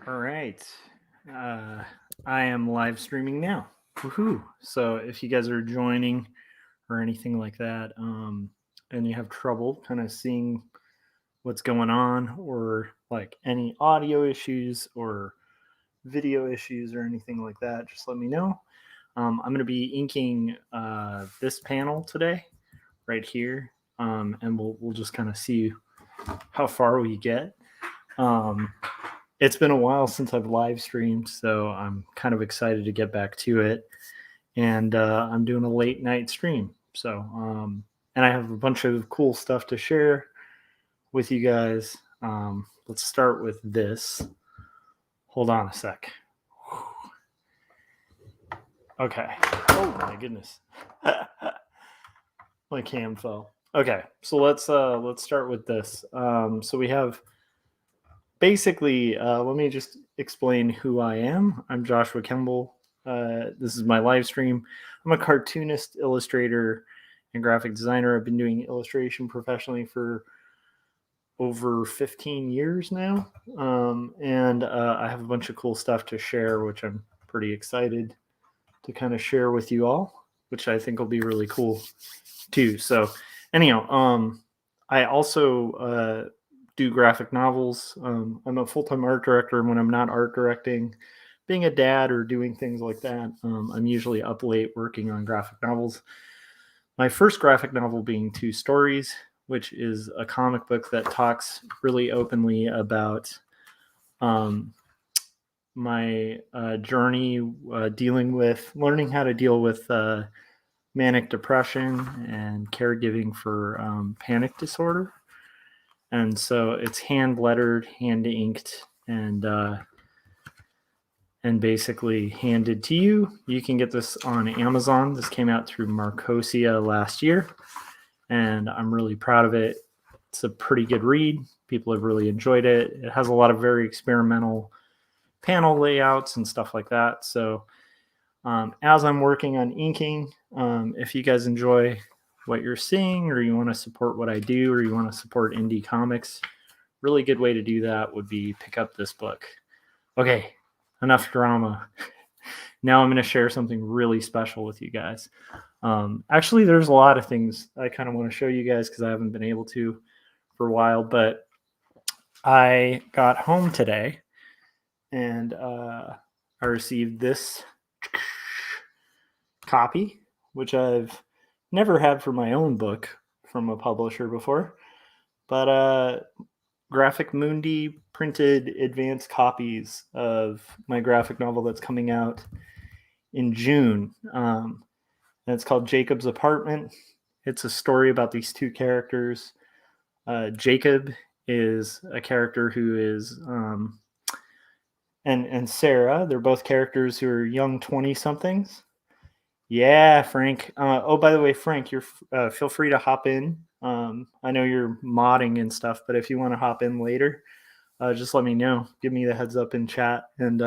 All right. Uh, I am live streaming now. Woohoo. So if you guys are joining or anything like that, and you have trouble kind of seeing what's going on, or like any audio issues or video issues or anything like that, just let me know. I'm going to be inking this panel today, right here, and we'll just kind of see how far we get. It's been a while since I've live streamed, so I'm kind of excited to get back to it. And I'm doing a late night stream. So, and I have a bunch of cool stuff to share with you guys. Let's start with this. Hold on a sec. Okay. Oh my goodness. My cam fell. Okay, so let's start with this. So we have basically, let me just explain who I am. I'm Joshua Kemble. This is my live stream. I'm a cartoonist, illustrator, and graphic designer. I've been doing illustration professionally for over 15 years now. And I have a bunch of cool stuff to share, which I'm pretty excited to kind of share with you all, which I think will be really cool too. So anyhow, I also do graphic novels. I'm a full-time art director, and when I'm not art directing, being a dad or doing things like that, I'm usually up late working on graphic novels. My first graphic novel being Two Stories, which is a comic book that talks really openly about my journey learning how to deal with manic depression and caregiving for panic disorder. And so it's hand lettered, hand inked, and basically handed to you. You can get this on Amazon. This came out through Marcosia last year, and I'm really proud of it. It's a pretty good read. People have really enjoyed it. It has a lot of very experimental panel layouts and stuff like that. So as I'm working on inking, if you guys enjoy what you're seeing, or you want to support what I do, or you want to support indie comics, really good way to do that would be pick up this book. Okay, enough drama. Now I'm going to share something really special with you guys. Actually, there's a lot of things I kind of want to show you guys because I haven't been able to for a while, but I got home today and I received this copy, which I've never had for my own book from a publisher before, but Graphic Mundi printed advanced copies of my graphic novel that's coming out in June. And it's called Jacob's Apartment. It's a story about these two characters. Jacob is a character who is, and Sarah, they're both characters who are young 20-somethings. Yeah, Frank. Oh, by the way, Frank, you're feel free to hop in. I know you're modding and stuff, but if you want to hop in later, just let me know. Give me the heads up in chat, and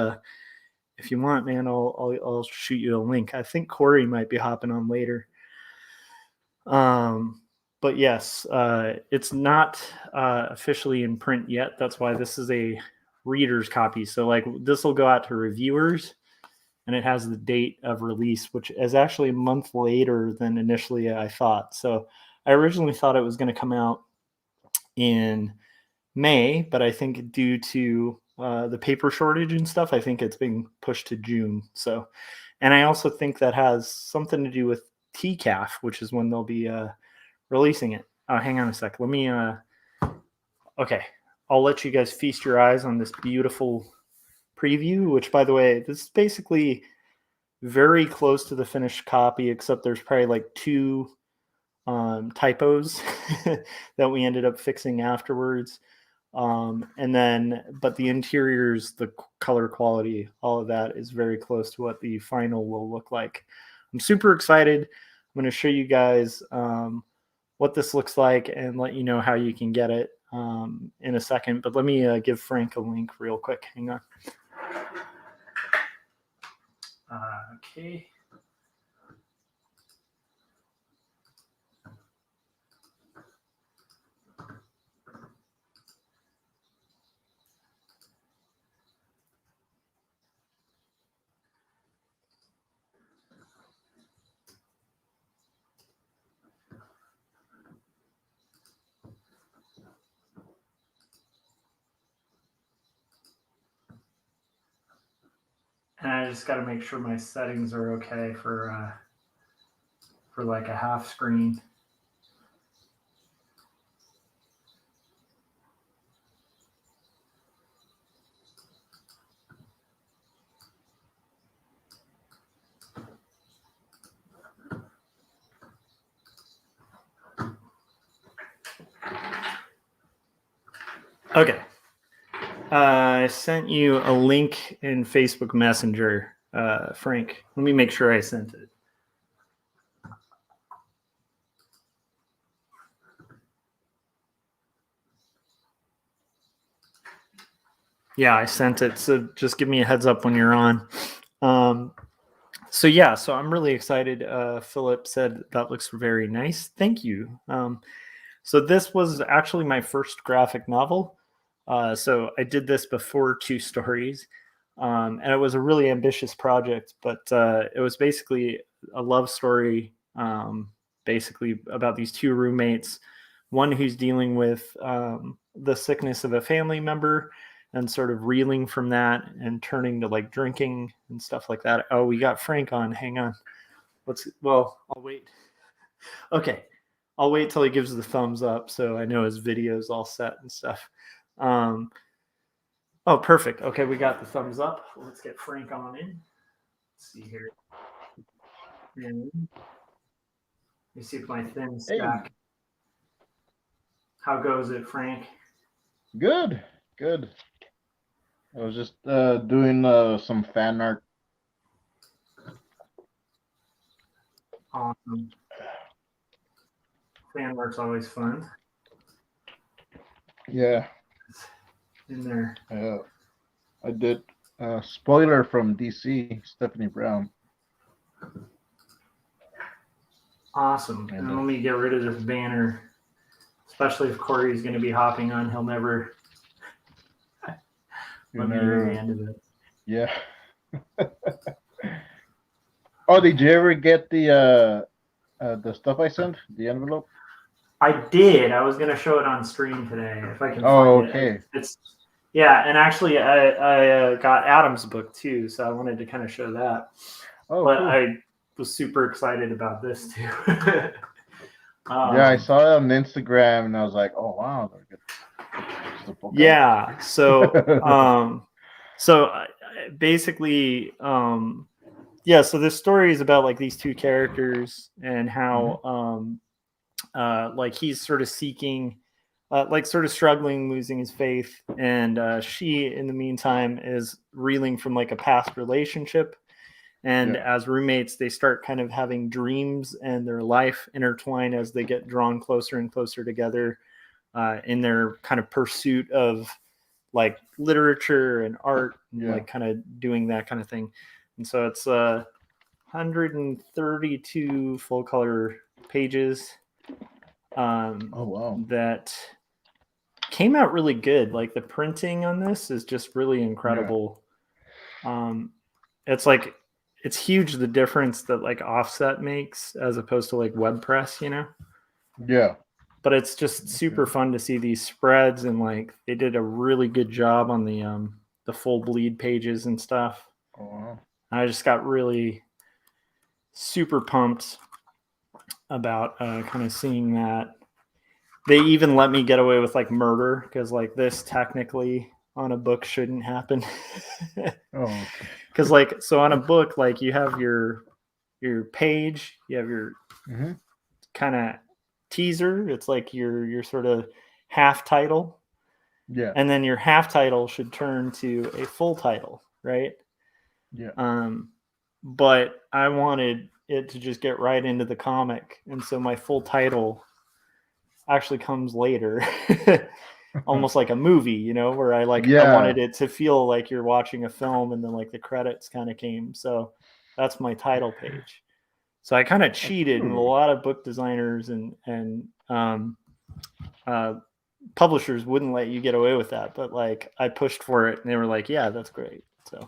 if you want, man, I'll shoot you a link. I think Corey might be hopping on later. But yes, it's not officially in print yet. That's why this is a reader's copy. So like this will go out to reviewers, and it has the date of release, which is actually a month later than initially I thought. So I originally thought it was going to come out in May, but I think due to the paper shortage and stuff, I think it's being pushed to June. So, and I also think that has something to do with TCAF, which is when they'll be releasing it. Hang on a sec. Let me, okay. I'll let you guys feast your eyes on this beautiful preview, which, by the way, this is basically very close to the finished copy, except there's probably like two typos that we ended up fixing afterwards. And then, but the interiors, the color quality, all of that is very close to what the final will look like. I'm super excited. I'm going to show you guys what this looks like and let you know how you can get it in a second. But let me give Frank a link real quick. Hang on. Okay. just got to make sure my settings are okay for like a half screen. Okay. I sent you a link in Facebook Messenger, Frank. Let me make sure I sent it. Yeah, I sent it. So just give me a heads up when you're on. So I'm really excited. Philip said that looks very nice. Thank you. So this was actually my first graphic novel. So I did this before Two Stories, and it was a really ambitious project, but it was basically a love story, basically about these two roommates, one who's dealing with the sickness of a family member and sort of reeling from that and turning to like drinking and stuff like that. Oh, we got Frank on. Hang on. I'll wait. Okay. I'll wait till he gives the thumbs up so I know his video's all set and stuff. Oh, perfect. Okay, we got the thumbs up. Let's get Frank on in. Let's see here. And let me see if my thin stack. Hey. How goes it, Frank? Good. I was just doing some fan art. Awesome. Fan art's always fun. Yeah. In there. I did spoiler from DC, Stephanie Brown. Awesome. And let me get rid of this banner, especially if Corey's going to be hopping on. He'll never let me hear the end of it. Yeah. Oh, did you ever get the stuff I sent? The envelope? I did. I was going to show it on stream today if I can find okay. it. And actually I got Adam's book too, so I wanted to kind of show that. Oh, but cool. I was super excited about this too. Yeah, I saw it on Instagram and I was like, oh wow. Yeah. So basically so this story is about like these two characters and how like he's sort of seeking like sort of struggling, losing his faith, and she in the meantime is reeling from like a past relationship, and as roommates they start kind of having dreams and their life intertwine as they get drawn closer and closer together in their kind of pursuit of like literature and art and like kind of doing that kind of thing. And so it's 132 full color pages that came out really good. Like the printing on this is just really incredible. It's like it's huge the difference that like offset makes as opposed to like WordPress, you know. But it's just super fun to see these spreads, and like they did a really good job on the full bleed pages and stuff. I just got really super pumped about kind of seeing that. They even let me get away with like murder because like this technically on a book shouldn't happen. Because like so on a book, like you have your page, you have your kind of teaser. It's like your sort of half title. And then your half title should turn to a full title, right? But I wanted it to just get right into the comic, and so my full title actually comes later. Almost like a movie, you know, where I wanted it to feel like you're watching a film, and then like the credits kind of came. So that's my title page. So I kind of cheated, and a lot of book designers and publishers wouldn't let you get away with that. But like I pushed for it, and they were like, "Yeah, that's great." So,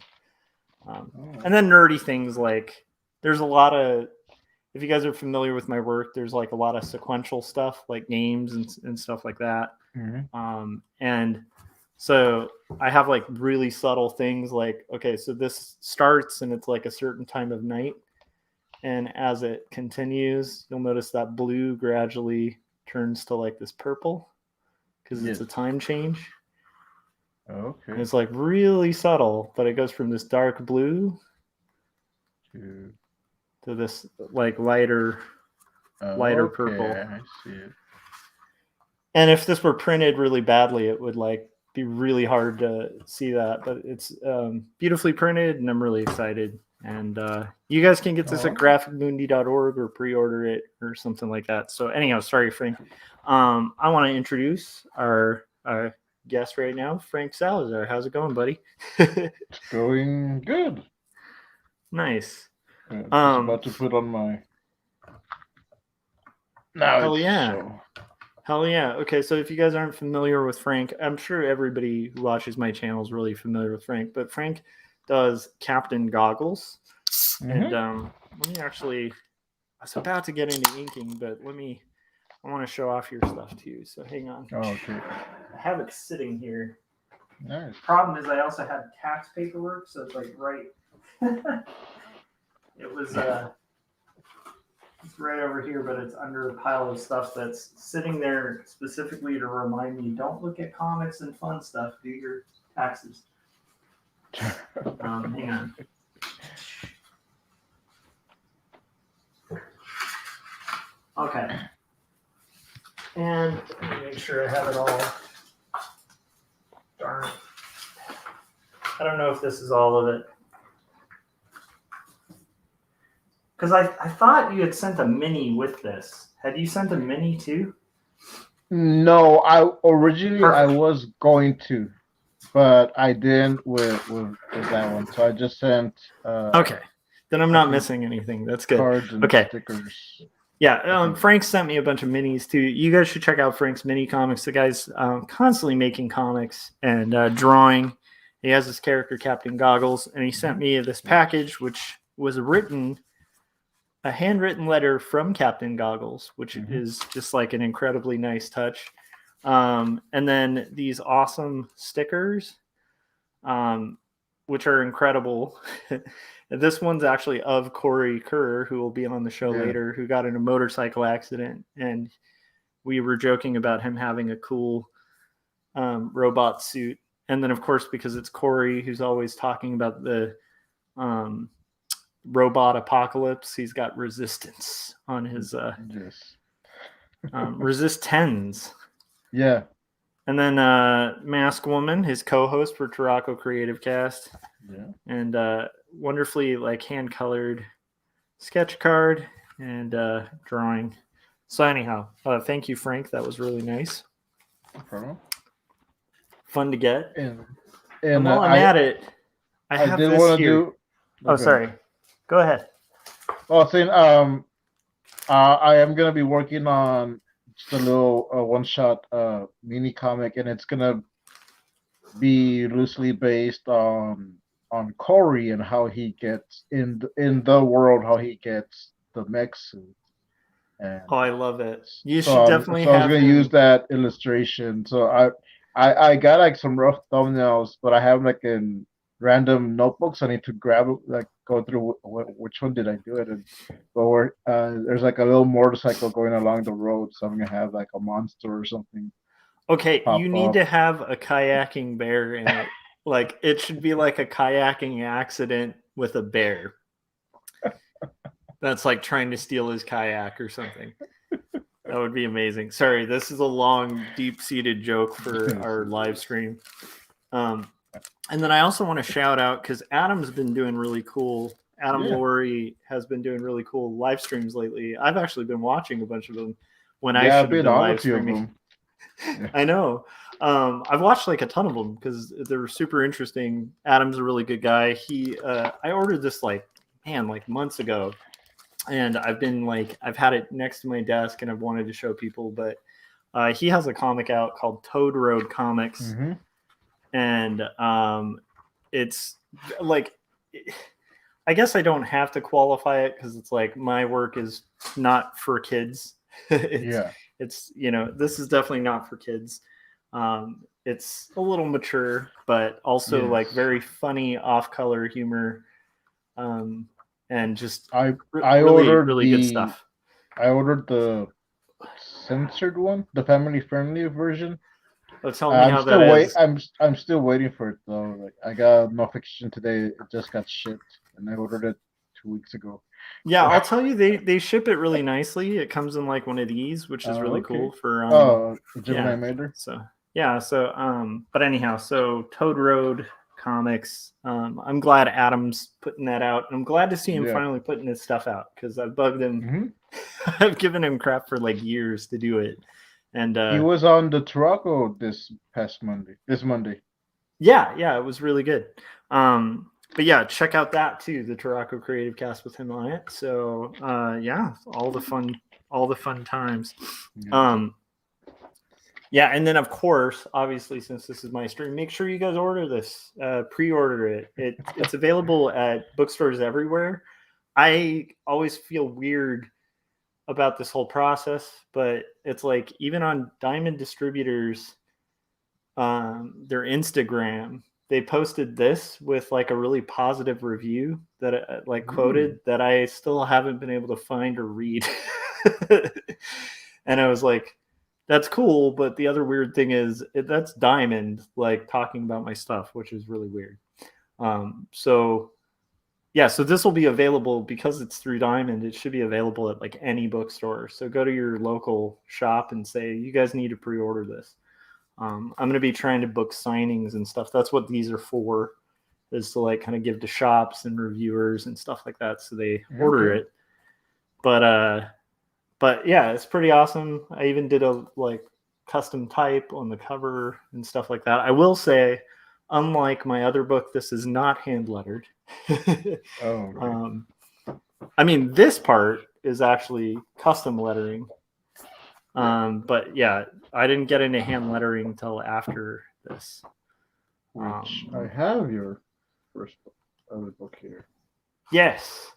and then nerdy things like there's a lot of, if you guys are familiar with my work, there's like a lot of sequential stuff like games and stuff like that. And so I have like really subtle things like, okay, so this starts and it's like a certain time of night. And as it continues, you'll notice that blue gradually turns to like this purple because it's a time change. Okay. And it's like really subtle, but it goes from this dark blue to this like lighter purple. I see it. And if this were printed really badly, it would like be really hard to see that. But it's beautifully printed, and I'm really excited. And you guys can get this at graphicmundi.org or pre-order it or something like that. So anyhow, sorry, Frank. I want to introduce our guest right now, Frank Salazar. How's it going, buddy? It's going good. Nice. Yeah, just about to put on my. Hell yeah. Hell yeah. Okay, so if you guys aren't familiar with Frank, I'm sure everybody who watches my channel is really familiar with Frank, but Frank does Captain Goggles. And let me actually, I was about to get into inking, but I want to show off your stuff to you. So hang on. Oh, okay. I have it sitting here. Nice. Problem is I also had tax paperwork, so it's like right. It was it's right over here, but it's under a pile of stuff that's sitting there specifically to remind me, don't look at comics and fun stuff, do your taxes. Hang on. Okay. And let me make sure I have it all. Darn it. I don't know if this is all of it. Because I thought you had sent a mini with this. Had you sent a mini too? No, I was going to, but I didn't with that one. So I just sent. Okay, then I'm not missing anything. That's good. Cards and stickers. Yeah, Frank sent me a bunch of minis too. You guys should check out Frank's mini comics. The guy's constantly making comics and drawing. He has his character Captain Goggles, and he sent me this package, which was a handwritten letter from Captain Goggles, which is just like an incredibly nice touch. And then these awesome stickers, which are incredible. This one's actually of Corey Kerr, who will be on the show later, who got in a motorcycle accident. And we were joking about him having a cool robot suit. And then, of course, because it's Corey, who's always talking about the robot apocalypse, he's got resistance on his resistance. Yeah. And then Mask Woman, his co-host for Tarako Creative Cast. Yeah. And wonderfully like hand-colored sketch card and drawing. So anyhow, thank you, Frank. That was really nice. No problem. Fun to get. And while I'm at it, I have this here. Sorry. Go ahead. Well, saying I am gonna be working on just a little one-shot mini comic, and it's gonna be loosely based on Corey and how he gets in the world, how he gets the mech suit. And I love it. You should definitely. So I was gonna use that illustration. So I got like some rough thumbnails, but I have like in random notebooks. I need to grab like go through which one did I do it in. But there's like a little motorcycle going along the road, so I'm gonna have like a monster or something. Okay, you need to have a kayaking bear in it. Like it should be like a kayaking accident with a bear. That's like trying to steal his kayak or something. That would be amazing. Sorry, this is a long, deep-seated joke for our live stream. And then I also want to shout out, because Adam's been doing really cool. Adam Laurie has been doing really cool live streams lately. I've actually been watching a bunch of them when I should have been live streaming. I know. I've watched like a ton of them because they're super interesting. Adam's a really good guy. I ordered this like months ago. And I've had it next to my desk and I've wanted to show people, but he has a comic out called Toad Road Comics. And it's like, I guess I don't have to qualify it because it's like my work is not for kids. It's, this is definitely not for kids. it's a little mature, but also like Yes. very funny off-color humor, and just I really ordered really good stuff. the censored one, the family friendly version. Oh, tell me how that is. I'm still waiting for it though. Like I got a notification today. It just got shipped, and I ordered it 2 weeks ago. Yeah, So, I'll tell you, they ship it really nicely. It comes in like one of these, which is really okay. cool for Oh, Gemini yeah. Mailer. So yeah, so but anyhow, so Toad Road Comics. I'm glad Adam's putting that out. I'm glad to see him Yeah. finally putting his stuff out because I've bugged him. Hmm. I've given him crap for like years to do it. And He was on the Toronto this past Monday. This Monday. yeah, it was really good. But yeah, check out that too, the Tarako Creative Cast with him on it. So yeah, all the fun times. Yeah. Yeah, and then of course, obviously, since this is my stream, make sure you guys order this, pre-order it. It's available at bookstores everywhere. I always feel weird about this whole process, but it's like even on Diamond Distributors, their Instagram, they posted this with like a really positive review that like quoted that I still haven't been able to find or read. And I was like, that's cool, but the other weird thing is that's Diamond like talking about my stuff, which is really weird. So yeah, so this will be available because it's through Diamond. It should be available at like any bookstore. So go to your local shop and say, you guys need to pre-order this. I'm going to be trying to book signings and stuff. That's what these are for, is to like kind of give to shops and reviewers and stuff like that. So they order it. But yeah, it's pretty awesome. I even did a like custom type on the cover and stuff like that. I will say, unlike my other book, this is not hand lettered. Oh. I mean, this part is actually custom lettering. But yeah, I didn't get into hand lettering until after this. Which I have your first other book here. Yes.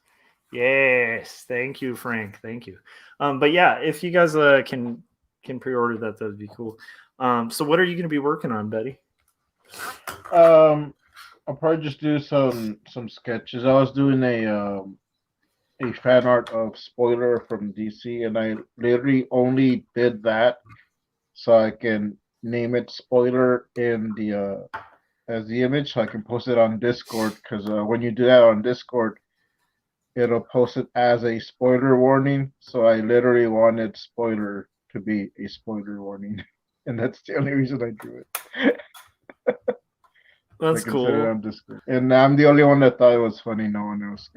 Thank you, Frank. Thank you. But yeah, if you guys can pre-order that, that'd be cool. So what are you going to be working on, Betty? I'll probably just do some sketches. I was doing a fan art of Spoiler from DC, and I literally only did that so I can name it Spoiler in the as the image, so I can post it on Discord. Because when you do that on Discord, it'll post it as a spoiler warning. So I literally wanted Spoiler to be a spoiler warning, and that's the only reason I do it. That's cool. It on Discord. And I'm the only one that thought it was funny. No one else.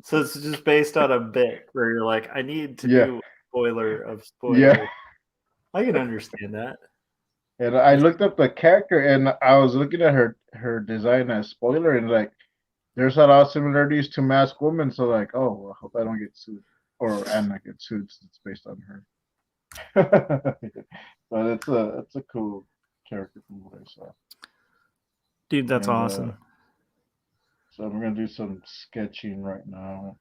So it's just based on a bit where you're like, I need to do a spoiler of Spoiler. Yeah. I can understand that. And I looked up the character, and I was looking at her design as Spoiler, and like, there's a lot of similarities to Masked Woman. So like, oh, well, I hope I don't get sued, or Anna gets sued. It's based on her. But it's a cool character from what I saw. Dude, that's awesome. So I'm gonna do some sketching right now.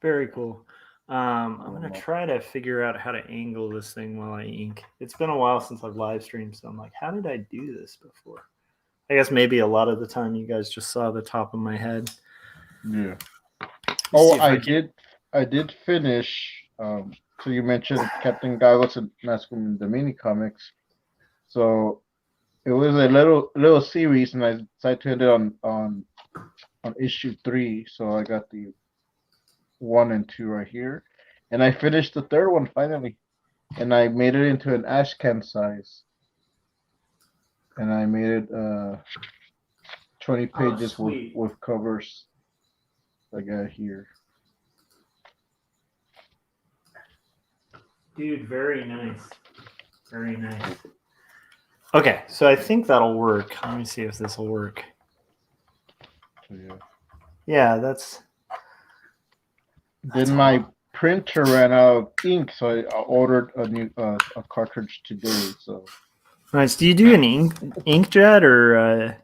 Very cool. I'm gonna try to figure out how to angle this thing while I ink. It's been a while since I've live streamed, so I'm like, how did I do this before? I guess maybe a lot of the time you guys just saw the top of my head. Yeah. Oh, I did finish. So you mentioned Captain Goggles and Masked Woman, the mini comics. So it was a little series, and I decided to end it on issue 3. So I got the 1 and 2 right here, and I finished the third one finally, and I made it into an ash can size, and I made it 20 pages with covers. I got here. Dude, very nice. Very nice. Okay, so I think that'll work. Let me see if this will work. Yeah, that's then my printer ran out of ink, so I ordered a new a cartridge today. So nice. Do you do an inkjet or?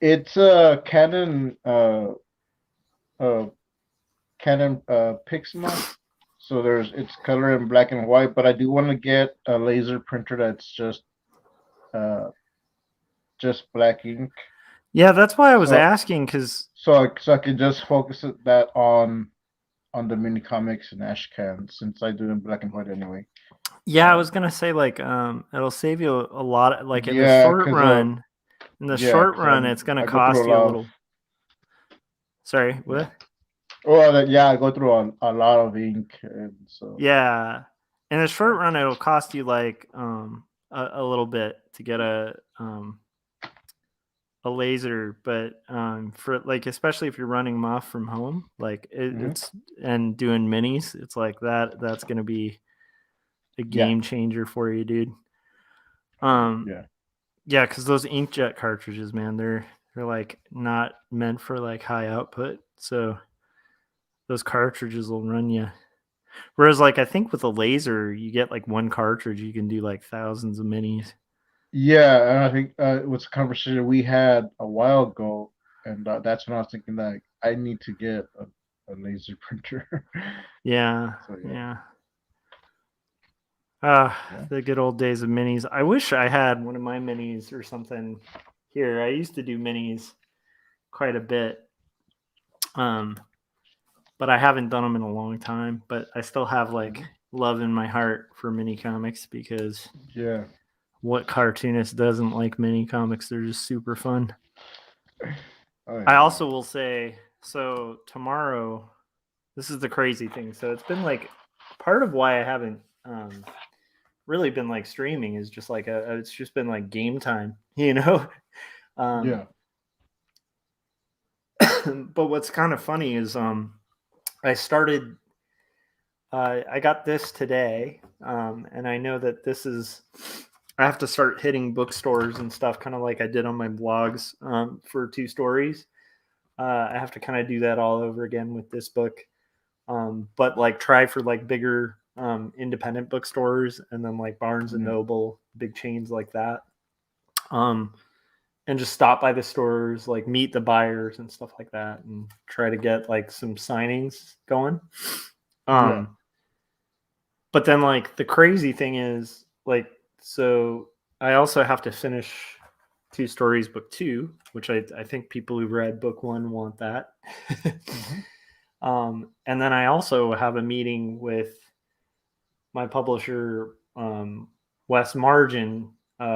It's a Canon Canon Pixma. So it's color in black and white, but I do want to get a laser printer that's just just black ink. Yeah, that's why I was So asking, because I can just focus that on the mini comics and ash cans since I do in black and white anyway. yeah, I was gonna say like it'll save you a lot. Like in the Yeah, short cause run, it's gonna I go through cost a you a lot of little. Sorry, yeah. what? Well, yeah, I go through a lot of ink, and so Yeah, in the short run, it'll cost you like a little bit to get a laser, but for like especially if you're running them off from home, like mhm. it's and doing minis, it's like that's gonna be a Yeah, game changer for you, dude. Um, yeah, yeah, because those inkjet cartridges, man, they're like not meant for like high output, so those cartridges will run you. Whereas, like I think with a laser, you get like one cartridge, you can do like thousands of minis. yeah. And I think it was a conversation we had a while ago, and that's when I was thinking that I need to get a laser printer. Yeah, So yeah, yeah. Ah, yeah. the good old days of minis. I wish I had one of my minis or something here. I used to do minis quite a bit, um, but I haven't done them in a long time. But I still have like Mhm. love in my heart for mini comics because Yeah. what cartoonist doesn't like mini comics? They're just super fun. Oh I yeah. also will say so tomorrow. This is the crazy thing. So it's been like part of why I haven't really been like streaming is just like it's just been like game time, you know. Um, Yeah. but what's kind of funny is I started. I got this today, and I know that this is. I have to start hitting bookstores and stuff, kind of like I did on my blogs for 2 stories. I have to kind of do that all over again with this book, but like try for like bigger independent bookstores and then like Barnes and Yeah. Noble, big chains like that. Um, and just stop by the stores, like meet the buyers and stuff like that, and try to get like some signings going. Yeah. Um, but then like the crazy thing is like so I also have to finish 2 stories book 2, which I think people who read book 1 want that. Mhm. And then I also have a meeting with my publisher, Wes Margin,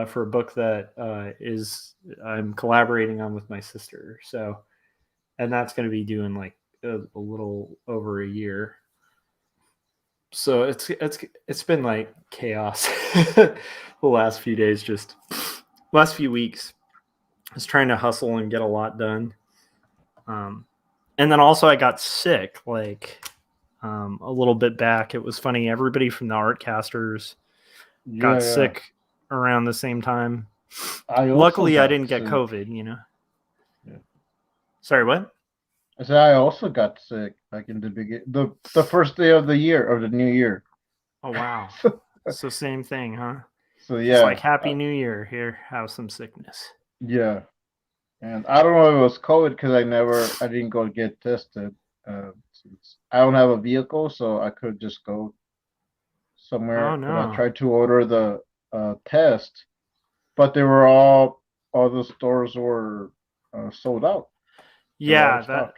for a book that is I'm collaborating on with my sister. So, and that's going to be doing like a little over a year. So it's been like chaos the last few days, just last few weeks. I was trying to hustle and get a lot done. Um, and then also I got sick like a little bit back. It was funny. Everybody from the Artcasters Yeah. got Yeah. sick around the same time. I also Luckily, I got didn't get sick. COVID, you know. Yeah. Sorry, what? I said I also got sick back in the begin the first day of the year of the new year. Oh, wow. so, So, same thing, huh? so Just like yeah, Happy New Year. Here, have some sickness. yeah. And I don't know if it was COVID because I didn't go get tested. Since I don't have a vehicle, so I could just go Oh, somewhere. But I no. tried to order the test, but all the stores were sold out. They were out of Yeah, stock.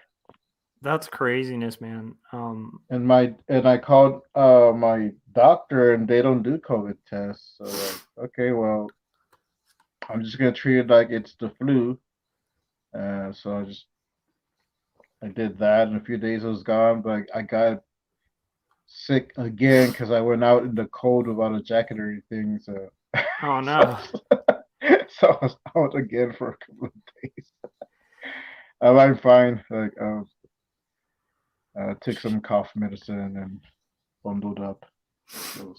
that's craziness, man. And I called my doctor, and they don't do COVID tests. So like, okay, well, I'm just gonna treat it like it's the flu. So I did that. In a few days, it was gone. But I got sick again because I went out in the cold without a jacket or anything. So Oh, so, no. so I was out again for a couple of days. I'm fine. Like took some cough medicine and bundled up. So,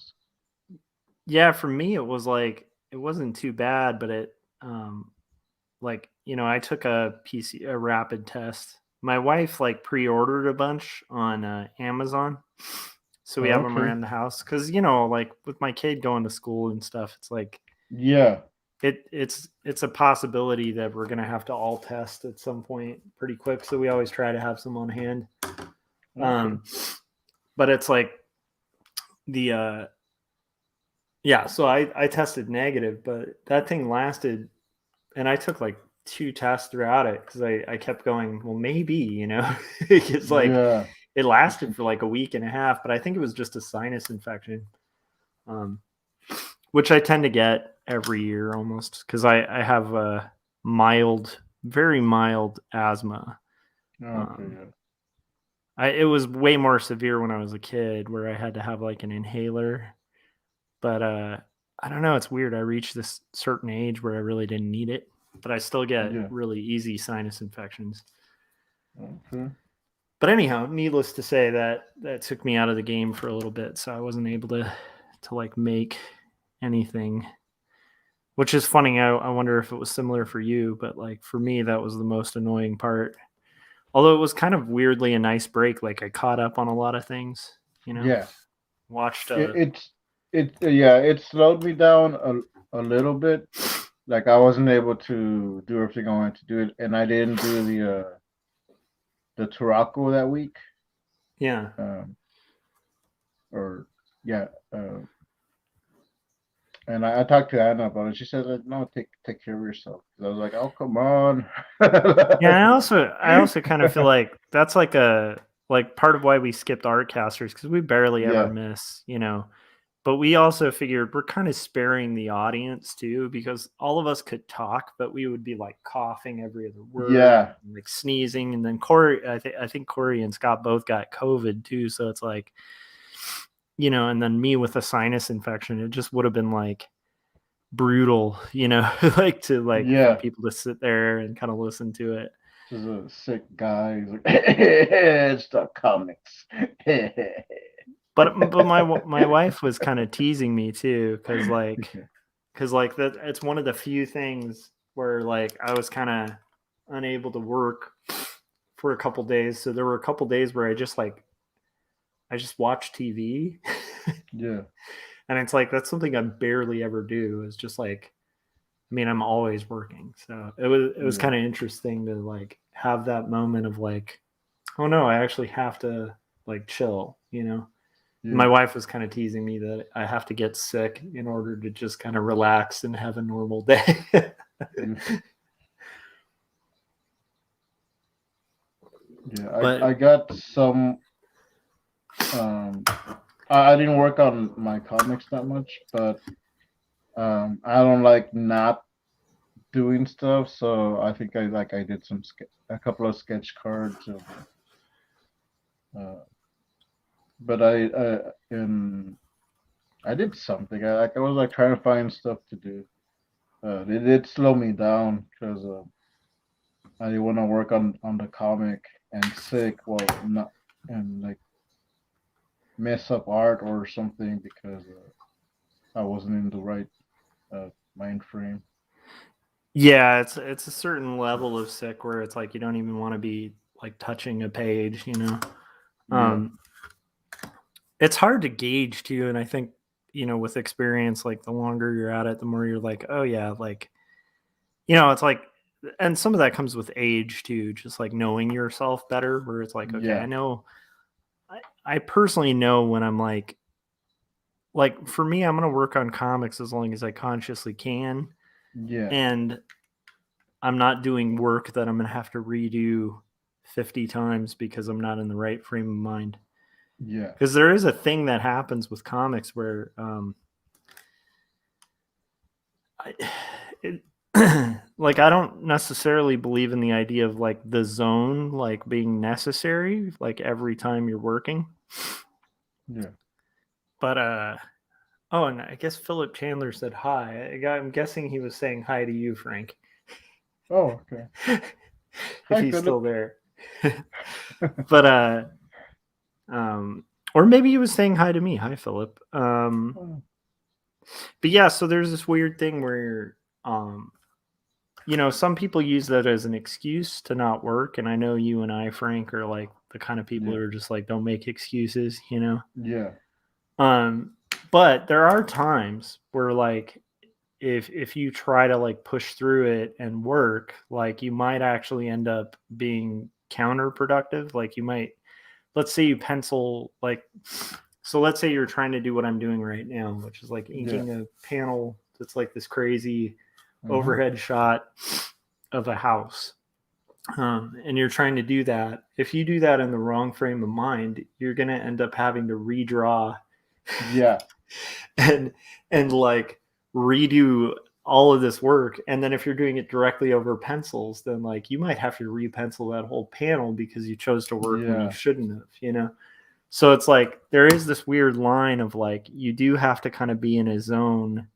Yeah, for me, it was like, it wasn't too bad, but like, I took a rapid test. My wife like pre-ordered a bunch on Amazon. So we have them okay. around the house because like with my kid going to school and stuff, it's like Yeah. it's a possibility that we're gonna have to all test at some point pretty quick. So we always try to have some on hand. Okay. Um, but it's like the Yeah, so I tested negative, but that thing lasted, and I took like 2 tests throughout it because I kept going, well, maybe, it's like Yeah. it lasted for like a week and a half, but I think it was just a sinus infection, um, which I tend to get every year almost because I have a very mild asthma. Okay. Um, Yeah. it was way more severe when I was a kid where I had to have like an inhaler. But I don't know. It's weird. I reached this certain age where I really didn't need it, but I still get Yeah. really easy sinus infections. Okay. But anyhow, needless to say, that took me out of the game for a little bit, so I wasn't able to like make anything. Which is funny. I wonder if it was similar for you, but like for me, that was the most annoying part. Although it was kind of weirdly a nice break. Like I caught up on a lot of things. Yeah. Watched. It, it's yeah. It slowed me down a little bit. Like I wasn't able to do everything I wanted to do, it, and I didn't do the Turaco that week. Yeah. Um, or yeah. And I talked to Anna about it. She said, like, "No, take care of yourself." 'Cause I was like, "Oh, come on." Yeah, I also kind of feel like that's like part of why we skipped Artcasters because we barely ever Yeah. miss. But we also figured we're kind of sparing the audience too because all of us could talk, but we would be like coughing every other word, Yeah. like sneezing, and then Corey, I think Corey and Scott both got COVID too, so it's like, and then me with a sinus infection, it just would have been like brutal, like for Yeah. people to sit there and kind of listen to it. Just a sick guy. He's like, it's the comics. But my wife was kind of teasing me too, because that it's one of the few things where like I was kind of unable to work for a couple days. So there were a couple days where I just watched TV, Yeah. and it's like that's something I barely ever do. Is just like, I mean, I'm always working, so it was Yeah. kind of interesting to like have that moment of like, oh no, I actually have to like chill. My Yeah. wife was kind of teasing me that I have to get sick in order to just kind of relax and have a normal day. Yeah. Yeah. But I got some. Um, I didn't work on my comics that much, but I don't like not doing stuff. So I think I did a couple of sketch cards, uh, but I did something. I was like trying to find stuff to do. It did slow me down because I didn't want to work on the comic and sick. Well, not and like mess up art or something because I wasn't in the right mind frame. yeah, it's a certain level of sick where it's like you don't even want to be like touching a page. Yeah, Um, it's hard to gauge too, and I think with experience, like the longer you're at it, the more you're like, oh yeah, like it's like, and some of that comes with age too, just like knowing yourself better. Where it's like, okay, I yeah, know, I personally know when I'm like for me, I'm gonna work on comics as long as I consciously can, yeah, and I'm not doing work that I'm gonna have to redo 50 times because I'm not in the right frame of mind. yeah, Because there is a thing that happens with comics where I, it, like I don't necessarily believe in the idea of like the zone like being necessary like every time you're working, yeah. but oh, and I guess Philip Chandler said hi. I'm guessing he was saying hi to you, Frank. Oh, okay. If Hi, he's still Philip. there. But um or maybe he was saying hi to me. Hi, Philip. Oh, But yeah, so there's this weird thing where some people use that as an excuse to not work, and I know you and I, Frank, are like the kind of people who yeah, are just like don't make excuses. yeah, Um but there are times where like if you try to like push through it and work, like you might actually end up being counterproductive. Like you might, let's say you pencil like so let's say you're trying to do what I'm doing right now, which is like inking a panel that's like this crazy overhead shot of a house. And you're trying to do that. If you do that in the wrong frame of mind, you're going to end up having to redraw and like redo all of this work. And then if you're doing it directly over pencils, then like you might have to repencil that whole panel because you chose to work when you shouldn't have, you know? So it's like there is this weird line of like you do have to kind of be in a zone.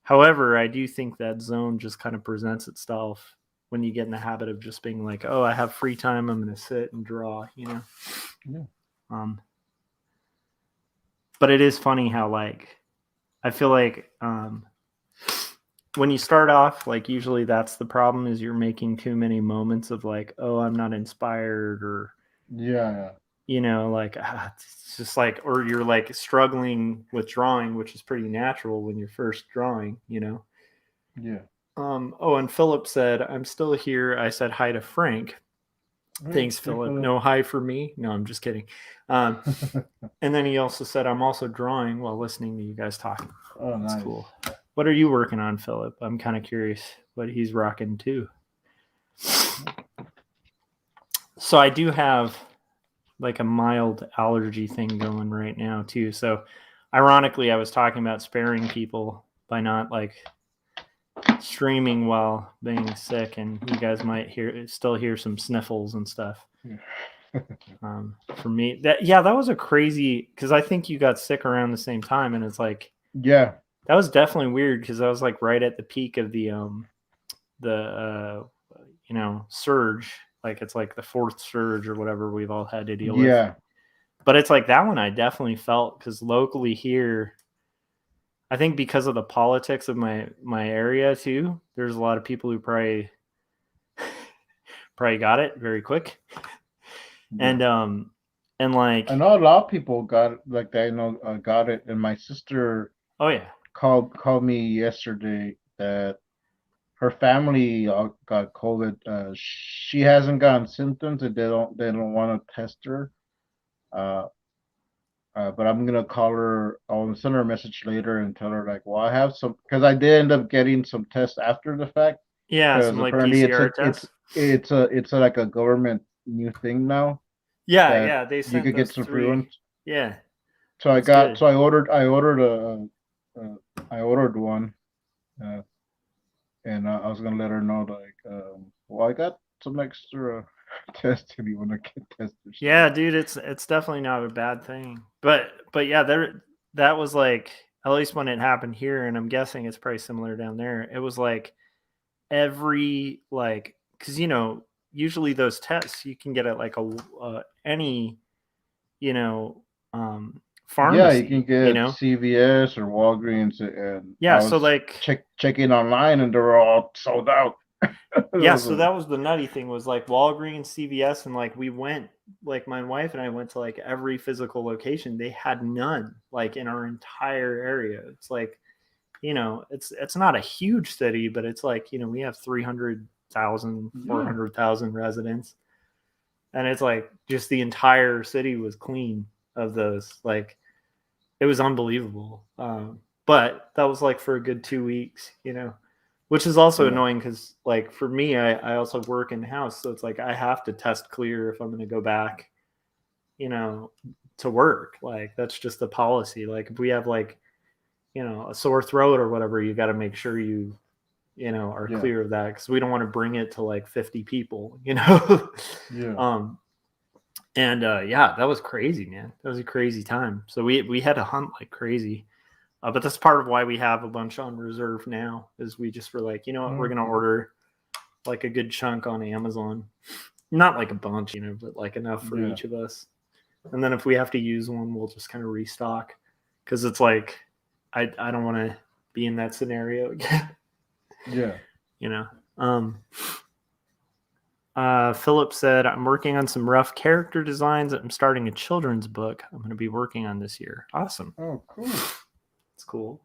However, I do think that zone just kind of presents itself when you get in the habit of just being like, oh, I have free time, I'm going to sit and draw, you know? Yeah. But it is funny how like, I feel like when you start off, like usually that's the problem is you're making too many moments of like, oh, I'm not inspired or, you know, like it's just like, or you're like struggling with drawing, which is pretty natural when you're first drawing, you know? Yeah. Oh, and Philip said, I'm still here. I said hi to Frank. Thanks, Philip. No hi for me. No, I'm just kidding. And then he also said, I'm also drawing while listening to you guys talking. Oh, that's nice. Cool. What are you working on, Philip? I'm kind of curious what he's rocking too. So I do have like a mild allergy thing going right now too. So ironically, I was talking about sparing people by not like streaming while being sick, and you guys might still hear some sniffles and stuff. For me, that was a crazy, because I think you got sick around the same time, and it's like that was definitely weird because I was like right at the peak of the you know, surge. Like it's like the fourth surge or whatever we've all had to deal with. But it's like that one I definitely felt, because locally here, I think because of the politics of my area too, there's a lot of people who probably got it very quick. And like I know a lot of people got it, like that, you know, got it. And my sister called me yesterday that her family got COVID. She hasn't gotten symptoms, and they don't want to test her. But I'm gonna call her. I'll send her a message later and tell her like, well, I have some, because I did end up getting some tests after the fact. Yeah, some like PCR tests. It's like a government new thing now. Yeah, they sent you could get some free ones. Yeah. So I ordered one, and I was gonna let her know like, well, I got some extra tests if you want to get tested. Yeah, dude, it's definitely not a bad thing. But yeah, that was like, at least when it happened here, and I'm guessing it's probably similar down there. It was like every like, because you know usually those tests you can get at like any, you know, pharmacy. Yeah, you can get, you know, CVS or Walgreens, and yeah. So like checking online, and they're all sold out. Yeah, so that was the nutty thing, was like Walgreens, CVS, and like we went, like my wife and I went to like every physical location. They had none like in our entire area. It's like, you know, it's not a huge city, but it's like, you know, we have 300,000, 400,000 residents. And it's like just the entire city was clean of those. Like it was unbelievable. But that was like for a good 2 weeks, you know. Which is also annoying because, like, for me, I also work in house, so it's like I have to test clear if I'm going to go back, you know, to work. Like that's just the policy. Like if we have like, you know, a sore throat or whatever, you got to make sure you know, are clear of that, because we don't want to bring it to like 50 people, you know. And that was crazy, man. That was a crazy time. So we had to hunt like crazy. But that's part of why we have a bunch on reserve now, is we just were like, you know what, we're going to order like a good chunk on Amazon. Not like a bunch, you know, but like enough for each of us. And then if we have to use one, we'll just kind of restock, because it's like, I don't want to be in that scenario again. You know. Philip said, I'm working on some rough character designs. I'm starting a children's book I'm going to be working on this year. Awesome. Oh, cool. It's cool.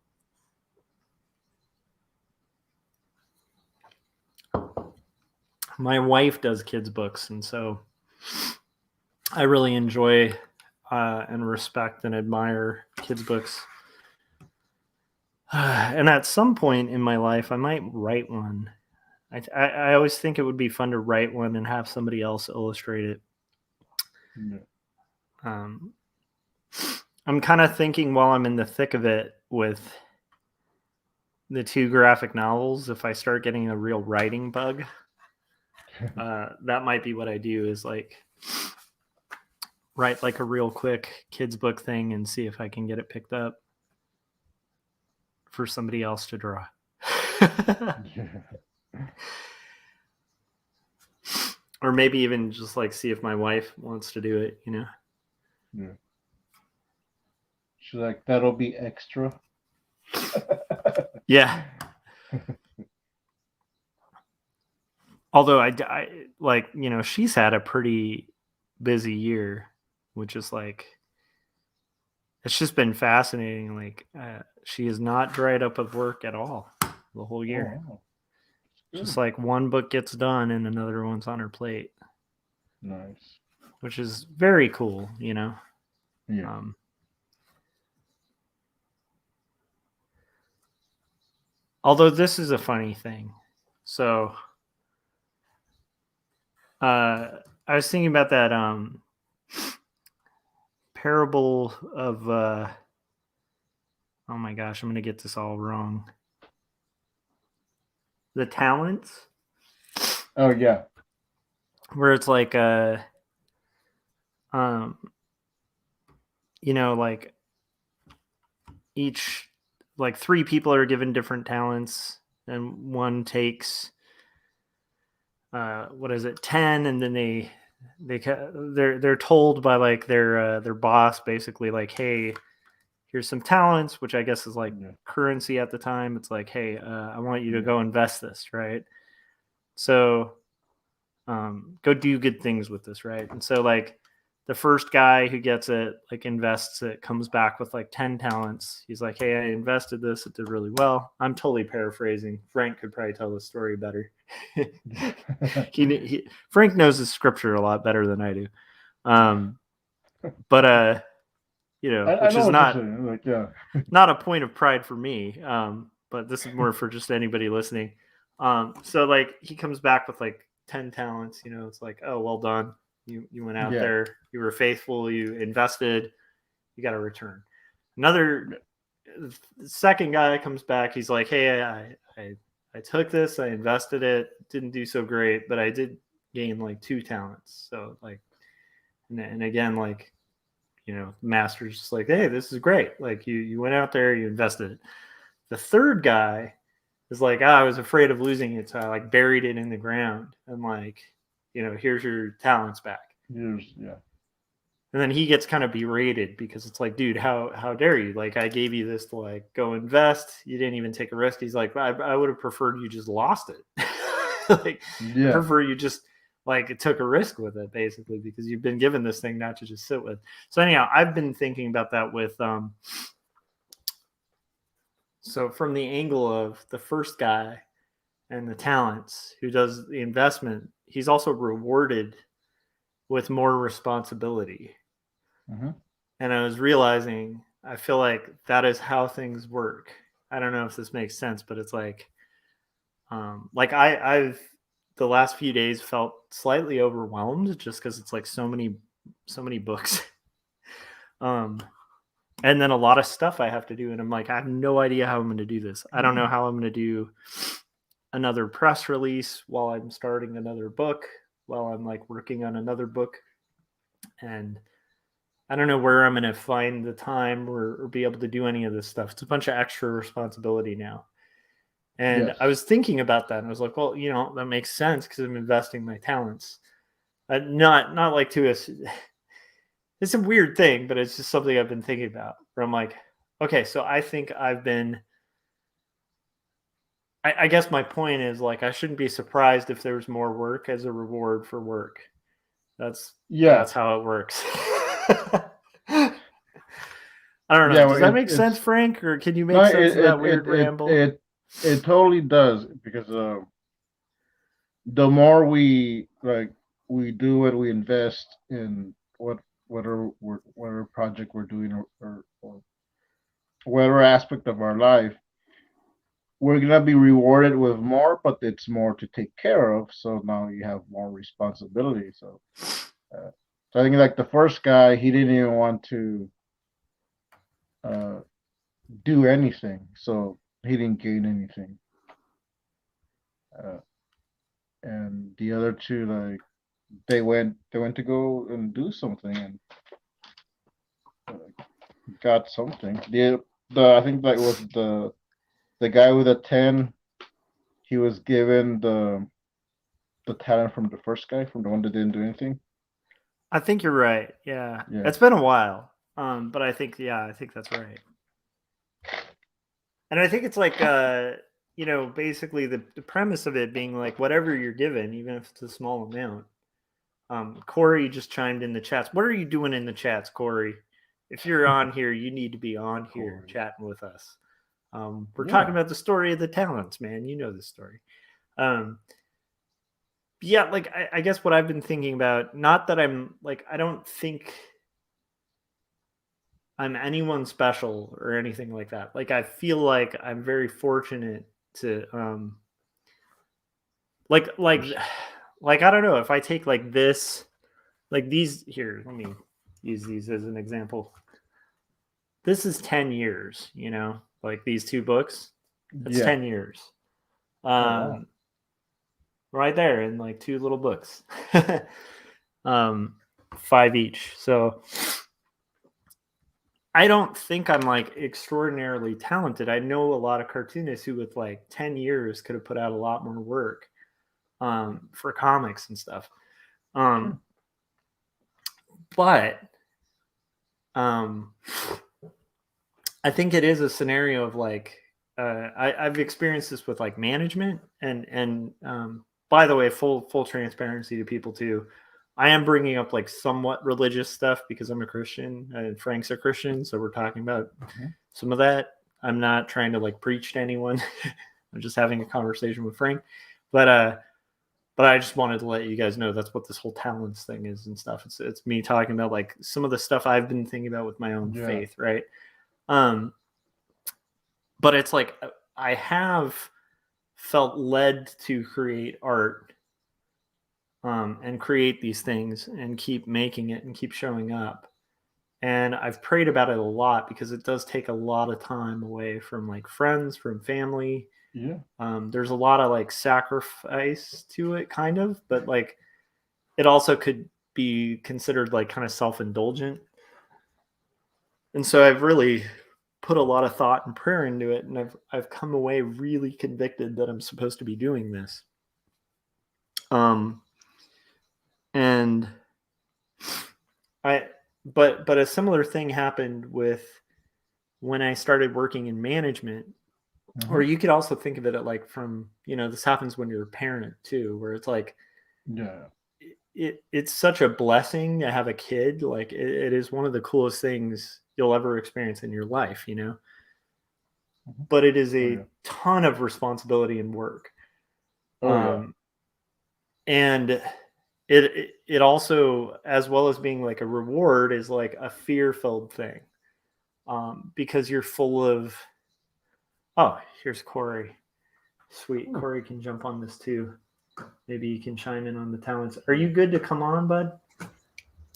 My wife does kids books, and so I really enjoy and respect and admire kids' books. And at some point in my life, I might write one. I always think it would be fun to write one and have somebody else illustrate it. Yeah. I'm kind of thinking while I'm in the thick of it with the 2 graphic novels, if I start getting a real writing bug, that might be what I do, is like write like a real quick kids book thing and see if I can get it picked up for somebody else to draw. Or maybe even just like see if my wife wants to do it, you know? Yeah. She's like, that'll be extra. Yeah. Although I like, you know, she's had a pretty busy year, which is like, it's just been fascinating. Like, she is not dried up with work at all the whole year. Oh, wow. Just like one book gets done and another one's on her plate. Nice. Which is very cool, you know? Yeah. Although this is a funny thing. So, I was thinking about that parable of, oh my gosh, I'm going to get this all wrong. The talents. Oh, yeah. Where it's like, you know, like each, like 3 people are given different talents, and one takes, 10, and then they're told by like their boss basically like, hey, here's some talents, which I guess is like currency at the time. It's like, hey, I want you to go invest this, right? So go do good things with this, right? And so like the first guy who gets it, like invests it, comes back with like 10 talents. He's like, hey, I invested this, it did really well. I'm totally paraphrasing. Frank could probably tell the story better. Frank knows the scripture a lot better than I do. But you know, which is not like, yeah. not a point of pride for me. But this is more for just anybody listening. So like he comes back with like 10 talents, you know, it's like, oh, well done. You went out there, you were faithful, you invested, you got a return. The second guy comes back, he's like, hey, I took this, I invested it, didn't do so great, but I did gain like 2 talents. So like, and again, like, you know, master's just like, hey, this is great. Like you went out there, you invested it. The third guy is like, I was afraid of losing it, so I like buried it in the ground, and like, you know, here's your talents back. Yeah. And then he gets kind of berated because it's like, dude, how dare you? Like, I gave you this to like go invest. You didn't even take a risk. He's like, I would have preferred you just lost it. Like, I prefer you just like took a risk with it, basically, because you've been given this thing not to just sit with. So anyhow, I've been thinking about that with so from the angle of the first guy and the talents who does the investment, he's also rewarded with more responsibility. Mm-hmm. And I was realizing, I feel like that is how things work. I don't know if this makes sense, but it's like I've the last few days felt slightly overwhelmed just because it's like so many books. And then a lot of stuff I have to do. And I'm like, I have no idea how I'm going to do this. I don't know how I'm going to do another press release while I'm starting another book, while I'm like working on another book. And I don't know where I'm going to find the time or be able to do any of this stuff. It's a bunch of extra responsibility now. And I was thinking about that. And I was like, well, you know, that makes sense because I'm investing my talents. Not like to us. It's a weird thing, but it's just something I've been thinking about where I'm like, okay, so I think I've been, I guess my point is like, I shouldn't be surprised if there's more work as a reward for work. That's how it works. I don't know. Does that make sense, Frank? Or can you make sense of that weird ramble? It totally does, because the more we do it, we invest in whatever project we're doing, or whatever aspect of our life, we're gonna be rewarded with more, but it's more to take care of. So now you have more responsibility. So, so I think like the first guy, he didn't even want to uh, do anything, so he didn't gain anything. And the other two, like they went to go and do something and got something. The I think that was the guy with a 10. He was given the talent from the first guy, from the one that didn't do anything. I think you're right. Yeah. Yeah. It's been a while. But I think that's right. And I think it's like basically the premise of it being like whatever you're given, even if it's a small amount. Corey just chimed in the chats. What are you doing in the chats, Corey? If you're on here, you need to be on here Corey. chatting with us. We're talking about the story of the talents, man. You know the story. Yeah, like I guess what I've been thinking about, not that I'm like, I don't think I'm anyone special or anything like that. Like I feel like I'm very fortunate to like I don't know, if I take like this, like these here, let me use these as an example. This is 10 years, like these two books. That's 10 years. Right there in like two little books. 5 each. So I don't think I'm like extraordinarily talented. I know a lot of cartoonists who with like 10 years could have put out a lot more work for comics and stuff. But I think it is a scenario of like, I've experienced this with like management and by the way, full transparency to people too. I am bringing up like somewhat religious stuff because I'm a Christian and Frank's a Christian. So we're talking about some of that. I'm not trying to like preach to anyone. I'm just having a conversation with Frank, but I just wanted to let you guys know that's what this whole talents thing is and stuff. It's me talking about like some of the stuff I've been thinking about with my own faith. Right. But it's like, I have felt led to create art and create these things and keep making it and keep showing up. And I've prayed about it a lot because it does take a lot of time away from like friends, from family. Yeah. There's a lot of like sacrifice to it kind of, but like it also could be considered like kind of self-indulgent. And so I've really put a lot of thought and prayer into it, and I've come away really convicted that I'm supposed to be doing this. And but a similar thing happened with when I started working in management, or you could also think of it at like from, this happens when you're a parent too, where it's like, it's such a blessing to have a kid. Like it is one of the coolest things you'll ever experience in your life, but it is a ton of responsibility and work. And it also, as well as being like a reward, is like a fear-filled thing, because you're full of, here's Corey. Sweet. Corey can jump on this too. Maybe you can chime in on the talents. Are you good to come on, bud?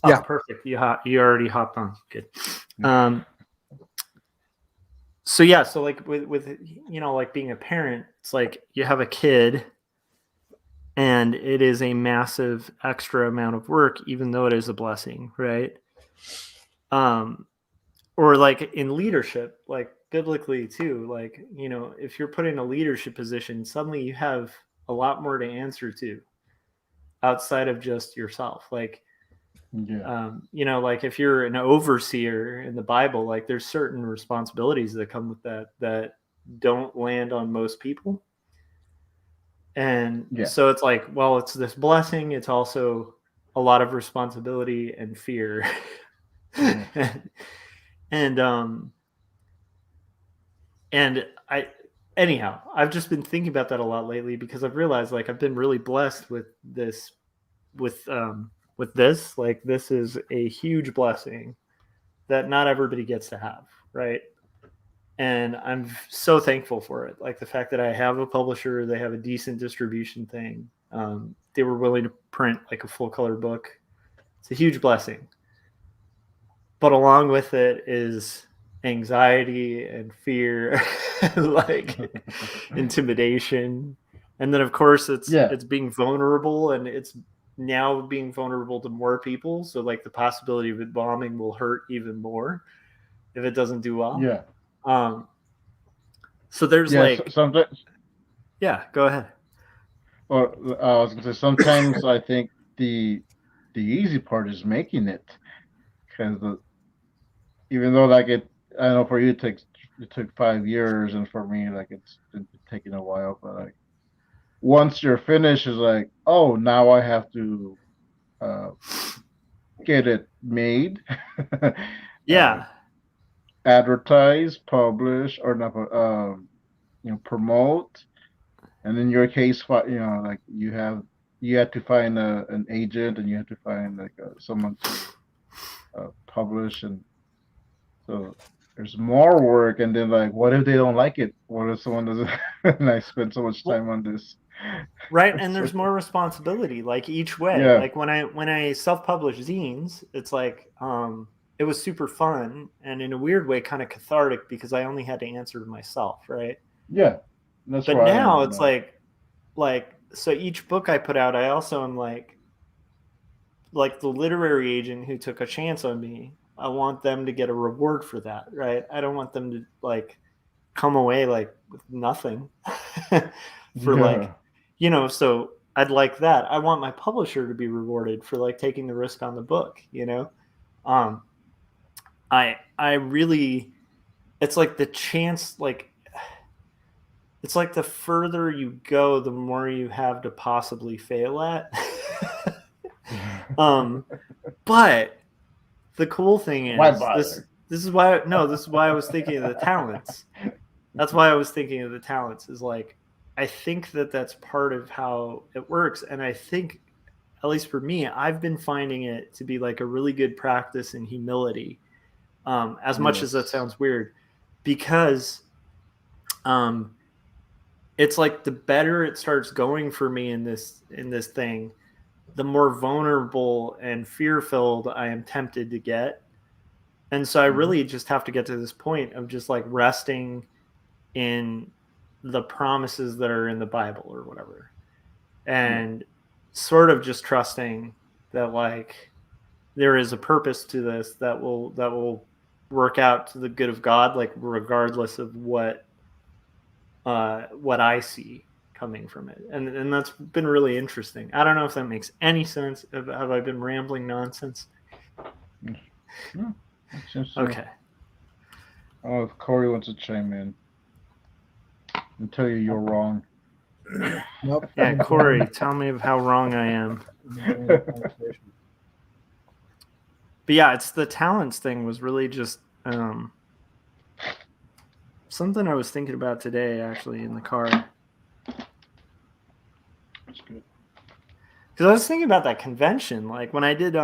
Oh, yeah. Perfect. You already hopped on. Good. So yeah, so like with like being a parent, it's like you have a kid and it is a massive extra amount of work, even though it is a blessing, right? Or like in leadership, like biblically too, like, if you're put in a leadership position, suddenly you have a lot more to answer to outside of just yourself. Like, like if you're an overseer in the Bible, like there's certain responsibilities that come with that don't land on most people. And so it's like, well, it's this blessing. It's also a lot of responsibility and fear. And I've just been thinking about that a lot lately because I've realized like I've been really blessed with this, with with this, like this is a huge blessing that not everybody gets to have, right? And I'm so thankful for it. Like the fact that I have a publisher, they have a decent distribution thing. They were willing to print like a full color book. It's a huge blessing. But along with it is anxiety and fear, like intimidation. And then of course it's being vulnerable, and it's now being vulnerable to more people. So like the possibility of it bombing will hurt even more if it doesn't do well. Yeah. So there's like sometimes. Yeah, go ahead. Well, I was gonna say sometimes I think the easy part is making it, because even though like I know for you it took 5 years, and for me like it's been taking a while, but like once you're finished, it's like, oh, now I have to get it made, Yeah. advertise, publish, or not, promote. And in your case, like you have to find an agent, and you have to find like someone to publish, and so there's more work. And then like, what if they don't like it? What if someone doesn't? And I spend so much time on this. Right, and there's more responsibility, like each way. Yeah. Like when I self-publish zines, it's like it was super fun, and in a weird way kind of cathartic, because I only had to answer to myself, right? Yeah. That's But why now it's like so each book I put out, I also am like the literary agent who took a chance on me. I want them to get a reward for that, right? I don't want them to like come away like with nothing for like, so I'd like that. I want my publisher to be rewarded for like taking the risk on the book, I really, it's like the chance, like it's like the further you go, the more you have to possibly fail at. But the cool thing is this is why I was thinking of the talents. That's why I was thinking of the talents, is like, I think that that's part of how it works. And I think, at least for me, I've been finding it to be like a really good practice in humility, as much as that sounds weird, because it's like the better it starts going for me in this thing, the more vulnerable and fear-filled I am tempted to get. And so I really just have to get to this point of just like resting in the promises that are in the Bible or whatever, and sort of just trusting that like there is a purpose to this that will work out to the good of God, like regardless of what I see coming from it. And that's been really interesting. I don't know if that makes any sense. Have I been rambling nonsense? No, okay. Oh, if Corey wants to chime in and tell you you're wrong. Nope. Yeah, Corey, tell me of how wrong I am. But yeah, it's the talents thing was really just something I was thinking about today, actually, in the car. That's good. Because I was thinking about that convention. Like when I did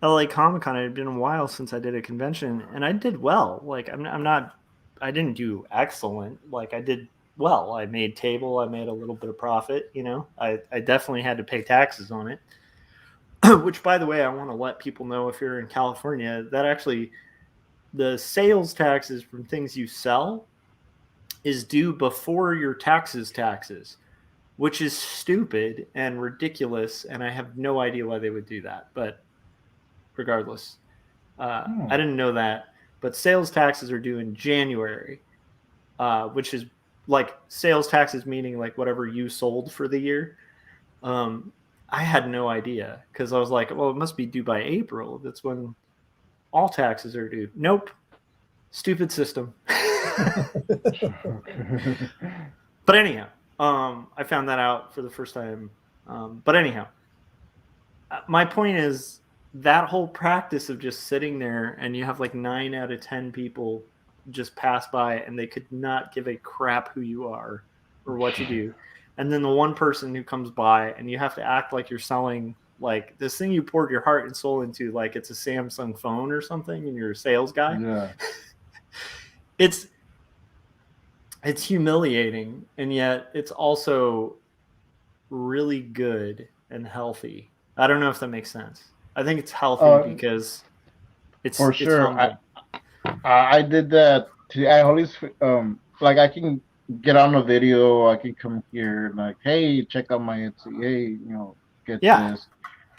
LA Comic Con, it had been a while since I did a convention, and I did well. Like I didn't do excellent. Like I did well. I made table. I made a little bit of profit. I definitely had to pay taxes on it. Which, by the way, I want to let people know, if you're in California, that actually the sales taxes from things you sell is due before your taxes, which is stupid and ridiculous. And I have no idea why they would do that. But regardless, I didn't know that. But sales taxes are due in January, which is like sales taxes, meaning like whatever you sold for the year. I had no idea, because I was like, well, it must be due by April. That's when all taxes are due. Nope. Stupid system. But anyhow, I found that out for the first time. But anyhow, my point is that whole practice of just sitting there, and you have like 9 out of 10 people just pass by and they could not give a crap who you are or what you do. and then the one person who comes by, and you have to act like you're selling like this thing you poured your heart and soul into, like it's a Samsung phone or something, and you're a sales guy. Yeah. It's humiliating, and yet it's also really good and healthy. I don't know if that makes sense. I think it's healthy because for sure. humbling. I did that too. I always like I can get on a video, I can come here and like, hey, check out my Etsy, hey, get this.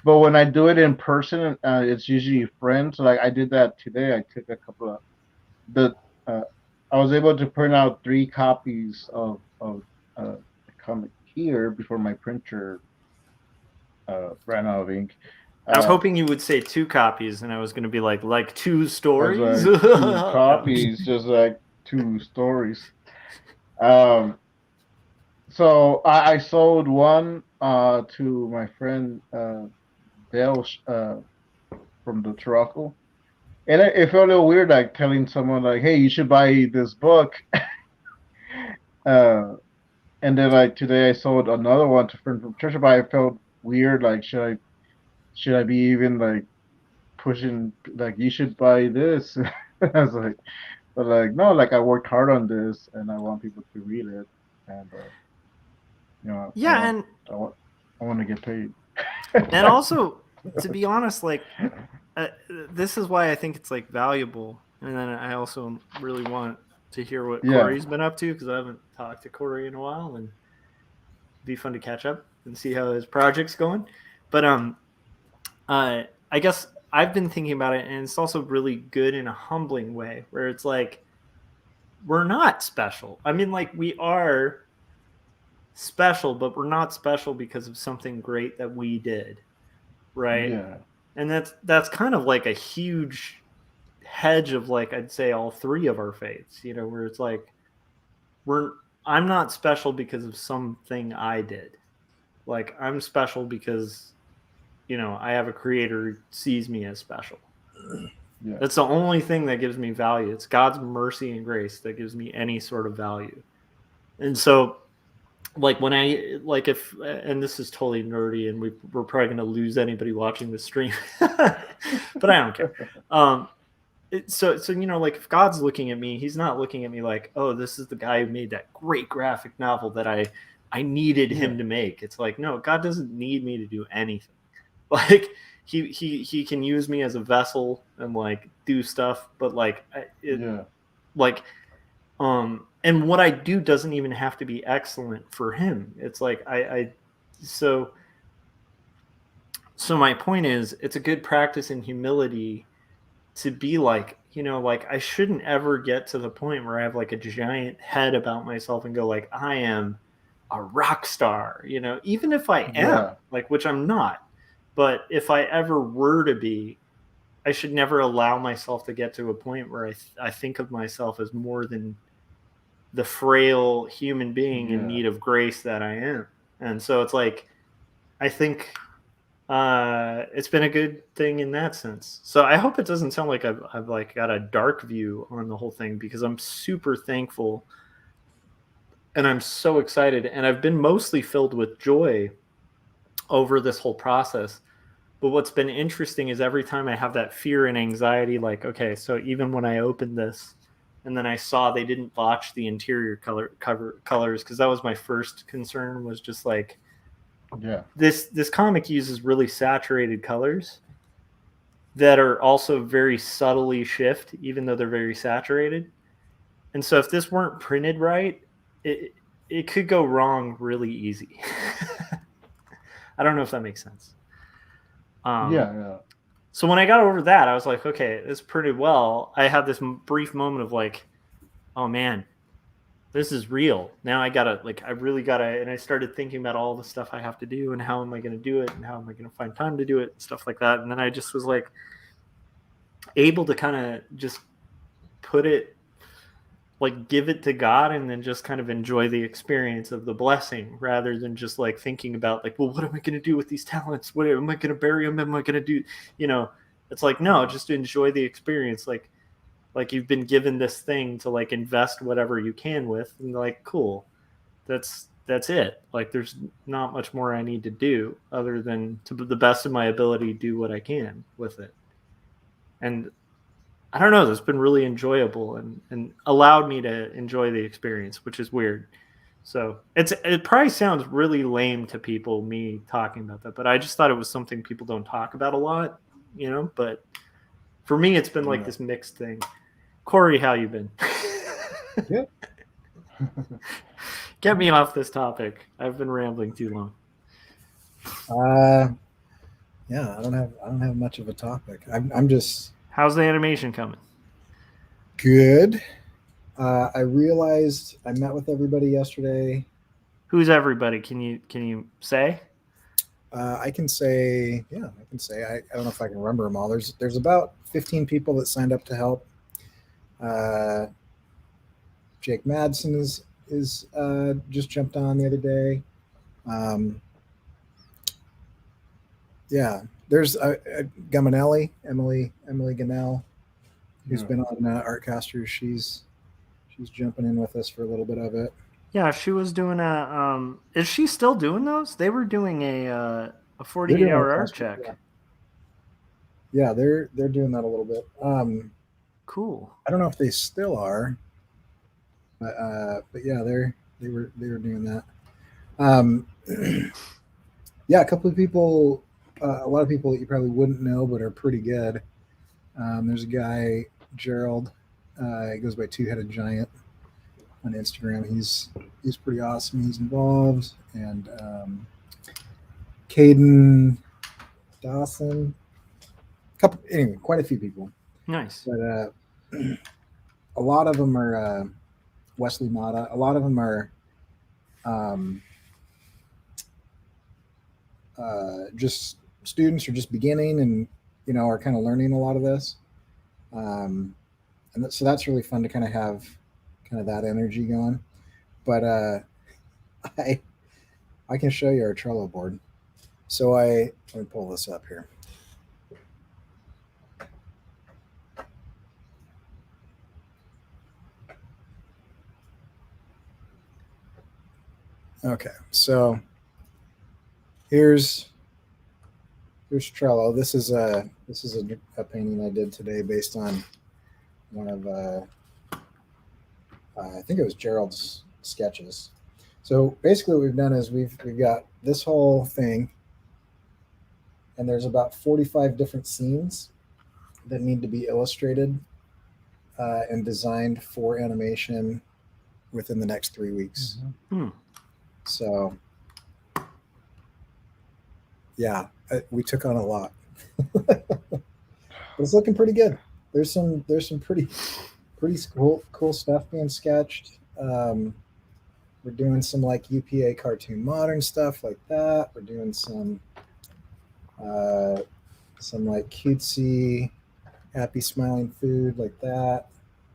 But when I do it in person, it's usually friends. Like I did that today. I took a couple of I was able to print out 3 copies of the comic here before my printer ran out of ink. I was hoping you would say 2 copies, and I was going to be like 2 stories. Like 2 copies, just like 2 stories. So I sold one to my friend Dale from the Toronto, and it felt a little weird, like telling someone like, "Hey, you should buy this book." And then like today I sold another one to a friend from church, but I felt weird, like should I be even like pushing like you should buy this? I was like, but like no, like I worked hard on this and I want people to read it, and I want to get paid. And also, to be honest, like this is why I think it's like valuable. And then I also really want to hear what Corey's been up to, because I haven't talked to Corey in a while, and it'd be fun to catch up and see how his project's going. But I guess I've been thinking about it, and it's also really good in a humbling way, where it's like we're not special. I mean, like we are special, but we're not special because of something great that we did, right? Yeah. And that's kind of like a huge hedge of like I'd say all 3 of our faiths, where it's like I'm not special because of something I did. Like I'm special because I have a creator who sees me as special. Yeah. That's the only thing that gives me value. It's God's mercy and grace that gives me any sort of value. And so like when and this is totally nerdy, and we're probably going to lose anybody watching the stream, but I don't care. So like if God's looking at me, he's not looking at me like, oh, this is the guy who made that great graphic novel that I needed him to make. It's like, no, God doesn't need me to do anything. Like he can use me as a vessel and like do stuff, but like and what I do doesn't even have to be excellent for him. It's like so my point is, it's a good practice in humility to be like, like I shouldn't ever get to the point where I have like a giant head about myself and go like, I am a rock star, even if I am, like, which I'm not. But if I ever were to be, I should never allow myself to get to a point where I think of myself as more than the frail human being in need of grace that I am. And so it's like, I think it's been a good thing in that sense. So I hope it doesn't sound like I've like got a dark view on the whole thing, because I'm super thankful and I'm so excited, and I've been mostly filled with joy over this whole process. But what's been interesting is every time I have that fear and anxiety, like, okay, so even when I opened this and then I saw they didn't botch the interior colors, because that was my first concern, was just like, this comic uses really saturated colors that are also very subtly shift, even though they're very saturated. And so if this weren't printed right, it could go wrong really easy. I don't know if that makes sense. So when I got over that, I was like, okay, it's printed well. I had this brief moment of like, oh man, this is real. Now I really gotta, and I started thinking about all the stuff I have to do and how am I going to do it and how am I going to find time to do it and stuff like that. And then I just was like able to kind of just put it, like give it to God, and then just kind of enjoy the experience of the blessing, rather than just like thinking about like, well, what am I going to do with these talents? What am I going to bury them? Am I going to do, it's like, no, just to enjoy the experience. Like you've been given this thing to like invest whatever you can with, and like, cool. That's that's it. Like there's not much more I need to do other than to the best of my ability do what I can with it. And I don't know, that's been really enjoyable and allowed me to enjoy the experience, which is weird. So it probably sounds really lame to people, me talking about that, but I just thought it was something people don't talk about a lot, you know. But for me, it's been like this mixed thing. Corey, how you been? Yeah. Get me off this topic. I've been rambling too long. Yeah, I don't have much of a topic. I'm just How's the animation coming? good. I realized I met with everybody yesterday. Who's everybody? Can you say? I can say, yeah, I can say. I don't know if I can remember them all. There's about 15 people that signed up to help. Jake Madsen is just jumped on the other day. Yeah, there's Gamanelli, Emily Ganell, who's been on Artcasters. She's jumping in with us for a little bit of it. Yeah, she was doing a. Is she still doing those? They were doing a 48-hour art check. Yeah, they're doing that a little bit. Cool. I don't know if they still are, but yeah, they were doing that. Yeah, a couple of people, a lot of people that you probably wouldn't know, but are pretty good. There's a guy, Gerald. He goes by Two-Headed Giant on Instagram. He's pretty awesome. He's involved, and Caden Dawson. Anyway, quite a few people. Nice. But a lot of them are Wesley Mata. A lot of them are just students who are just beginning and are kind of learning a lot of this. And so that's really fun to kind of have kind of that energy going. But I can show you our Trello board. So let me pull this up here. Okay, so here's Trello. This is a painting I did today based on one of I think it was Gerald's sketches. So basically what we've done is we've got this whole thing, and there's about 45 different scenes that need to be illustrated and designed for animation within the next 3 weeks. Mm-hmm. So yeah, we took on a lot. It's looking pretty good. There's some pretty cool stuff being sketched. We're doing some like UPA cartoon modern stuff like that. We're doing some like cutesy happy smiling food like that.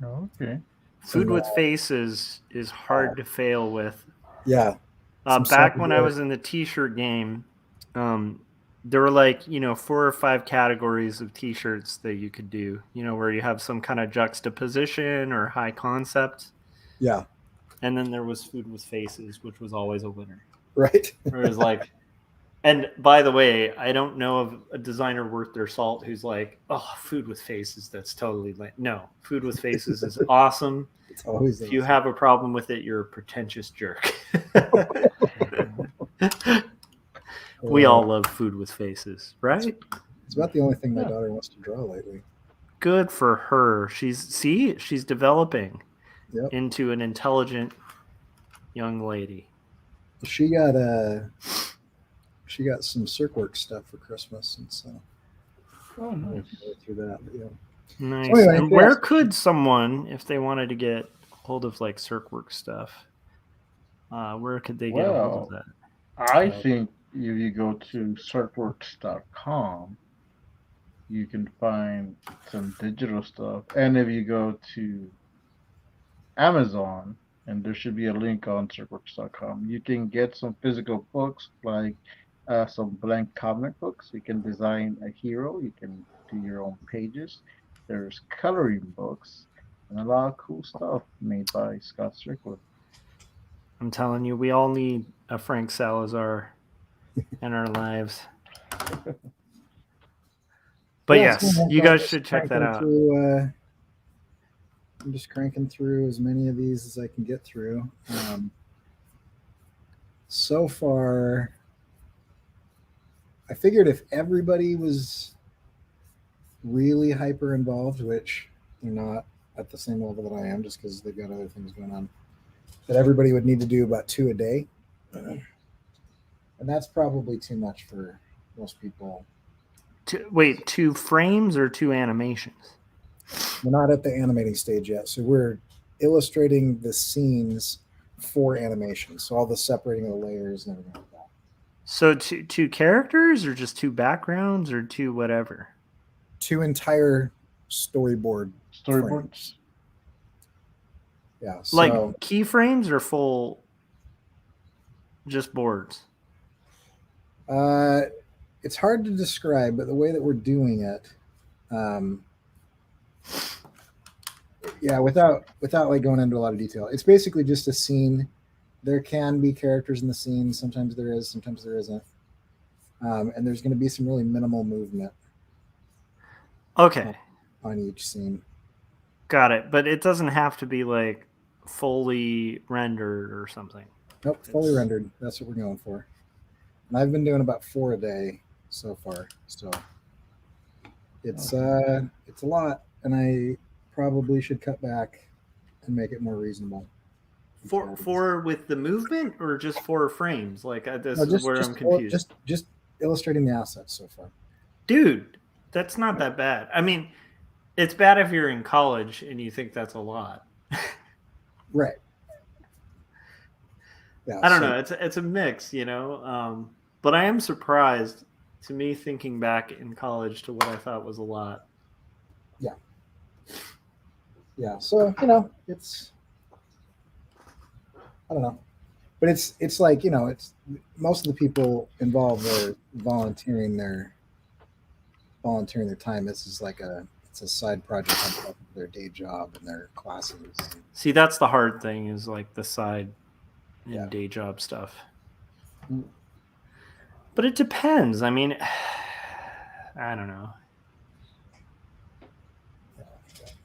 Oh, okay. Food with faces is hard to fail with. Yeah. Back when I was in the t-shirt game, there were like 4 or 5 categories of t-shirts that you could do, where you have some kind of juxtaposition or high concept. Yeah. And then there was food with faces, which was always a winner. Right. It was like, and by the way, I don't know of a designer worth their salt who's like, oh, food with faces, that's totally lame. No, food with faces is awesome. It's always if you have a problem with it, you're a pretentious jerk. We all love food with faces, right? It's about the only thing my daughter wants to draw lately. Good for her. She's developing into an intelligent young lady. She got some Circwork stuff for Christmas, and so nice. Through that. But yeah. Nice. So anyway, and where could someone, if they wanted to get hold of like Circwork stuff, where could they get a hold of that? I think if you go to circworks.com, you can find some digital stuff. And if you go to Amazon, and there should be a link on circworks.com, you can get some physical books, like some blank comic books. You can design a hero. You can do your own pages. There's coloring books and a lot of cool stuff made by Scott Strickland. I'm telling you, we all need a Frank Salazar in our lives. But Yeah, so yes, I'm you just guys should check that cranking out. through, I'm just cranking through as many of these as I can get through. So far, I figured if everybody was really hyper involved, which they're not at the same level that I am, just because they've got other things going on, that everybody would need to do about 2 a day. And that's probably too much for most people. Wait, 2 frames or 2 animations? We're not at the animating stage yet. So we're illustrating the scenes for animation. So all the separating of the layers and everything like that. So 2 characters or just 2 backgrounds or 2 whatever? 2 entire storyboard Storyboards. frames. Yeah. So Like keyframes or full just boards? it's hard to describe, but the way that we're doing it, without like going into a lot of detail, it's basically just a scene. There can be characters in the scene. Sometimes there is, sometimes there isn't. And there's going to be some really minimal movement. Okay. On each scene. Got it. But it doesn't have to be like fully rendered or something. Nope, fully rendered. That's what we're going for. And I've been doing about 4 a day so far. So it's a lot, and I probably should cut back and make it more reasonable. For with the movement or just 4 frames? Like this is where I'm confused. Just illustrating the assets so far. Dude, that's not that bad. I mean, it's bad if you're in college and you think that's a lot. Right. Yeah, I don't know. It's a mix, you know. But I am surprised, to me, thinking back in college to what I thought was a lot. Yeah. Yeah. So, you know, it's, I don't know, but it's like, you know, it's most of the people involved are volunteering their time. This is like it's a side project on top of their day job and their classes. See, that's the hard thing, is like the side and Yeah. day job stuff. But it depends. I mean, I don't know.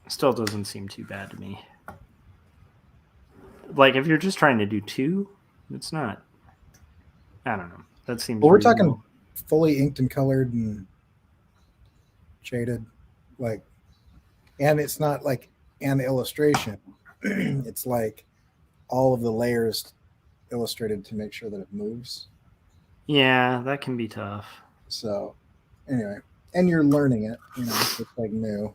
Still doesn't seem too bad to me. Like, if you're just trying to do 2, it's not. I don't know. That seems. Well, we're reasonable. talking fully inked and colored and shaded, like, and it's not like an illustration. It's like all of the layers illustrated to make sure that it moves. Yeah, that can be tough. So, anyway, and you're learning it. You know, it's like new.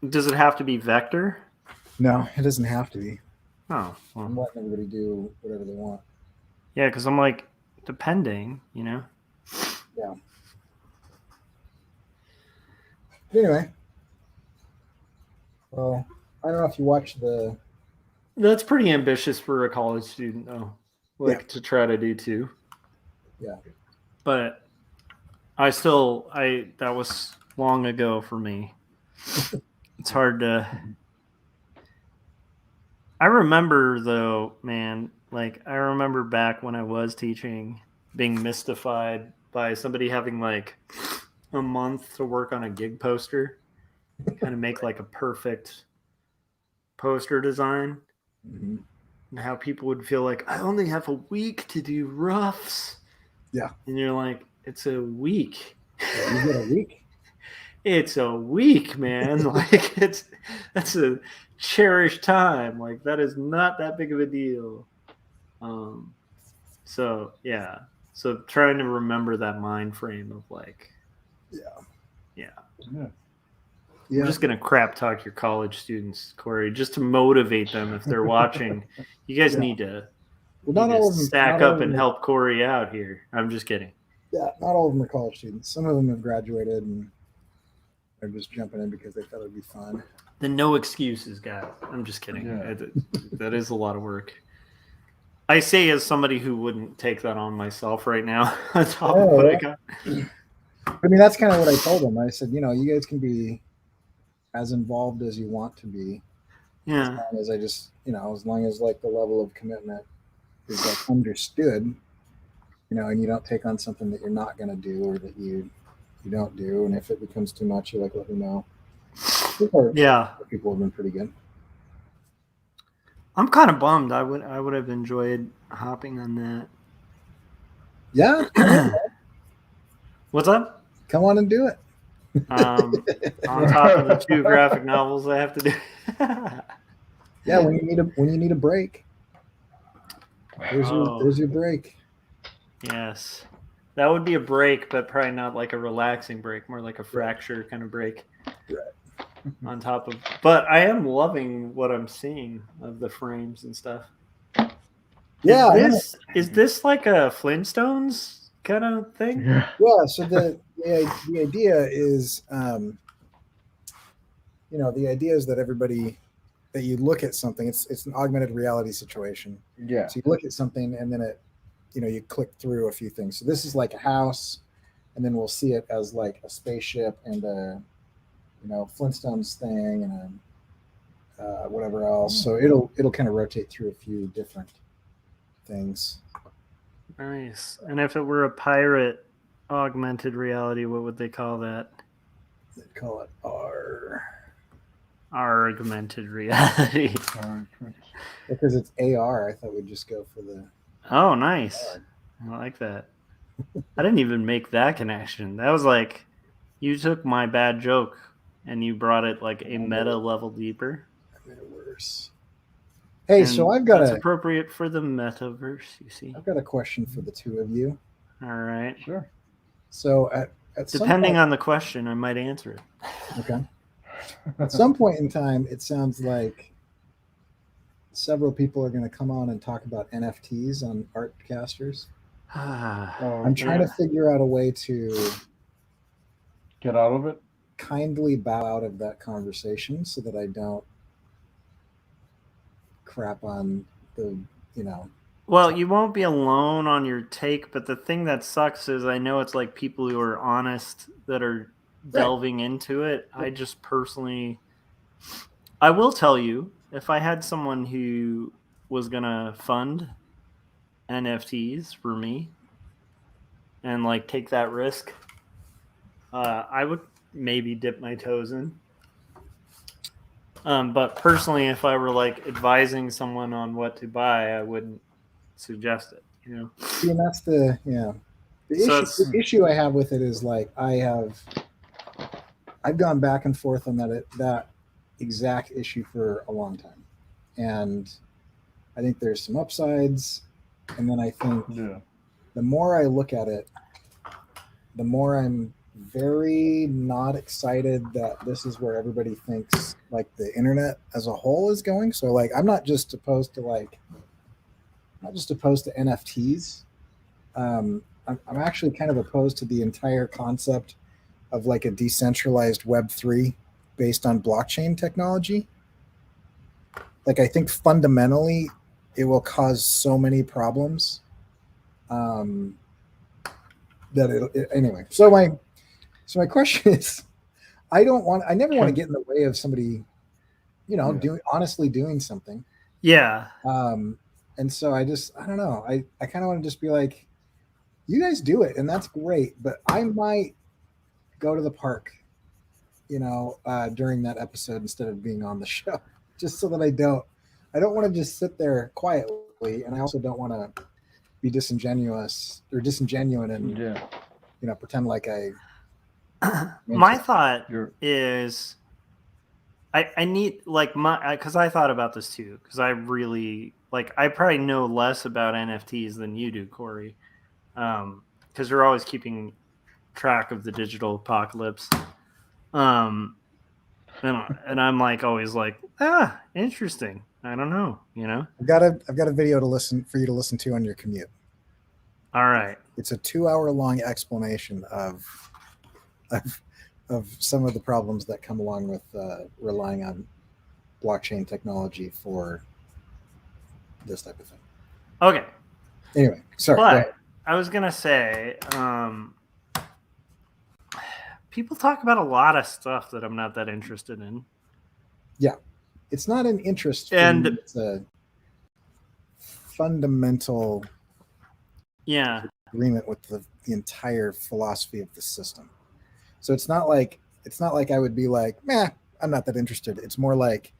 Does it have to be vector? No, it doesn't have to be. Oh, well. I'm letting everybody do whatever they want. Yeah, because I'm like, depending, you know? Yeah. But anyway. Well, I don't know if you watch the... That's pretty ambitious for a college student, though. Like, to try to do 2. Yeah. But that was long ago for me. It's hard to... I remember, though, man, like, I remember back when I was teaching, being mystified by somebody having, like, a month to work on a gig poster, kind of make, like, a perfect poster design. Mm-hmm. And how people would feel like, I only have a week to do roughs. Yeah. And you're like, it's a week. You get a week? It's a week, man. Like, that's a cherished time. Like, that is not that big of a deal. So yeah. So trying to remember that mind frame of like, yeah. I'm just gonna crap talk your college students, Corey, just to motivate them if they're watching. You guys need to, stack up and help Corey out here. I'm just kidding. Yeah, not all of them are college students. Some of them have graduated and they're just jumping in because they thought it'd be fun. The no excuses guy. I'm just kidding. Yeah. That is a lot of work. I say as somebody who wouldn't take that on myself right now. On top of what I got. I mean, that's kind of what I told them. I said, you know, you guys can be as involved as you want to be. Yeah. As long as as long as like the level of commitment is like understood, and you don't take on something that you're not going to do or that you don't do. And if it becomes too much, you let me know. Yeah. People have been pretty good. I'm kind of bummed. I would have enjoyed hopping on that. Yeah. What's up? Come on and do it. On top of the 2 graphic novels I have to do. Yeah, when you need a break. There's your break. Yes. That would be a break, but probably not like a relaxing break, more like a fracture kind of break. Right. On top of, but I am loving what I'm seeing of the frames and stuff. Yeah. Is this like a Flintstones kind of thing? Yeah. So the idea is, the idea is that that you look at something. It's an augmented reality situation. Yeah. So you look at something and then it, you click through a few things. So this is like a house, and then we'll see it as like a spaceship and a, Flintstones thing and a whatever else. So it'll kind of rotate through a few different things. Nice. And if it were a pirate augmented reality, what would they call that? They'd call it augmented reality. Because it's AR, I thought we'd just go for the. Oh, nice. I like that. I didn't even make that connection. That was like, you took my bad joke and you brought it like a meta level deeper. I made it worse. Hey, And so I've got that's appropriate for the metaverse, you see. I've got a question for the two of you. All right. Sure. So at depending on the question, I might answer it. Okay. At some point in time, it sounds like several people are going to come on and talk about NFTs on Artcasters. I'm trying to figure out a way to get out of it. Kindly bow out of that conversation so that I don't crap on the, Well, you won't be alone on your take, but the thing that sucks is I know it's like people who are honest that are delving into it. I just personally, I will tell you, if I had someone who was going to fund NFTs for me and like take that risk, I would maybe dip my toes in. But personally, if I were like advising someone on what to buy, I wouldn't suggest it. See, and that's the the issue I have with it is like I've gone back and forth on that exact issue for a long time, and I think there's some upsides, and then I think the more I look at it, the more I'm very not excited that this is where everybody thinks like the internet as a whole is going. So like I'm not just opposed to NFTs. I'm actually kind of opposed to the entire concept of like a decentralized Web3 based on blockchain technology. Like I think fundamentally it will cause so many problems that anyway. So my question is, I never want to get in the way of somebody, honestly doing something. Yeah. And so I don't know. I kind of want to just be like, you guys do it, and that's great. But I might go to the park, during that episode instead of being on the show, just so that I don't want to just sit there quietly, and I also don't want to be disingenuous and pretend like I. My thought is, I need because I thought about this too, because I really I probably know less about NFTs than you do, Corey, because you're always keeping track of the digital apocalypse. And I'm always interesting. I don't know, I've got a video for you to listen to on your commute. All right. It's a 2-hour-long explanation of some of the problems that come along with relying on blockchain technology for this type of thing. Okay. Anyway, sorry. But I was gonna say, people talk about a lot of stuff that I'm not that interested in. Yeah, it's not an interest, and it's a fundamental Yeah. agreement with the entire philosophy of the system. So it's not like I would be like, meh, I'm not that interested. It's more like,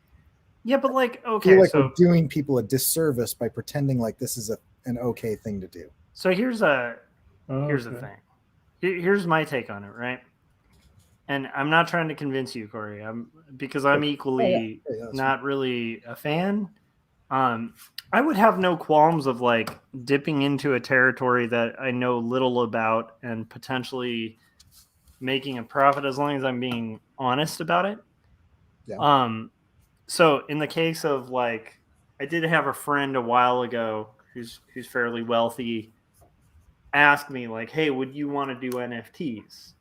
Yeah, but like, I feel okay, like so we're doing people a disservice by pretending like this is an okay thing to do. so here's the Okay. thing. Here's my take on it, right? And I'm not trying to convince you, Corey. Because I'm equally Yeah, that's not really a fan. I would have no qualms of like dipping into a territory that I know little about and potentially making a profit as long as I'm being honest about it. Yeah. So in the case of like, I did have a friend a while ago who's fairly wealthy ask me like, hey, would you want to do NFTs?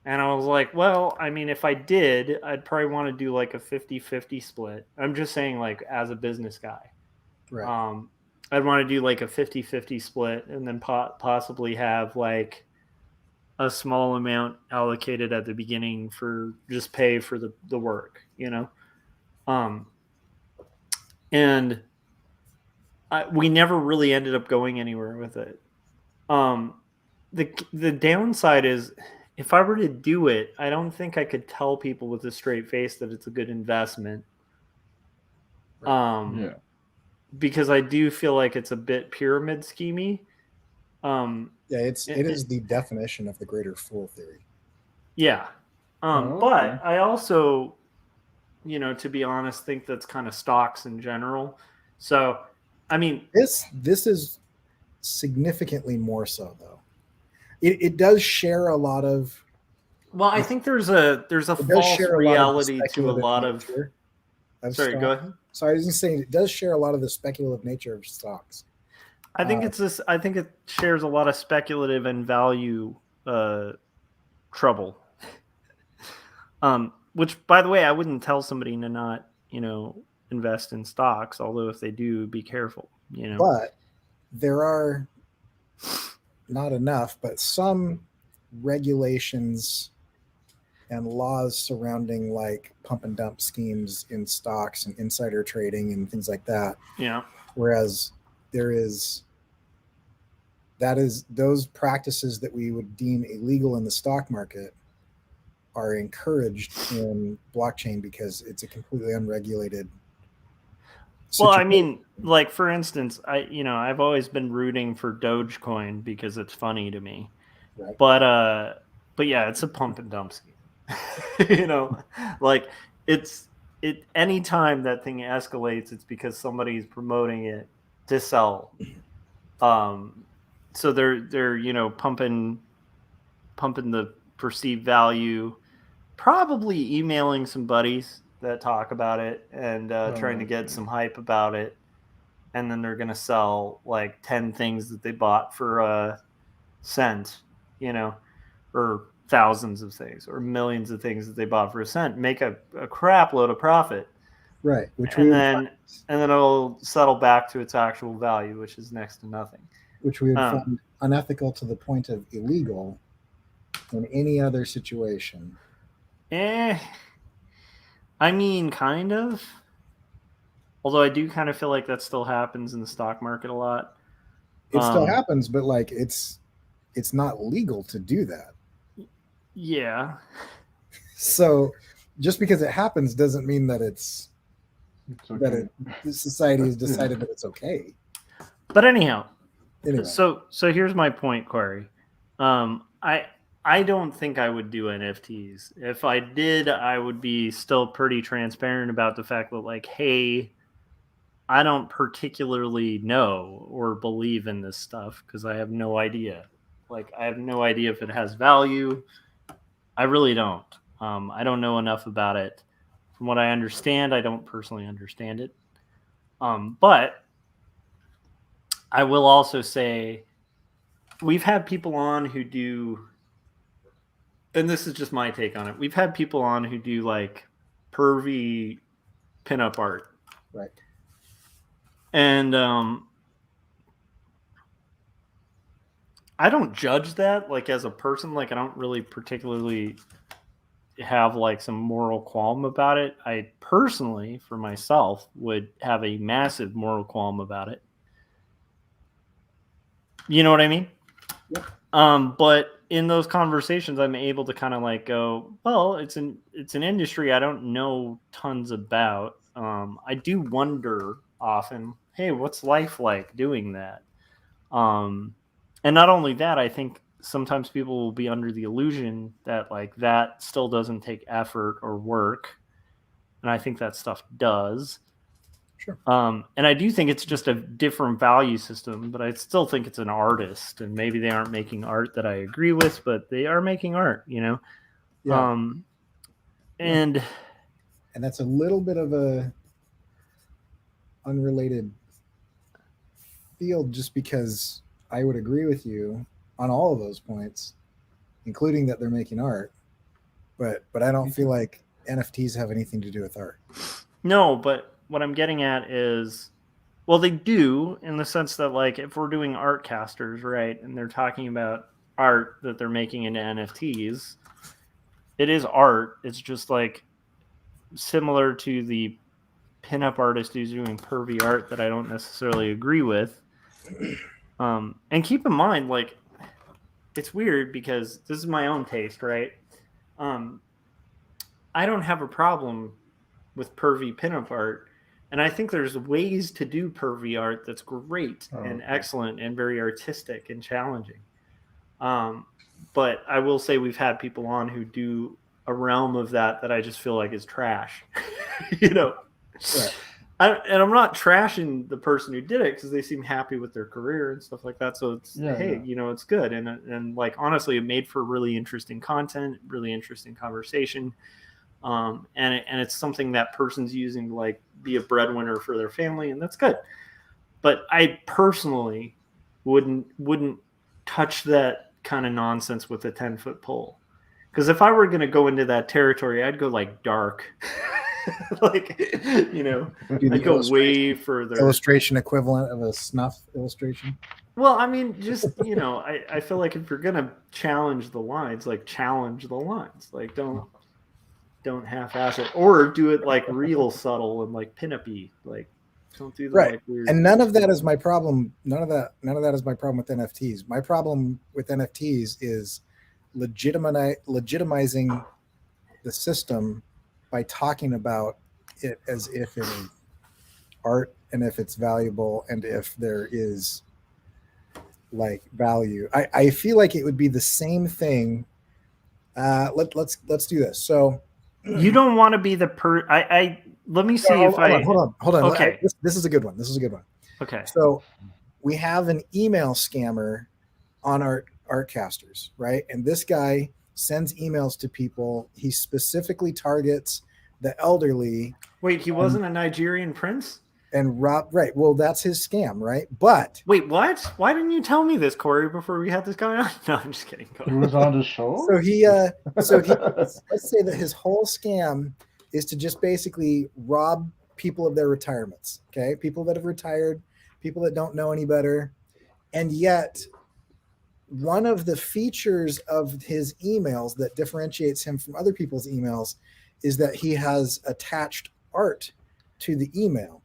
And I was like, well, I mean, if I did, I'd probably want to do like a 50-50 split. I'm just saying like as a business guy. Right. I'd want to do like a 50-50 split and then possibly have like a small amount allocated at the beginning for just pay for the work, you know? And we never really ended up going anywhere with it. The downside is if I were to do it, I don't think I could tell people with a straight face that it's a good investment. Yeah. Because I do feel like it's a bit pyramid schemey. Yeah, it is the definition of the greater fool theory. Yeah. Okay. But I also, to be honest, think that's kind of stocks in general. So, I mean, This is significantly more so though. It does share a lot of. well, I think there's a false reality to a lot of. Sorry, go ahead. So I was just saying it does share a lot of the speculative nature of stocks. I think I think it shares a lot of speculative and value trouble. Which, by the way, I wouldn't tell somebody to not, invest in stocks. Although if they do, be careful. But there are not enough, but some regulations and laws surrounding like pump and dump schemes in stocks and insider trading and things like that. Yeah. Whereas those practices that we would deem illegal in the stock market are encouraged in blockchain because it's a completely unregulated Well, I situation. mean, like for instance, I've always been rooting for Dogecoin because it's funny to me. Right. But yeah, it's a pump and dump scheme. Like any time that thing escalates, it's because somebody's promoting it to sell. So they're pumping the perceived value, probably emailing some buddies that talk about it and trying to get some hype about it, and then they're gonna sell like 10 things that they bought for a cent, or thousands of things or millions of things that they bought for a cent, make a crap load of profit, Right? and then it'll settle back to its actual value, which is next to nothing. Which we would find unethical to the point of illegal in any other situation. I mean, kind of. Although I do kind of feel like that still happens in the stock market a lot. It still happens, but like it's not legal to do that. Yeah. So just because it happens doesn't mean that it's okay. that society has decided that it's okay. But anyhow, anyway. So here's my point, Corey. I don't think I would do NFTs. If I did, I would be still pretty transparent about the fact that, like, hey, I don't particularly know or believe in this stuff because I have no idea. Like, I have no idea if it has value. I really don't. I don't know enough about it. From what I understand, I don't personally understand it. But I will also say we've had people on who do, and this is just my take on it. We've had people on who do like pervy pinup art. Right. And I don't judge that like as a person. Like I don't really particularly have like some moral qualm about it. I personally, for myself, would have a massive moral qualm about it. You know what I mean? Yep. But in those conversations, I'm able to kind of like go, well, it's an industry I don't know tons about. I do wonder often, hey, what's life like doing that? And not only that, I think sometimes people will be under the illusion that like that still doesn't take effort or work, and I think that stuff does. Sure. And I do think it's just a different value system, but I still think it's an artist, and maybe they aren't making art that I agree with, but they are making art, you know? Yeah. And that's a little bit of a unrelated field, just because I would agree with you on all of those points, including that they're making art. But I don't feel like NFTs have anything to do with art. no, but what I'm getting at is, well, they do in the sense that like if we're doing art casters, right, and they're talking about art that they're making into NFTs, it is art. It's just like similar to the pinup artist who's doing pervy art that I don't necessarily agree with. And keep in mind, like, it's weird because this is my own taste, right? I don't have a problem with pervy pinup art. And I think there's ways to do pervy art that's great and excellent and very artistic and challenging. But I will say we've had people on who do a realm of that I just feel like is trash. You know? Right. And I'm not trashing the person who did it because they seem happy with their career and stuff like that. So it's you know, it's good. And like honestly, it made for really interesting content, really interesting conversation. And it's something that person's using to like be a breadwinner for their family, and that's good. But I personally wouldn't touch that kind of nonsense with a 10-foot pole. Because if I were going to go into that territory, I'd go like dark. Like, you know, I'd go way further. Illustration equivalent of a snuff illustration. Well, I mean, just, you know, I feel like if you're going to challenge the lines, like challenge the lines. Like don't half-ass it. Or do it like real subtle and like pin-up-y. Like don't do the Right. like weird. And none of that is my problem. None of that is my problem with NFTs. My problem with NFTs is legitimizing the system by talking about it as if it is art and if it's valuable and if there is like value. I feel like it would be the same thing. Let's do this. So You don't want to be the I let me see if hold on. Okay. This is a good one. Okay. So we have an email scammer on our Artcasters, right? And this guy sends emails to people. He specifically targets the elderly. Wait, he wasn't a Nigerian prince? And Rob, right? Well, that's his scam, right? But wait, what? Why didn't you tell me this, Corey, before we had this going on? No, I'm just kidding. He was on the show. So he let's say that his whole scam is to just basically rob people of their retirements. Okay, people that have retired, people that don't know any better, and yet one of the features of his emails that differentiates him from other people's emails is that he has attached art to the email.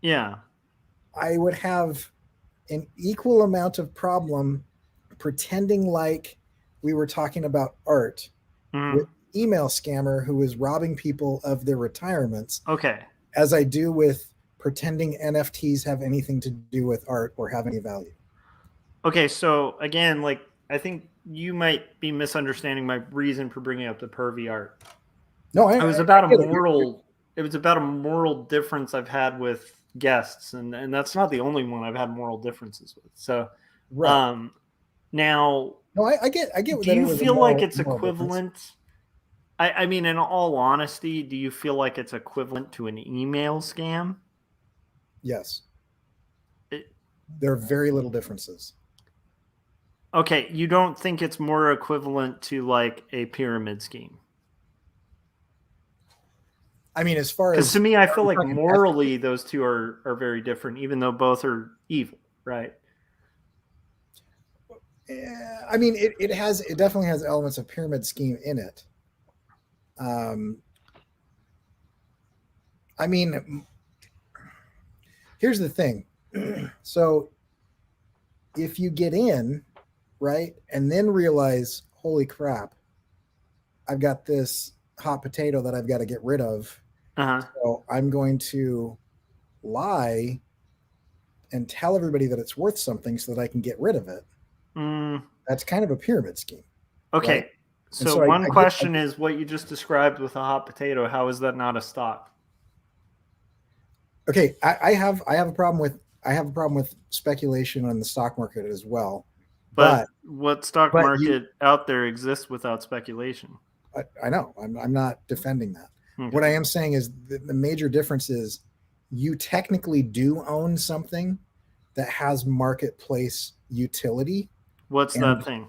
Yeah. I would have an equal amount of problem pretending like we were talking about art with email scammer who is robbing people of their retirements. Okay. As I do with pretending NFTs have anything to do with art or have any value. Okay, so again, like I think you might be misunderstanding my reason for bringing up the pervy art. No, it was about a moral. It was about a moral difference I've had with guests, and that's not the only one I've had moral differences with. So, right. Now, no, I get. Do you feel like it's equivalent? I mean, in all honesty, do you feel like it's equivalent to an email scam? Yes. There are very little differences. Okay, you don't think it's more equivalent to like a pyramid scheme? I mean, as far as, because to me, I feel like morally those two are very different, even though both are evil, right? Yeah, I mean, it definitely has elements of pyramid scheme in it. I mean, here's the thing. So if you get in, right, and then realize, holy crap, I've got this hot potato that I've got to get rid of. Uh-huh. So I'm going to lie and tell everybody that it's worth something so that I can get rid of it. Mm, That's kind of a pyramid scheme. okay. Right? So, so one question is what you just described with a hot potato. How is that not a stock? Okay, I have a problem with speculation on the stock market as well. But what stock but market out there exists without speculation? I know. I'm not defending that. Okay. What I am saying is the major difference is you technically do own something that has marketplace utility. What's that thing?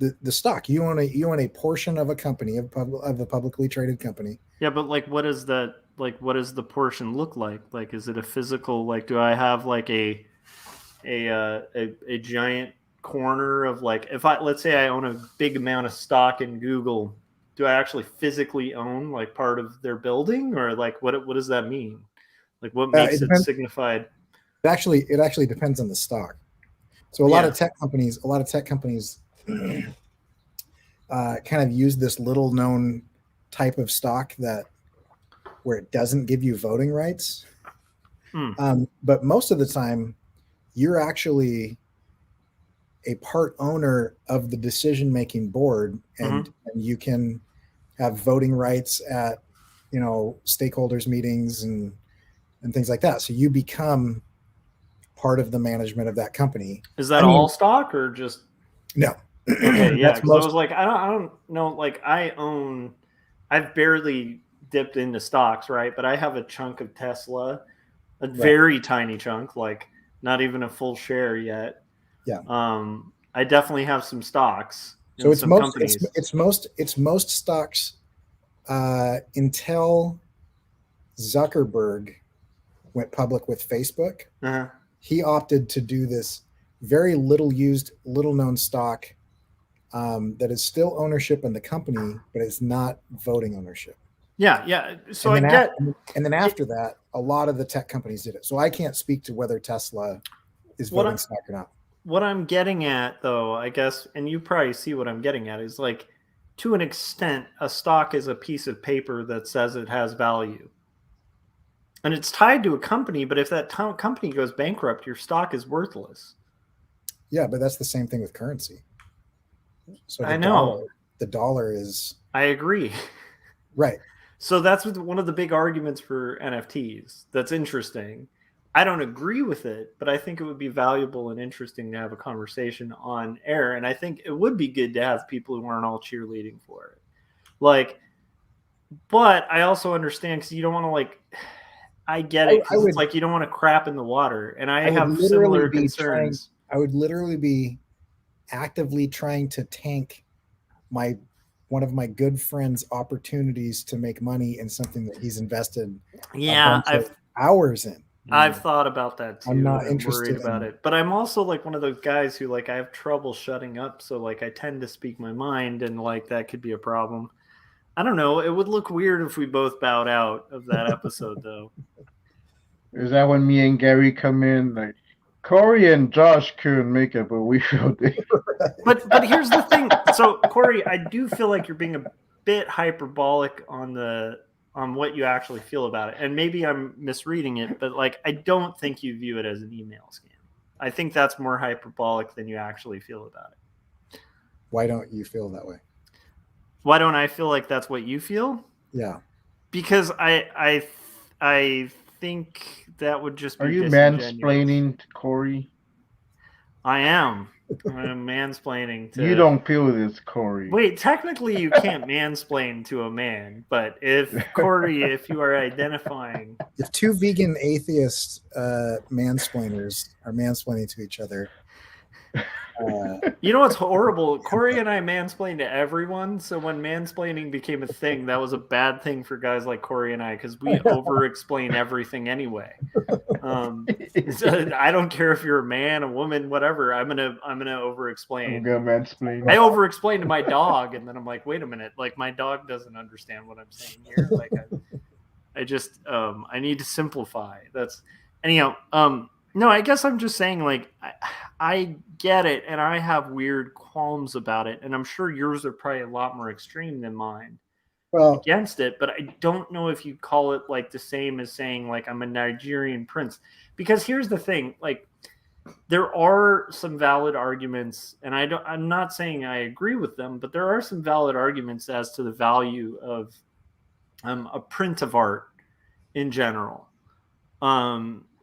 The stock. You own a portion of a company, of a publicly traded company. Yeah, but like, what is that? Like, what does the portion look like? Like, is it a physical? Like, do I have like a giant corner of like, if let's say I own a big amount of stock in Google, do I actually physically own like part of their building, or like what does that mean? Like, what makes it signified? It actually depends on the stock. So a lot of tech companies kind of use this little known type of stock where it doesn't give you voting rights. But most of the time, you're actually a part owner of the decision-making board, and you can have voting rights at, stakeholders meetings and things like that. So you become part of the management of that company. Is that all stock or just no? Okay, yeah. Because I was like, I don't know. Like, I've barely dipped into stocks, right? But I have a chunk of Tesla, a very tiny chunk, like not even a full share yet. Yeah. I definitely have some stocks. So it's most stocks until Zuckerberg went public with Facebook. Uh-huh. He opted to do this very little known stock that is still ownership in the company, but it's not voting ownership. Yeah. So and then after that, a lot of the tech companies did it. So I can't speak to whether Tesla is voting stock or not. What I'm getting at, though, I guess, and you probably see what I'm getting at, is like, to an extent, a stock is a piece of paper that says it has value. And it's tied to a company, but if that company goes bankrupt, your stock is worthless. Yeah, but that's the same thing with currency. So I know. The dollar is... I agree. Right. So that's one of the big arguments for NFTs. That's interesting. I don't agree with it, but I think it would be valuable and interesting to have a conversation on air. And I think it would be good to have people who aren't all cheerleading for it. Like, but I also understand, because you don't want to, like, I get it. It's like you don't want to crap in the water. And I have similar concerns. I would literally be actively trying to tank one of my good friends' opportunities to make money in something that he's invested hours in. I've thought about that too. I'm not interested about it, but I'm also like one of those guys who, like, I have trouble shutting up. So like I tend to speak my mind, and like that could be a problem. I don't know. It would look weird if we both bowed out of that episode, though. Is that when me and Gary come in, like, Corey and Josh couldn't make it, but we showed it. But here's the thing. So Corey, I do feel like you're being a bit hyperbolic on what you actually feel about it. And maybe I'm misreading it, but like, I don't think you view it as an email scam. I think that's more hyperbolic than you actually feel about it. Why don't you feel that way? Why don't I feel like that's what you feel? Yeah. Because I think that would just be... Are you mansplaining to Corey? I am. I'm mansplaining to... You don't feel this, Corey. Wait, technically you can't mansplain to a man, but if Corey, if you are identifying... If two vegan atheist mansplainers are mansplaining to each other... You know what's horrible? Corey and I mansplain to everyone, so when mansplaining became a thing, that was a bad thing for guys like Corey and I, because we over-explain everything anyway. So I don't care if you're a man, a woman, whatever. I'm gonna over-explain. I'm gonna mansplain. I over-explain to my dog, and then I'm like, wait a minute, like my dog doesn't understand what I'm saying here. Like I just I need to simplify. That's anyhow. No, I guess I'm just saying, like, I get it, and I have weird qualms about it, and I'm sure yours are probably a lot more extreme than mine Well, against it, but I don't know if you call it like the same as saying like I'm a Nigerian prince. Because here's the thing, like there are some valid arguments, and I'm not saying I agree with them, but there are some valid arguments as to the value of a print of art in general.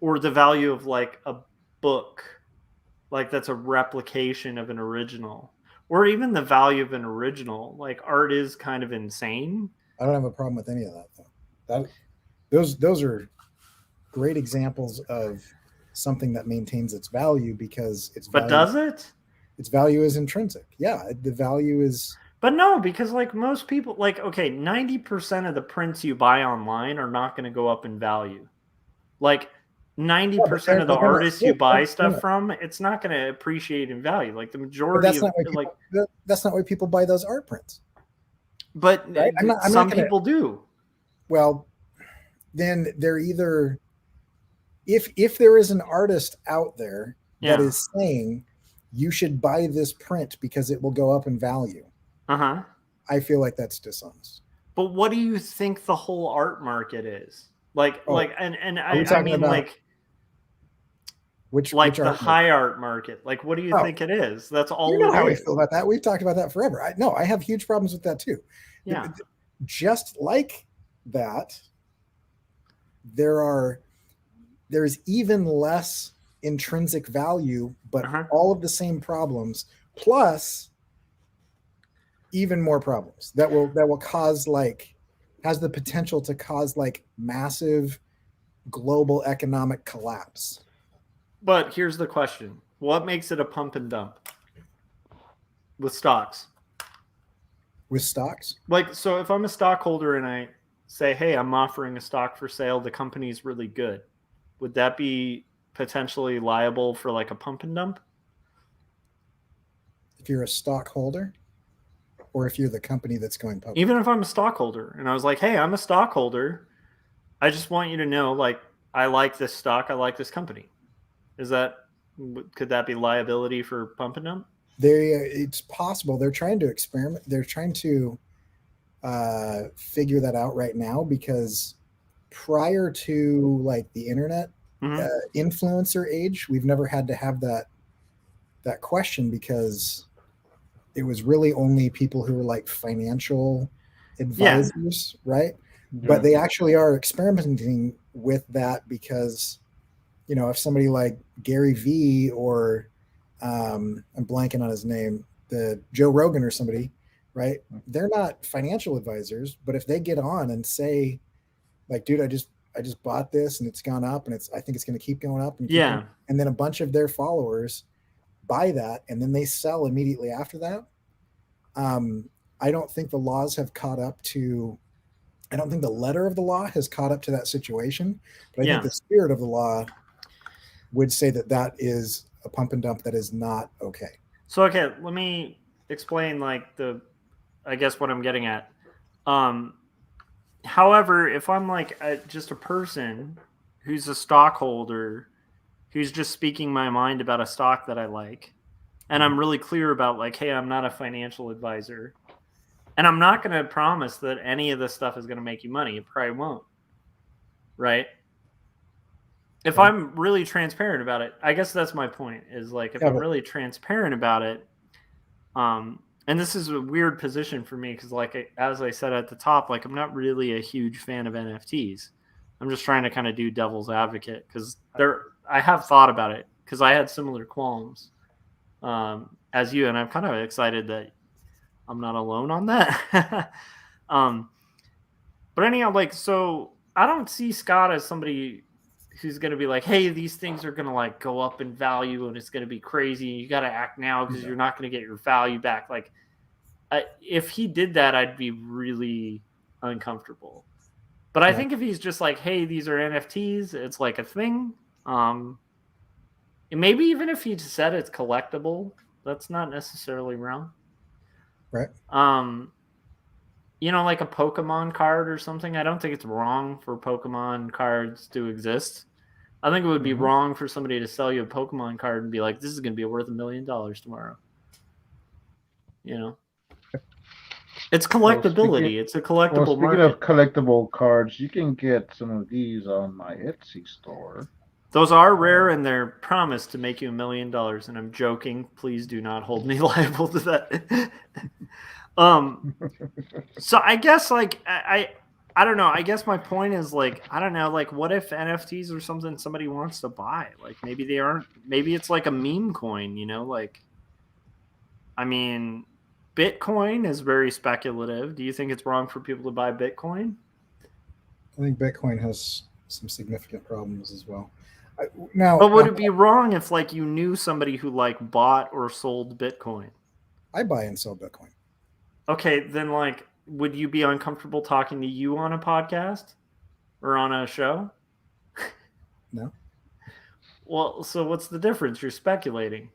Or the value of like a book, like that's a replication of an original, or even the value of an original. Like art is kind of insane. I don't have a problem with any of that though. Those are great examples of something that maintains its value because But does it? its value is intrinsic. Yeah, the value is. But no, because like most people, like, okay, 90% of the prints you buy online are not going to go up in value. Like 90% of the artists you buy stuff from, it's not going to appreciate in value. Like the majority of like, that's not why people buy those art prints. But right? some people do. Well, then they're either if there is an artist out there that is saying you should buy this print because it will go up in value. I feel like that's dishonest. But what do you think the whole art market is? Like and I mean like which the high art market. Like what do you think it is? That's all. You know how I feel about that. We've talked about that forever. I have huge problems with that too. Yeah. Just like that, there's even less intrinsic value, but all of the same problems, plus even more problems that will cause has the potential to cause like massive global economic collapse. But here's the question. What makes it a pump and dump with stocks? With stocks? Like, so if I'm a stockholder and I say, hey, I'm offering a stock for sale, the company's really good, would that be potentially liable for like a pump and dump? If you're a stockholder or if you're the company that's going public? Even if I'm a stockholder and I was like, hey, I'm a stockholder, I just want you to know, like, I like this stock, I like this company. Could that be liability for pump and dump? It's possible. They're trying to experiment. They're trying to figure that out right now because prior to like the internet influencer age, we've never had to have that question because it was really only people who were like financial advisors, right? Yeah. But they actually are experimenting with that because, you know, if somebody like Gary Vee or I'm blanking on his name, the Joe Rogan or somebody, right? They're not financial advisors, but if they get on and say, like, dude, I just bought this and it's gone up and I think it's going to keep going up. And then a bunch of their followers buy that and then they sell immediately after that. I don't think the laws have caught up to, I don't think the letter of the law has caught up to that situation, but I think the spirit of the law would say that is a pump and dump that is not okay. So, okay, let me explain like I guess what I'm getting at. However, if I'm like just a person who's a stockholder, who's just speaking my mind about a stock that I like, and I'm really clear about like, hey, I'm not a financial advisor, and I'm not going to promise that any of this stuff is going to make you money. It probably won't, right? If I'm really transparent about it, I guess that's my point, is like if I'm really transparent about it, and this is a weird position for me because like as I said at the top, like I'm not really a huge fan of NFTs. I'm just trying to kind of do devil's advocate because I have thought about it because I had similar qualms as you, and I'm kind of excited that I'm not alone on that. But anyhow, like, so I don't see Scott as somebody who's going to be like, hey, these things are going to like go up in value and it's going to be crazy. You got to act now because you're not going to get your value back. Like if he did that, I'd be really uncomfortable. But I think if he's just like, hey, these are NFTs, it's like a thing. And maybe even if he said it's collectible, that's not necessarily wrong. Right. You know, like a Pokemon card or something. I don't think it's wrong for Pokemon cards to exist. I think it would be Mhm. wrong for somebody to sell you a Pokemon card and be like, "This is going to be worth $1 million tomorrow." You know, it's Well, speaking collectability. It's a collectible speaking of market. collectible cards, you can get some of these on my Etsy store. Those are rare, and they're promised to make you $1 million. And I'm joking. Please do not hold me liable to that. So I guess like I don't know. I guess my point is like I don't know. Like, what if NFTs are something somebody wants to buy? Like maybe they aren't. Maybe it's like a meme coin. You know, like I mean, Bitcoin is very speculative. Do you think it's wrong for people to buy Bitcoin? I think Bitcoin has some significant problems as well. But would it be wrong if like you knew somebody who like bought or sold Bitcoin? I buy and sell Bitcoin. Okay, then like would you be uncomfortable talking to you on a podcast or on a show? No. Well, so what's the difference? You're speculating.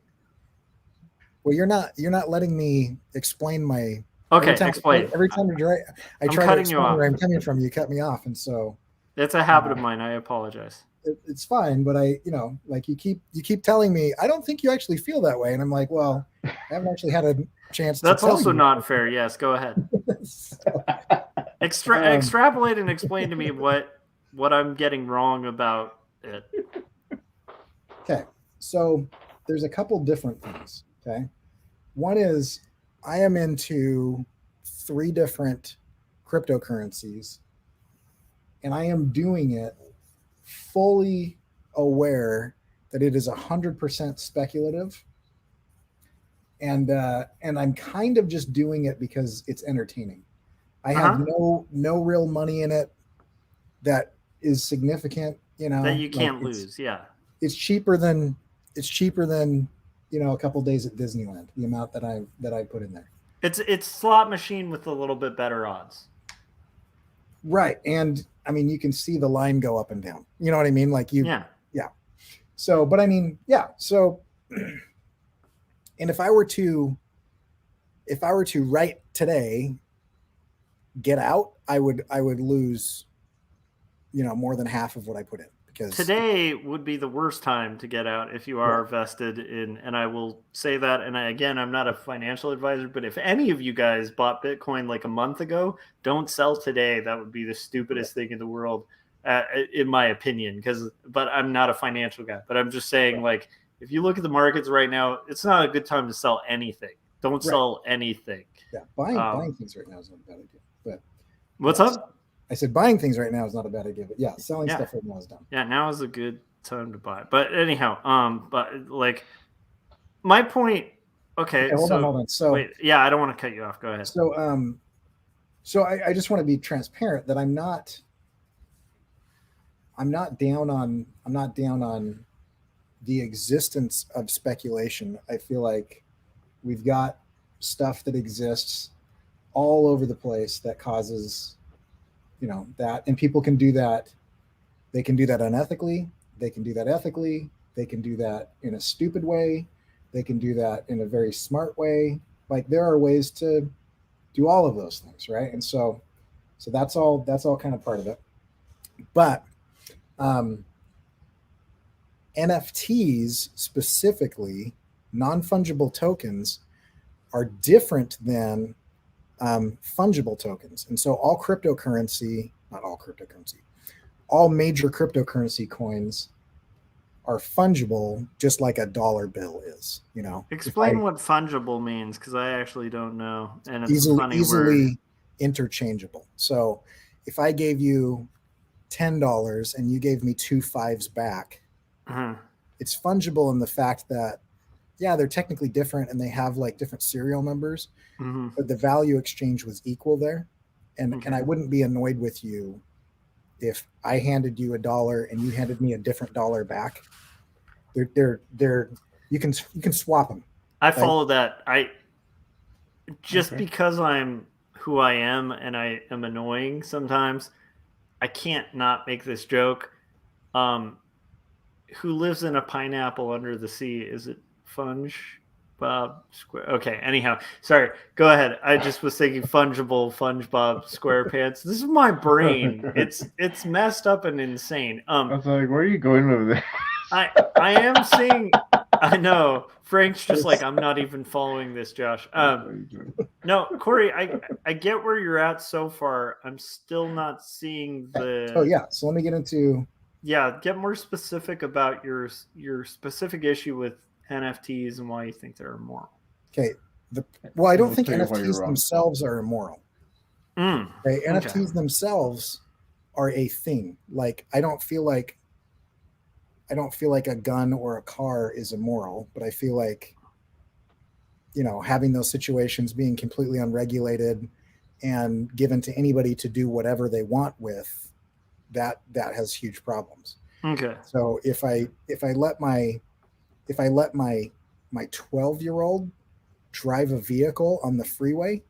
Well, you're not letting me explain my. Okay, explain. Every time I try to cutting you explain off. where I'm coming from, you cut me off, and so It's a habit of mine. I apologize. it's fine. But like you keep telling me I don't think you actually feel that way, and I'm like, well, I haven't actually had a chance. That's to tell also you not fair. Yes, go ahead. So, Extrapolate and explain to me what I'm getting wrong about it. okay, so there's a couple different things. Okay, one is I am into 3 different cryptocurrencies, and I am doing it fully aware that it is 100% speculative, and I'm kind of just doing it because it's entertaining. I have no real money in it that is significant. That you can't like lose. Yeah, it's cheaper than a couple days at Disneyland. The amount that I put in there. it's slot machine with a little bit better odds. Right, and I mean you can see the line go up and down. You know what I mean? Like Yeah. So, but I mean, yeah. So, and if I were to right today get out, I would lose, more than half of what I put in, because Today would be the worst time to get out if you are vested in, and I will say that, and again, I'm not a financial advisor, but if any of you guys bought Bitcoin like a month ago, don't sell today. That would be the stupidest thing in the world, in my opinion, but I'm not a financial guy, but I'm just saying, like, if you look at the markets right now, it's not a good time to sell anything. Don't sell anything. Yeah, buying things right now is not a bad idea. But what's up? I said buying things right now is not a bad idea, but yeah, selling stuff right now is dumb. Yeah, now is a good time to buy. But anyhow, but like my point. Okay, hold on. So wait, yeah, I don't want to cut you off. Go ahead. So I just want to be transparent that I'm not down on the existence of speculation. I feel like we've got stuff that exists all over the place that causes that, and people can do that. They can do that unethically, they can do that ethically, they can do that in a stupid way, they can do that in a very smart way. Like, there are ways to do all of those things, right? And so that's all kind of part of it. But NFTs, specifically non-fungible tokens, are different than fungible tokens. And so all major cryptocurrency coins are fungible, just like a dollar bill is. Explain what fungible means, because I actually don't know, and it's easily interchangeable. So if I gave you $10 and you gave me 2 5s back, it's fungible in the fact that, yeah, they're technically different and they have like different serial numbers, but the value exchange was equal there. And I wouldn't be annoyed with you if I handed you $1 and you handed me a different dollar back. They're you can swap them. I follow that. Because I'm who I am and I am annoying sometimes, I can't not make this joke. Who lives in a pineapple under the sea? Is it funge? SpongeBob Square. Okay, anyhow, sorry. Go ahead. I just was thinking fungible SpongeBob SquarePants. This is my brain. It's messed up and insane. I was like, where are you going with this? I am seeing. I know Frank's just like, I'm not even following this, Josh. No, Corey, I get where you're at so far. I'm still not seeing the. Oh yeah, so let me get into. Yeah, get more specific about your specific issue with NFTs and why you think they're immoral. Okay, well, I don't think tell you why you're NFTs wrong. themselves are immoral. Okay, NFTs themselves are a thing. Like I don't feel like a gun or a car is immoral, but I feel like, you know, having those situations being completely unregulated and given to anybody to do whatever they want with, that has huge problems. Okay. So if I let my 12-year-old drive a vehicle on the freeway,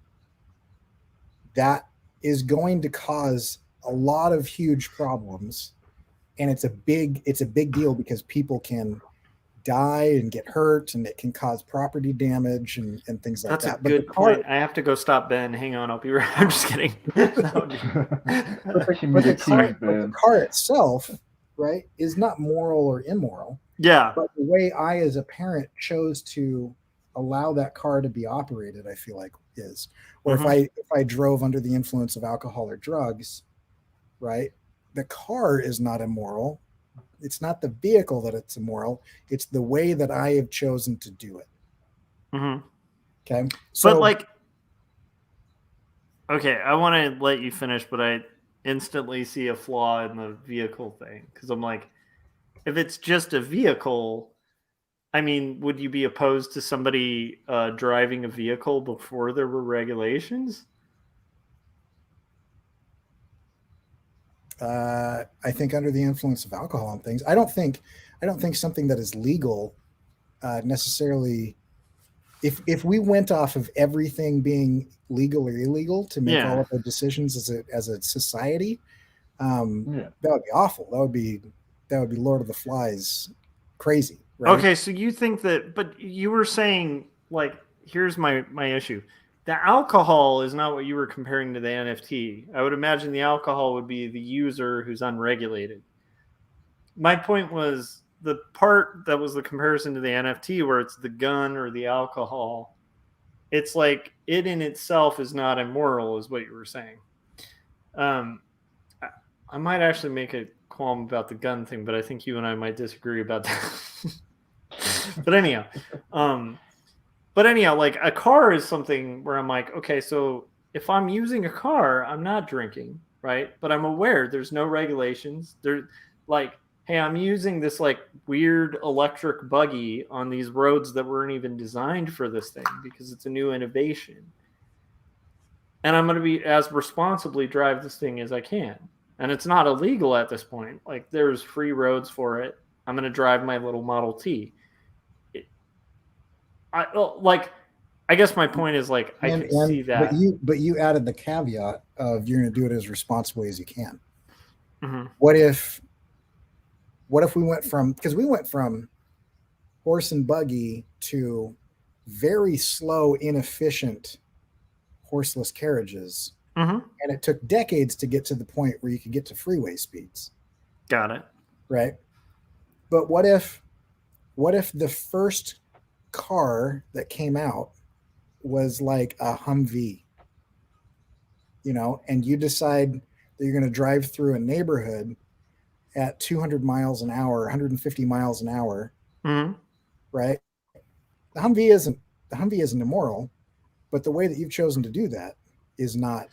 that is going to cause a lot of huge problems. And it's a big deal because people can die and get hurt, and it can cause property damage and things like That's that. That's a good point. I have to go stop Ben. Hang on, I'll be right. I'm just kidding. But the car itself, right, is not moral or immoral. Yeah. But the way I, as a parent, chose to allow that car to be operated, I feel like is. Or if I drove under the influence of alcohol or drugs, right, the car is not immoral. It's not the vehicle that it's immoral. It's the way that I have chosen to do it. Okay. So, but like, okay, I want to let you finish, but I instantly see a flaw in the vehicle thing. Because I'm like, if it's just a vehicle, I mean, would you be opposed to somebody driving a vehicle before there were regulations? I think under the influence of alcohol and things, I don't think something that is legal necessarily. If we went off of everything being legal or illegal to make all of our decisions as a society, that would be awful. That would be Lord of the Flies crazy. Right? Okay, so you think that, but you were saying, like, here's my issue. The alcohol is not what you were comparing to the NFT. I would imagine the alcohol would be the user who's unregulated. My point was the part that was the comparison to the NFT where it's the gun or the alcohol. It's like it in itself is not immoral, is what you were saying. I might actually make a qualm about the gun thing, but I think you and I might disagree about that. But anyhow, like a car is something where I'm like, okay, so if I'm using a car, I'm not drinking, right? But I'm aware there's no regulations. They're like, hey, I'm using this like weird electric buggy on these roads that weren't even designed for this thing because it's a new innovation. And I'm going to be as responsibly drive this thing as I can. And it's not illegal at this point. Like there's free roads for it. I'm going to drive my little Model T. I guess my point is like I can see that. But you added the caveat of you're going to do it as responsibly as you can. Mm-hmm. What if we went from horse and buggy to very slow, inefficient horseless carriages, and it took decades to get to the point where you could get to freeway speeds. Got it. Right. But what if the first car that came out was like a Humvee, you know, and you decide that you're going to drive through a neighborhood at 200 miles an hour, 150 miles an hour, right? The Humvee isn't immoral, but the way that you've chosen to do that is not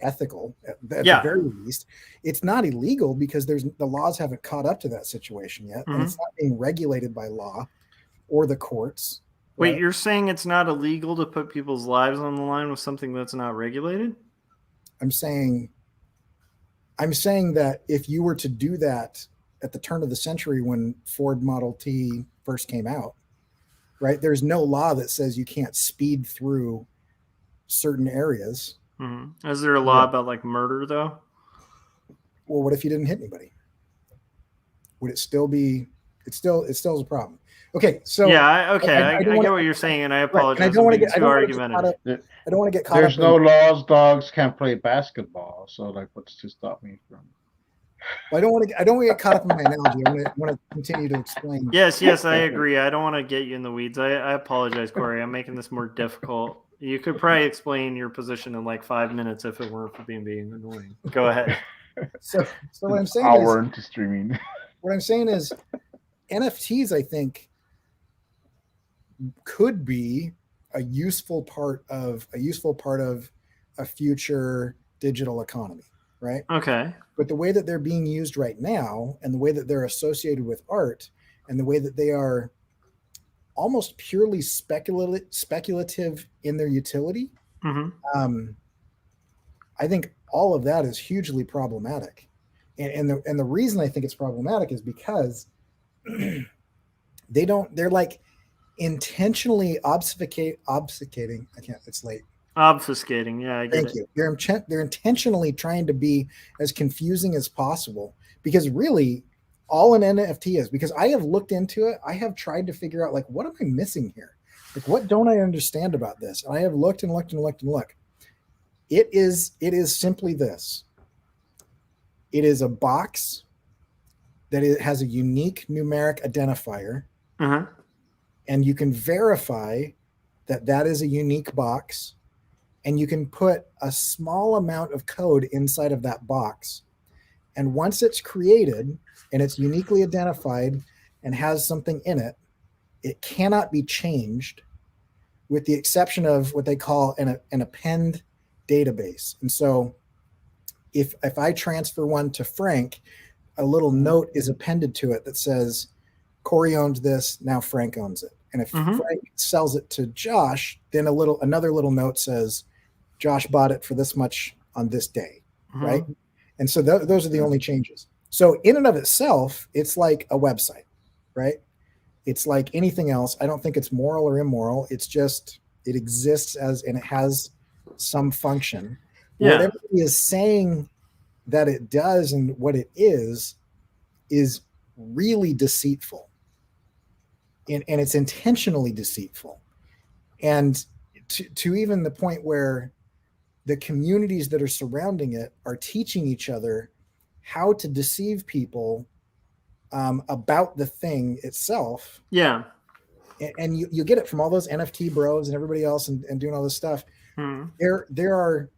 ethical at the very least. It's not illegal because the laws haven't caught up to that situation yet, and it's not being regulated by law or the courts. Wait, you're saying it's not illegal to put people's lives on the line with something that's not regulated? I'm saying that if you were to do that at the turn of the century when Ford Model T first came out, right? There's no law that says you can't speed through certain areas. Is there a law about like murder though? Well, what if you didn't hit anybody? Would it still be? It still is a problem. Okay, so yeah, I don't get wanna- what you're saying, and I right, and apologize. I don't want to I'm being get I too don't want to get caught argumentative. up. I don't want to get caught There's up. no laws. Dogs can't play basketball. So like, what's to stop me from? I don't want to get caught up in my analogy. I want to continue to explain. Yes, I agree. I don't want to get you in the weeds. I apologize, Corey. I'm making this more difficult. You could probably explain your position in like 5 minutes if it weren't for being annoying. Go ahead. So what I'm saying Hour into streaming. What I'm saying is NFTs, I think, could be a useful part of a future digital economy, right? Okay. But the way that they're being used right now, and the way that they're associated with art, and the way that they are almost purely speculative in their utility, I think all of that is hugely problematic. And the reason I think it's problematic is because they're like intentionally obfuscating. I can't, it's late. Obfuscating. Yeah, I get Thank you. They're intentionally trying to be as confusing as possible, because really all an NFT is, because I have looked into it. I have tried to figure out, like, what am I missing here? Like, what don't I understand about this? And I have looked and looked and looked and looked. It is simply this. It is a box that it has a unique numeric identifier, and you can verify that that is a unique box, and you can put a small amount of code inside of that box. And once it's created and it's uniquely identified and has something in it, it cannot be changed, with the exception of what they call an append database. And so if I transfer one to Frank, a little note is appended to it that says, Corey owns this, now Frank owns it. And if Frank sells it to Josh, then another little note says, Josh bought it for this much on this day, right? And so those are the only changes. So in and of itself, it's like a website, right? It's like anything else. I don't think it's moral or immoral. It's just, it exists and it has some function. Yeah. What everybody is saying that it does and what it is really deceitful. And it's intentionally deceitful. And to even the point where the communities that are surrounding it are teaching each other how to deceive people about the thing itself. Yeah. And you get it from all those NFT bros and everybody else and doing all this stuff. There are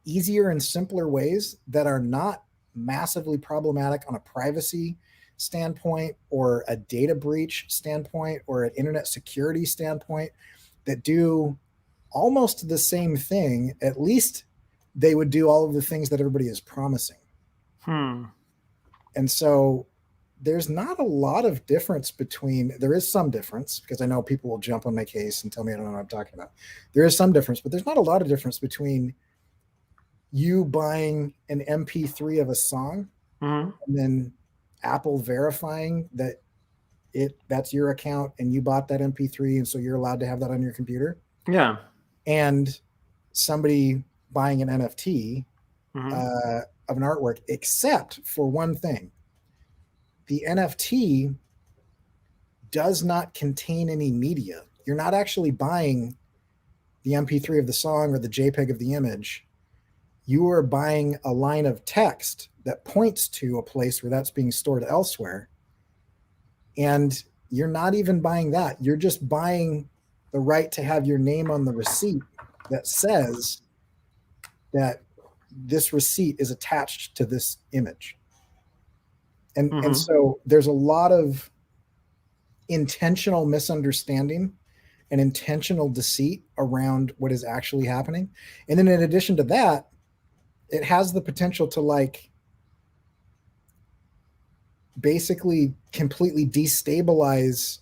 easier and simpler ways that are not massively problematic on a privacy standpoint or a data breach standpoint or an internet security standpoint, that do almost the same thing. At least they would do all of the things that everybody is promising. And so there's not a lot of difference there is some difference, because I know people will jump on my case and tell me I don't know what I'm talking about. There is some difference, but there's not a lot of difference between you buying an MP3 of a song and then Apple verifying that that's your account and you bought that MP3, and so you're allowed to have that on your computer. Yeah. And somebody buying an NFT of an artwork, except for one thing. The NFT does not contain any media. You're not actually buying the MP3 of the song or the JPEG of the image. You are buying a line of text that points to a place where that's being stored elsewhere. And you're not even buying that. You're just buying the right to have your name on the receipt that says that this receipt is attached to this image. And so there's a lot of intentional misunderstanding and intentional deceit around what is actually happening. And then in addition to that, it has the potential to, like, basically completely destabilize,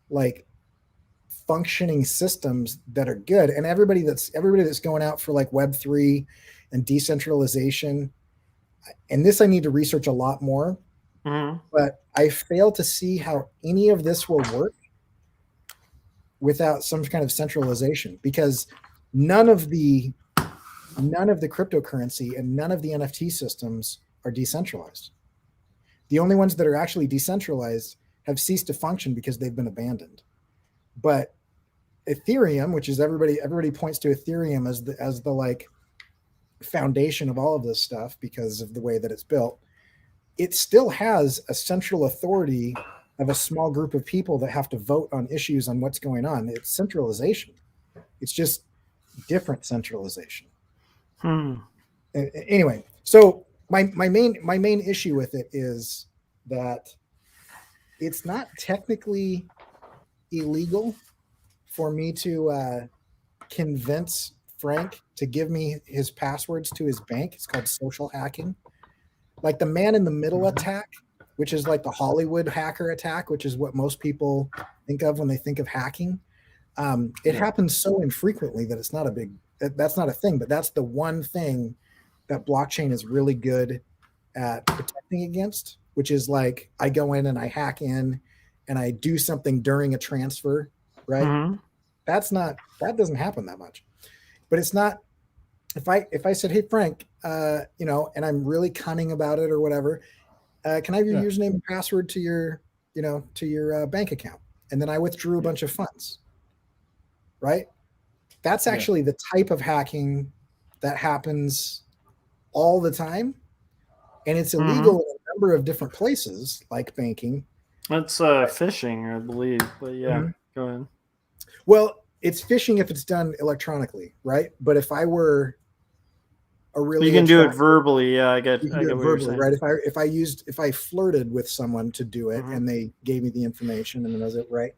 like, functioning systems that are good. And everybody that's going out for, like, Web3 and decentralization, and this I need to research a lot more, but I fail to see how any of this will work without some kind of centralization, because none of the cryptocurrency and none of the NFT systems are decentralized. The only ones that are actually decentralized have ceased to function because they've been abandoned. But Ethereum, which is everybody points to Ethereum as the like foundation of all of this stuff because of the way that it's built, it still has a central authority of a small group of people that have to vote on issues on what's going on. It's centralization. It's just different centralization. Anyway, so my main issue with it is that it's not technically illegal for me to convince Frank to give me his passwords to his bank. It's called social hacking. Like the man in the middle attack, which is like the Hollywood hacker attack, which is what most people think of when they think of hacking. It happens so infrequently that that's not a thing, but that's the one thing that blockchain is really good at protecting against, which is like I go in and I hack in and I do something during a transfer, right? Mm-hmm. That doesn't happen that much. But it's not, if I said, hey Frank, and I'm really cunning about it or whatever, can I have your username and password to your bank account? And then I withdrew a bunch of funds, right? That's actually the type of hacking that happens all the time. And it's illegal in a number of different places, like banking. That's phishing, I believe. But go ahead. Well, it's phishing if it's done electronically, right? But if I were a really, you can do it verbally. Yeah, I get what you're saying. Right? If I flirted with someone to do it and they gave me the information and it was it right.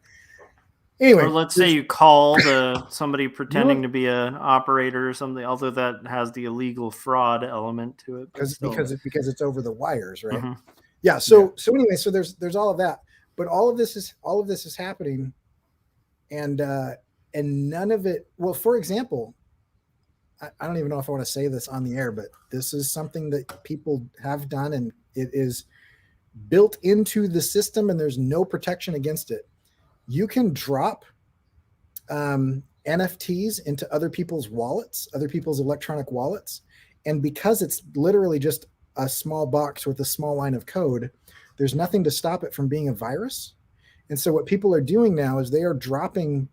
Anyway, or let's say you called somebody pretending to be an operator or something, although that has the illegal fraud element to it. Because it's over the wires, right? Mm-hmm. Yeah. So anyway, so there's all of that, but all of this is happening, and none of it. Well, for example, I don't even know if I want to say this on the air, but this is something that people have done, and it is built into the system, and there's no protection against it. You can drop NFTs into other people's wallets, other people's electronic wallets. And because it's literally just a small box with a small line of code, there's nothing to stop it from being a virus. And so what people are doing now is they are dropping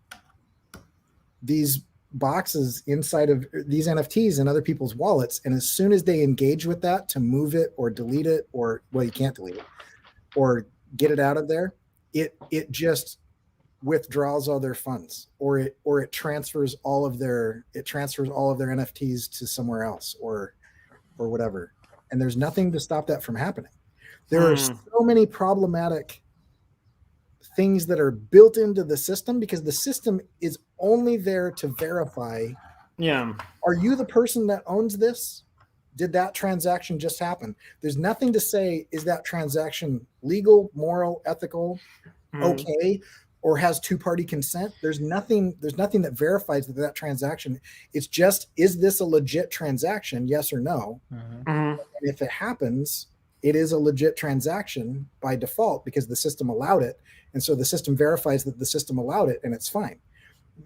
these boxes inside of these NFTs in other people's wallets. And as soon as they engage with that to move it or delete it, or, well, you can't delete it or get it out of there, it just withdraws all their funds, or it transfers all of their NFTs to somewhere else or whatever. And there's nothing to stop that from happening. There are so many problematic things that are built into the system because the system is only there to verify. Yeah. Are you the person that owns this? Did that transaction just happen? There's nothing to say, is that transaction legal, moral, ethical, okay, or has two-party consent? There's nothing that verifies that transaction. It's just, is this a legit transaction? Yes or no. And if it happens, it is a legit transaction by default because the system allowed it. And so the system verifies that the system allowed it and it's fine.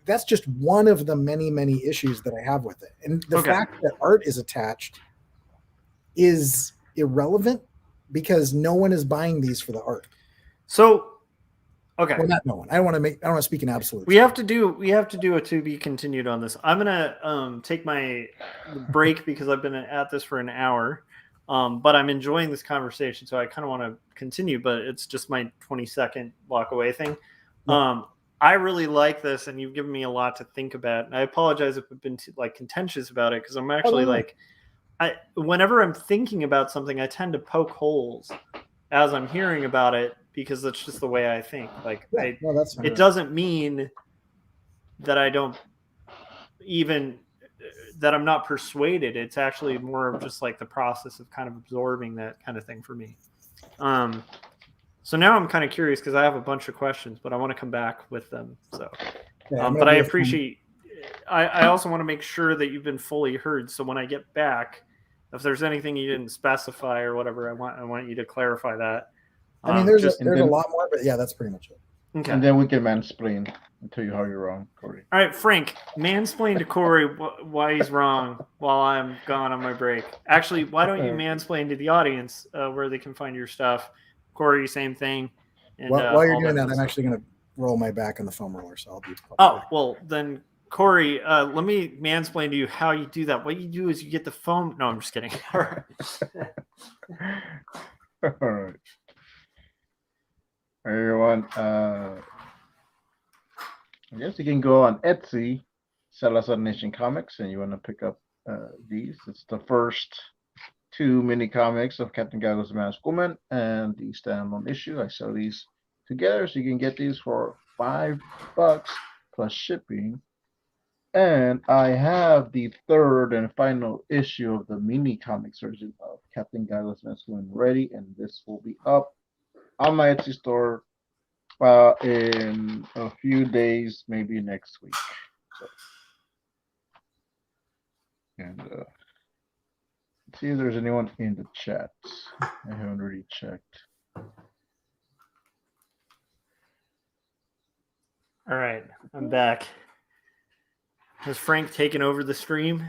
That's just one of the many, many issues that I have with it. And the fact that art is attached is irrelevant because no one is buying these for the art. So, okay. Well, not no one. I don't want to speak in absolutes. We have to do a to be continued on this. I'm gonna take my break because I've been at this for an hour. But I'm enjoying this conversation, so I kind of want to continue, but it's just my 20-second walk away thing. I really like this, and you've given me a lot to think about. And I apologize if I've been contentious about it because I'm actually whenever I'm thinking about something, I tend to poke holes as I'm hearing about it because that's just the way I think. It doesn't mean that I don't even that I'm not persuaded. It's actually more of just like the process of kind of absorbing that kind of thing for me. So now I'm kind of curious because I have a bunch of questions, but I want to come back with them. So, but I appreciate. I also want to make sure that you've been fully heard. So when I get back, if there's anything you didn't specify or whatever, I want you to clarify that. I mean, there's a lot more, but yeah, that's pretty much it. Okay. And then we can mansplain and tell you how you're wrong, Corey. All right, Frank, mansplain to Corey why he's wrong while I'm gone on my break. Actually, why don't you mansplain to the audience where they can find your stuff? Corey, same thing. And while you're all doing that, good I'm stuff. actually going to roll my back on the foam roller. So I'll be. Oh, well, then, Corey, let me mansplain to you how you do that. What you do is you get the foam. No, I'm just kidding. All right. All right. Everyone, I guess you can go on Etsy, Salazar Nation Comics, and you want to pick up these. It's the first 2 mini comics of Captain Goggles Masked Woman and the standalone issue. I sell these together, so you can get these for $5 plus shipping. And I have the 3rd and final issue of the mini comics version of Captain Goggles Masked Woman ready, and this will be up on my Etsy store in a few days, maybe next week. So, and let's see if there's anyone in the chat. I haven't really checked. All right, I'm back. Has Frank taken over the stream?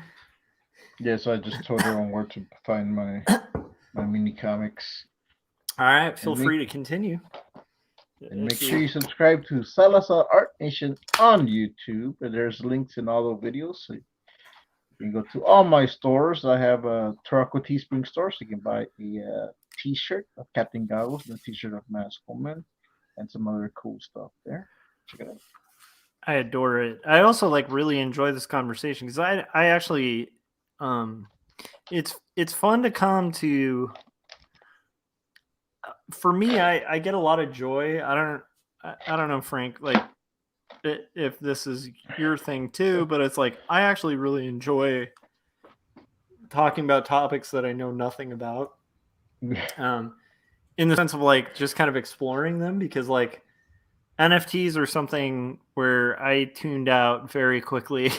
Yes, I just told everyone where to find my mini comics. All right, feel free to continue. And make sure you subscribe to Salazar Art Nation on YouTube. And there's links in all the videos. So you can go to all my stores. I have a Tarako Teespring store, so you can buy a t-shirt of Captain Goggles and a t-shirt of Masked Woman and some other cool stuff there. Check it out. I adore it. I also really enjoy this conversation because I actually it's fun to come to. For me, I get a lot of joy. I don't know, Frank, if this is your thing too, but it's I actually really enjoy talking about topics that I know nothing about. In the sense of just kind of exploring them, because NFTs are something where I tuned out very quickly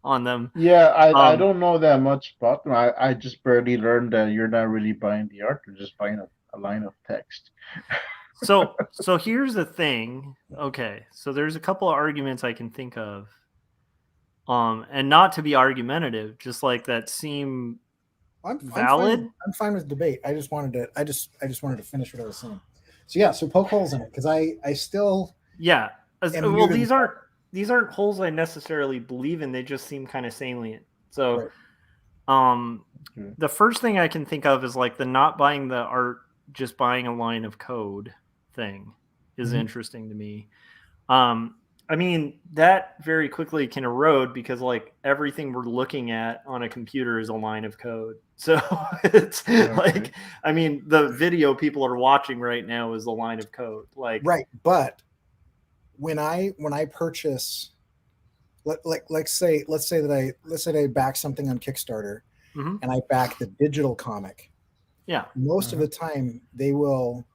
on them. Yeah, I don't know that much about them. I just barely learned that you're not really buying the art, you're just buying a line of text. So here's the thing. Okay, so there's a couple of arguments I can think of, and not to be argumentative, just that seem valid. I'm fine with debate. I just wanted to finish what I was saying. So yeah, so poke holes in it, because I still Well, these aren't holes I necessarily believe in. They just seem kind of salient. So, right. The first thing I can think of is the not buying the art, just buying a line of code thing is interesting to me. I mean, that very quickly can erode because everything we're looking at on a computer is a line of code. So it's I mean, the video people are watching right now is a line of code. Right. But when I purchase, let's say that I back something on Kickstarter and I back the digital comic. Yeah. Most of the time they will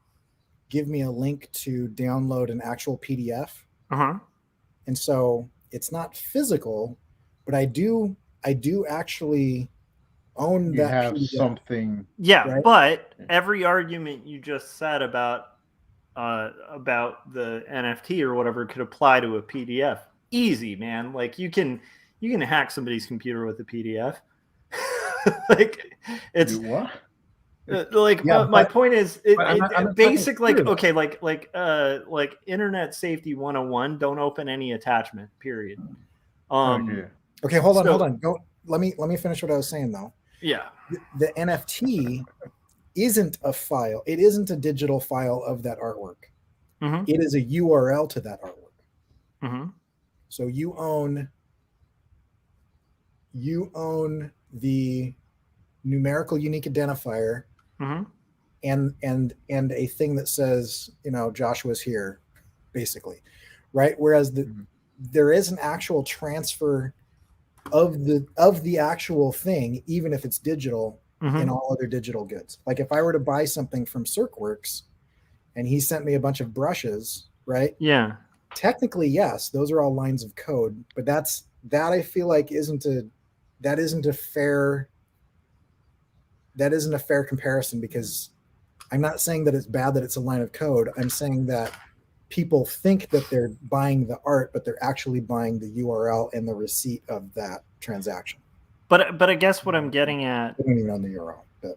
give me a link to download an actual PDF. And so it's not physical, but I do actually own you that have PDF. Something. Yeah, right? But every argument you just said about the NFT or whatever could apply to a PDF. Easy, man. You can hack somebody's computer with a PDF. It's Do what? My point is, I'm basic internet safety 101. Don't open any attachment. Period. Okay, hold on. Let me finish what I was saying though. Yeah. The NFT isn't a file. It isn't a digital file of that artwork. It is a URL to that artwork. So you own the numerical unique identifier and a thing that says, Joshua's here, basically, right? Whereas there is an actual transfer of the actual thing, even if it's digital, in all other digital goods. If I were to buy something from Circworks and he sent me a bunch of brushes, right? Yeah. Technically, yes, those are all lines of code, but that I feel like isn't a fair comparison, because I'm not saying that it's bad that it's a line of code. I'm saying that people think that they're buying the art, but they're actually buying the URL and the receipt of that transaction. But I guess what I'm getting at, I don't even know the URL, but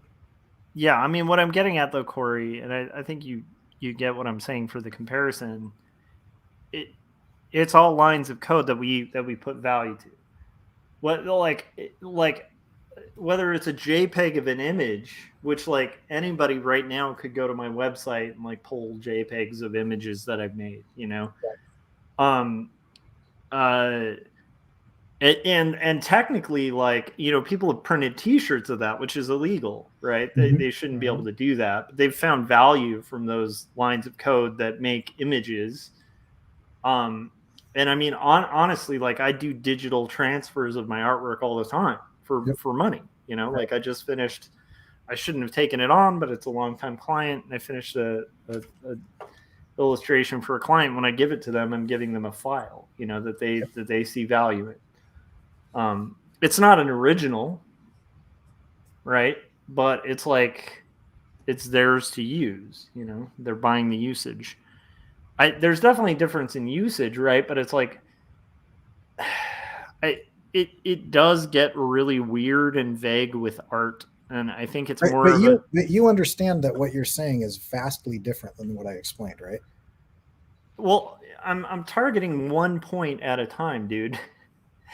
yeah, I mean, what I'm getting at though, Corey, and I think you you get what I'm saying for the comparison. It's all lines of code that we put value to. What like whether it's a JPEG of an image, which like anybody right now could go to my website and like pull JPEGs of images that I've made, you know. And technically, like, you know, people have printed T-shirts of that, which is illegal, right? They shouldn't be able to do that. But they've found value from those lines of code that make images. And I mean, honestly, like I do digital transfers of my artwork all the time for money. You know, like I just finished. I shouldn't have taken it on, but it's a long-time client, and I finished a illustration for a client. When I give it to them, I'm giving them a file, you know, that they see value in. It's not an original, right? But it's like it's theirs to use. You know, they're buying the usage. There's definitely a difference in usage, right? But it's like it does get really weird and vague with art, and I think it's more but you understand that what you're saying is vastly different than what I explained, right? Well, I'm targeting one point at a time, dude.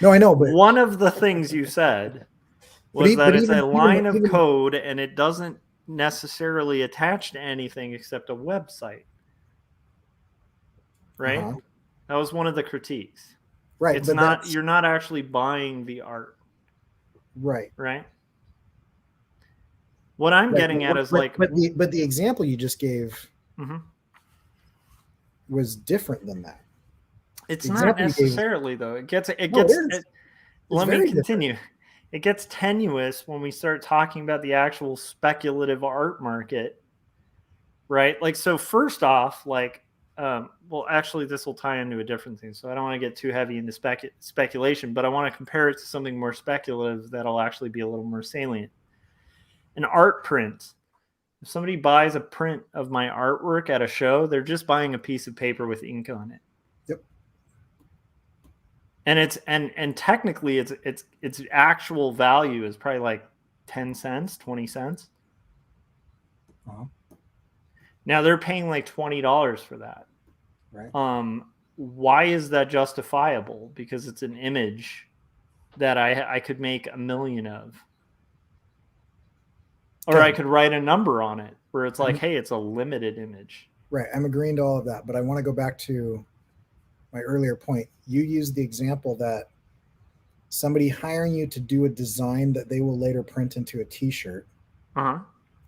No, I know, but one of the things you said was that it's a line of code and it doesn't necessarily attach to anything except a website. Right? That was one of the critiques. Right. It's not, you're not actually buying the art. Right. Right. What I'm getting at is like, but the example you just gave was different than that. It's not necessarily though. Let me continue. It gets tenuous when we start talking about the actual speculative art market. Right. Like, so first off, like, well, actually, this will tie into a different thing. So I don't want to get too heavy into speculation, but I want to compare it to something more speculative that'll actually be a little more salient. An art print. If somebody buys a print of my artwork at a show, they're just buying a piece of paper with ink on it. Yep. And it's technically its actual value is probably like 10 cents, 20 cents. Now they're paying like $20 for that. Right. Why is that justifiable? Because it's an image that I could make 1 million of. Or I could write a number on it where it's like, hey, it's a limited image. Right. I'm agreeing to all of that, but I want to go back to my earlier point. You used the example that somebody hiring you to do a design that they will later print into a T-shirt, and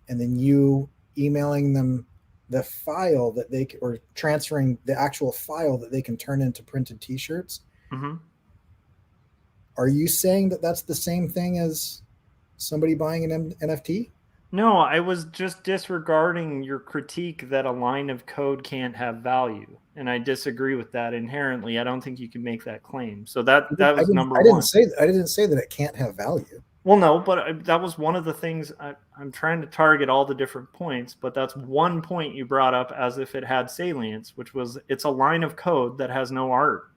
then you emailing them the file that or transferring the actual file that they can turn into printed T-shirts. Are you saying that that's the same thing as somebody buying an NFT? No, I was just disregarding your critique that a line of code can't have value, and I disagree with that inherently. I don't think you can make that claim. So that was number one. I didn't say that it can't have value. Well, no, but that was one of the things I'm trying to target all the different points, but that's one point you brought up as if it had salience, which was it's a line of code that has no art,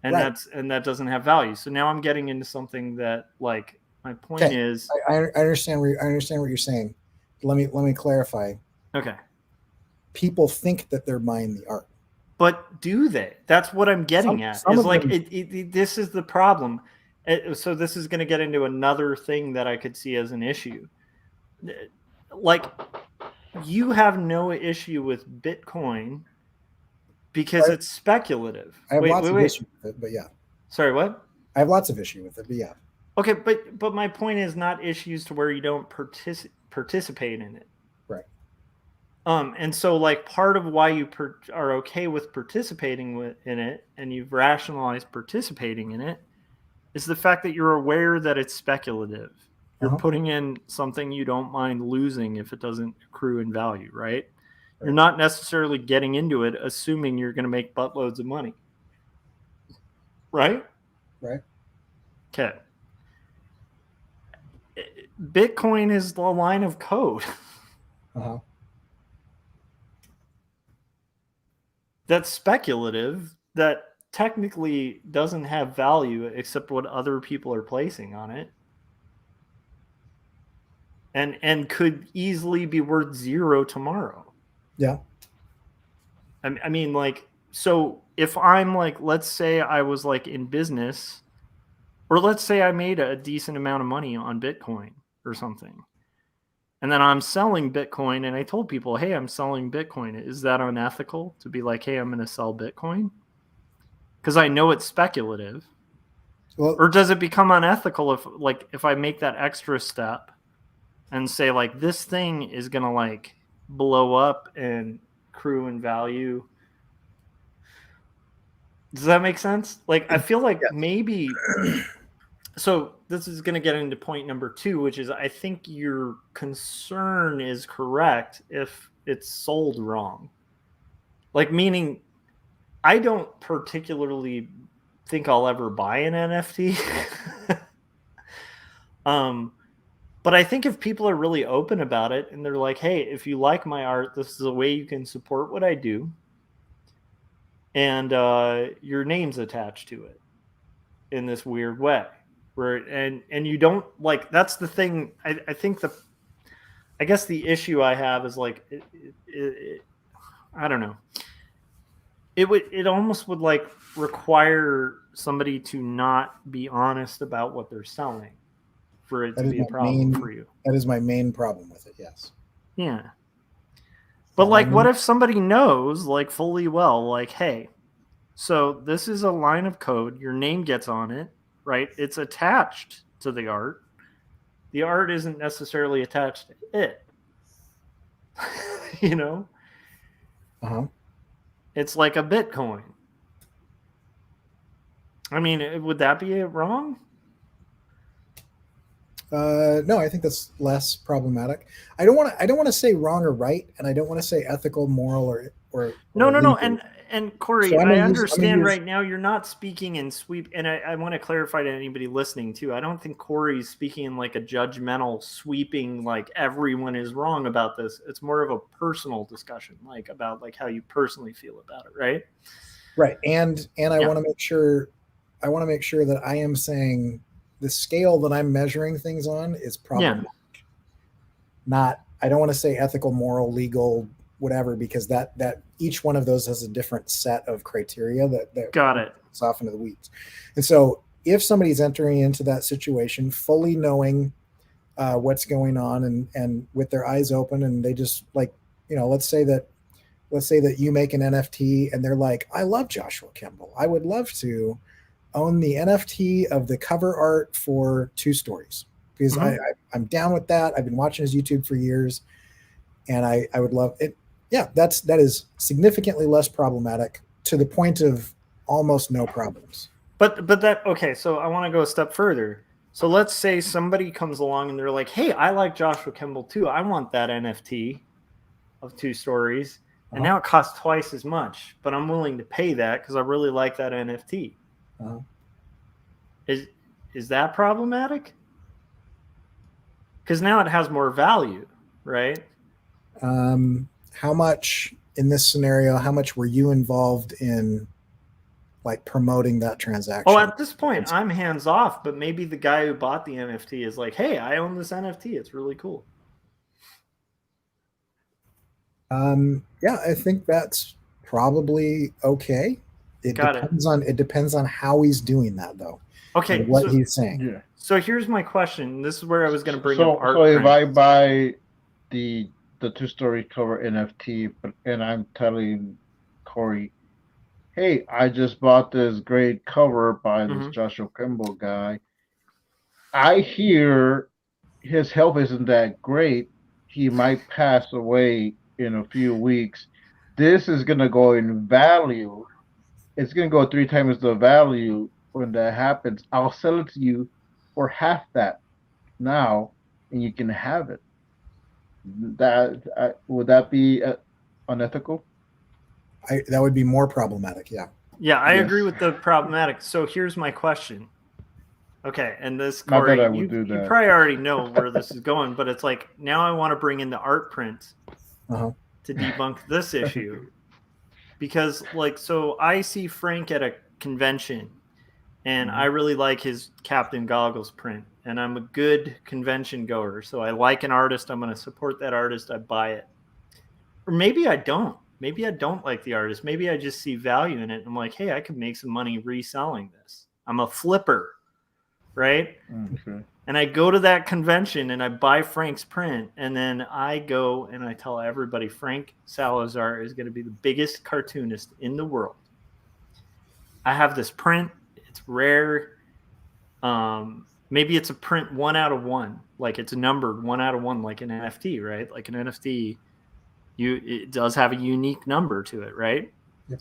and that doesn't have value. So now I'm getting into something that, like, my point is, I understand what you're saying. Let me clarify. Okay. People think that they're buying the art, but do they? That's what I'm getting at. Is like this is the problem. So this is going to get into another thing that I could see as an issue. Like, you have no issue with Bitcoin because it's speculative. I have lots of issue with it, but yeah. Sorry, what? I have lots of issue with it, but yeah. Okay, but my point is not issues to where you don't participate in it. Right. And so, like, part of why you are okay with participating in it, and you've rationalized participating in it, is the fact that you're aware that it's speculative. You're putting in something you don't mind losing if it doesn't accrue in value, right? You're not necessarily getting into it assuming you're going to make buttloads of money. Right? Right. Okay. Bitcoin is the line of code. That's speculative, that technically doesn't have value except what other people are placing on it, and could easily be worth 0 tomorrow. Yeah. I mean, like, so if I'm like, let's say I was like in business, or let's say I made a decent amount of money on Bitcoin or something, and then I'm selling Bitcoin, and I told people, hey, I'm selling Bitcoin. Is that unethical to be like, hey, I'm going to sell Bitcoin? Because I know it's speculative. Well, Or does it become unethical if I make that extra step and say like this thing is going to like blow up and accrue in value? Does that make sense? Like, I feel like maybe, so this is going to get into point number 2, which is I think your concern is correct if it's sold wrong. Like, meaning I don't particularly think I'll ever buy an NFT. But I think if people are really open about it and they're like, hey, if you like my art, this is a way you can support what I do. And your name's attached to it in this weird way. And you don't like, that's the thing. I think I guess the issue I have is like, I don't know. It almost would like require somebody to not be honest about what they're selling for it to be a problem for you. That is my main problem with it. Yes. Yeah. But like, what if somebody knows like fully well, like, hey, so this is a line of code, your name gets on it, right? It's attached to the art. The art isn't necessarily attached to it. You know? Uh-huh. It's like a Bitcoin. I mean, would that be wrong? No, I think that's less problematic. I don't want to say wrong or right, and I don't want to say ethical, moral, or no. legal. And Corey, So I understand right now you're not speaking in sweep, and I want to clarify to anybody listening too. I don't think Corey's speaking in like a judgmental, sweeping, like everyone is wrong about this. It's more of a personal discussion, like about like how you personally feel about it, right? Right, and I want to make sure that I am saying the scale that I'm measuring things on is problematic. Not, I don't want to say ethical, moral, legal, whatever, because that each one of those has a different set of criteria that got it. It's off into the weeds. And so if somebody's entering into that situation fully knowing what's going on and with their eyes open, and they just like, let's say that you make an NFT and they're like, I love Joshua Kemble. I would love to own the NFT of the cover art for 2 Stories, because I'm down with that. I've been watching his YouTube for years, and I would love it. Yeah, that is significantly less problematic, to the point of almost no problems. But that, okay, so I want to go a step further. So let's say somebody comes along and they're like, hey, I like Joshua Kemble too. I want that NFT of 2 Stories. And now it costs twice as much, but I'm willing to pay that because I really like that NFT. Is that problematic? Because now it has more value, right? How much in this scenario? How much were you involved in, like, promoting that transaction? Oh, at this point, I'm hands off. But maybe the guy who bought the NFT is like, "Hey, I own this NFT. It's really cool." Yeah, I think that's probably okay. It depends on how he's doing that, though. Okay, what he's saying. Yeah. So here's my question. This is where I was going to bring up art. So if I buy the 2-story cover NFT, and I'm telling Corey, hey, I just bought this great cover by this Joshua Kemble guy. I hear his health isn't that great. He might pass away in a few weeks. This is going to go in value. It's going to go 3 times the value when that happens. I'll sell it to you for half that now, and you can have it. Would that be unethical? That would be more problematic. Yeah, I agree with the problematic. So here's my question. Okay, and this, Corey, you probably already know where this is going, but it's like, now I want to bring in the art print to debunk this issue. Because, like, so I see Frank at a convention, and I really like his Captain Goggles print, and I'm a good convention goer. So I like an artist. I'm going to support that artist. I buy it. Or maybe I don't. Maybe I don't like the artist. Maybe I just see value in it. I'm like, hey, I could make some money reselling this. I'm a flipper, right? Okay. And I go to that convention and I buy Frank's print, and then I go and I tell everybody Frank Salazar is going to be the biggest cartoonist in the world. I have this print. It's rare. Maybe it's a print 1 out of 1, like it's numbered 1 out of 1, like an NFT, right? Like an NFT, it does have a unique number to it, right? Yep.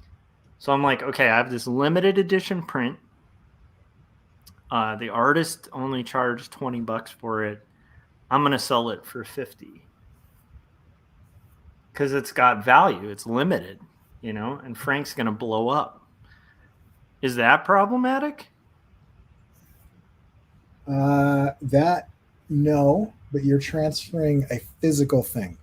So I'm like, okay, I have this limited edition print. The artist only charged $20 for it. I'm going to sell it for $50 because it's got value. It's limited, and Frank's going to blow up. Is that problematic? No, but you're transferring a physical thing.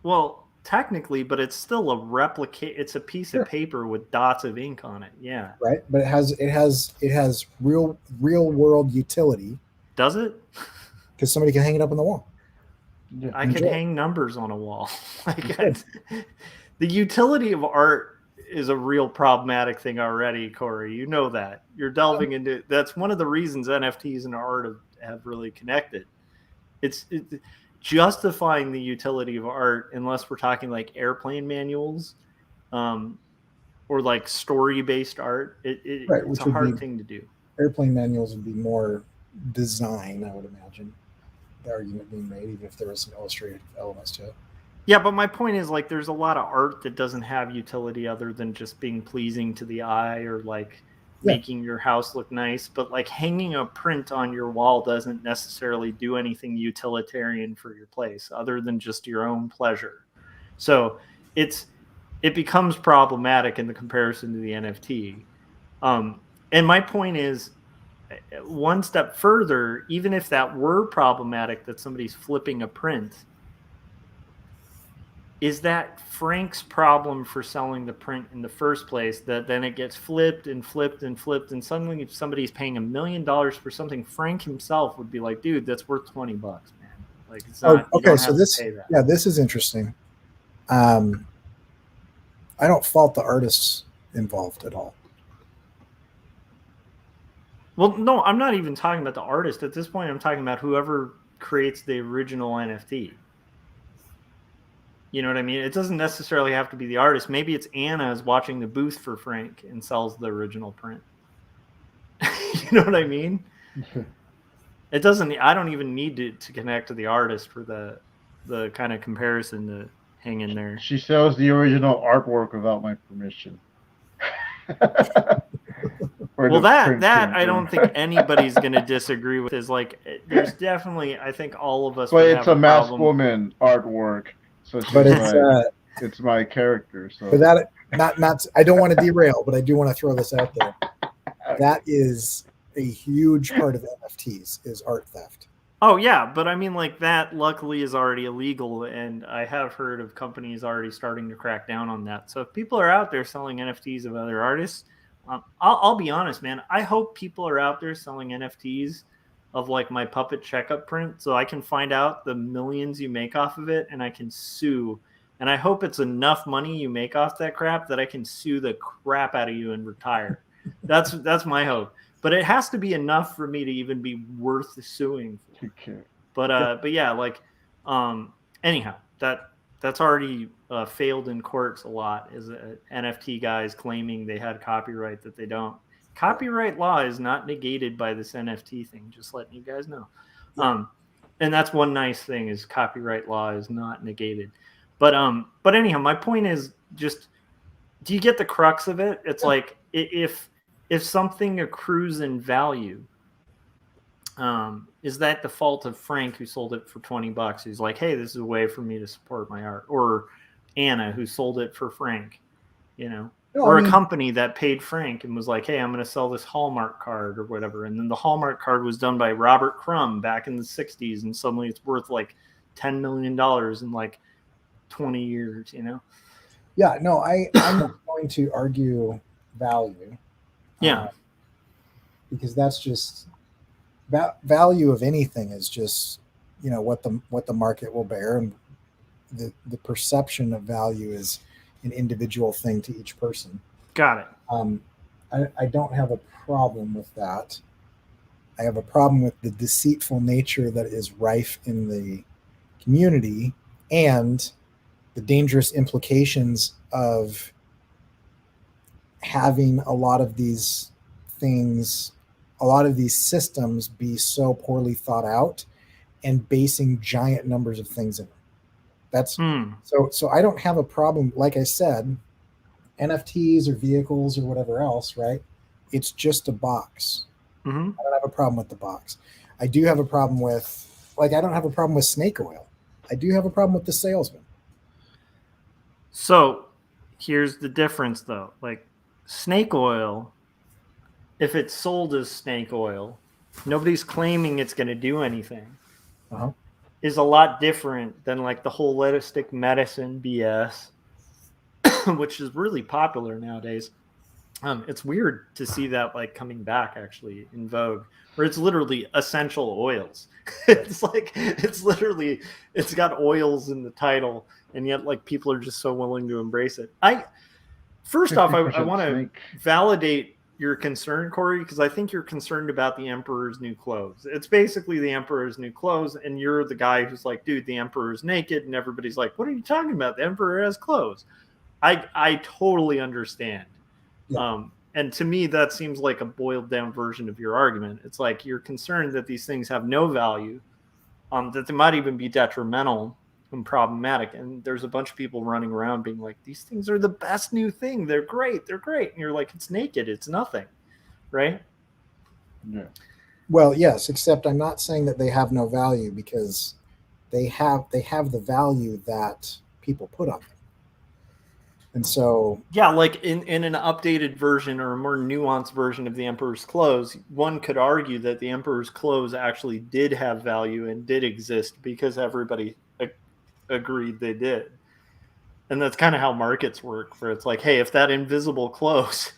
Well, technically, but it's still a replicate. It's a piece of paper with dots of ink on it. Yeah. Right. But it has real world utility. Does it? Because somebody can hang it up on the wall. Yeah. I could hang numbers on a wall. The utility of art is a real problematic thing already, Corey. You know that. You're delving into that's one of the reasons NFTs and art have really connected. It's justifying the utility of art, unless we're talking like airplane manuals, or like story-based art. It's a hard thing to do. Airplane manuals would be more design, I would imagine. The argument being made, even if there was some illustrative elements to it. Yeah, but my point is, like, there's a lot of art that doesn't have utility other than just being pleasing to the eye or like making your house look nice. But like hanging a print on your wall doesn't necessarily do anything utilitarian for your place other than just your own pleasure. So it becomes problematic in the comparison to the NFT. And my point is, one step further, even if that were problematic, that somebody's flipping a print, is that Frank's problem for selling the print in the first place, that then it gets flipped and flipped and flipped, and suddenly if somebody's paying $1 million for something, Frank himself would be like, dude, that's worth $20, man. Like, it's not, okay, so this is interesting. I don't fault the artists involved at all. Well, no, I'm not even talking about the artist. At this point, I'm talking about whoever creates the original NFT. You know what I mean? It doesn't necessarily have to be the artist. Maybe it's Anna is watching the booth for Frank and sells the original print. You know what I mean? It doesn't. I don't even need to connect to the artist for the kind of comparison to hang in there. She sells the original artwork without my permission. Well, that I don't think anybody's going to disagree with. Is like, there's definitely, I think all of us. But it's a masked woman artwork. So but it's my character. So but that not I don't want to derail, but I do want to throw this out there. That is a huge part of NFTs is art theft. Oh yeah, but I mean, like, that luckily is already illegal, and I have heard of companies already starting to crack down on that. So if people are out there selling NFTs of other artists, I'll be honest, man. I hope people are out there selling NFTs of like my puppet checkup print, so I can find out the millions you make off of it, and I can sue. And I hope it's enough money you make off that crap that I can sue the crap out of you and retire. That's my hope. But it has to be enough for me to even be worth suing for. Okay. But yeah, like, anyhow, that's already failed in courts a lot. Is NFT guys claiming they had copyright that they don't. Copyright law is not negated by this NFT thing. Just letting you guys know. And that's one nice thing, is copyright law is not negated. But anyhow, my point is just, do you get the crux of it? It's like, if something accrues in value, is that the fault of Frank, who sold it for $20? He's like, hey, this is a way for me to support my art. Or Anna, who sold it for Frank, or a company that paid Frank and was like, hey, I'm going to sell this Hallmark card or whatever. And then the Hallmark card was done by Robert Crumb back in the 60s. And suddenly it's worth like $10 million in like 20 years, Yeah, no, I'm not going to argue value. Yeah. Because that's just value of anything is just, what the market will bear. And the perception of value is an individual thing to each person. Got it. I don't have a problem with that. I have a problem with the deceitful nature that is rife in the community and the dangerous implications of having a lot of these things, a lot of these systems be so poorly thought out and basing giant numbers of things in them. That's so I don't have a problem. Like I said, NFTs or vehicles or whatever else, right? It's just a box. Mm-hmm. I don't have a problem with the box. I do have a problem with, I don't have a problem with snake oil. I do have a problem with the salesman. So here's the difference, though. Like snake oil, if it's sold as snake oil, nobody's claiming it's going to do anything. Uh-huh. Is a lot different than like the holistic medicine BS, which is really popular nowadays. It's weird to see that like coming back actually in vogue, where it's literally essential oils. It's got oils in the title, and yet like people are just so willing to embrace it. First off, I want to validate your concern, Corey, because I think you're concerned about the Emperor's New Clothes. It's basically the Emperor's New Clothes, and you're the guy who's like, dude, the Emperor's naked, and everybody's like, what are you talking about? The Emperor has clothes. I totally understand. Yeah. And to me, that seems like a boiled down version of your argument. It's like you're concerned that these things have no value, that they might even be detrimental and problematic. And there's a bunch of people running around being like, these things are the best new thing. They're great. They're great. And you're like, it's naked. It's nothing. Right? Yeah. Well, yes, except I'm not saying that they have no value, because they have the value that people put on them. And so, yeah, like in an updated version or a more nuanced version of the Emperor's Clothes, one could argue that the Emperor's Clothes actually did have value and did exist because everybody agreed they did. And that's kind of how markets work, where it's like, hey, if that invisible clothes,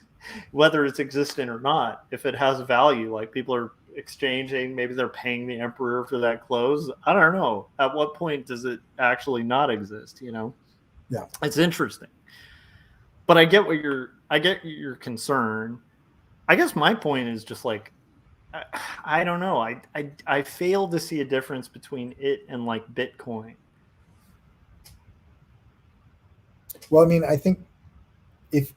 whether it's existent or not, if it has value, like people are exchanging, maybe they're paying the Emperor for that clothes. I don't know. At what point does it actually not exist? Yeah, it's interesting. But I get your concern. I guess my point is just like, I don't know. I fail to see a difference between it and like Bitcoin. Well, I mean, I think if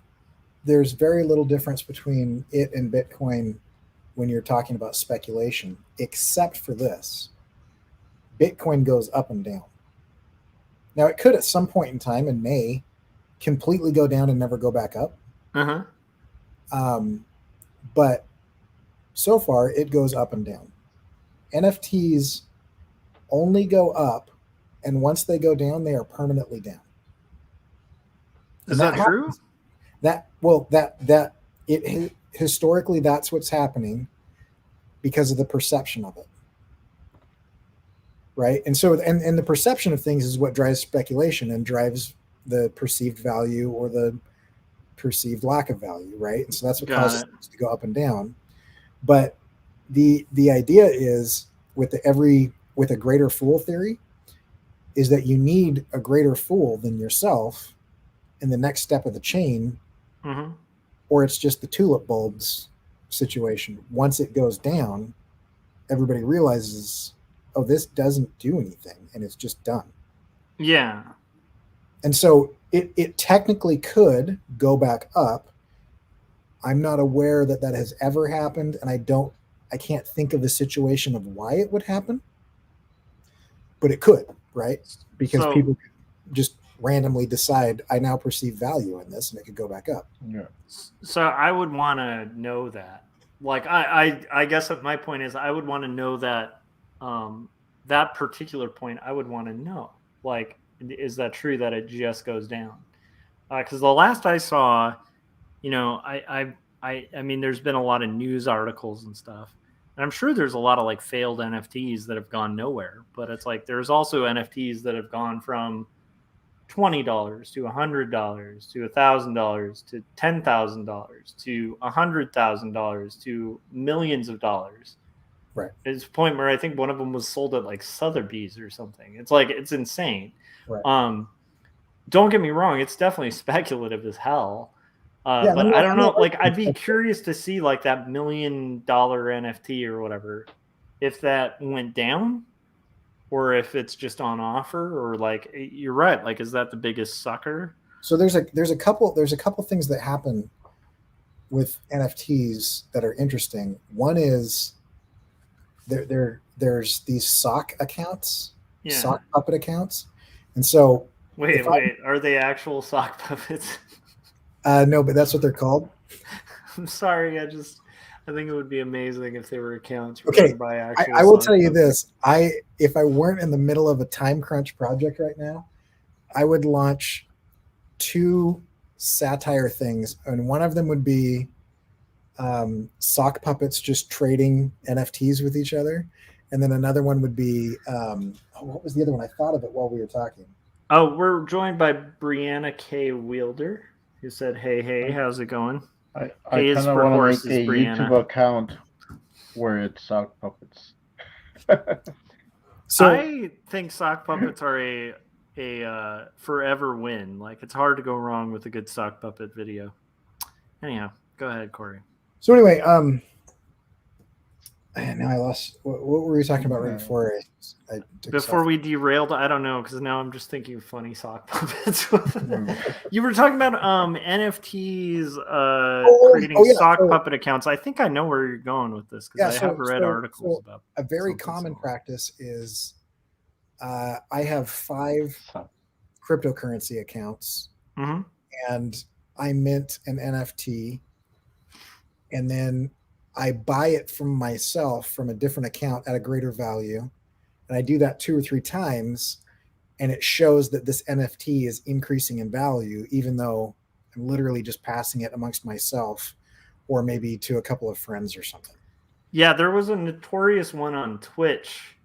there's very little difference between it and Bitcoin when you're talking about speculation, except for this: Bitcoin goes up and down. Now, it could at some point in time, and may completely go down and never go back up. But so far, it goes up and down. NFTs only go up, and once they go down, they are permanently down. Is that true? Historically, that's what's happening because of the perception of it. Right. And so, and the perception of things is what drives speculation and drives the perceived value or the perceived lack of value. Right. And so that's what causes it to go up and down. But the idea is with a greater fool theory is that you need a greater fool than yourself in the next step of the chain, or it's just the tulip bulbs situation. Once it goes down, everybody realizes, oh, this doesn't do anything, and it's just done. Yeah. And so it technically could go back up. I'm not aware that has ever happened, and I can't think of a situation of why it would happen, but it could, right? Because people could just randomly decide, I now perceive value in this, and it could go back up. Yeah. So I would want to know that. Like, I guess my point is I would want to know that that particular point. I would want to know, like, is that true that it just goes down? Because the last I saw, I mean, there's been a lot of news articles and stuff, and I'm sure there's a lot of like failed NFTs that have gone nowhere. But it's like there's also NFTs that have gone from $20 to $100 to $1,000 to $10,000 to $100,000 to millions of dollars. Right. It's a point where I think one of them was sold at like Sotheby's or something. It's like, it's insane. Right. don't get me wrong, it's definitely speculative as hell. Yeah, But I don't know. Like, I'd be that's- curious to see like that $1 million NFT or whatever, if that went down, or if it's just on offer, or like you're right. Like, is that the biggest sucker? So there's a couple things that happen with NFTs that are interesting. One is there's these sock accounts, Yeah. sock puppet accounts, and so Wait, are they actual sock puppets? no, but that's what they're called. I'm sorry. I think it would be amazing if they were accounts Okay, run by actual. I will sock tell you puppets. this: if I weren't in the middle of a time crunch project right now, I would launch 2 satire things, and one of them would be sock puppets just trading NFTs with each other, and then another one would be what was the other one? I thought of it while we were talking. Oh, we're joined by Brianna K. Wielder, who said, "Hey, how's it going?" I Hey is kind of for want to horses, make a Brianna. YouTube account where it's sock puppets. So I think sock puppets are a forever win. Like, it's hard to go wrong with a good sock puppet video. Anyhow, go ahead, Corey. so anyway, now I lost. What were we talking about right before I took Before we derailed, I don't know, because now I'm just thinking of funny sock puppets. You were talking about NFTs creating sock puppet accounts. I think I know where you're going with this, because I have read articles about a very common practice is I have 5 cryptocurrency accounts, and I mint an NFT, and then I buy it from myself from a different account at a greater value. And I do that 2 or 3 times, and it shows that this NFT is increasing in value, even though I'm literally just passing it amongst myself or maybe to a couple of friends or something. Yeah, there was a notorious one on Twitch.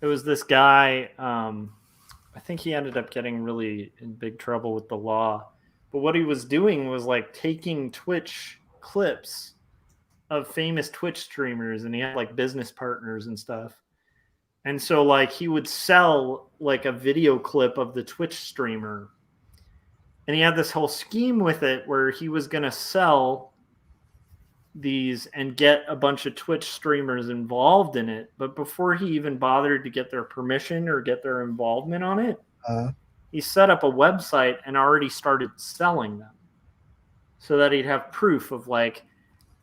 It was this guy. I think he ended up getting really in big trouble with the law. But what he was doing was like taking Twitch clips of famous Twitch streamers, and he had like business partners and stuff. And so like he would sell like a video clip of the Twitch streamer. And he had this whole scheme with it where he was going to sell these and get a bunch of Twitch streamers involved in it. But before he even bothered to get their permission or get their involvement on it, he set up a website and already started selling them so that he'd have proof of like,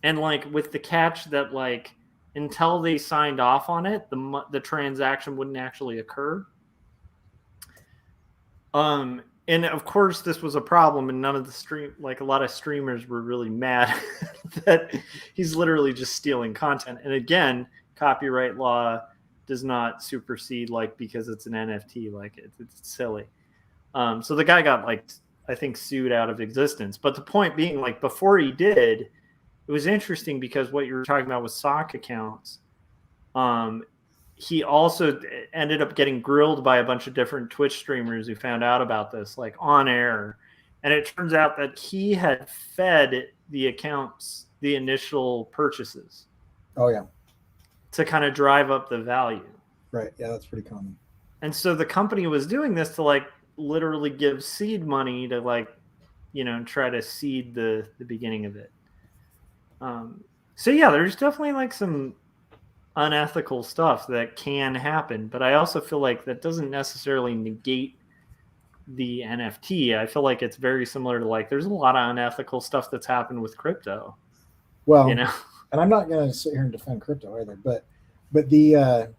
and like with the catch that like until they signed off on it, the transaction wouldn't actually occur. And of course this was a problem, and none of the a lot of streamers were really mad that he's literally just stealing content. And again, copyright law does not supersede like because it's an NFT, like it's silly. So the guy got like, I think, sued out of existence. But the point being, like, before he did, it was interesting because what you were talking about with sock accounts, he also ended up getting grilled by a bunch of different Twitch streamers who found out about this, like on air. And it turns out that he had fed the accounts the initial purchases. Oh, yeah. To kind of drive up the value. Right. Yeah, that's pretty common. And so the company was doing this to like literally give seed money to like, try to seed the beginning of it. So yeah, there's definitely like some unethical stuff that can happen, but I also feel like that doesn't necessarily negate the NFT. I feel like it's very similar to like there's a lot of unethical stuff that's happened with crypto. Well, and I'm not going to sit here and defend crypto either, but the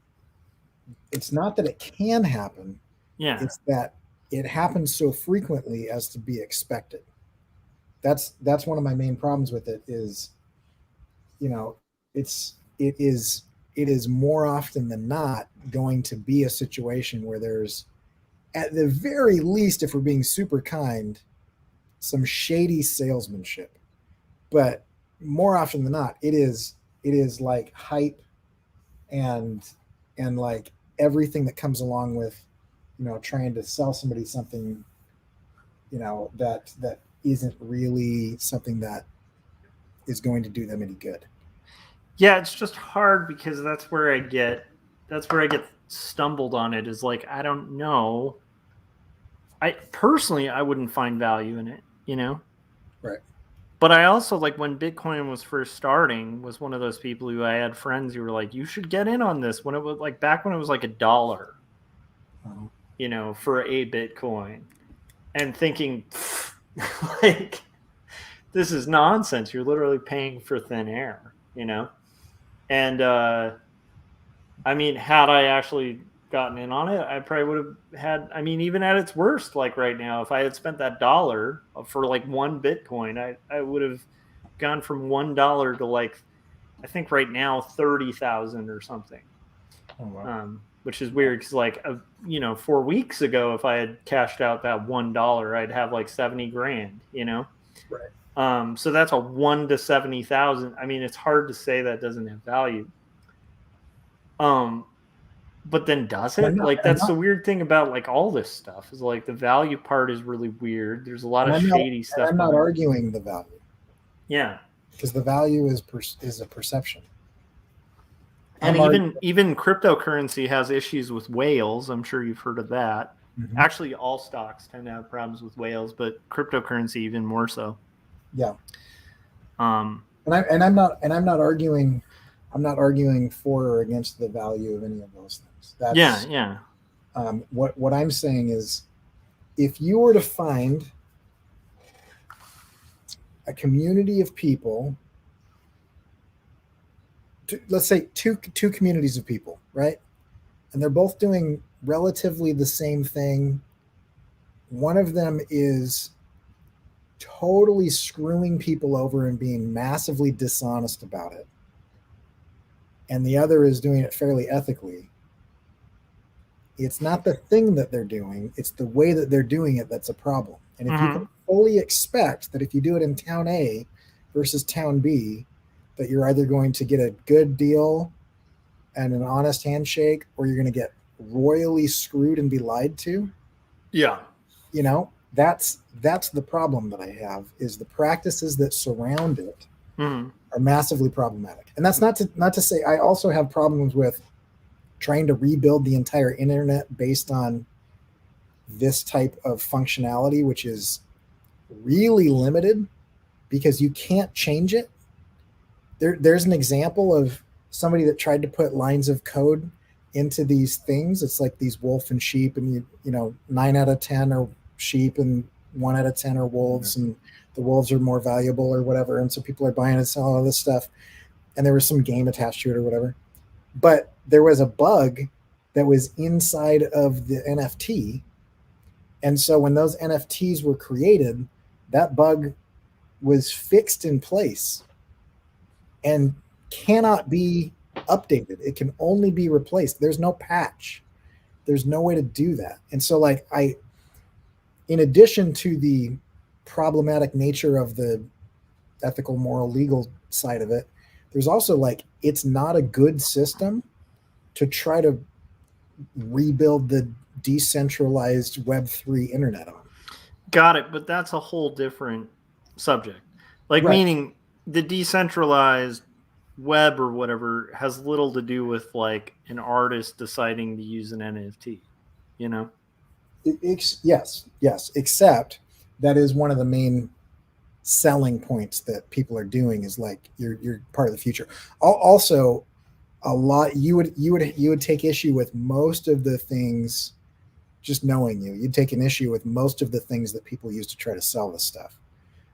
it's not that it can happen. Yeah, it's that it happens so frequently as to be expected. That's one of my main problems with it is, it is more often than not going to be a situation where there's, at the very least, if we're being super kind, some shady salesmanship. But more often than not, it is like hype and like everything that comes along with, trying to sell somebody something, that isn't really something that is going to do them any good. Yeah, it's just hard because that's where I get stumbled on it, is like, I don't know I personally, I wouldn't find value in it, you know? Right. But I also, like, when Bitcoin was first starting, was one of those people who I had friends who were like, you should get in on this when it was like back when it was like $1, Uh-huh. you know, for a Bitcoin, and thinking like, this is nonsense. You're literally paying for thin air, you know? And I mean, had I actually gotten in on it, I probably would have had, I mean, even at its worst, like right now, if I had spent that dollar for like one Bitcoin, I would have gone from $1 to like, I think right now 30,000 or something. Oh, wow. Which is weird because, like, 4 weeks ago, if I had cashed out that $1, I'd have like 70 grand, you know? Right. So that's a 1 to 70,000. I mean, it's hard to say that doesn't have value. But then does it? Like, that's the weird thing about like all this stuff is like the value part is really weird. There's a lot of shady stuff. I'm not arguing the value. Yeah. Because the value is a perception. And even cryptocurrency has issues with whales. I'm sure you've heard of that. Mm-hmm. Actually, all stocks tend to have problems with whales, but cryptocurrency even more so. Yeah. I'm not arguing. I'm not arguing for or against the value of any of those things. Yeah. What I'm saying is, if you were to find a community of people, let's say two communities of people, right? And they're both doing relatively the same thing. One of them is totally screwing people over and being massively dishonest about it, and the other is doing it fairly ethically. It's not the thing that they're doing, it's the way that they're doing it that's a problem. And if you can fully expect that if you do it in town A versus town B, that you're either going to get a good deal and an honest handshake, or you're going to get royally screwed and be lied to. Yeah. You know, that's the problem that I have, is the practices that surround it are massively problematic. And that's not to say I also have problems with trying to rebuild the entire internet based on this type of functionality, which is really limited because you can't change it. There's an example of somebody that tried to put lines of code into these things. It's like these wolf and sheep, and you know 9 out of 10 are sheep and 1 out of 10 are wolves, and the wolves are more valuable or whatever. And so people are buying and selling all this stuff. And there was some game attached to it or whatever. But there was a bug that was inside of the NFT. And so when those NFTs were created, that bug was fixed in place and cannot be updated. It can only be replaced. There's no patch. There's no way to do that. And so like in addition to the problematic nature of the ethical, moral, legal side of it, there's also like, it's not a good system to try to rebuild the decentralized Web3 internet on. Got it. But that's a whole different subject. Like, right. Meaning the decentralized web or whatever has little to do with like an artist deciding to use an NFT, you know? Yes. Except that is one of the main selling points that people are doing, is like you're part of the future. Also, a lot you would take issue with most of the things. Just knowing you'd take an issue with most of the things that people use to try to sell this stuff.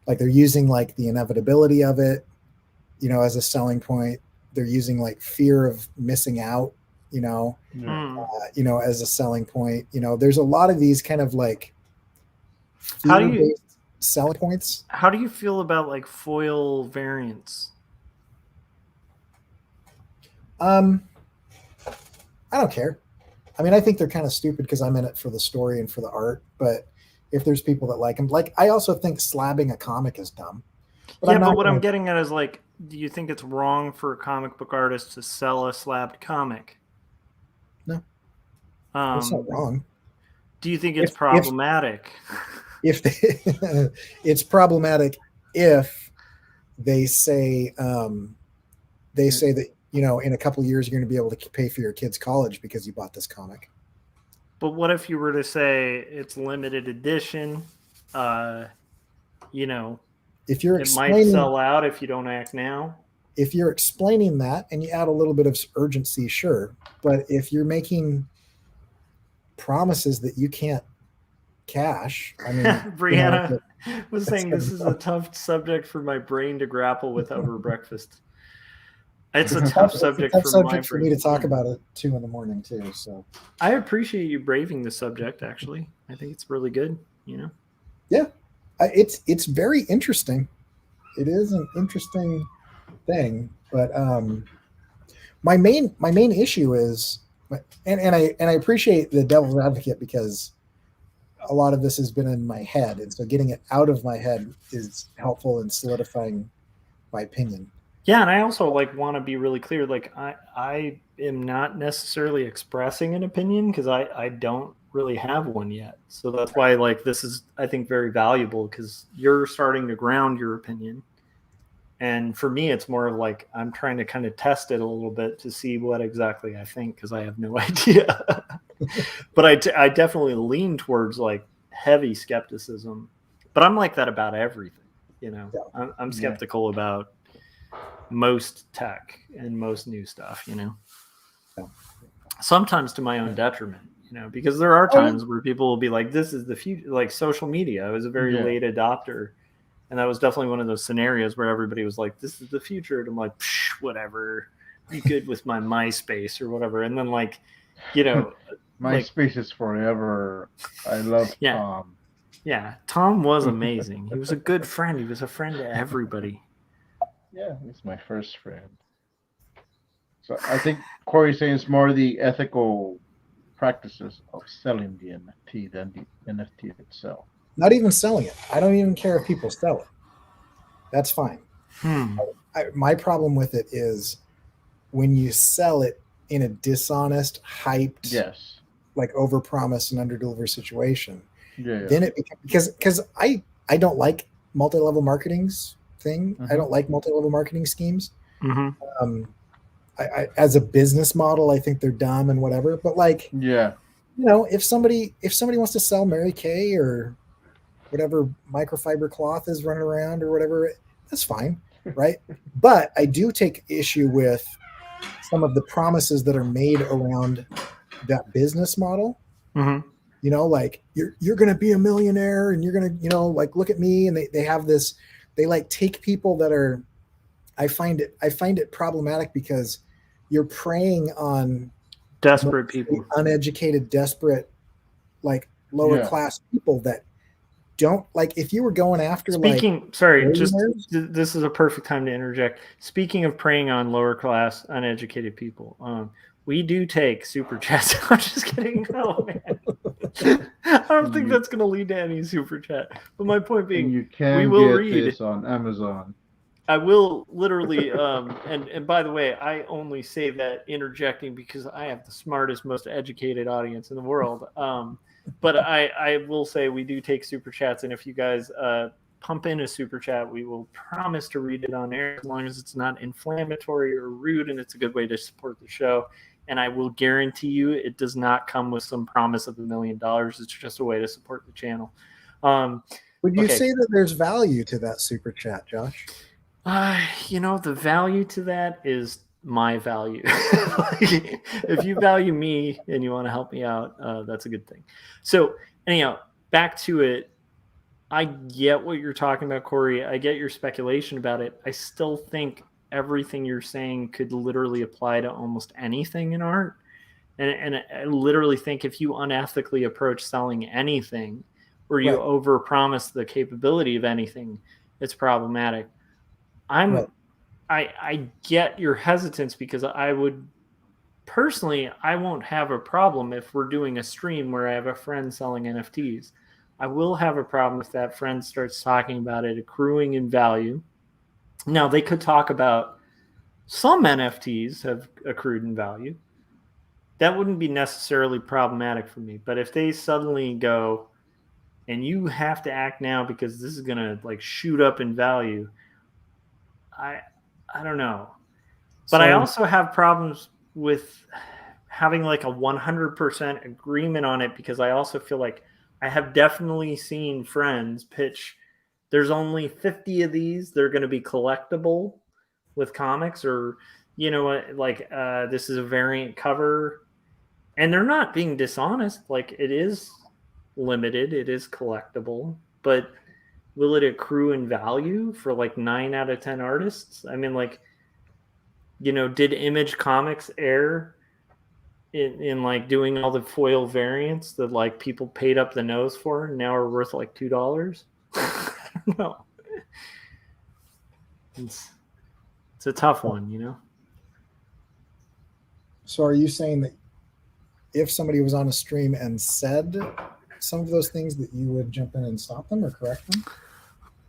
Like they're using like the inevitability of it, you know, as a selling point. They're using like fear of missing out, you know, as a selling point. You know, there's a lot of these kind of like fear-based selling points. How do you feel about like foil variants? I don't care. I mean, I think they're kind of stupid because I'm in it for the story and for the art. But if there's people that like them, like I also think slabbing a comic is dumb. But but what I'm getting at is like, do you think it's wrong for a comic book artist to sell a slabbed comic? No, it's not wrong. Do you think it's problematic? It's problematic if they say that, you know, in a couple of years you're going to be able to pay for your kid's college because you bought this comic. But what if you were to say it's limited edition? You know, If you're it might sell out if you don't act now. If you're explaining that and you add a little bit of urgency, sure. But if you're making promises that you can't cash, I mean, Brianna was saying this is a tough subject for my brain to grapple with over breakfast. It's a tough subject for me to talk about at 2 a.m. too. So I appreciate you braving the subject. Actually, I think it's really good. Yeah, it's very interesting. It is an interesting thing, but my main issue is, and I appreciate the devil's advocate because a lot of this has been in my head, and so getting it out of my head is helpful in solidifying my opinion. Yeah, and I also want to be really clear. I am not necessarily expressing an opinion because I don't really have one yet. So that's why this is, I think, very valuable because you're starting to ground your opinion. And for me, it's more of I'm trying to kind of test it a little bit to see what exactly I think because I have no idea. But I definitely lean towards heavy skepticism. But I'm like that about everything. Yeah. I'm skeptical about most tech and most new stuff. Yeah. Sometimes to my own detriment. Because there are times where people will be like, "This is the future." Social media. I was a very late adopter. And that was definitely one of those scenarios where everybody was like, "This is the future." And I'm like, whatever, be good with my MySpace or whatever. And then MySpace is forever. I love Tom. Yeah, Tom was amazing. He was a good friend. He was a friend to everybody. Yeah, he's my first friend. So I think Corey's saying it's more the ethical practices of selling the NFT than the NFT itself. Not even selling it. I don't even care if people sell it. That's fine. My problem with it is when you sell it in a dishonest, hyped, overpromise and underdeliver situation. Then it becomes because I don't like multi-level marketing's thing. I don't like multi-level marketing schemes. I as a business model, I think they're dumb and whatever. But if somebody wants to sell Mary Kay or whatever microfiber cloth is running around or whatever, that's fine, right? But I do take issue with some of the promises that are made around that business model. You're going to be a millionaire and you're going to, look at me. And they have this, they take people that are, I find it problematic because you're preying on desperate people, uneducated, desperate, lower class people that don't if you were going after this is a perfect time to interject. Speaking of preying on lower class uneducated people, we do take super chats. I'm just kidding. No, man. I don't think that's going to lead to any super chat. But my point being, you can we will read this on Amazon. I will literally, and by the way, I only say that interjecting because I have the smartest, most educated audience in the world. But I will say we do take super chats, and if you guys pump in a super chat, we will promise to read it on air as long as it's not inflammatory or rude, and it's a good way to support the show. And I will guarantee you it does not come with some promise of $1 million. It's just a way to support the channel. Would you say that there's value to that super chat, Josh? The value to that is my value. If you value me and you want to help me out, that's a good thing. So anyhow, back to it. I get what you're talking about, Corey. I get your speculation about it. I still think everything you're saying could literally apply to almost anything in art. And I literally think if you unethically approach selling anything or you overpromise the capability of anything, it's problematic. I get your hesitance because I would personally, I won't have a problem if we're doing a stream where I have a friend selling NFTs. I will have a problem if that friend starts talking about it accruing in value. Now, they could talk about some NFTs have accrued in value. That wouldn't be necessarily problematic for me. But if they suddenly go, and you have to act now because this is going to shoot up in value, I don't know. But I also have problems with having like a 100% agreement on it, because I also feel like I have definitely seen friends pitch, there's only 50 of these, they're going to be collectible with comics, or like this is a variant cover, and they're not being dishonest. Like, it is limited, it is collectible, but will it accrue in value for like 9 out of 10 artists? I mean, like, did Image Comics err in like doing all the foil variants that like people paid up the nose for and now are worth like $2? I don't know. It's a tough one. So are you saying that if somebody was on a stream and said some of those things, that you would jump in and stop them or correct them?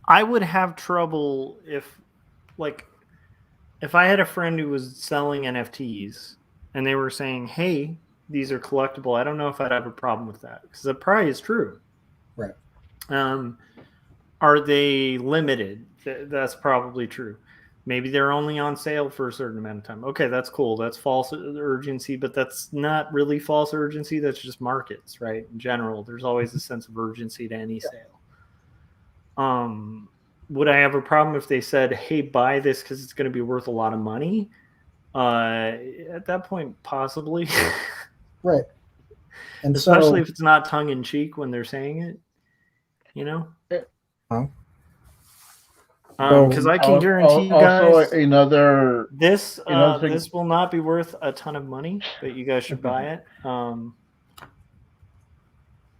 I would have trouble if I had a friend who was selling NFTs and they were saying, hey, these are collectible, I don't know if I'd have a problem with that, because it probably is true. Right. Are they limited? That's probably true. Maybe they're only on sale for a certain amount of time. Okay, that's cool. That's false urgency, but that's not really false urgency. That's just markets, right? In general, there's always a sense of urgency to any sale. Would I have a problem if they said, hey, buy this because it's going to be worth a lot of money? At that point, possibly. Right. And especially if it's not tongue in cheek when they're saying it, because I can guarantee you guys, also this will not be worth a ton of money, but you guys should buy it.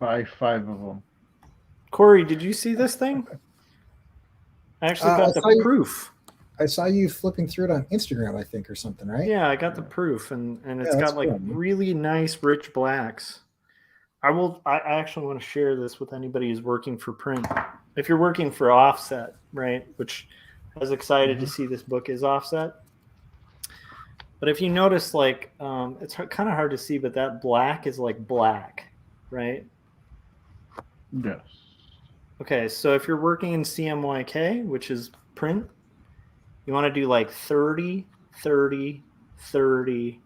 Buy 5 of them. Corey, did you see this thing? I actually got the proof. I saw you flipping through it on Instagram, I think, or something, right? Yeah, I got the proof, and it's got like really nice rich blacks. I actually want to share this with anybody who's working for print. If you're working for Offset, right, which I was excited to see this book is Offset. But if you notice, like, it's kind of hard to see, but that black is like black, right? Yes. Okay, so if you're working in CMYK, which is print, you want to do like 30, 30, 30,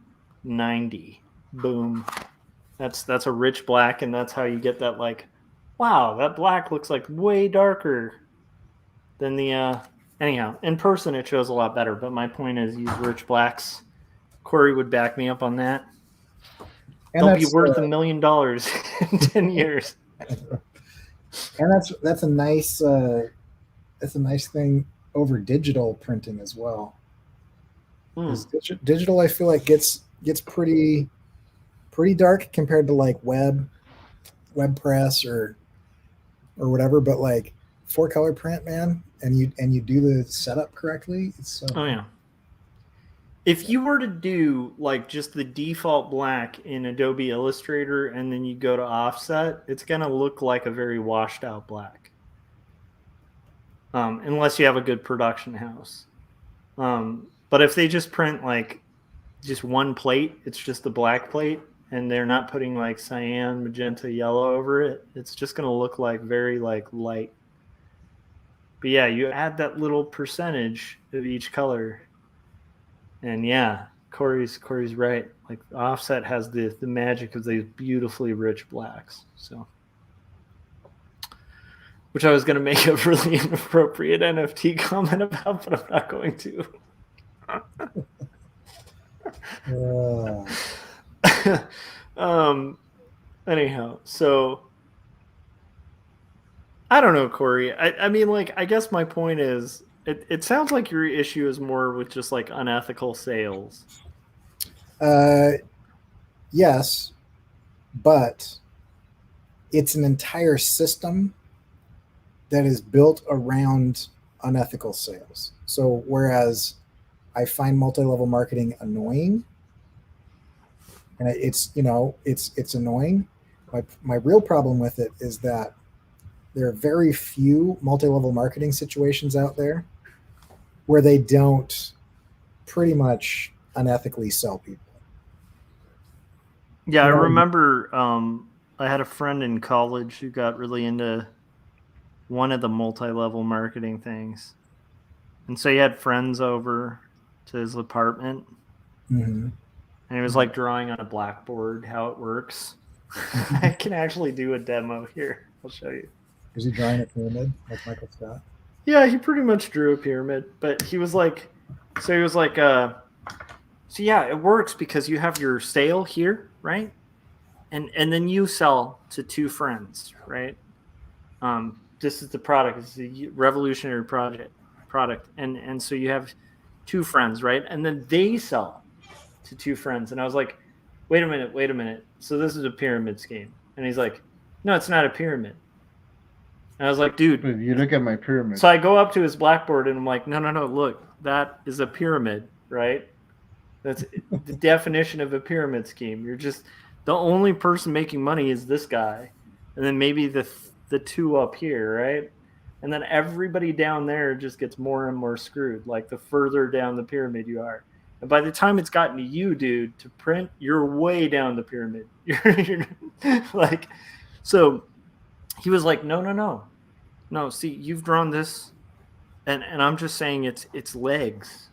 90. Boom. That's a rich black, and that's how you get that, like, wow, that black looks like way darker than the anyhow, in person it shows a lot better, but my point is use rich blacks. Corey would back me up on that. And they'll be worth $1 million in 10 years. And that's a nice thing over digital printing as well. Digital, I feel like gets pretty dark compared to like web press or whatever, but like 4-color print, man, and you do the setup correctly, it's so oh yeah. If you were to do like just the default black in Adobe Illustrator and then you go to offset, it's going to look like a very washed out black. Unless you have a good production house. But if they just print like just one plate, it's just the black plate, and they're not putting like cyan, magenta, yellow over it, it's just going to look like very like light. But yeah, you add that little percentage of each color. And yeah, Corey's right. Like Offset has the magic of these beautifully rich blacks. So, which I was going to make a really inappropriate NFT comment about, but I'm not going to. Anyhow, so I don't know, Corey. I mean, like, I guess my point is, it sounds like your issue is more with just like unethical sales. Yes, but it's an entire system that is built around unethical sales. So whereas I find multi-level marketing annoying, and it's annoying. My real problem with it is that there are very few multi-level marketing situations out there where they don't pretty much unethically sell people. Yeah, I remember I had a friend in college who got really into one of the multi-level marketing things. And so he had friends over to his apartment. Mm-hmm. And it was like drawing on a blackboard how it works. I can actually do a demo here. I'll show you. Was he drawing a pyramid like Michael Scott? Yeah, he pretty much drew a pyramid, but he was like, so yeah, it works because you have your sale here, right? And then you sell to two friends, right? This is the product. It's a revolutionary product. And so you have two friends, right? And then they sell to two friends. And I was like, wait a minute. So this is a pyramid scheme. And he's like, no, it's not a pyramid. And I was like, dude. But you look at my pyramid. So I go up to his blackboard and I'm like, no, look, that is a pyramid, right? That's the definition of a pyramid scheme. You're just, the only person making money is this guy. And then maybe the two up here, right? And then everybody down there just gets more and more screwed, like the further down the pyramid you are. And by the time it's gotten to you, dude, to print, you're way down the pyramid. You're like, so he was like, no. See, you've drawn this, and I'm just saying it's legs.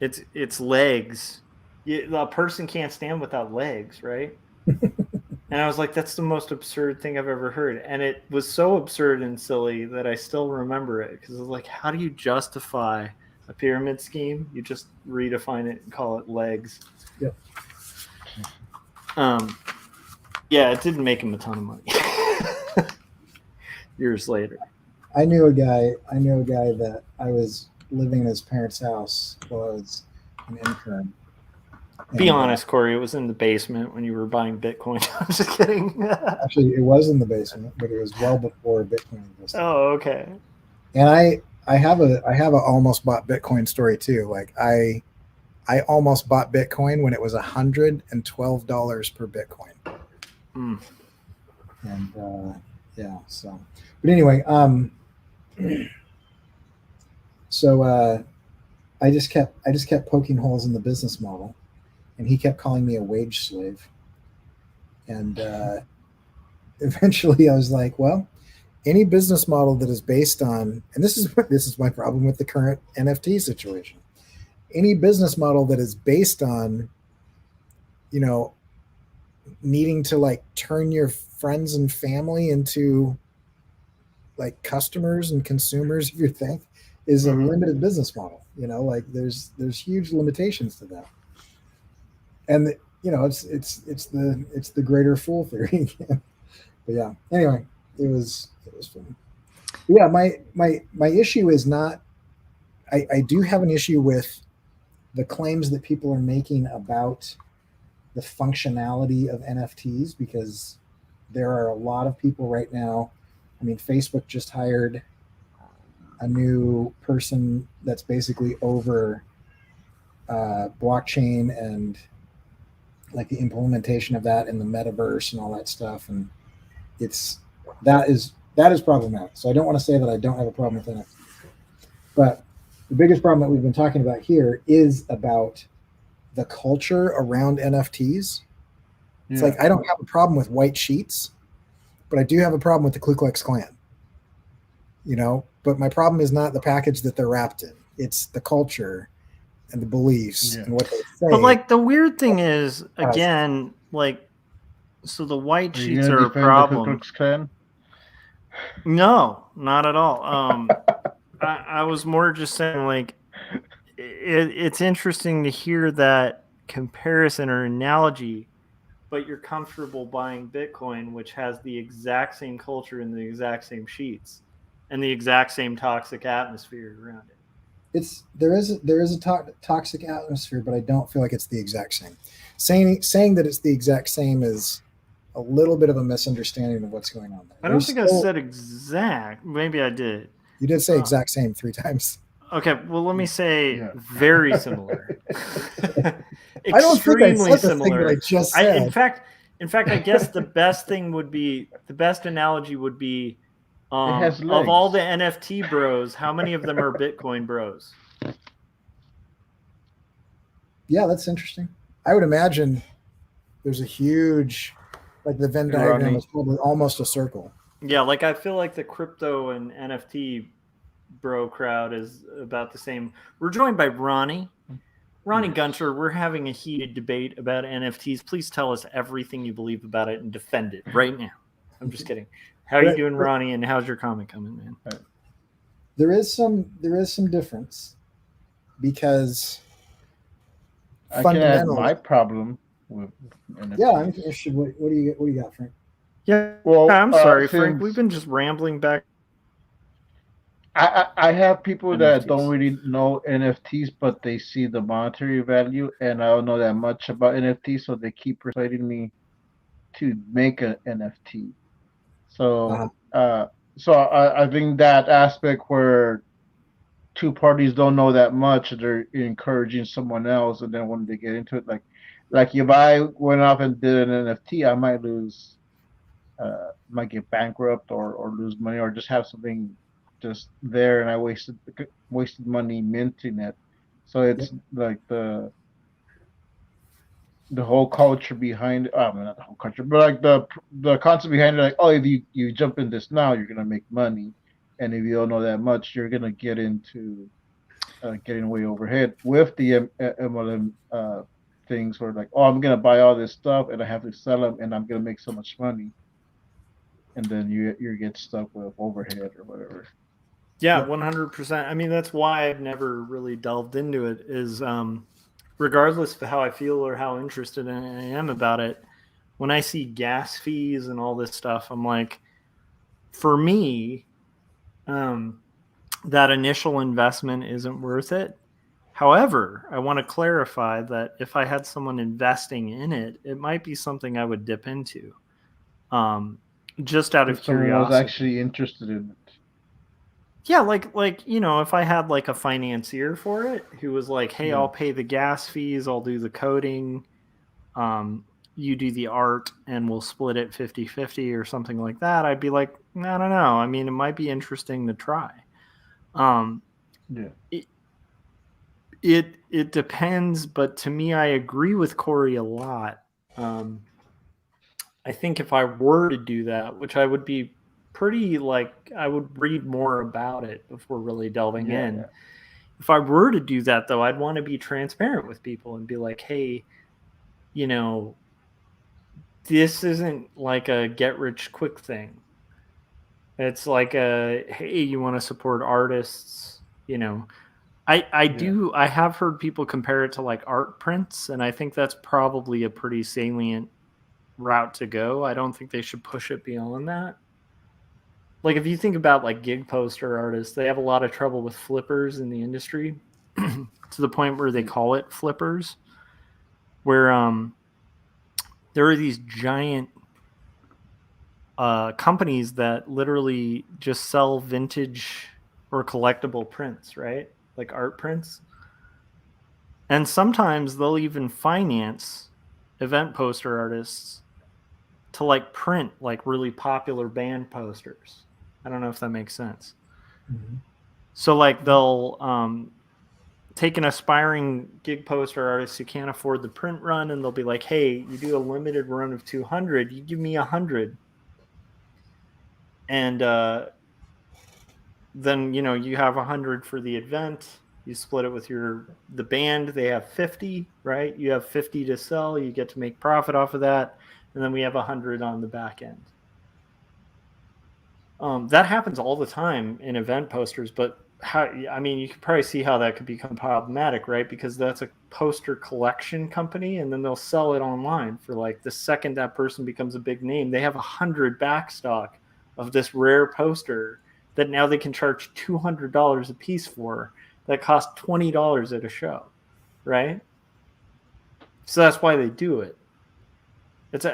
It's legs. A person can't stand without legs, right? And I was like, that's the most absurd thing I've ever heard. And it was so absurd and silly that I still remember it, because I was like, how do you justify a pyramid scheme? You just redefine it and call it legs. Yep. Yeah, it didn't make him a ton of money. Years later. I knew a guy that I was living in his parents' house while I was an intern. Be honest, Corey, it was in the basement when you were buying Bitcoin. I'm just kidding. Actually, it was in the basement, but it was well before Bitcoin existed. Oh, okay. And I have a almost bought Bitcoin story too. Like I almost bought Bitcoin when it was $112 per Bitcoin. Mm. And yeah, so but anyway, so I just kept poking holes in the business model, and he kept calling me a wage slave. And eventually I was like, well, any business model that is based on, and this is my problem with the current NFT situation. Any business model that is based on, needing to like turn your friends and family into like customers and consumers of your thing is a limited business model. Like there's huge limitations to that. And it's the greater fool theory again. But yeah, anyway, it was fun. Yeah, my issue is not, I do have an issue with the claims that people are making about the functionality of NFTs, because there are a lot of people right now. I mean, Facebook just hired a new person that's basically over blockchain and like the implementation of that in the metaverse and all that stuff. And that is problematic. So I don't want to say that I don't have a problem with NFT, but the biggest problem that we've been talking about here is about the culture around NFTs. It's like, I don't have a problem with white sheets, but I do have a problem with the Ku Klux Klan, but my problem is not the package that they're wrapped in. It's the culture and the beliefs and what they say. But like the weird thing is, again, like, so the white sheets are a problem. The Ku Klux Klan? No, not at all. I was more just saying, like, it's interesting to hear that comparison or analogy, but you're comfortable buying Bitcoin, which has the exact same culture and the exact same sheets and the exact same toxic atmosphere around it. There is a toxic atmosphere, but I don't feel like it's the exact same. Saying that it's the exact same is a little bit of a misunderstanding of what's going on there. I don't think I said exact. Maybe I did. You did say exact same 3 times. Okay, well, let me say very similar. I don't think I said similar. The thing that I just said. In fact, I guess the best analogy would be, of all the NFT bros, how many of them are Bitcoin bros? Yeah, that's interesting. I would imagine there's a huge, like the Venn diagram is probably almost a circle. Yeah, like I feel like the crypto and NFT bro crowd is about the same. We're joined by Ronnie. Ronnie Yes. Gunter, we're having a heated debate about NFTs. Please tell us everything you believe about it and defend it right now. I'm just kidding. How are you doing, Ronnie? And how's your comic coming, man? There is some difference because I can add fundamentally, my problem with NFTs. yeah, I'm interested. What do you got, Frank? Yeah, Well, I'm sorry, Frank. since We've been just rambling back. I have people that don't NFTs. really know NFTs, but they see the monetary value, and I don't know that much about NFTs, so they keep persuading me to make an NFT. Uh-huh. So, I think that aspect where two parties don't know that much, they're encouraging someone else, and then when they get into it, like if I went off and did an NFT, I might lose, might get bankrupt or lose money or just have something just there, and I wasted money minting it. So it's Yep. like the whole culture behind I mean, not the whole culture, but like the concept behind it, like, oh, if you jump in this now, you're gonna make money, and if you don't know that much, you're gonna get into getting way overhead with the MLM things where like, oh, I'm gonna buy all this stuff and I have to sell them and I'm gonna make so much money, and then you get stuck with overhead or whatever. Yeah, 100%. I mean, that's why I've never really delved into it. Is regardless of how I feel or how interested I am about it, when I see gas fees and all this stuff, I'm like, for me, that initial investment isn't worth it. However, I want to clarify that if I had someone investing in it, it might be something I would dip into, just out of If someone was curiosity. actually interested in it. Yeah, like if I had like a financier for it who was like, hey, I'll pay the gas fees, I'll do the coding, you do the art, and we'll split it 50-50 or something like that, I'd be like, I don't know. I mean, it might be interesting to try. It depends, but to me, I agree with Corey a lot. I think if I were to do that, which I would be pretty I would read more about it before really delving in. Yeah. If I were to do that, though, I'd want to be transparent with people and be like, hey, this isn't like a get rich quick thing. It's like hey, you want to support artists, I have heard people compare it to like art prints, and I think that's probably a pretty salient route to go. I don't think they should push it beyond that. Like if you think about like gig poster artists, they have a lot of trouble with flippers in the industry to the point where they call it flippers, where there are these giant companies that literally just sell vintage or collectible prints, right? Like art prints. And sometimes they'll even finance event poster artists to like print like really popular band posters. I don't know if that makes sense. Mm-hmm. So like they'll take an aspiring gig poster artist who can't afford the print run, and they'll be like, hey, you do a limited run of 200, you give me 100. And then, you have 100 for the event. You split it with the band. They have 50, right? You have 50 to sell. You get to make profit off of that. And then we have 100 on the back end. That happens all the time in event posters, but you could probably see how that could become problematic, right? Because that's a poster collection company, and then they'll sell it online for like the second that person becomes a big name, they have 100 backstock of this rare poster that now they can charge $200 a piece for, that cost $20 at a show, right? So that's why they do it. That's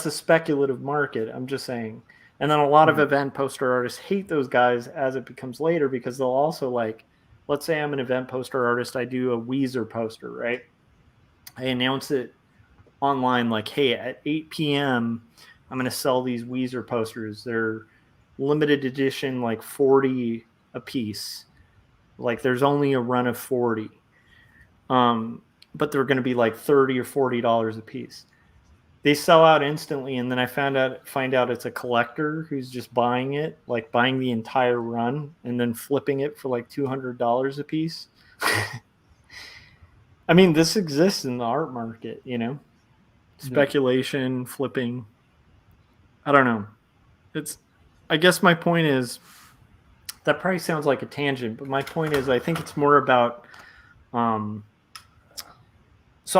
a speculative market. I'm just saying. And then a lot of event poster artists hate those guys as it becomes later, because they'll also let's say I'm an event poster artist. I do a Weezer poster, right? I announce it online like, hey, at 8 p.m., I'm going to sell these Weezer posters. They're limited edition, like 40 a piece. Like there's only a run of 40. But they're going to be like $30 or $40 a piece. They sell out instantly, and then I find out it's a collector who's just buying it, like buying the entire run and then flipping it for like $200 a piece. I mean, this exists in the art market, you know, speculation, flipping. I don't know. I guess my point is, that probably sounds like a tangent, but my point is, I think it's more about, so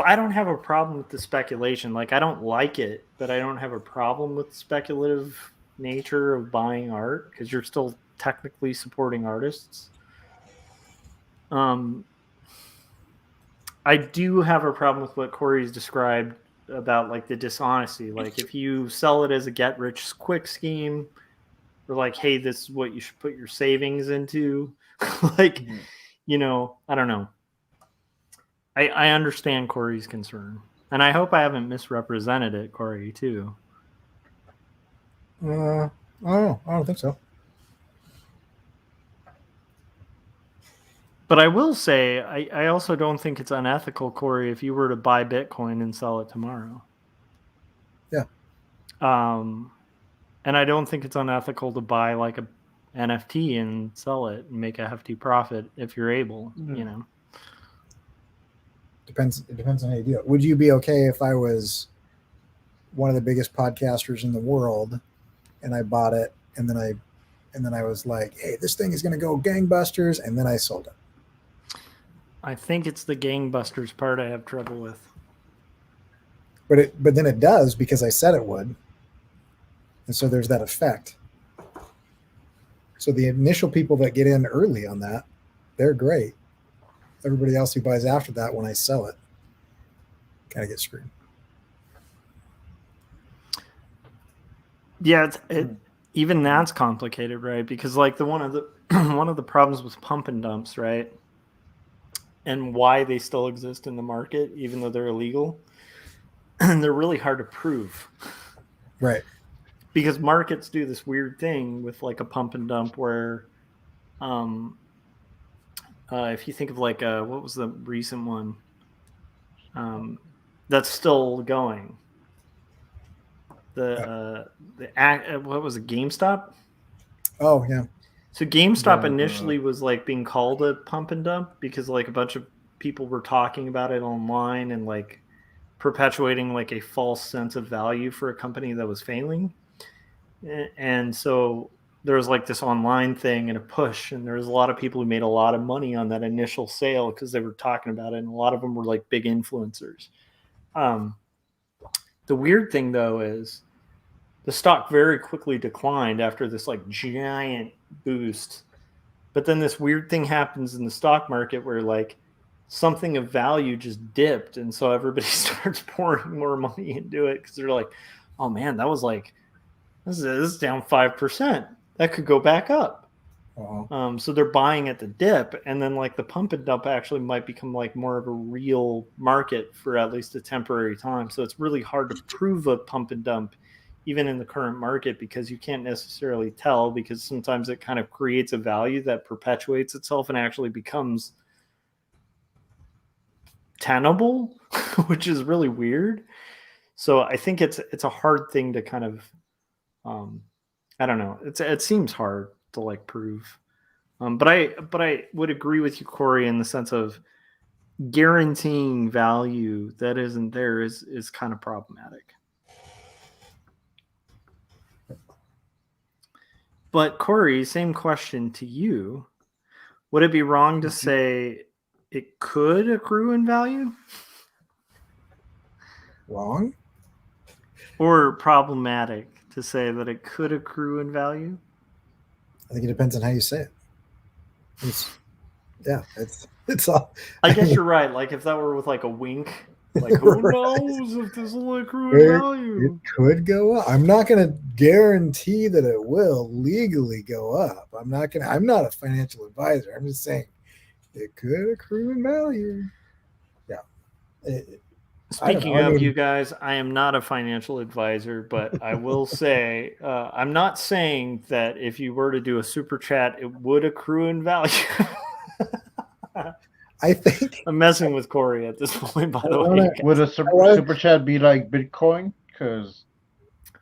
I don't have a problem with the speculation. Like, I don't like it, but I don't have a problem with the speculative nature of buying art because you're still technically supporting artists. I do have a problem with what Corey's described about like the dishonesty. Like, if you sell it as a get rich quick scheme, or like, hey, this is what you should put your savings into, like, you know, I don't know. I understand Corey's concern, and I hope I haven't misrepresented it, Corey, too. I don't think so. But I will say, I also don't think it's unethical, Corey, if you were to buy Bitcoin and sell it tomorrow. Yeah. And I don't think it's unethical to buy like a NFT and sell it and make a hefty profit if you're able, you know. It depends on how you do it. Would you be okay if I was one of the biggest podcasters in the world and I bought it and then I was like, hey, this thing is going to go gangbusters, and then I sold it? I think it's the gangbusters part I have trouble with. But then it does because I said it would. And so there's that effect. So the initial people that get in early on that, they're great. Everybody else who buys after that, when I sell it, kind of gets screwed. Yeah, even that's complicated, right? Because like one of the problems with pump and dumps, right? And why they still exist in the market, even though they're illegal, and they're really hard to prove. Right. Because markets do this weird thing with like a pump and dump where, if you think of like what was the recent one that's still going? What was it? GameStop? Oh yeah. So GameStop initially was like being called a pump and dump because like a bunch of people were talking about it online and like perpetuating like a false sense of value for a company that was failing. And so there was like this online thing and a push, and there was a lot of people who made a lot of money on that initial sale because they were talking about it, and a lot of them were like big influencers. The weird thing though is the stock very quickly declined after this like giant boost. But then this weird thing happens in the stock market where like something of value just dipped, and so everybody starts pouring more money into it because they're like, oh man, that was like this is down 5%. That could go back up. So they're buying at the dip, and then like the pump and dump actually might become like more of a real market for at least a temporary time. So it's really hard to prove a pump and dump even in the current market because you can't necessarily tell, because sometimes it kind of creates a value that perpetuates itself and actually becomes tenable, which is really weird. So I think it's a hard thing to kind of I don't know. It seems hard to like prove, but I would agree with you, Corey, in the sense of guaranteeing value that isn't there is kind of problematic. But Corey, same question to you: would it be wrong to say it could accrue in value? Wrong? Or problematic to say that it could accrue in value? I think it depends on how you say it. It's all. I guess you're right. Like if that were with like a wink, like who knows if this will accrue in value? It could go up. I'm not going to guarantee that it will legally go up. I'm not a financial advisor. I'm just saying it could accrue in value. Yeah. Speaking of, you guys, I am not a financial advisor, but I will say I'm not saying that if you were to do a super chat, it would accrue in value. I think I'm messing with Corey at this point, by the way. Would a super chat be like Bitcoin? Because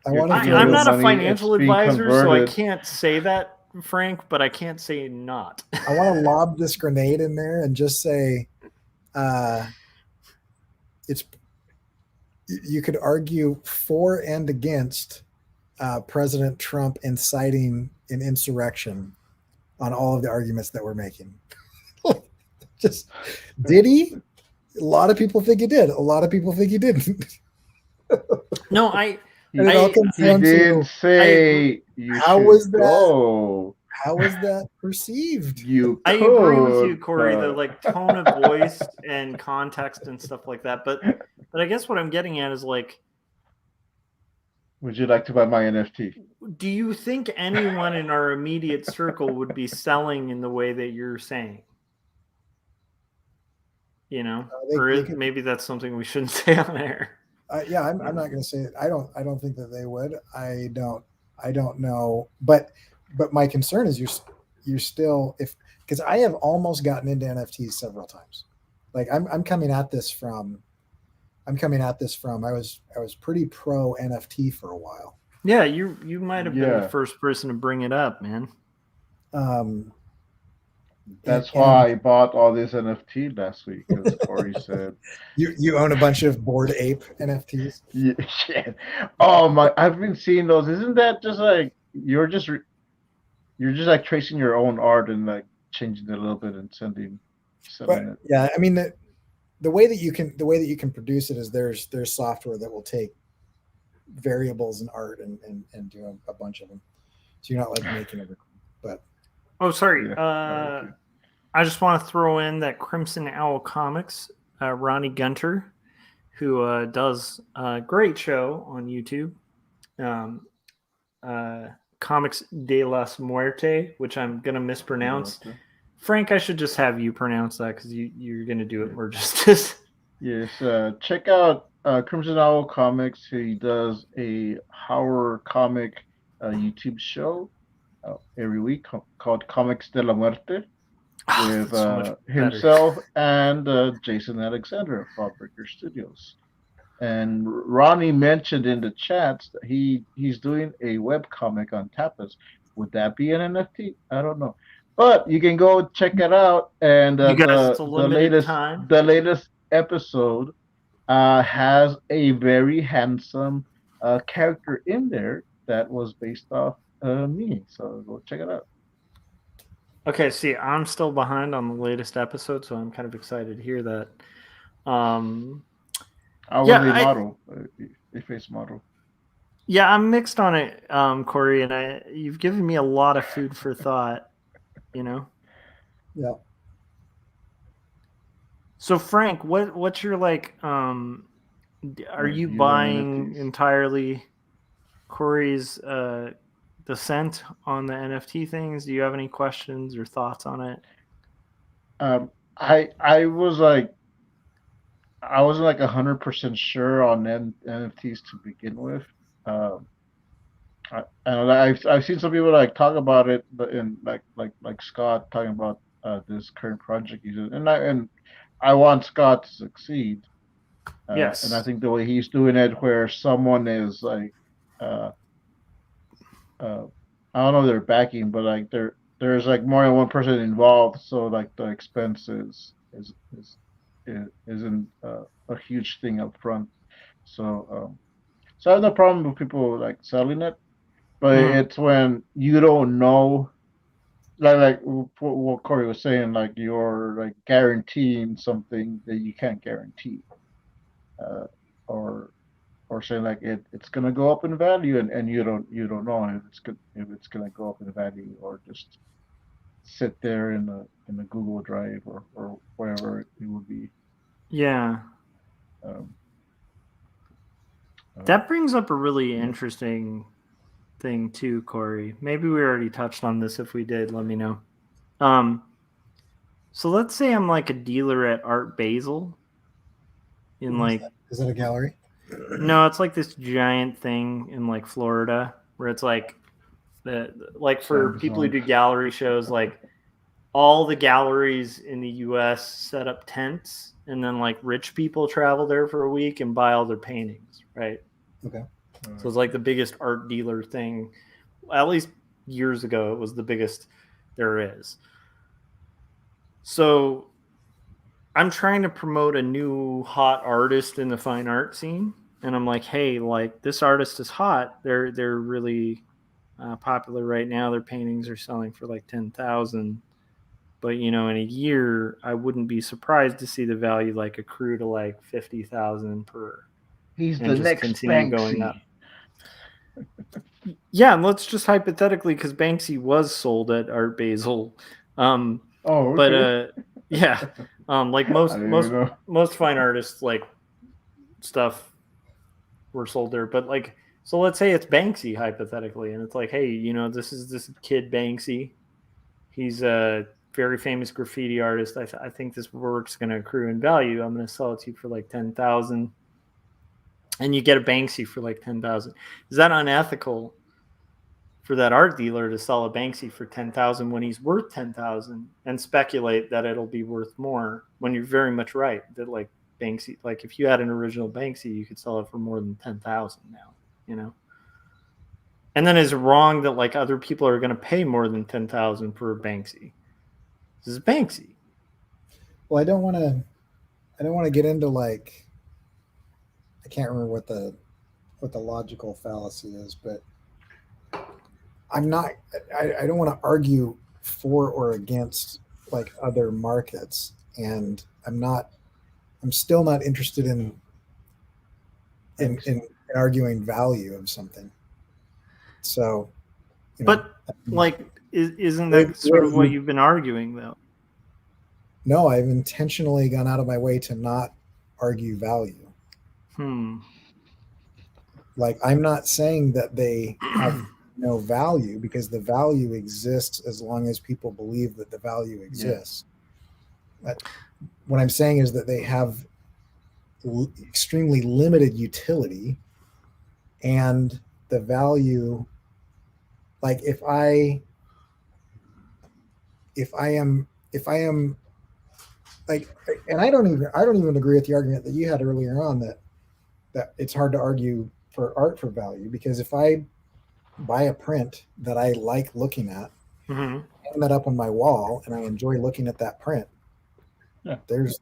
I'm not a financial advisor, so I can't say that, Frank, but I can't say not. I want to lob this grenade in there and just say it's you could argue for and against President Trump inciting an insurrection on all of the arguments that we're making. Just did he? A lot of people think he did. A lot of people think he didn't. No, And it all comes He down didn't to say you how should was that- go. how was that perceived? You I agree with you, could, Corey. The but- like tone of voice and context and stuff like that. But I guess what I'm getting at is like, Would you like to buy my NFT? do you think anyone in our immediate circle would be selling in the way that you're saying? You know, maybe that's something we shouldn't say on air. Yeah, I'm not going to say it. I don't think that they would. I don't know. But my concern is you're still because I have almost gotten into NFTs several times. Like I'm coming at this from I was pretty pro NFT for a while. Yeah, you might have been the first person to bring it up, man. That's why I bought all this NFT last week, because Corey said you own a bunch of Bored Ape NFTs. Yeah. Oh my! I've been seeing those. Isn't that just like you're just like tracing your own art and like changing it a little bit and selling it? Yeah, I mean the way that you can produce it is there's software that will take variables in art and do a bunch of them. So you're not like making everything. But oh, sorry. Yeah. I just want to throw in that Crimson Owl Comics, Ronnie Gunter, who does a great show on YouTube, Comics de las Muerte, which I'm going to mispronounce. Frank, I should just have you pronounce that because you're going to do it more justice. Yes, check out Crimson Owl Comics. He does a horror comic YouTube show every week called Comics de la Muerte with so himself and Jason Alexander of Fallbreaker Studios. And Ronnie mentioned in the chats that he's doing a web comic on Tapas. Would that be an NFT? I don't know. But you can go check it out. And you guys, it's a limited time. The latest episode has a very handsome character in there that was based off me. So go check it out. Okay, see, I'm still behind on the latest episode, so I'm kind of excited to hear that. I was a model, a face model. Yeah, I'm mixed on it, Corey, and you've given me a lot of food for thought, you know? Yeah. So Frank, what's your like are you buying entirely Corey's descent on the NFT things? Do you have any questions or thoughts on it? I wasn't like 100% sure on NFTs to begin with. I've seen some people like talk about it, but in like Scott talking about this current project he's doing, and I want Scott to succeed. Yes, and I think the way he's doing it, where someone is like, I don't know if they're backing, but like there's like more than one person involved, so like the expense isn't a huge thing up front. So I have no problem with people like selling it, but it's when you don't know, like what Corey was saying, like you're like guaranteeing something that you can't guarantee, or saying like it's gonna go up in value, and you don't know if it's gonna go up in value or just sit there in a Google Drive or wherever it would be. Yeah. That brings up a really interesting thing too, Corey. Maybe we already touched on this. If we did, let me know. So let's say I'm like a dealer at Art Basel in is that a gallery? No, it's like this giant thing in like Florida where it's like for people who do gallery shows, like all the galleries in the US set up tents, and then like rich people travel there for a week and buy all their paintings, right? Okay. So it's like the biggest art dealer thing. At least years ago, it was the biggest there is. So I'm trying to promote a new hot artist in the fine art scene, and I'm like, hey, like this artist is hot. They're really popular right now. Their paintings are selling for like 10,000. But in a year, I wouldn't be surprised to see the value like accrue to like 50,000 per, He's and the just next continue going Banksy. up. Yeah, and let's just hypothetically, because Banksy was sold at Art Basel, Oh, okay. but yeah, like I didn't even know. most fine artists like stuff were sold there. But like, so let's say it's Banksy hypothetically, and it's like, hey, this is this kid Banksy. He's a very famous graffiti artist. I think this work's going to accrue in value. I'm going to sell it to you for like 10,000, and you get a Banksy for like 10,000. Is that unethical for that art dealer to sell a Banksy for 10,000 when he's worth 10,000 and speculate that it'll be worth more when you're very much right that like Banksy, like if you had an original Banksy, you could sell it for more than 10,000 now, And then is it wrong that like other people are going to pay more than 10,000 for a Banksy? This is Banksy. Well, I don't want to get into like, I can't remember what the logical fallacy is, but I don't want to argue for or against like other markets, and I'm still not interested in arguing value of something. So, but like, isn't that sort of what you've been arguing though? No, I've intentionally gone out of my way to not argue value. Like, I'm not saying that they have no value, because the value exists as long as people believe that the value exists. But what I'm saying is that they have extremely limited utility, and the value, like if I am like, and I don't even agree with the argument that you had earlier on that it's hard to argue for art for value, because if I buy a print that I like looking at, hang that up on my wall, and I enjoy looking at that print, there's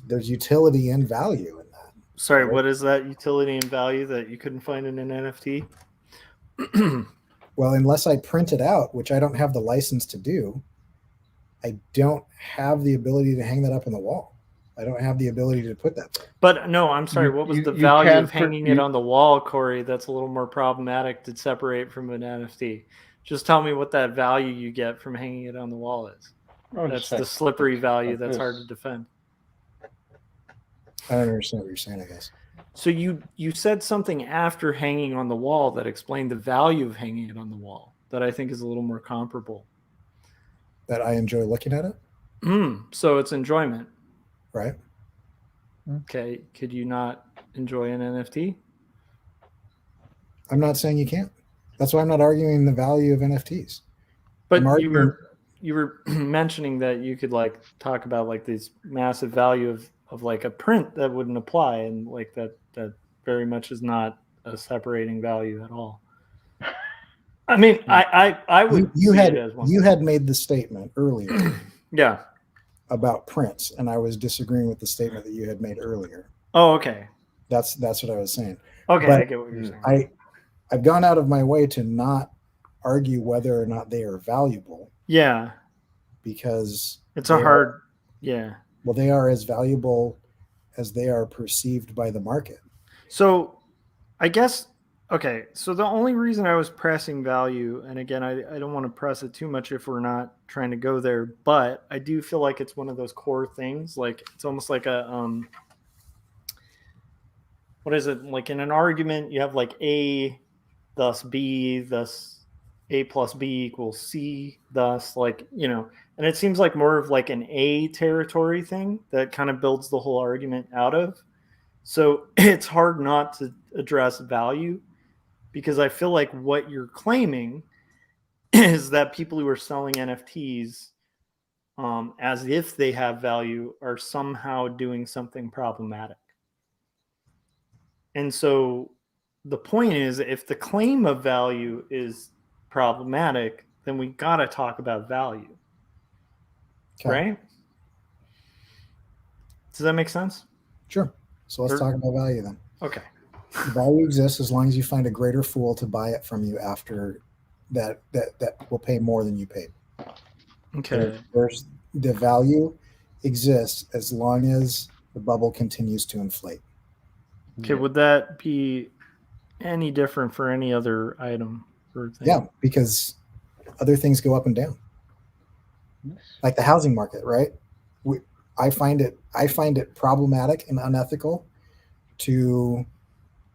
utility and value in that. Sorry, right? What is that utility and value that you couldn't find in an NFT? Well, unless I print it out, which I don't have the license to do, I don't have the ability to hang that up on the wall. I don't have the ability to put that there. But no, I'm sorry. What was the value of hanging it on the wall, Corey? That's a little more problematic to separate from an NFT. Just tell me what that value you get from hanging it on the wall is. That's the slippery value that's hard to defend. I don't understand what you're saying, I guess. So you said something after hanging on the wall that explained the value of hanging it on the wall that I think is a little more comparable. That I enjoy looking at it? So it's enjoyment. Right. Okay. Could you not enjoy an NFT? I'm not saying you can't. That's why I'm not arguing the value of NFTs. But you were mentioning that you could like talk about like this massive value of like a print that wouldn't apply, and like that very much is not a separating value at all. I mean, I would. You had made the statement earlier. Yeah. About prints, and I was disagreeing with the statement that you had made earlier. Oh, okay. That's what I was saying. Okay, but I get what you're saying. I've gone out of my way to not argue whether or not they are valuable. Yeah. Because it's a hard, yeah. Well, they are as valuable as they are perceived by the market. So I guess, okay, so the only reason I was pressing value, and again, I don't want to press it too much if we're not trying to go there, but I do feel like it's one of those core things. Like it's almost like a, what is it? Like in an argument, you have like A, thus B, thus A plus B equals C, thus like, and it seems like more of like an A territory thing that kind of builds the whole argument out of. So it's hard not to address value, because I feel like what you're claiming is that people who are selling NFTs as if they have value are somehow doing something problematic. And so the point is, if the claim of value is problematic, then we got to talk about value. Okay. Right? Does that make sense? Sure. So let's talk about value then. Okay. Value exists as long as you find a greater fool to buy it from you after that will pay more than you paid. Okay. The value exists as long as the bubble continues to inflate. Okay, would that be any different for any other item or thing? Yeah, because other things go up and down. Like the housing market, right? I find it problematic and unethical to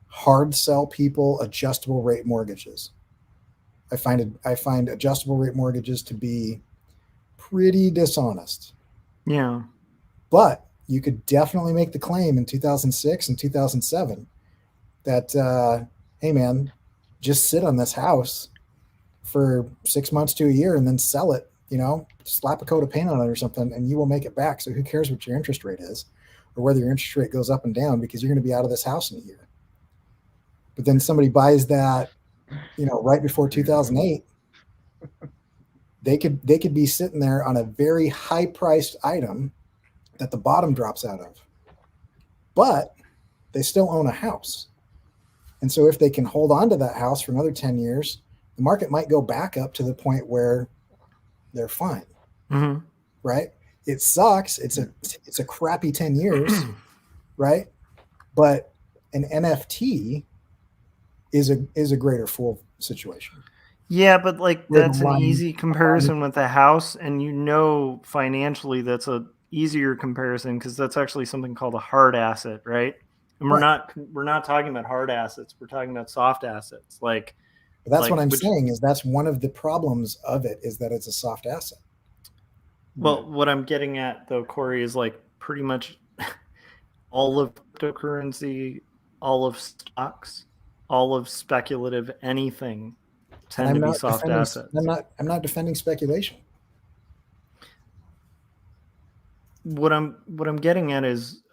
hard sell people adjustable rate mortgages. I find adjustable rate mortgages to be pretty dishonest. Yeah. But you could definitely make the claim in 2006 and 2007 that, hey man, just sit on this house for 6 months to a year and then sell it, slap a coat of paint on it or something, and you will make it back. So who cares what your interest rate is or whether your interest rate goes up and down, because you're going to be out of this house in a year. But then somebody buys that, right before 2008, they could be sitting there on a very high priced item that the bottom drops out of, but they still own a house. And so if they can hold on to that house for another 10 years, the market might go back up to the point where they're fine. Mm-hmm. Right? It sucks. It's a crappy 10 years, right? But an NFT is a greater fool situation. Yeah, but that's an easy comparison with a house, and financially that's a easier comparison because that's actually something called a hard asset, right? And we're not talking about hard assets. We're talking about soft assets. But that's what I'm saying is that's one of the problems of it, is that it's a soft asset. Well, what I'm getting at though, Corey, is pretty much all of cryptocurrency, all of stocks, all of speculative anything tend to be soft assets. I'm not defending speculation. What I'm getting at is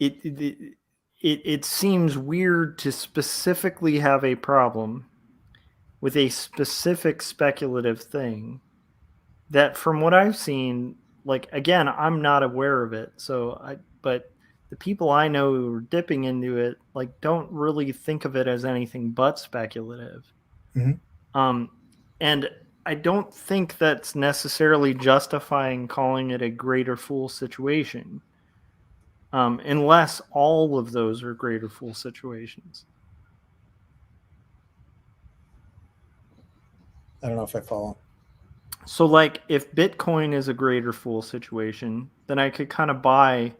it seems weird to specifically have a problem with a specific speculative thing that, from what I've seen, again, I'm not aware of it. But the people I know who are dipping into it, don't really think of it as anything but speculative. Mm-hmm. And I don't think that's necessarily justifying calling it a greater fool situation. Unless all of those are greater fool situations. I don't know if I follow. So, if Bitcoin is a greater fool situation, then I could kind of buy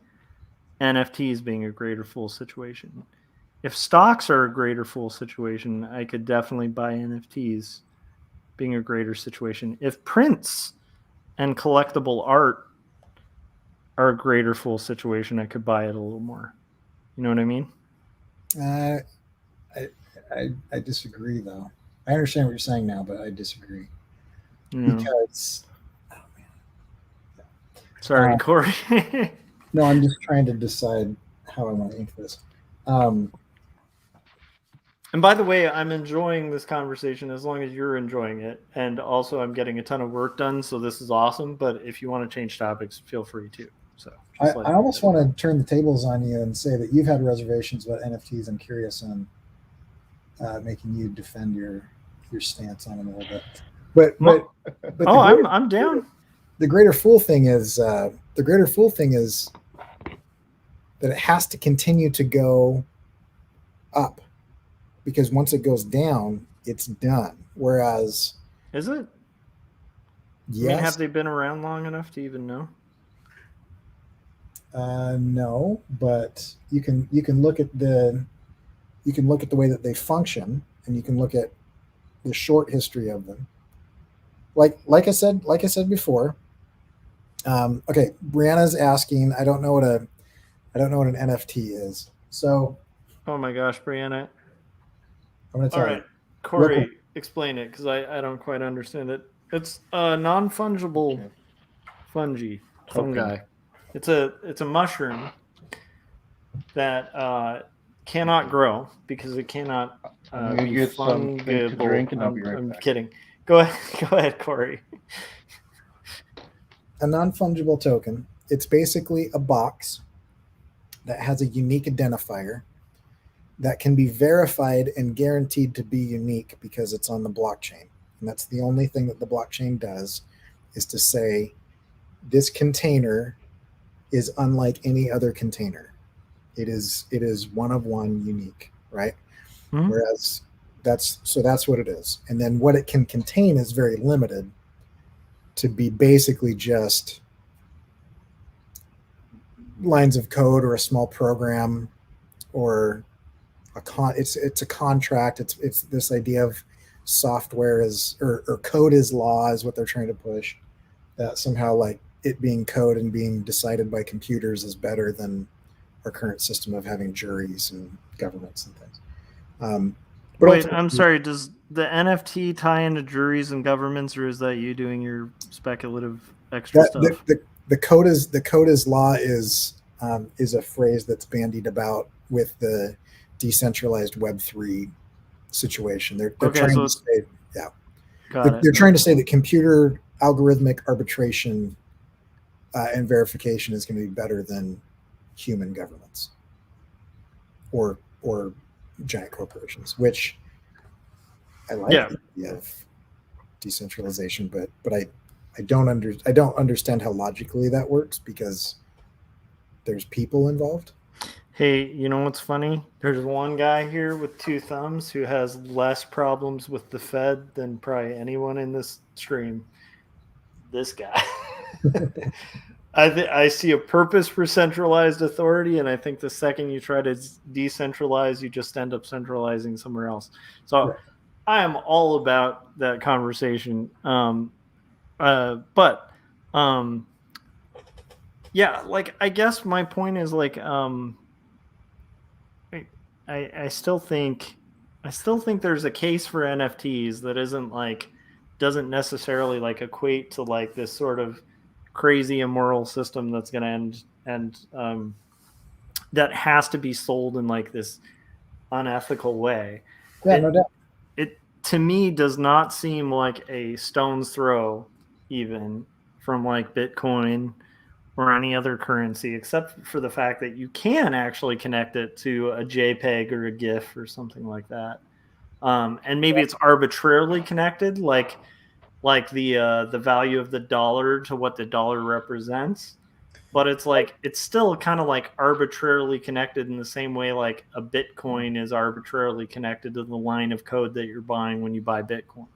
NFTs being a greater fool situation. If stocks are a greater fool situation, I could definitely buy NFTs being a greater situation. If prints and collectible art are a greater fool situation, I could buy it a little more. You know what I mean? I disagree, though. I understand what you're saying now, but I disagree. No. Because, sorry, Corey. No, I'm just trying to decide how I want to ink this. And by the way, I'm enjoying this conversation as long as you're enjoying it. And also, I'm getting a ton of work done, so this is awesome. But if you want to change topics, feel free to. So I almost want to turn the tables on you and say that you've had reservations about NFTs. I'm curious on making you defend your stance on them a little bit. But I'm down. The greater fool thing is that it has to continue to go up, because once it goes down, it's done. Whereas, is it? Yes. I mean, have they been around long enough to even know? No, but you can look at the way that they function, and you can look at the short history of them. Like I said before. Okay, Brianna's asking. I don't know what an NFT is. So. Oh my gosh, Brianna. I'm going to tell you. All right, Corey, explain it, because I don't quite understand it. It's a non-fungible fungi. It's a mushroom that cannot grow because it cannot be fungible. I'm kidding. Go ahead, Corey. a non-fungible token. It's basically a box that has a unique identifier that can be verified and guaranteed to be unique because it's on the blockchain. And that's the only thing that the blockchain does, is to say this container is unlike any other container. It is one of one, unique, right? Mhm. Whereas that's what it is. And then what it can contain is very limited, to be basically just lines of code or a small program or it's a contract. It's this idea of software is or code is law is what they're trying to push, that somehow like it being code and being decided by computers is better than our current system of having juries and governments and things. But Wait, I'm sorry. Does the NFT tie into juries and governments, or is that you doing your speculative extra stuff? The code is law is a phrase that's bandied about with the decentralized Web3 situation. They're trying to say, they're trying to say that computer algorithmic arbitration and verification is going to be better than human governments or giant corporations, which I like the idea of decentralization, but I don't understand how logically that works because there's people involved. Hey, you know what's funny? There's one guy here with 2 thumbs who has less problems with the Fed than probably anyone in this stream. This guy. I see a purpose for centralized authority, and I think the second you try to decentralize, you just end up centralizing somewhere else. So right. I am all about that conversation. Yeah, like I guess my point is like I still think there's a case for NFTs that doesn't necessarily like equate to like this sort of crazy immoral system that's going to end and that has to be sold in like this unethical way. Yeah, no doubt. It to me does not seem like a stone's throw even from like Bitcoin or any other currency, except for the fact that you can actually connect it to a JPEG or a GIF or something like that. And maybe it's arbitrarily connected, like the value of the dollar to what the dollar represents. But it's like it's still kind of like arbitrarily connected in the same way like a Bitcoin is arbitrarily connected to the line of code that you're buying when you buy Bitcoin.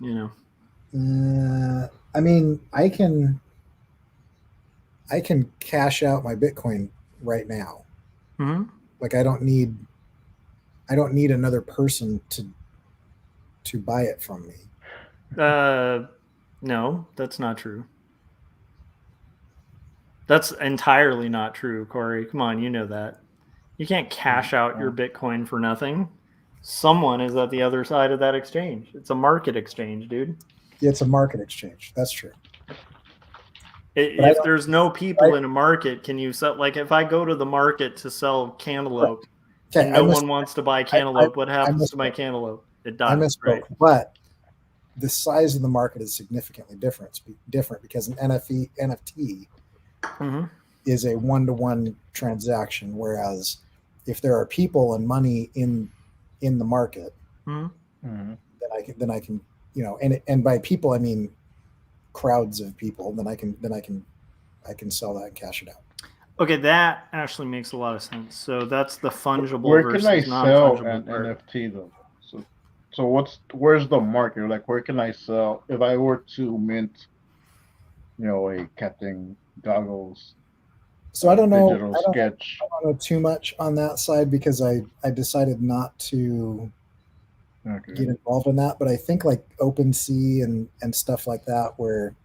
You know? I mean, I can cash out my Bitcoin right now. Mm-hmm. Like I don't need another person to buy it from me. No, that's not true. That's entirely not true, Corey. Come on, you know that. You can't cash out your Bitcoin for nothing. Someone is at the other side of that exchange. It's a market exchange, dude. Yeah, it's a market exchange. That's true. If there's no people in a market, can you sell? Like if I go to the market to sell cantaloupe, and no one wants to buy cantaloupe, what happens to my cantaloupe? It dies. I misspoke, right? But the size of the market is significantly different because an NFT mm-hmm. is a one-to-one transaction, whereas if there are people and money in the market, mm-hmm. then I can and by people I mean crowds of people. Then I can sell that and cash it out. Okay, that actually makes a lot of sense. So that's the fungible. Where can I sell an part. NFT though? So where's the market? Like where can I sell if I were to mint, a Captain Goggles? So I don't know. Sketch. I don't know too much on that side because I decided not to get involved in that. But I think like OpenSea and stuff like that where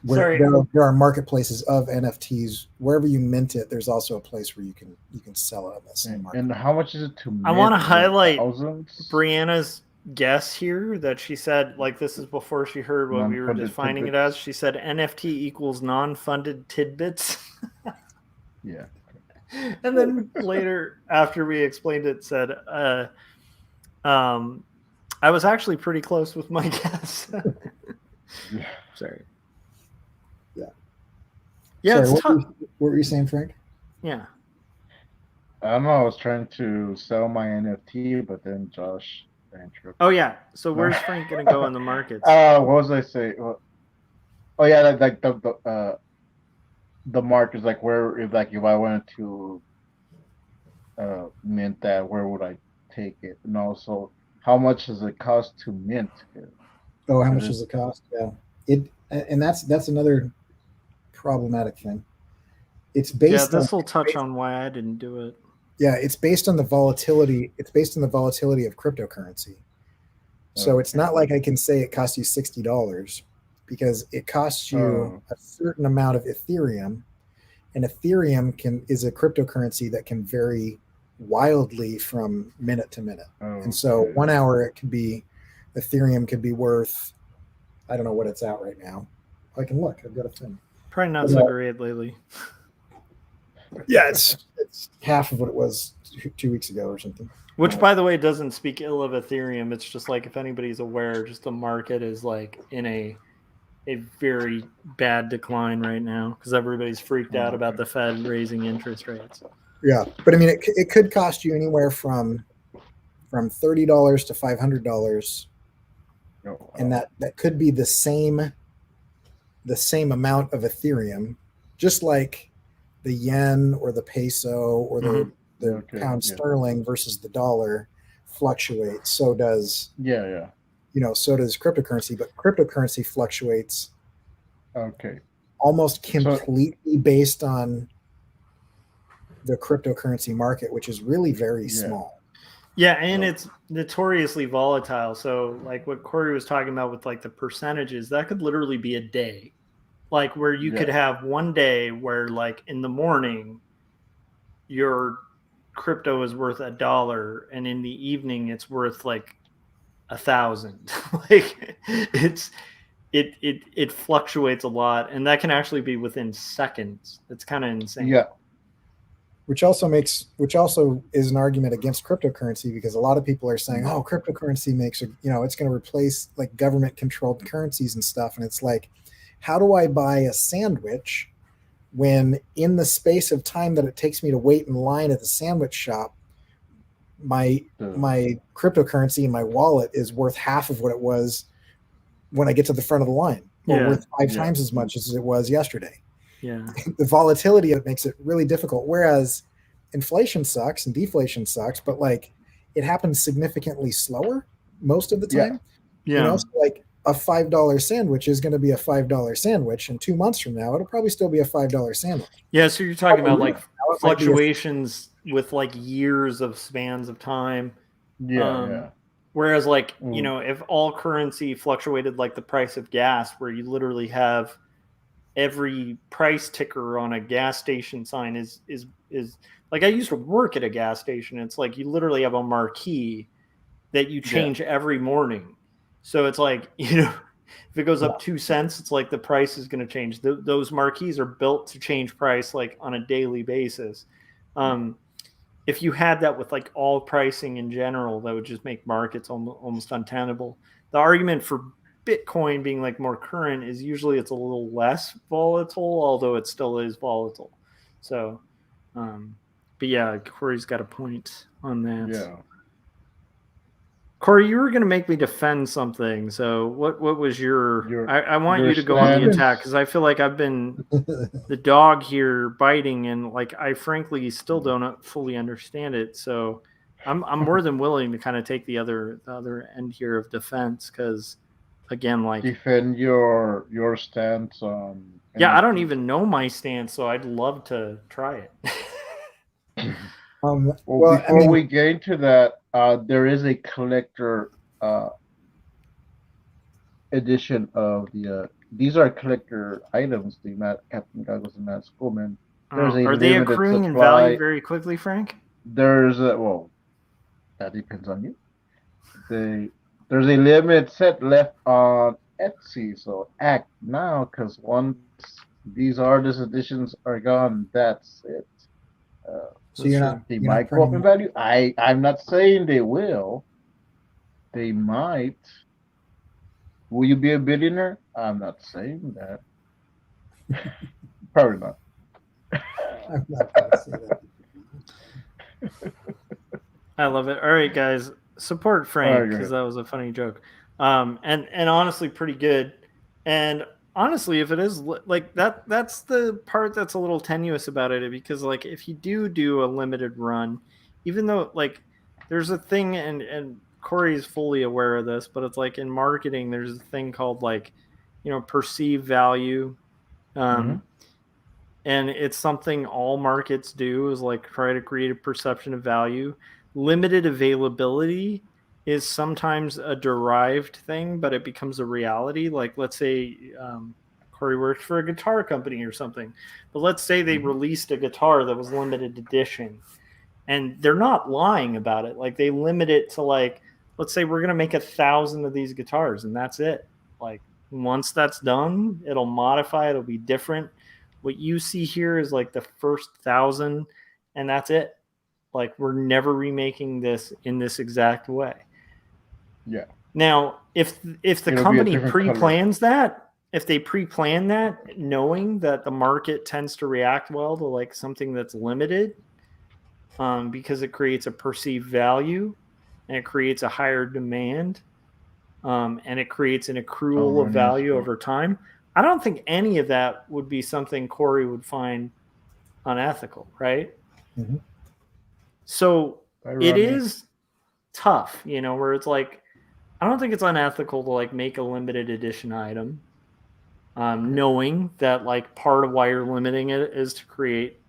there are marketplaces of NFTs. Wherever you mint it, there's also a place where you can sell it on the same market. And how much is it to mint? I want to highlight thousands? Brianna's guess here that she said, like this is before she heard what we were defining it as. She said NFT equals non-funded tidbits. Yeah. And then later, after we explained it, said, I was actually pretty close with my guess. Sorry. Yeah. Yeah, Sorry, it's tough. what were you saying, Frank? Yeah. I don't know. I was trying to sell my NFT, but then Josh interrupted. Oh yeah. So No. where's Frank gonna go in the markets? What was I say? Oh yeah, like the mark is like where if I wanted to mint that, where would I take it? And also, how much does it cost to mint it? Oh, how Is much it- does it cost? Yeah, and that's another problematic thing. It's Yeah, based on this will touch on why I didn't do it. yeah, it's based on the volatility. It's based on the volatility of cryptocurrency. So it's not like I can say it costs you $60 because it costs you a certain amount of Ethereum, and Ethereum is a cryptocurrency that can vary wildly from minute to minute. And so 1 hour Ethereum could be worth, I don't know what it's at right now. I can look. I've got a thing. Probably not so great lately. Yeah, it's half of what it was 2 weeks ago or something. Which, by the way, doesn't speak ill of Ethereum. It's just like, if anybody's aware, just the market is like in a very bad decline right now because everybody's freaked out about the Fed raising interest rates. Yeah, but I mean, it could cost you anywhere from $30 to $500, and that could be the same amount of Ethereum, just like the yen or the peso or the pound sterling versus the dollar fluctuates. So does so does cryptocurrency, but cryptocurrency fluctuates almost completely based on the cryptocurrency market, which is really very small. Yeah, and it's notoriously volatile. So like what Corey was talking about with like the percentages, that could literally be a day. Like where you could have one day where like in the morning your crypto is worth $1 and in the evening it's worth like 1,000. Like it fluctuates a lot, and that can actually be within seconds. It's kind of insane. Yeah. Which also is an argument against cryptocurrency, because a lot of people are saying, oh, cryptocurrency makes, it's going to replace like government controlled currencies and stuff. And it's like, how do I buy a sandwich when in the space of time that it takes me to wait in line at the sandwich shop, my cryptocurrency in my wallet is worth half of what it was when I get to the front of the line, or worth 5 times as much as it was yesterday. Yeah. The volatility of it makes it really difficult. Whereas inflation sucks and deflation sucks, but like it happens significantly slower most of the time. Yeah. So like a $5 sandwich is going to be a $5 sandwich, and 2 months from now, it'll probably still be a $5 sandwich. Yeah. So you're talking about like fluctuations with like years of spans of time. Yeah. Whereas like, if all currency fluctuated like the price of gas, where you literally have every price ticker on a gas station sign is like, I used to work at a gas station. It's like you literally have a marquee that you change every morning. So it's like, if it goes up 2 cents, it's like the price is going to change. Those marquees are built to change price like on a daily basis. If you had that with like all pricing in general, that would just make markets almost untenable. The argument for Bitcoin being like more current is usually it's a little less volatile, although it still is volatile. So, but yeah, Corey's got a point on that. Yeah. Corey, you were going to make me defend something. So what was your I want you to go on the attack, because I feel like I've been the dog here biting, and like I frankly still don't fully understand it. So I'm more than willing to kind of take the other end here of defense, because again, like, defend your stance on. Yeah, I don't even know my stance, so I'd love to try it. Before we get into that, there is a collector edition of the. These are collector items. The Captain Goggles and Matt Schoolman. Are they accruing in value very quickly, Frank? There's that depends on you. There's a limited set left on Etsy, so act now, because once these artist editions are gone, that's it. So they might go up in value. I'm not saying they will. They might. Will you be a billionaire? I'm not saying that. Probably not. I'm not gonna say that. I love it. All right, guys, support Frank go because ahead. that was a funny joke, and honestly pretty good. And honestly, if it is like that, that's the part that's a little tenuous about it because like if you do a limited run, even though like there's a thing and Corey is fully aware of this, but it's like in marketing there's a thing called like perceived value. Mhm. And it's something all markets do is like try to create a perception of value. Limited availability is sometimes a derived thing, but it becomes a reality. Like let's say Corey worked for a guitar company or something, but let's say they released a guitar that was limited edition, and they're not lying about it. Like they limit it to like, let's say we're gonna make 1,000 of these guitars, and that's it. Like once that's done, it'll modify. It'll be different. What you see here is like the first 1,000, and that's it. Like we're never remaking this in this exact way. Yeah. Now, if the It'll be a company different pre-plans that, if they pre-plan that, knowing that the market tends to react well to like something that's limited, because it creates a perceived value, and it creates a higher demand, and it creates an accrual of value over time. I don't think any of that would be something Corey would find unethical, right? Mhm. So it Ironic. is tough, where it's like, I don't think it's unethical to like make a limited edition item, knowing that like part of why you're limiting it is to create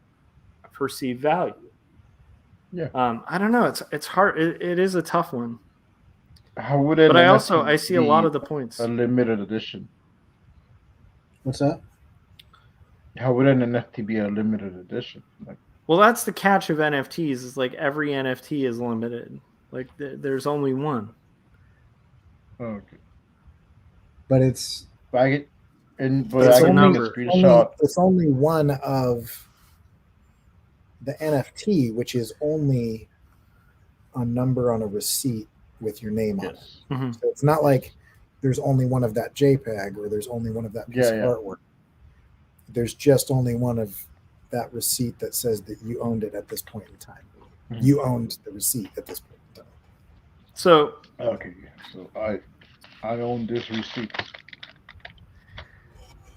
a perceived value. Yeah. I don't know. It's hard. It is a tough one. How would an But I NFT see a lot be of the points. a limited edition? What's that? How would an NFT be a limited edition? Like, Well, that's the catch of NFTs. Is like every NFT is limited. Like there's only one. okay. But it's But I get, but It's I a can take a number. screenshot. It's only one of the NFT, which is only a number on a receipt with your name on it. Yes. Mm-hmm. So it's not like there's only one of that JPEG or there's only one of that piece of artwork. There's just only one of that receipt that says that you owned it at this point in time. Mhm. You owned the receipt at this point in time. So Okay. So I own this receipt.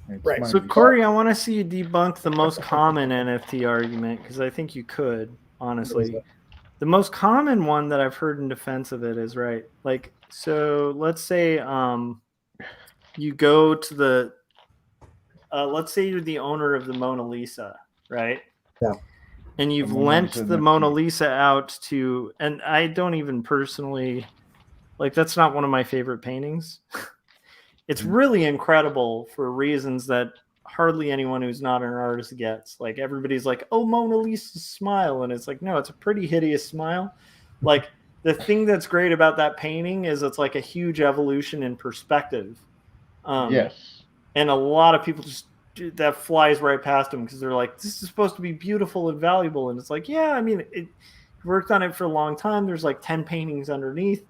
It's Right. my So receipt. Corey, I want to see you debunk the most common NFT argument because I think you could, honestly. The most common one that I've heard in defense of it is right. Like, so let's say you go to the let's say you're the owner of the Mona Lisa, right? Yeah. And you've The Mona lent Lisa the NFT. Mona Lisa out to, and I don't even personally like, that's not one of my favorite paintings. It's really incredible for reasons that hardly anyone who's not an artist gets. Like everybody's like, oh, Mona Lisa's smile. And it's like, no, it's a pretty hideous smile. Like the thing that's great about that painting is it's like a huge evolution in perspective. Yes. And a lot of people just, that flies right past them because they're like, this is supposed to be beautiful and valuable. And it's like, yeah, I mean, it worked on it for a long time. There's like 10 paintings underneath.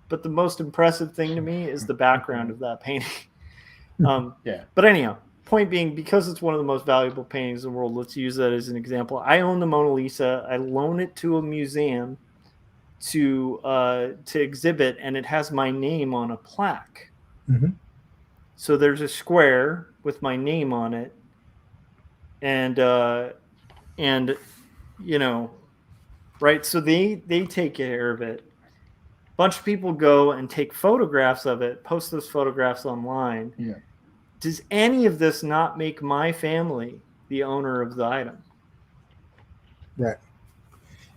But the most impressive thing to me is the background of that painting. Yeah. But anyhow, point being, because it's one of the most valuable paintings in the world, let's use that as an example. I own the Mona Lisa. I loan it to a museum to exhibit, and it has my name on a plaque. Mhm. So there's a square with my name on it, and right. So they take care of it. Bunch of people go and take photographs of it, post those photographs online. Yeah. Does any of this not make my family the owner of the item? Right.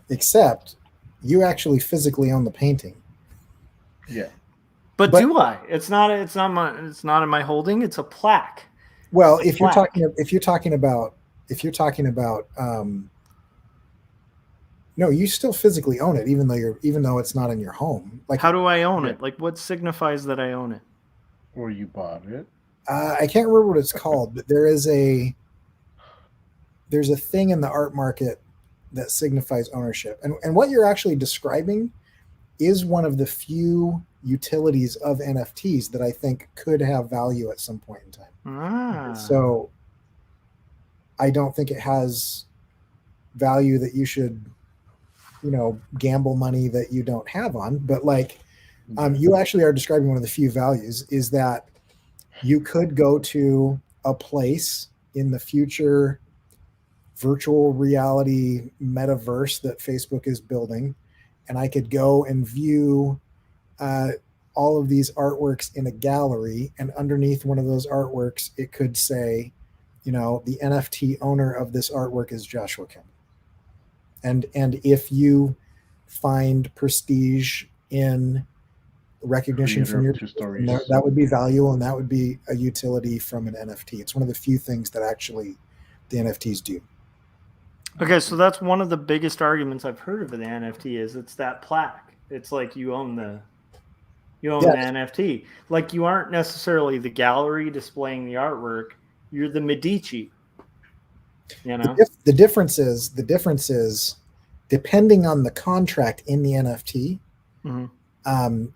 Except you actually physically own the painting. Yeah. But do I? It's not in my holding. It's a plaque. Well, It's a if you're plaque. talking about no, you still physically own it, even though it's not in your home. Like, how do I own it? Like, what signifies that I own it? Or you bought it. I can't remember what it's called, but there's a thing in the art market that signifies ownership. And what you're actually describing is one of the few utilities of NFTs that I think could have value at some point in time. So I don't think it has value that you should, gamble money that you don't have on. But like, you actually are describing one of the few values is that you could go to a place in the future virtual reality metaverse that Facebook is building, and I could go and view all of these artworks in a gallery, and underneath one of those artworks, it could say, the NFT owner of this artwork is Joshua Kemble. And if you find prestige in recognition from your stories, that would be valuable, and that would be a utility from an NFT. It's one of the few things that actually the NFTs do. Okay, so that's one of the biggest arguments I've heard of the NFT is it's that plaque. It's like you own the NFT. Like you aren't necessarily the gallery displaying the artwork. You're the Medici. The difference is depending on the contract in the NFT,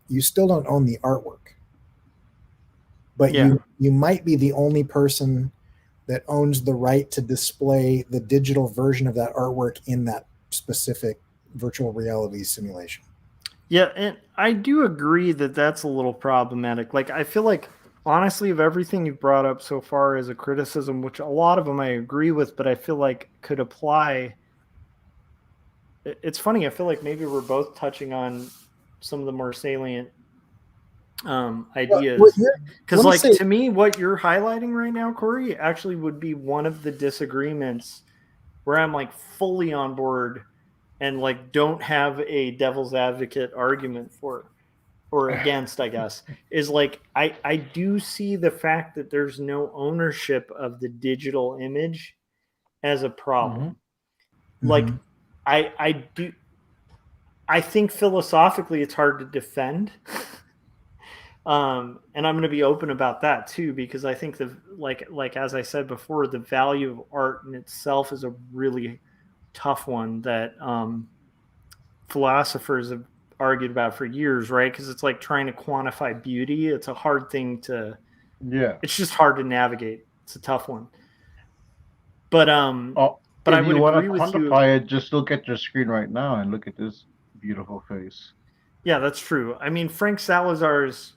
you still don't own the artwork, but you might be the only person that owns the right to display the digital version of that artwork in that specific virtual reality simulation. Yeah, and I do agree that that's a little problematic. Like, I feel like, honestly, of everything you've brought up so far as a criticism, which a lot of them I agree with, but I feel like could apply. It's funny. I feel like maybe we're both touching on some of the more salient ideas. Because, to me, what you're highlighting right now, Corey, actually would be one of the disagreements where I'm like fully on board and like don't have a devil's advocate argument for or against, I guess, is like I do see the fact that there's no ownership of the digital image as a problem. Like I think philosophically it's hard to defend. And I'm going to be open about that too, because I think like as I said before, the value of art in itself is a really tough one that philosophers have argued about for years, right? Because it's like trying to quantify beauty. It's a hard thing to, it's just hard to navigate. It's a tough one. But but I would agree with you. If you want to quantify it, just look at your screen right now and look at this beautiful face. Yeah, that's true. I mean, Frank Salazar's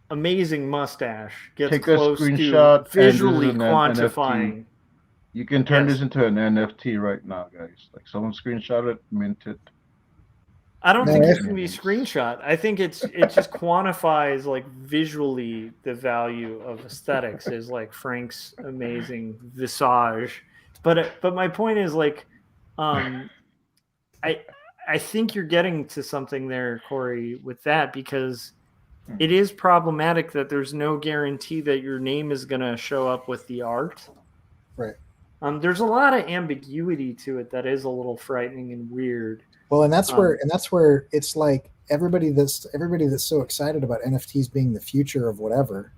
amazing mustache gets close to visually quantifying. You can turn this into an NFT right now, guys. Like someone screenshot it, mint it. I don't think it can be screenshot. I think it just quantifies like visually the value of aesthetics is like Frank's amazing visage. But my point is like, I think you're getting to something there, Corey, with that, because it is problematic that there's no guarantee that your name is going to show up with the art. Right. There's a lot of ambiguity to it that is a little frightening and weird. Well, and that's where it's like everybody that's so excited about NFTs being the future of whatever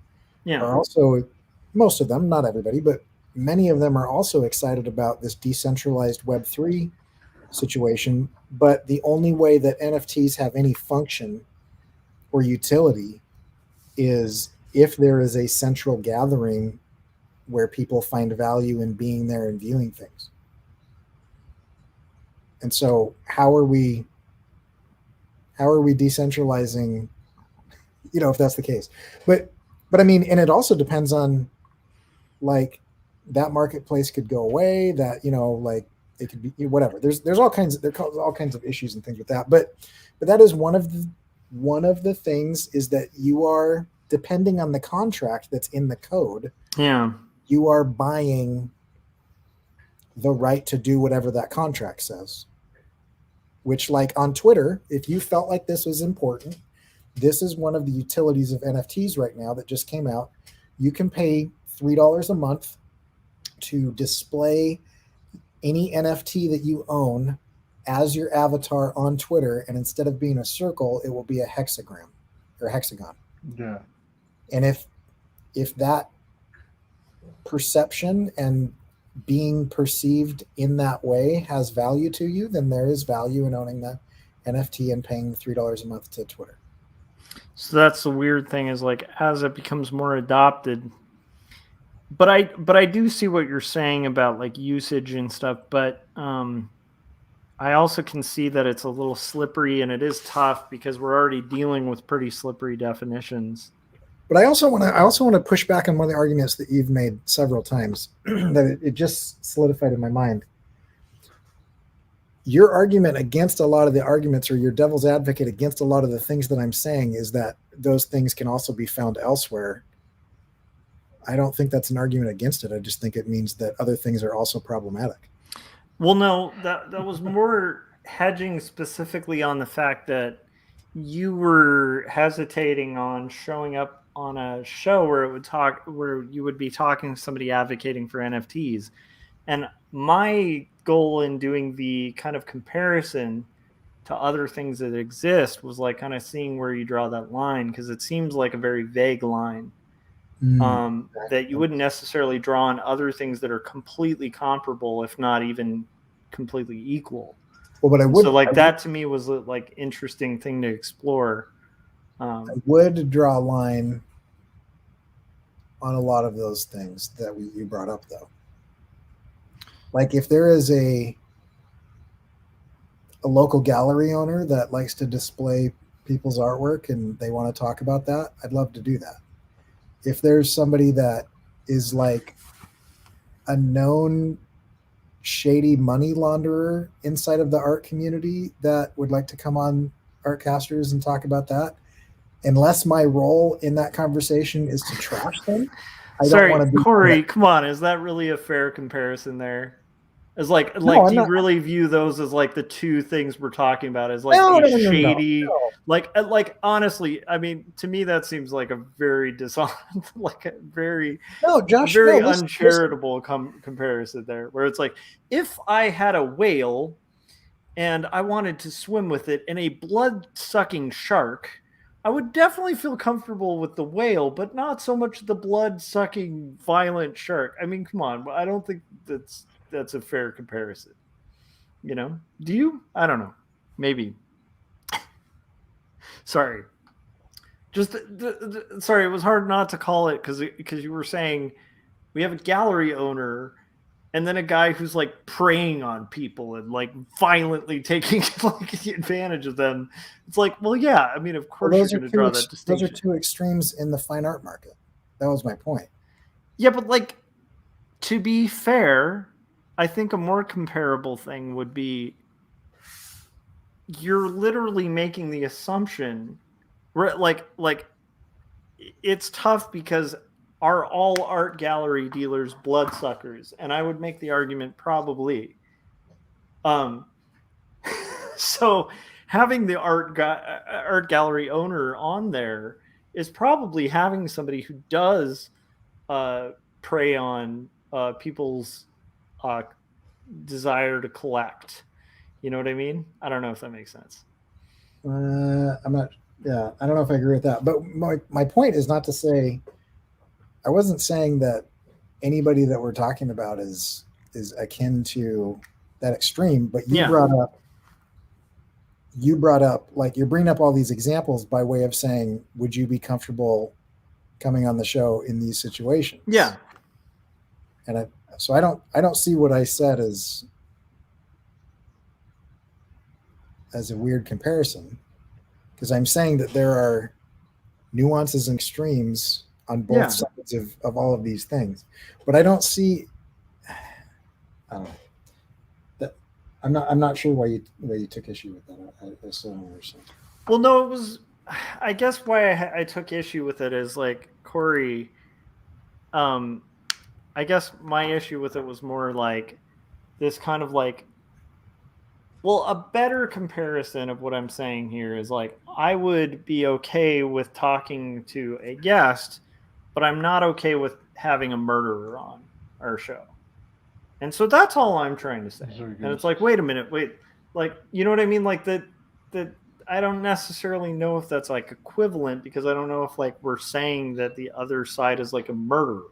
are also, most of them, not everybody, but many of them are also excited about this decentralized Web3 situation. But the only way that NFTs have any function or utility is if there is a central gathering where people find value in being there and viewing things. And so how are we decentralizing, if that's the case? But I mean, and it also depends on like that marketplace could go away, that, like it could be whatever. There's all kinds of issues and things with that. But that is one of the things is that you are, depending on the contract that's in the code, you are buying the right to do whatever that contract says. Which, like on Twitter, if you felt like this was important, this is one of the utilities of NFTs right now that just came out. You can pay $3 a month to display any NFT that you own as your avatar on Twitter, and instead of being a circle, it will be a hexagram or hexagon. Yeah. And if that perception and being perceived in that way has value to you, then there is value in owning that NFT and paying $3 a month to Twitter. So that's the weird thing is like as it becomes more adopted. But I do see what you're saying about like usage and stuff, but I also can see that it's a little slippery and it is tough because we're already dealing with pretty slippery definitions. But I also want to push back on one of the arguments that you've made several times that it just solidified in my mind. Your argument against a lot of the arguments, or your devil's advocate against a lot of the things that I'm saying, is that those things can also be found elsewhere. I don't think that's an argument against it. I just think it means that other things are also problematic. Well, no, that was more hedging specifically on the fact that you were hesitating on showing up on a show where you would be talking to somebody advocating for NFTs. And my goal in doing the kind of comparison to other things that exist was like kind of seeing where you draw that line, because it seems like a very vague line that you wouldn't necessarily draw on other things that are completely comparable, if not even completely equal. Well, but that to me was like interesting thing to explore. I would draw a line on a lot of those things that you brought up, though. Like if there is a local gallery owner that likes to display people's artwork and they want to talk about that, I'd love to do that. If there's somebody that is like a known shady money launderer inside of the art community that would like to come on Artcasters and talk about that, unless my role in that conversation is to trash them, don't want to be Corey, come on, is that really a fair comparison there? Is do you really view those as like the two things we're talking about as like shady? No. Like honestly, I mean, to me that seems like a very dishonest, like a very uncharitable comparison there, where it's like if I had a whale and I wanted to swim with it in a blood-sucking shark, I would definitely feel comfortable with the whale, but not so much the blood-sucking violent shark. I mean, come on, I don't think that's a fair comparison. You know? Do you? I don't know. Maybe. Sorry. Just sorry, it was hard not to call it because you were saying we have a gallery owner and then a guy who's like preying on people and like violently taking like advantage of them. It's like, well, yeah, I mean, of course you're going to draw that distinction. Those are two extremes in the fine art market. That was my point. Yeah, but like, to be fair, I think a more comparable thing would be you're literally making the assumption, like it's tough because are all art gallery dealers bloodsuckers? And I would make the argument probably. So having the art gallery owner on there is probably having somebody who does prey on people's desire to collect. You know what I mean? I don't know if that makes sense. I'm not. Yeah, I don't know if I agree with that. But my point is not to say. I wasn't saying that anybody that we're talking about is akin to that extreme. But you brought up like you're bringing up all these examples by way of saying, would you be comfortable coming on the show in these situations? Yeah. And I don't see what I said as a weird comparison, because I'm saying that there are nuances and extremes on both sides of all of these things. But I don't see, I don't know. That I'm not sure why you took issue with that. I still don't understand. Well, no, it was, I guess why I took issue with it is like, Corey, I guess my issue with it was more like this kind of like, well, a better comparison of what I'm saying here is like, I would be okay with talking to a guest, but I'm not okay with having a murderer on our show. And so that's all I'm trying to say. And it's like, wait a minute, like, you know what I mean? Like that I don't necessarily know if that's like equivalent, because I don't know if like we're saying that the other side is like a murderer.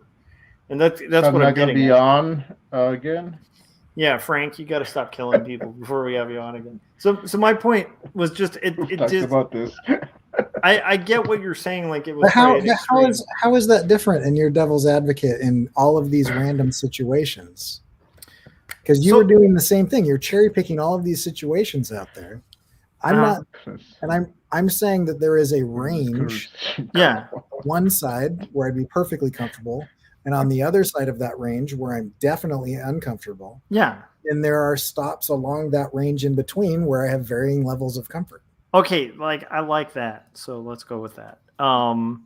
And that's what I'm not going to be on again. Yeah, Frank, you got to stop killing people before we have you on again. So my point was just it talked about this. I get what you're saying. Like it was But probably an extreme. how is that different in your devil's advocate in all of these random situations? Because you were doing the same thing. You're cherry picking all of these situations out there. I'm not, and I'm saying that there is a range. Yeah. One side where I'd be perfectly comfortable, and on the other side of that range where I'm definitely uncomfortable. Yeah. And there are stops along that range in between where I have varying levels of comfort. Okay, like I like that. So let's go with that. I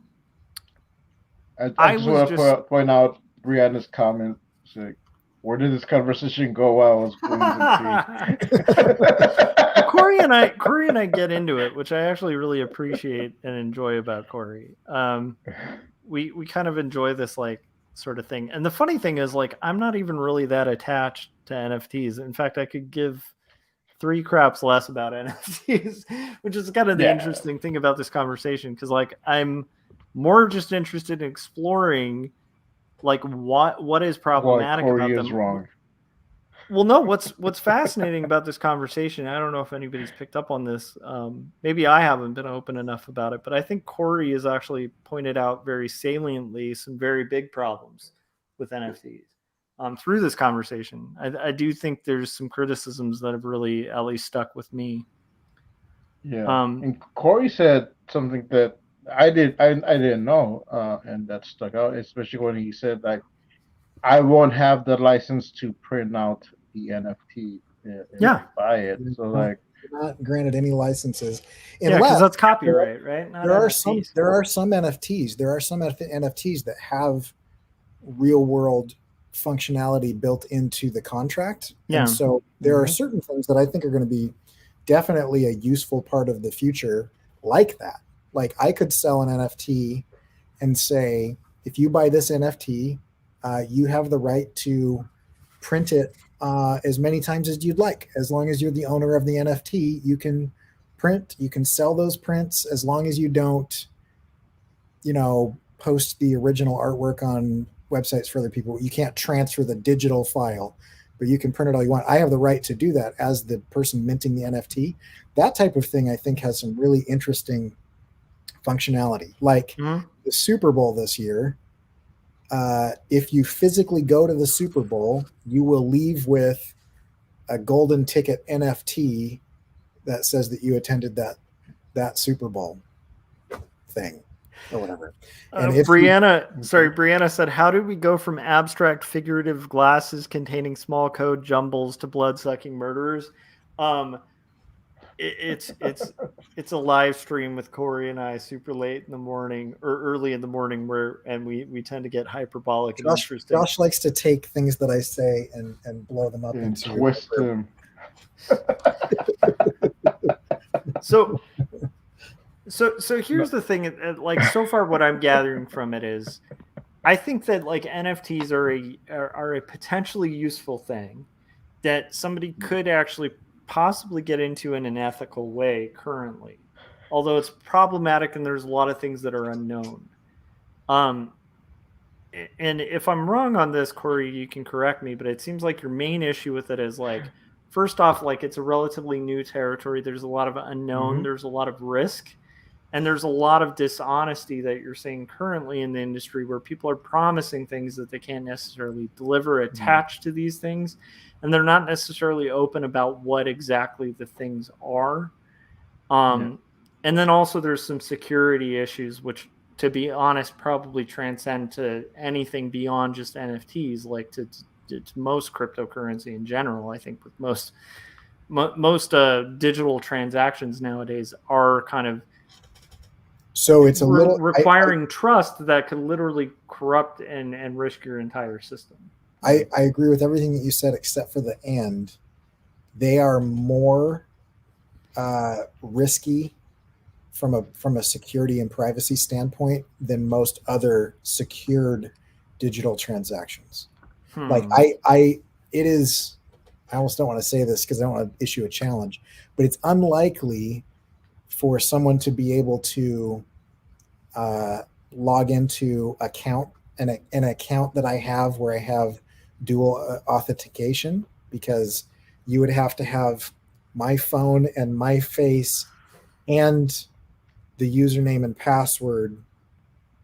just want to point out Brianna's comment. She's like, where did this conversation go while I was pulling some Corey and I get into it, which I actually really appreciate and enjoy about Corey. We kind of enjoy this like sort of thing. And the funny thing is, like, I'm not even really that attached to NFTs. In fact, I could give 3 craps less about NFTs, which is kind of the interesting thing about this conversation. Cause like, I'm more just interested in exploring like what is problematic about them. Wrong. Well, no, what's fascinating about this conversation, I don't know if anybody's picked up on this. Maybe I haven't been open enough about it, but I think Corey has actually pointed out very saliently some very big problems with NFTs through this conversation. I do think there's some criticisms that have really at least stuck with me. Yeah. And Corey said something that I didn't know, and that stuck out, especially when he said like, I won't have the license to print out the NFT if buy it. So like, you're not granted any licenses. Because that's copyright, right? There are some NFTs. There are some NFTs that have real world functionality built into the contract. Yeah. And so there are certain things that I think are going to be definitely a useful part of the future like that. Like I could sell an NFT and say, if you buy this NFT, you have the right to print it as many times as you'd like. As long as you're the owner of the NFT, you can print, you can sell those prints as long as you don't, post the original artwork on websites for other people. You can't transfer the digital file, but you can print it all you want. I have the right to do that as the person minting the NFT. That type of thing, I think, has some really interesting functionality. Like the Super Bowl this year, if you physically go to the Super Bowl, you will leave with a golden ticket NFT that says that you attended that Super Bowl thing or whatever. And Brianna said, how do we go from abstract figurative glasses containing small code jumbles to blood-sucking murderers? It's a live stream with Corey and I super late in the morning or early in the morning and we tend to get hyperbolic and interesting. Josh likes to take things that I say and blow them up and twist them. So here's the thing, like so far what I'm gathering from it is I think that like NFTs are a potentially useful thing that somebody could actually possibly get into in an ethical way currently, although it's problematic and there's a lot of things that are unknown. And if I'm wrong on this, Corey, you can correct me, but it seems like your main issue with it is like, first off, like it's a relatively new territory. There's a lot of unknown. There's a lot of risk. And there's a lot of dishonesty that you're seeing currently in the industry where people are promising things that they can't necessarily deliver attached to these things. And they're not necessarily open about what exactly the things are. And then also there's some security issues, which, to be honest, probably transcend to anything beyond just NFTs, like to most cryptocurrency in general. I think with most digital transactions nowadays are kind of so it's a little requiring trust that could literally corrupt and risk your entire system. I agree with everything that you said except for the end. They are more risky from a security and privacy standpoint than most other secured digital transactions. Like I almost don't want to say this because I don't want to issue a challenge, but it's unlikely for someone to be able to log into an account that I have where I have dual authentication, because you would have to have my phone and my face and the username and password.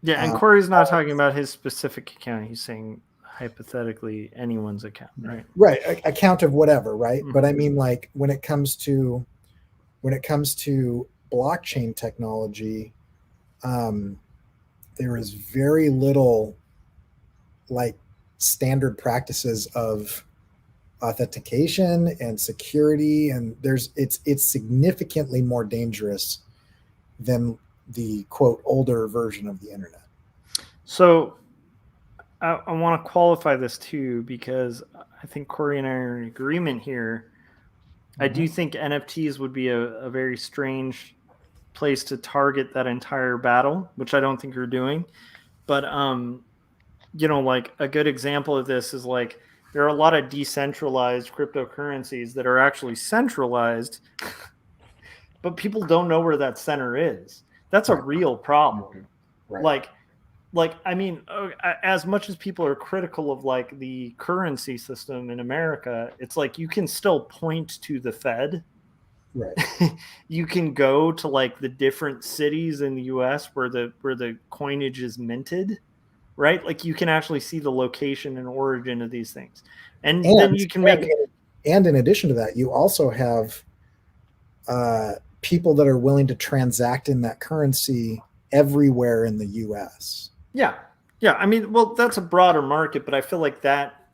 Yeah, and Corey's not talking about his specific account. He's saying hypothetically anyone's account, right? Right, account of whatever, right? Mm-hmm. But I mean, like when it comes to blockchain technology, there is very little like standard practices of authentication and security, and it's significantly more dangerous than the quote older version of the internet. So I want to qualify this too, because I think Corey and I are in agreement here. Mm-hmm. I do think NFTs would be a very strange place to target that entire battle, which I don't think you're doing. But like a good example of this is like there are a lot of decentralized cryptocurrencies that are actually centralized, but people don't know where that center is. That's a real problem. Right. Like, I mean, as much as people are critical of like the currency system in America, it's like you can still point to the Fed. Right. You can go to like the different cities in the US where the coinage is minted, right? Like you can actually see the location and origin of these things. And then you can make... And in addition to that, you also have people that are willing to transact in that currency everywhere in the US. Yeah. I mean, well, that's a broader market, but I feel like that,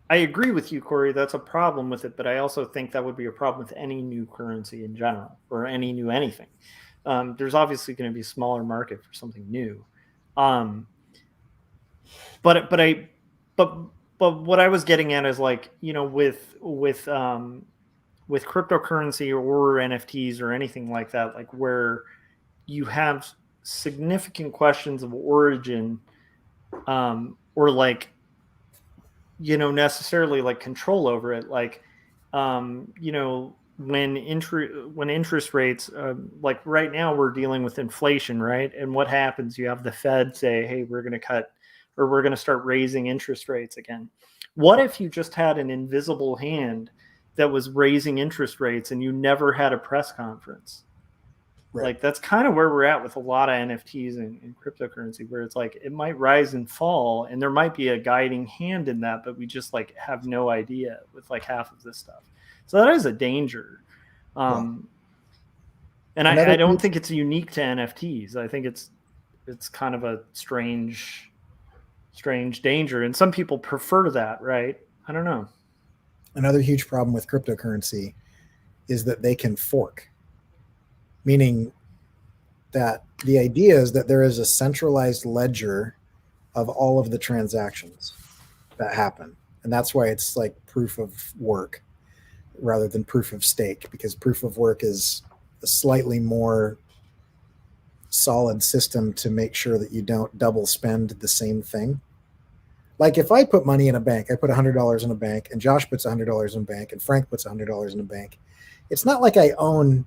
I agree with you, Corey, that's a problem with it, but I also think that would be a problem with any new currency in general, or any new anything. There's obviously going to be a smaller market for something new. But what I was getting at is like, with cryptocurrency or NFTs or anything like that, like where you have significant questions of origin, or like, necessarily like control over it. Like, when interest rates, like right now we're dealing with inflation, right? And what happens? You have the Fed say, hey, we're going to cut, or we're going to start raising interest rates again. What if you just had an invisible hand that was raising interest rates and you never had a press conference? Right. Like that's kind of where we're at with a lot of NFTs and cryptocurrency, where it's like it might rise and fall and there might be a guiding hand in that, but we just like have no idea with like half of this stuff. So that is a danger. And I don't think it's unique to NFTs. I think it's kind of a strange danger. And some people prefer that, right? I don't know. Another huge problem with cryptocurrency is that they can fork. Meaning that the idea is that there is a centralized ledger of all of the transactions that happen. And that's why it's like proof of work rather than proof of stake, because proof of work is a slightly more solid system to make sure that you don't double spend the same thing. Like if I put money in a bank, I put $100 in a bank, and Josh puts $100 in a bank, and Frank puts $100 in a bank. It's not like I own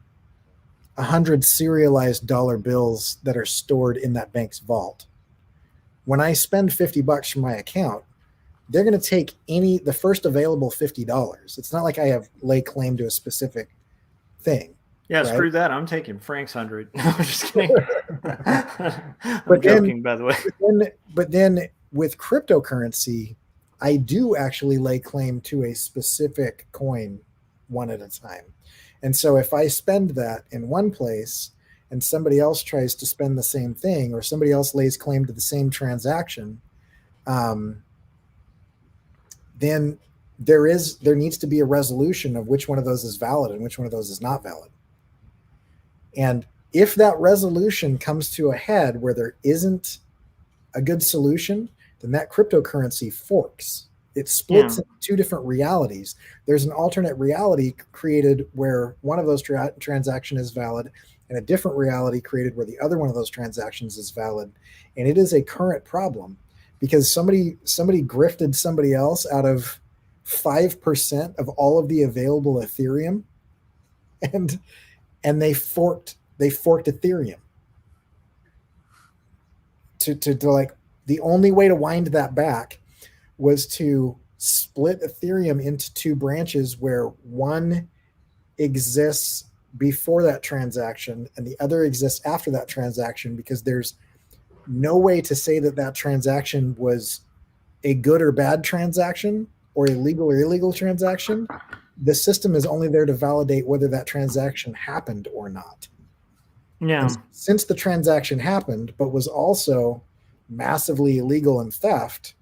100 serialized dollar bills that are stored in that bank's vault. When I spend $50 from my account, they're going to take the first available $50. It's not like I have lay claim to a specific thing. Yeah, right? Screw that. I'm taking Frank's 100. No, I'm just kidding. I'm joking, by the way. But then with cryptocurrency, I do actually lay claim to a specific coin one at a time. And so if I spend that in one place and somebody else tries to spend the same thing, or somebody else lays claim to the same transaction, then there needs to be a resolution of which one of those is valid and which one of those is not valid. And if that resolution comes to a head where there isn't a good solution, then that cryptocurrency forks. It splits into two different realities. There's an alternate reality created where one of those transactions is valid, and a different reality created where the other one of those transactions is valid. And it is a current problem because somebody grifted somebody else out of 5% of all of the available Ethereum, and they forked Ethereum. To like, the only way to wind that back was to split Ethereum into two branches where one exists before that transaction and the other exists after that transaction, because there's no way to say that that transaction was a good or bad transaction or a legal or illegal transaction. The system is only there to validate whether that transaction happened or not. Yeah. And since the transaction happened, but was also massively illegal and theft,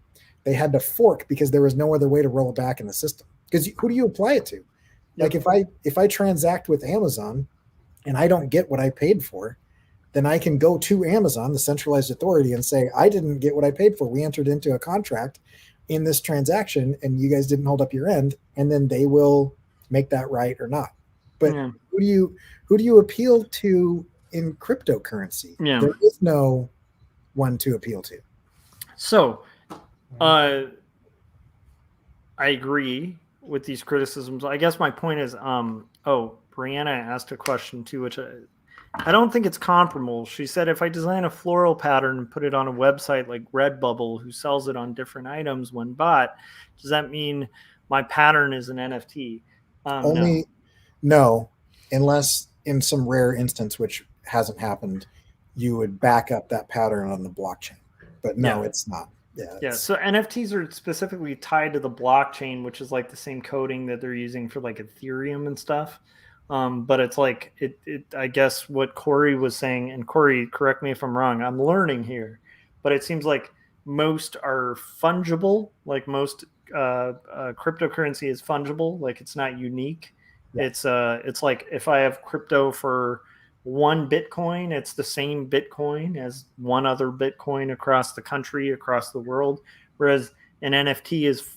they had to fork because there was no other way to roll it back in the system. Because who do you apply it to? Like if I transact with Amazon and I don't get what I paid for, then I can go to Amazon, the centralized authority, and say, I didn't get what I paid for. We entered into a contract in this transaction and you guys didn't hold up your end, and then they will make that right or not. But who do you appeal to in cryptocurrency? Yeah. There is no one to appeal to. So I agree with these criticisms. I guess my point is, Brianna asked a question too, which I don't think it's comparable. She said, if I design a floral pattern and put it on a website like Redbubble, who sells it on different items when bought, does that mean my pattern is an NFT? No, unless in some rare instance, which hasn't happened, you would back up that pattern on the blockchain. But no, it's not. Yeah. So NFTs are specifically tied to the blockchain, which is like the same coding that they're using for like Ethereum and stuff. But it's like I guess what Corey was saying, and Corey, correct me if I'm wrong, I'm learning here, but it seems like most are fungible. Like most cryptocurrency is fungible. Like it's not unique. Yeah. It's like if I have crypto for one Bitcoin, it's the same Bitcoin as one other Bitcoin across the country, across the world. Whereas an NFT is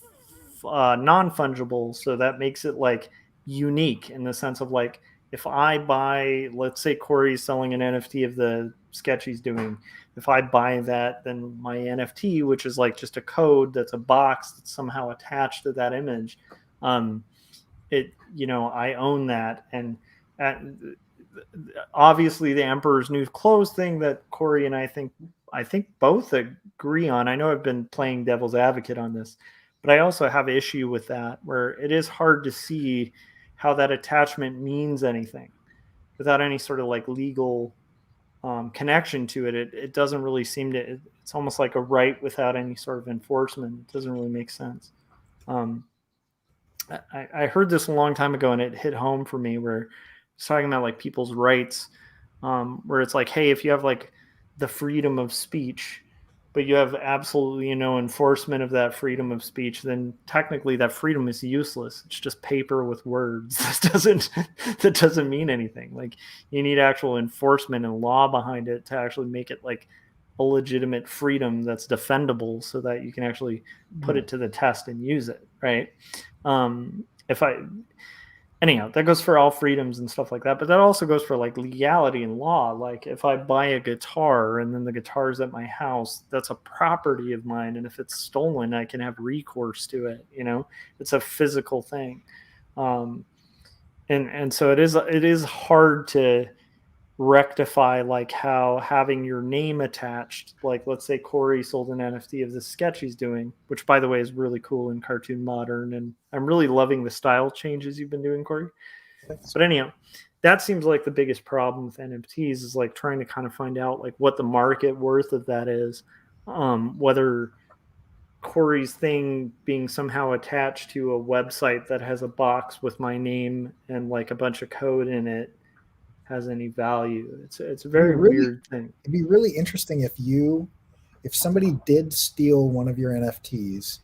non-fungible. So that makes it like unique in the sense of like, if I buy, let's say Corey's selling an NFT of the sketch he's doing. If I buy that, then my NFT, which is like just a code that's a box that's somehow attached to that image, I own that. And obviously the Emperor's New Clothes thing that Corey and I think both agree on. I know I've been playing devil's advocate on this, but I also have an issue with that, where it is hard to see how that attachment means anything without any sort of like legal connection to it. It doesn't really seem to, it's almost like a right without any sort of enforcement. It doesn't really make sense. I heard this a long time ago and it hit home for me, where it's talking about like people's rights, where it's like, hey, if you have like the freedom of speech, but you have absolutely no enforcement of that freedom of speech, then technically that freedom is useless. It's just paper with words. That doesn't mean anything. Like you need actual enforcement and law behind it to actually make it like a legitimate freedom that's defendable, so that you can actually put it to the test and use it. Right. Anyhow, that goes for all freedoms and stuff like that, but that also goes for like legality and law. Like if I buy a guitar and then the guitar's at my house, that's a property of mine. And if it's stolen, I can have recourse to it. It's a physical thing. And so it is hard to rectify like how having your name attached, like let's say Corey sold an NFT of the sketch he's doing, which by the way is really cool in cartoon modern, and I'm really loving the style changes you've been doing, Corey. Thanks. But anyhow, that seems like the biggest problem with NFTs is like trying to kind of find out like what the market worth of that is, whether Corey's thing being somehow attached to a website that has a box with my name and like a bunch of code in it has any value. It's a very weird thing. It'd be really interesting if somebody did steal one of your NFTs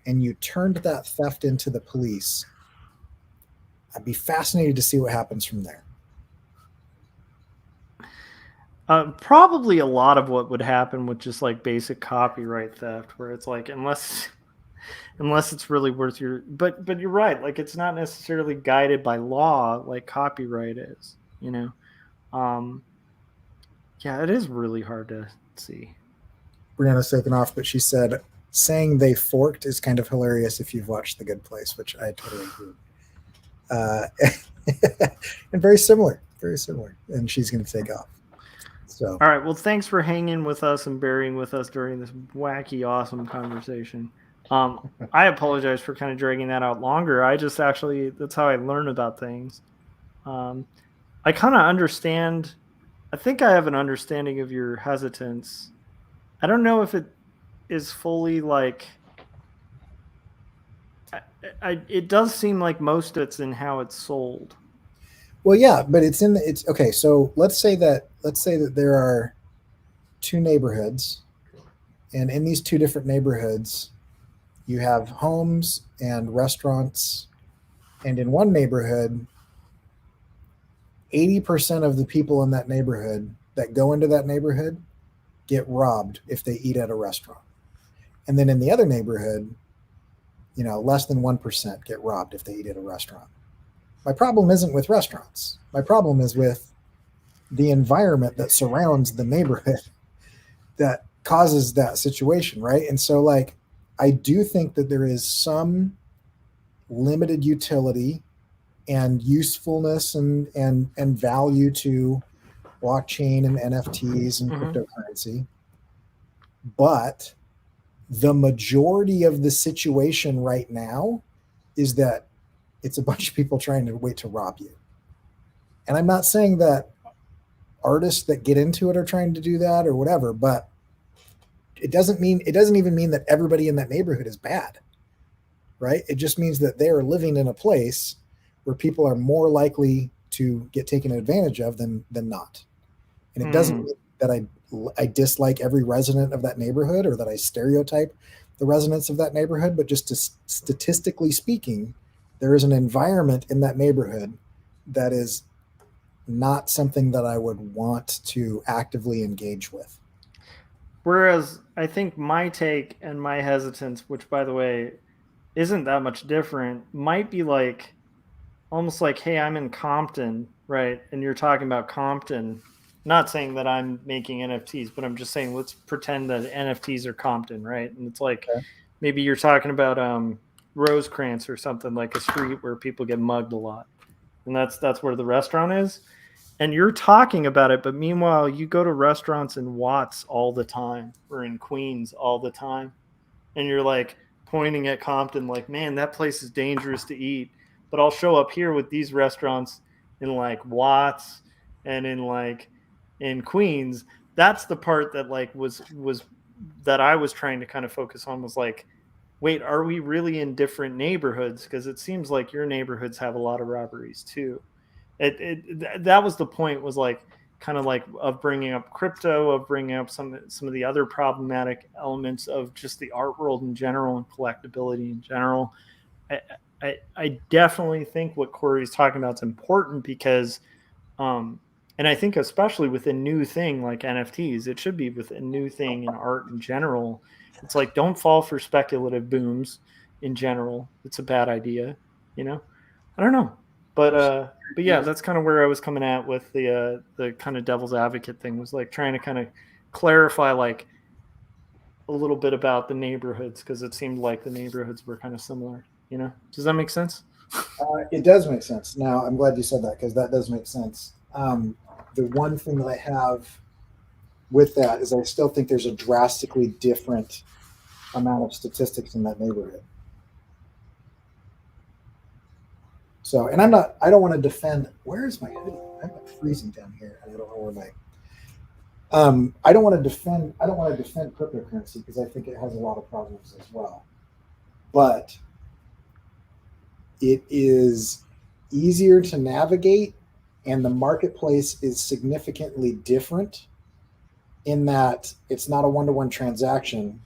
and you turned that theft into the police. I'd be fascinated to see what happens from there. Probably a lot of what would happen with just like basic copyright theft, where it's like unless it's really worth your, but you're right, like it's not necessarily guided by law like copyright is. It is really hard to see. Brianna's taken off, but she said saying they forked is kind of hilarious if you've watched The Good Place, which I totally agree. And very similar, and she's going to take off. So all right, well, thanks for hanging with us and bearing with us during this wacky awesome conversation. I apologize for kind of dragging that out longer. That's how I learn about things. I kind of understand. I think I have an understanding of your hesitance. I don't know if it is fully like. It does seem like most of it's in how it's sold. Well, yeah, but it's okay. So let's say that there are two neighborhoods, and in these two different neighborhoods, you have homes and restaurants, and in one neighborhood, 80% of the people in that neighborhood that go into that neighborhood get robbed if they eat at a restaurant. And then in the other neighborhood, less than 1% get robbed if they eat at a restaurant. My problem isn't with restaurants. My problem is with the environment that surrounds the neighborhood that causes that situation, right? And so, like, I do think that there is some limited utility and usefulness and value to blockchain and NFTs and cryptocurrency. But the majority of the situation right now is that it's a bunch of people trying to wait to rob you. And I'm not saying that artists that get into it are trying to do that or whatever, but it doesn't even mean that everybody in that neighborhood is bad, right? It just means that they are living in a place where people are more likely to get taken advantage of than not. And it doesn't mean that I dislike every resident of that neighborhood or that I stereotype the residents of that neighborhood, but just statistically speaking, there is an environment in that neighborhood that is not something that I would want to actively engage with. Whereas I think my take and my hesitance, which by the way isn't that much different, might be like almost like, hey, I'm in Compton, right? And you're talking about Compton. Not saying that I'm making NFTs, but I'm just saying let's pretend that NFTs are Compton, right? And it's like maybe you're talking about Rosecrans or something, like a street where people get mugged a lot. And that's where the restaurant is. And you're talking about it, but meanwhile, you go to restaurants in Watts all the time or in Queens all the time. And you're like pointing at Compton like, man, that place is dangerous to eat. But I'll show up here with these restaurants in like Watts and in Queens. That's the part that like was that I was trying to kind of focus on, was like, wait, are we really in different neighborhoods? Because it seems like your neighborhoods have a lot of robberies too. That was the point, was like kind of like of bringing up crypto, of bringing up some of the other problematic elements of just the art world in general and collectability in general. I definitely think what Corey's talking about is important because, and I think especially with a new thing like NFTs, it should be with a new thing in art in general. It's like, don't fall for speculative booms in general. It's a bad idea, I don't know. But yeah, that's kind of where I was coming at with the kind of devil's advocate thing, was like trying to kind of clarify like a little bit about the neighborhoods, because it seemed like the neighborhoods were kind of similar. Does that make sense? It does make sense. Now, I'm glad you said that, because that does make sense. The one thing that I have with that is I still think there's a drastically different amount of statistics in that neighborhood. So, and I don't want to defend, where is my hoodie? I'm freezing down here. I don't know where my, I don't want to defend cryptocurrency, because I think it has a lot of problems as well. But it is easier to navigate, and the marketplace is significantly different in that it's not a one-to-one transaction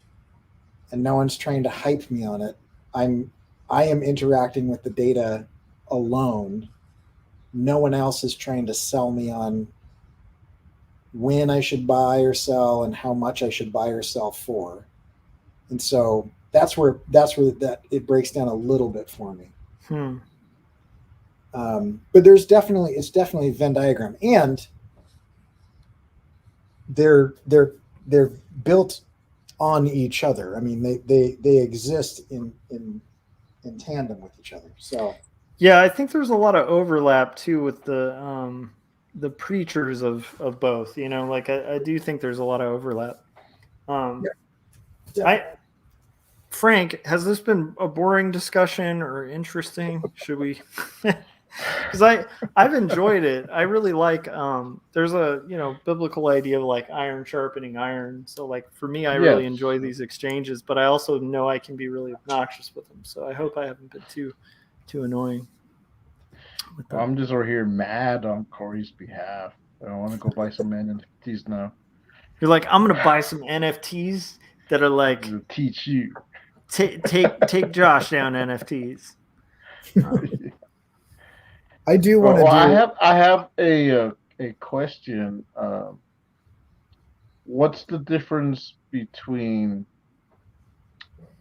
and no one's trying to hype me on it. I am interacting with the data alone. No one else is trying to sell me on when I should buy or sell and how much I should buy or sell for. And so that's where that it breaks down a little bit for me. But it's definitely a Venn diagram, and they're built on each other. I mean, they exist in tandem with each other. So yeah, I think there's a lot of overlap too with the preachers of both. Like I do think there's a lot of overlap. Frank, has this been a boring discussion or interesting? Should we? because I've enjoyed it. I really like there's a biblical idea of like iron sharpening iron. So like for me, I really Yes. enjoy these exchanges, but I also know I can be really obnoxious with them. So I hope I haven't been too annoying with Well, them. I'm just over here mad on Corey's behalf. I want to go buy some NFTs now. You're like, I'm gonna buy some NFTs that are like To teach you. take Josh down NFTs. I do want to Well, do. I have a question. What's the difference between,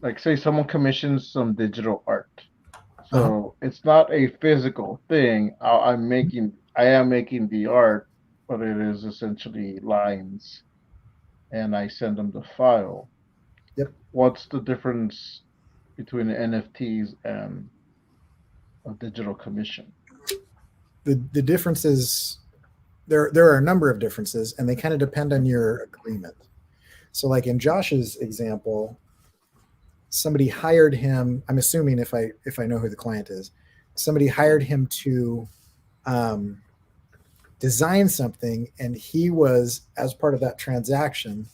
like, say someone commissions some digital art? So it's not a physical thing. I am making the art, but it is essentially lines, and I send them the file. Yep. What's the difference between the NFTs and a digital commission? The difference is there are a number of differences, and they kind of depend on your agreement. So like in Josh's example, somebody hired him, I'm assuming if I know who the client is, somebody hired him to design something, and he was, as part of that transaction,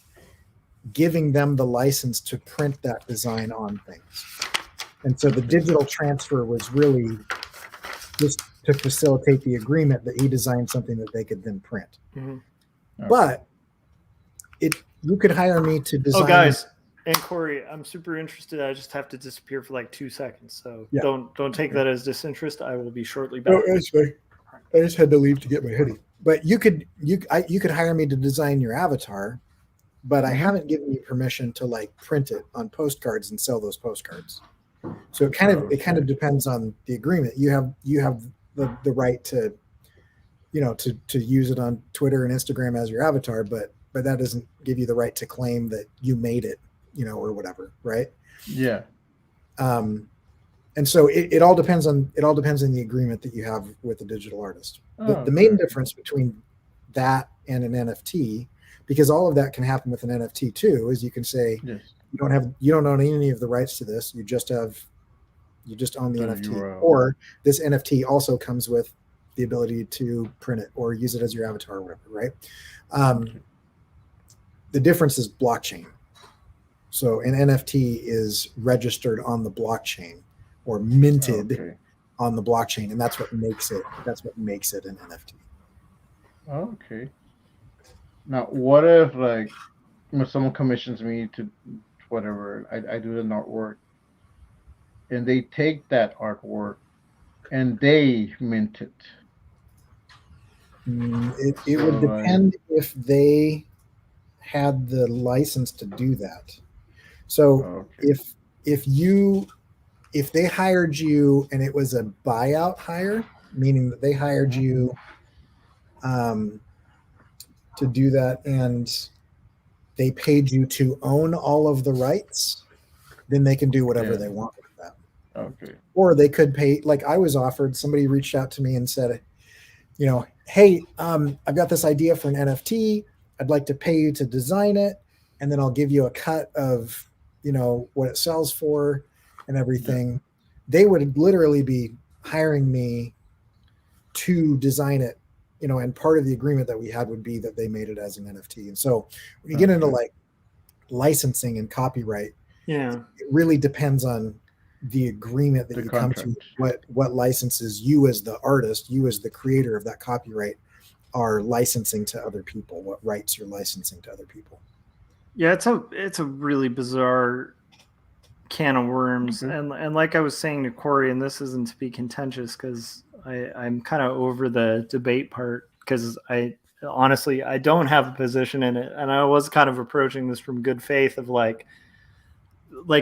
giving them the license to print that design on things. And so the digital transfer was really just to facilitate the agreement that he designed something that they could then print. Mm-hmm. Okay. But you could hire me to design. Oh, guys, and Corey, I'm super interested. I just have to disappear for like 2 seconds, so Yeah. don't take that as disinterest. I will be shortly back. No, that's fine. I just had to leave to get my hoodie. But you could hire me to design your avatar, but I haven't given you permission to like print it on postcards and sell those postcards. So it kind of depends on the agreement. You have the right to to use it on Twitter and Instagram as your avatar, but that doesn't give you the right to claim that you made it, or whatever, right? Yeah. And so it all depends on the agreement that you have with the digital artist. The main difference between that and an NFT, because all of that can happen with an NFT too, is you can say Yes. you don't own any of the rights to this. You just own the NFT, URL. or this NFT also comes with the ability to print it or use it as your avatar or whatever, right? The difference is blockchain. So an NFT is registered on the blockchain or minted on the blockchain, and that's what makes it an NFT. Okay. Now, what if like when someone commissions me to whatever, I do an artwork, and they take that artwork and they mint it? It would depend if they had the license to do that. So if they hired you and it was a buyout hire, meaning that they hired you to do that and they paid you to own all of the rights, then they can do whatever they want with that. Okay. Or they could pay, like I was offered, somebody reached out to me and said, hey, I've got this idea for an NFT. I'd like to pay you to design it, and then I'll give you a cut of, what it sells for and everything. Yeah. They would literally be hiring me to design it, and part of the agreement that we had would be that they made it as an NFT. And so when you get into like licensing and copyright, it really depends on the agreement that you come to, what licenses you as the artist, you as the creator of that copyright are licensing to other people, what rights you're licensing to other people. Yeah, it's a really bizarre can of worms. And like I was saying to Corey, and this isn't to be contentious because I'm kind of over the debate part, because I honestly don't have a position in it, and I was kind of approaching this from good faith of like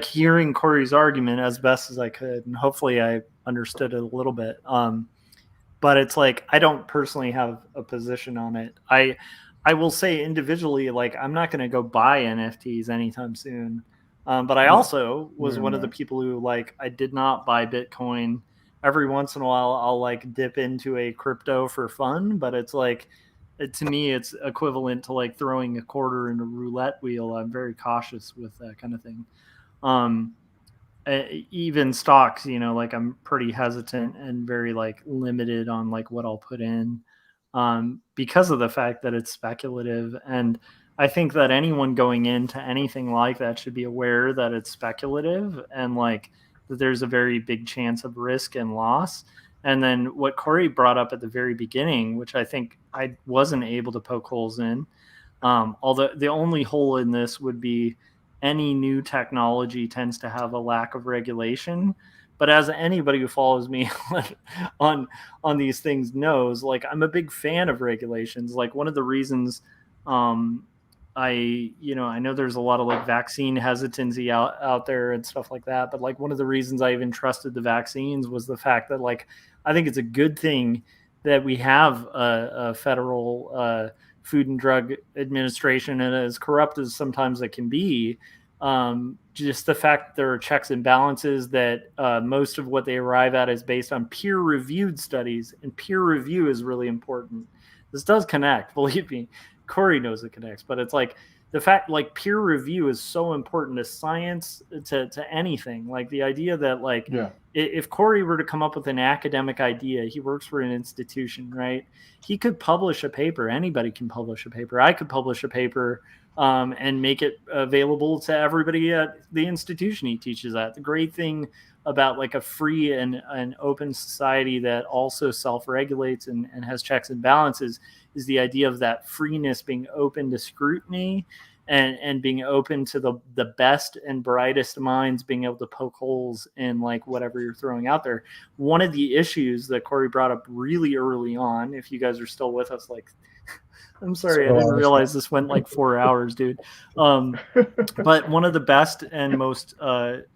hearing Corey's argument as best as I could, and hopefully I understood it a little bit. But it's like I don't personally have a position on it. I will say individually, like I'm not going to go buy NFTs anytime soon. But I also was one of the people who like I did not buy Bitcoin. Every once in a while, I'll like dip into a crypto for fun, but it's like to me, it's equivalent to like throwing a quarter in a roulette wheel. I'm very cautious with that kind of thing. even stocks, like I'm pretty hesitant and very like limited on like what I'll put in, because of the fact that it's speculative. And I think that anyone going into anything like that should be aware that it's speculative and like that there's a very big chance of risk and loss. And then what Corey brought up at the very beginning, which I think I wasn't able to poke holes in, although the only hole in this would be any new technology tends to have a lack of regulation. But as anybody who follows me on these things knows, like I'm a big fan of regulations. Like one of the reasons I know there's a lot of like vaccine hesitancy out there and stuff like that. But like one of the reasons I even trusted the vaccines was the fact that like I think it's a good thing that we have a federal Food and Drug Administration, and as corrupt as sometimes it can be, just the fact that there are checks and balances, that most of what they arrive at is based on peer-reviewed studies, and peer review is really important. This does connect, believe me. Corey knows it connects, but it's like the fact like peer review is so important to science, to anything. Like the idea that like if Corey were to come up with an academic idea, he works for an institution, right? He could publish a paper. Anybody can publish a paper. I could publish a paper and make it available to everybody at the institution he teaches at. The great thing about like a free and open society that also self-regulates and has checks and balances is the idea of that freeness being open to scrutiny and being open to the best and brightest minds being able to poke holes in like whatever you're throwing out there. One of the issues that Corey brought up really early on, if you guys are still with us, like I'm sorry, I didn't realize this went like 4 hours, dude. But one of the best and most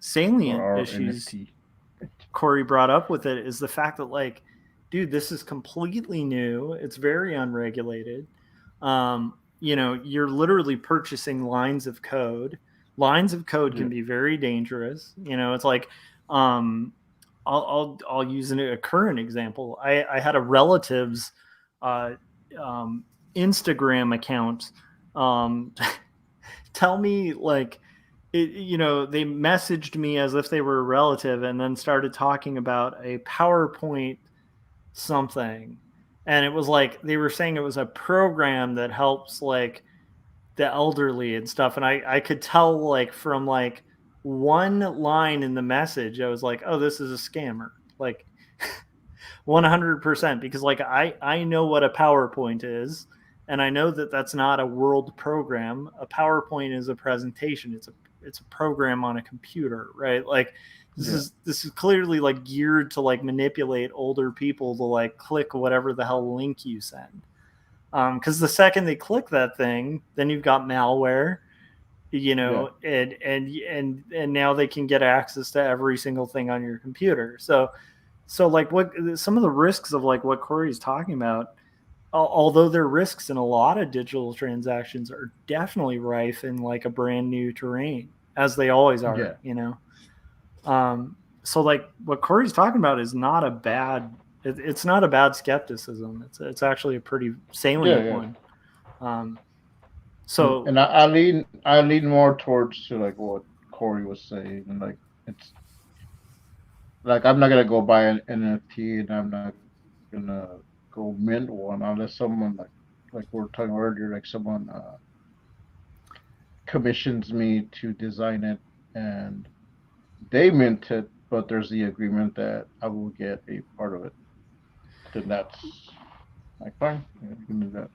salient issues NFT. Corey brought up with it is the fact that like, dude, this is completely new. It's very unregulated. You're literally purchasing lines of code. Lines of code can be very dangerous. It's like, I'll use a current example. I had a relative's Instagram account tell me like they messaged me as if they were a relative and then started talking about a PowerPoint something, and it was like they were saying it was a program that helps like the elderly and stuff, and I could tell like from like one line in the message I was like, oh, this is a scammer, like 100%, because like I know what a PowerPoint is. And I know that that's not a world program. A PowerPoint is a presentation. It's a program on a computer, right? Like this is clearly like geared to like manipulate older people to like click whatever the hell link you send. Because the second they click that thing, then you've got malware, and now they can get access to every single thing on your computer. So like what some of the risks of like what Corey's talking about, although there are risks in a lot of digital transactions, are definitely rife in like a brand new terrain, as they always are, So like what Corey's talking about is not a bad, it's not a bad skepticism. It's actually a pretty salient one. And I lean more towards to like what Corey was saying. Like it's like I'm not gonna go buy an NFT, and I'm not gonna go mint one unless someone like we were talking earlier, like someone commissions me to design it and they mint it, but there's the agreement that I will get a part of it. Then that's like fine, you can do that.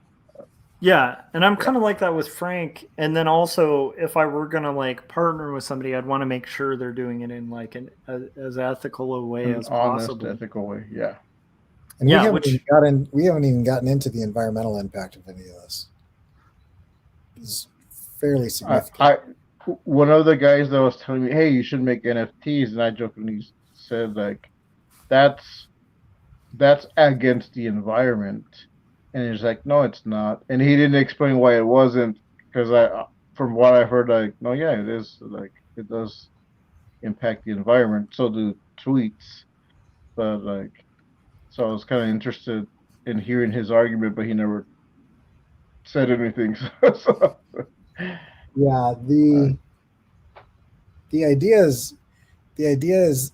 Yeah, and I'm kind of like that with Frank. And then also, if I were gonna like partner with somebody, I'd want to make sure they're doing it in like as ethical a way as possible. Honest, ethical way, yeah. And we haven't even gotten into the environmental impact of any of this. It's fairly significant. One of the guys that was telling me, hey, you should make NFTs, and I jokingly said like, that's against the environment. And he's like, no, it's not. And he didn't explain why it wasn't, because from what I heard, like, no, yeah, it is. Like, it does impact the environment. So do tweets. But like, so I was kind of interested in hearing his argument, but he never said anything. Yeah, the idea is the idea is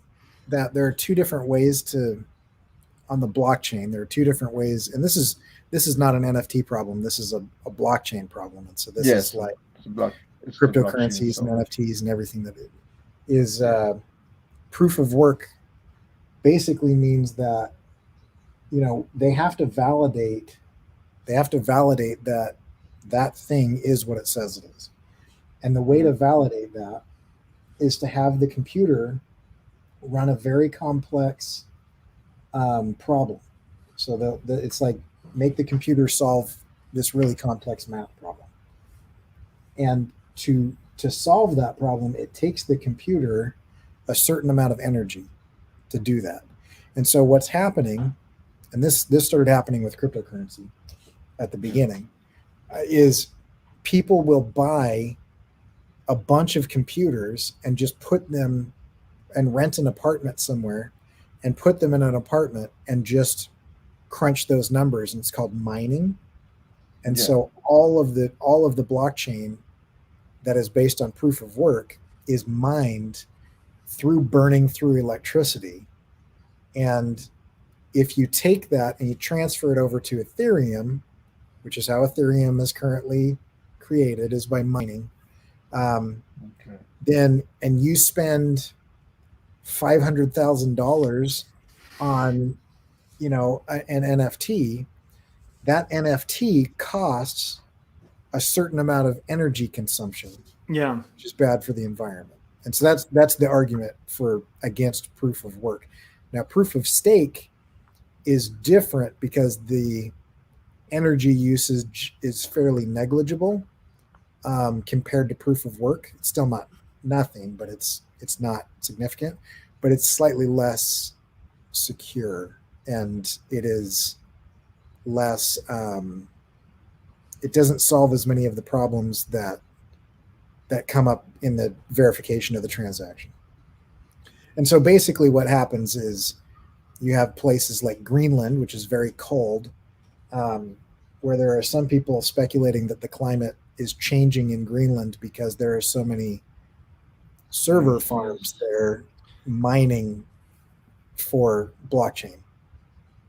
that there are two different ways on the blockchain. There are two different ways, and this is not an NFT problem. This is a blockchain problem, and so this Yes, is like it's a block. It's the blockchain cryptocurrencies and itself. NFTs and everything that it is. Proof of work basically means that they have to validate that that thing is what it says it is, and the way to validate that is to have the computer run a very complex problem. So it's like make the computer solve this really complex math problem, and to solve that problem, it takes the computer a certain amount of energy to do that. And so what's happening, and this started happening with cryptocurrency at the beginning, is people will buy a bunch of computers and just put them and rent an apartment somewhere and put them in an apartment and just crunch those numbers, and it's called mining. And so all of the blockchain that is based on proof of work is mined through burning through electricity. And if you take that and you transfer it over to Ethereum, which is how Ethereum is currently created, is by mining, then and you spend $500,000 on an NFT, that NFT costs a certain amount of energy consumption, which is bad for the environment. And so that's the argument against proof of work. Now, proof of stake is different because the energy usage is fairly negligible compared to proof of work. It's still not nothing, but it's not significant, but it's slightly less secure, and it is less it doesn't solve as many of the problems that come up in the verification of the transaction. And so basically what happens is you have places like Greenland, which is very cold, where there are some people speculating that the climate is changing in Greenland because there are so many server farms there mining for blockchain.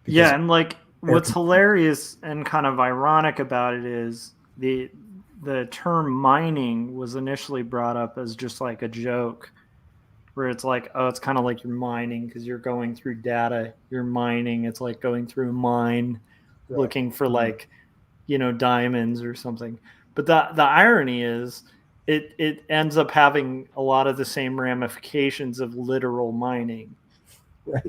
Yeah, and like what's hilarious and kind of ironic about it is the term mining was initially brought up as just like a joke, where it's like, oh, it's kind of like you're mining because you're going through data, you're mining. It's like going through a mine, looking for like, diamonds or something. But the irony is it ends up having a lot of the same ramifications of literal mining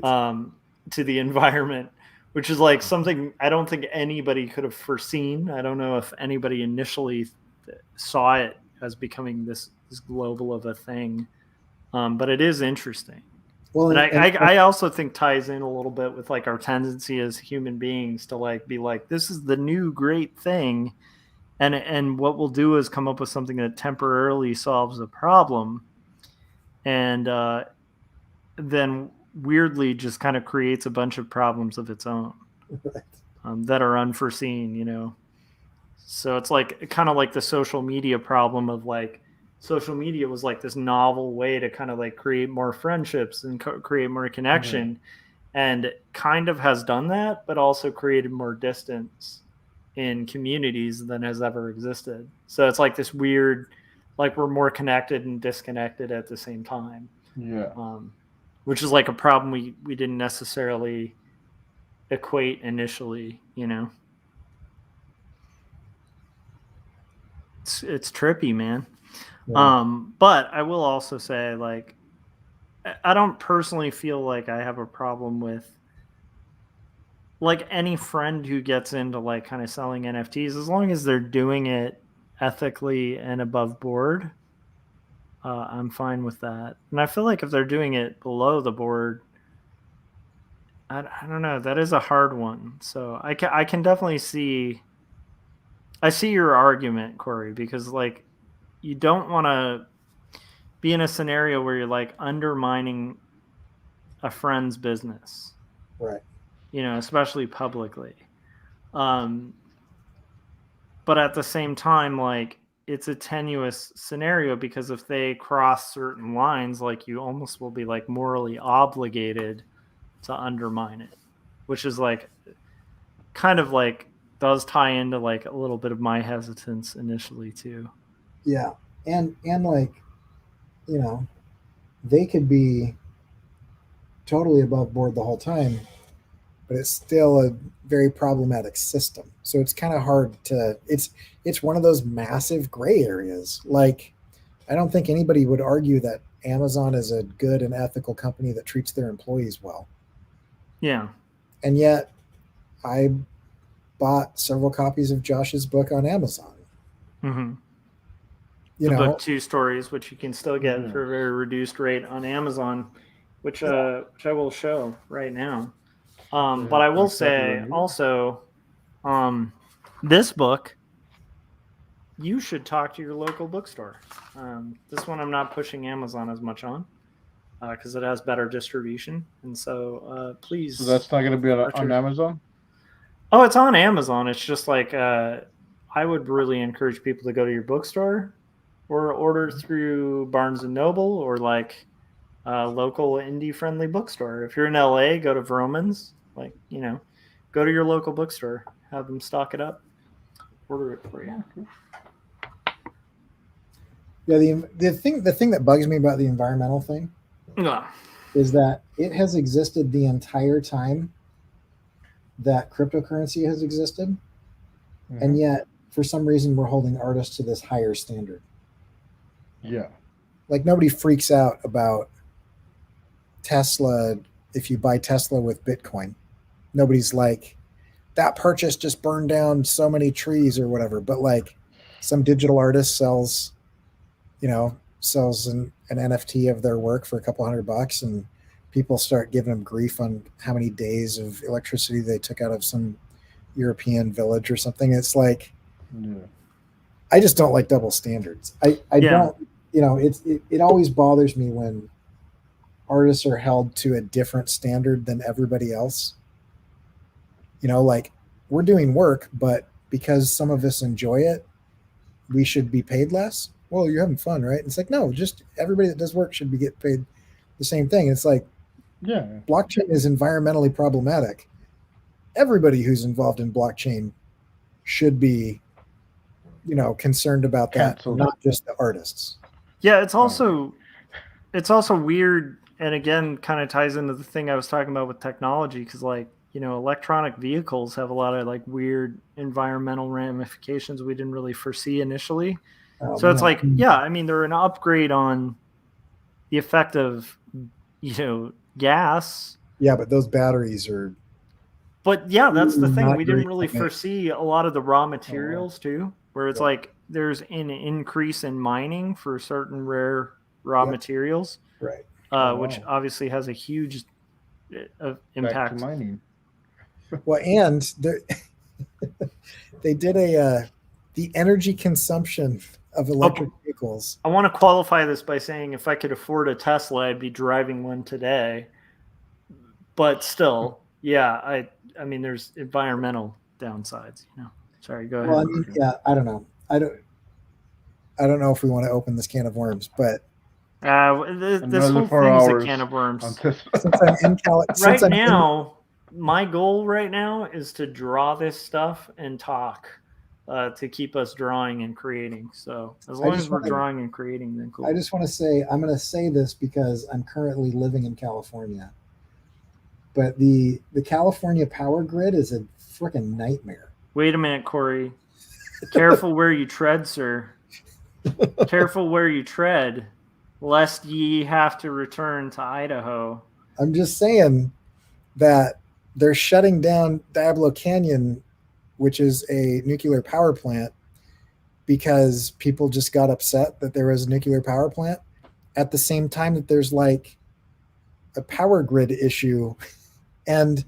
to the environment, which is like something I don't think anybody could have foreseen. I don't know if anybody initially saw it as becoming this global of a thing. But it is interesting. Well, and I also think ties in a little bit with like our tendency as human beings to like be like, this is the new great thing. And what we'll do is come up with something that temporarily solves a problem. And then weirdly just kind of creates a bunch of problems of its own that are unforeseen, So it's like kind of like the social media problem of like, social media was like this novel way to kind of like create more friendships and create more connection, and it kind of has done that, but also created more distance in communities than has ever existed. So it's like this weird, like we're more connected and disconnected at the same time. Which is like a problem we didn't necessarily equate initially, It's trippy, man. But I will also say, like, I don't personally feel like I have a problem with like any friend who gets into like kind of selling NFTs, as long as they're doing it ethically and above board. I'm fine with that. And I feel like if they're doing it below the board, I don't know. That is a hard one. So I can definitely see. I see your argument, Corey, because like you don't want to be in a scenario where you're like undermining a friend's business, right? Especially publicly. But at the same time, like it's a tenuous scenario, because if they cross certain lines, like, you almost will be like morally obligated to undermine it, which is like kind of like does tie into like a little bit of my hesitance initially too. Yeah. And like, you know, they could be totally above board the whole time, but it's still a very problematic system. So it's kind of hard to, it's one of those massive gray areas. Like, I don't think anybody would argue that Amazon is a good and ethical company that treats their employees well. Yeah. And yet I bought several copies of Josh's book on Amazon. Mm-hmm. You The know, book 2 Stories, which you can still get for a very reduced rate on Amazon, which I will show right now. But I will say also, this book, you should talk to your local bookstore. This one I'm not pushing Amazon as much on, because it has better distribution. And so please. So that's not going to be on Amazon? Oh, it's on Amazon. It's just like I would really encourage people to go to your bookstore or order through Barnes & Noble or like a local indie-friendly bookstore. If you're in LA, go to Vroman's. Like, you know, go to your local bookstore. Have them stock it up. Order it for you. Yeah, the thing that bugs me about the environmental thing is that it has existed the entire time that cryptocurrency has existed, and yet for some reason we're holding artists to this higher standard. Yeah, like nobody freaks out about Tesla if you buy Tesla with Bitcoin. Nobody's like, that purchase just burned down so many trees or whatever. But like some digital artist sells an NFT of their work for a couple $100, and people start giving them grief on how many days of electricity they took out of some European village or something. It's like, I just don't like double standards. I don't, it always bothers me when artists are held to a different standard than everybody else. Like, we're doing work, but because some of us enjoy it, we should be paid less. Well, you're having fun, right? It's like, no, just everybody that does work should be get paid the same thing. It's like, blockchain is environmentally problematic. Everybody who's involved in blockchain should be, concerned about that, not just the artists. Yeah, it's also weird, and again, kind of ties into the thing I was talking about with technology, because like, electronic vehicles have a lot of like weird environmental ramifications we didn't really foresee initially. So it's like, they're an upgrade on the effect of, gas. Yeah, but those batteries are. But yeah, that's the thing. We didn't really foresee a lot of the raw materials too, where it's like there's an increase in mining for certain rare raw materials, right? Which obviously has a huge impact. Back to mining. Well, and they did the energy consumption of electric vehicles. I want to qualify this by saying if I could afford a Tesla, I'd be driving one today. But still, I mean, there's environmental downsides. Sorry, go ahead. Well, I don't know. I don't know if we want to open this can of worms, but this whole thing's a can of worms. Since I'm my goal right now is to draw this stuff and talk, to keep us drawing and creating. So as long as we're drawing and creating, then cool. I just want to say, I'm going to say this because I'm currently living in California, but the California power grid is a freaking nightmare. Wait a minute, Corey. Careful where you tread, sir. Careful where you tread, lest ye have to return to Idaho. I'm just saying that they're shutting down Diablo Canyon, which is a nuclear power plant, because people just got upset that there was a nuclear power plant at the same time that there's like a power grid issue. And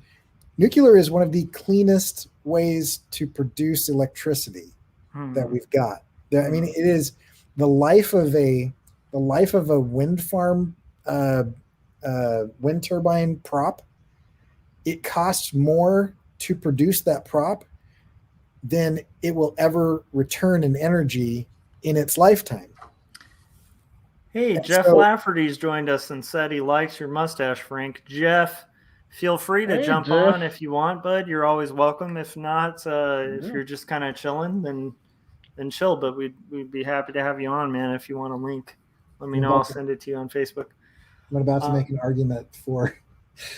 nuclear is one of the cleanest ways to produce electricity that we've got. I mean, it is the life of a wind farm, wind turbine prop. It costs more to produce that prop than it will ever return in energy in its lifetime. Hey, And Jeff so- Lafferty's joined us and said he likes your mustache, Frank. Jeff, feel free to Hey, jump Jeff. on if you want, bud. You're always welcome. If not, if you're just kind of chilling, then chill. But we'd be happy to have you on, man. If you want a link, let me know. I'll send it to you on Facebook. I'm about to make an argument for.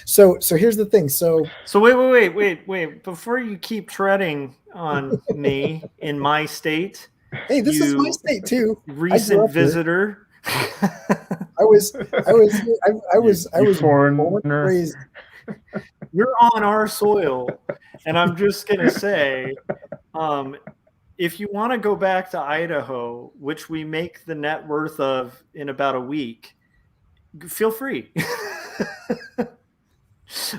So here's the thing. So wait. Before you keep treading on me in my state, hey, this is my state too. recent visitor. I was born and raised. You're on our soil, and I'm just gonna say, if you want to go back to Idaho, which we make the net worth of in about a week, feel free.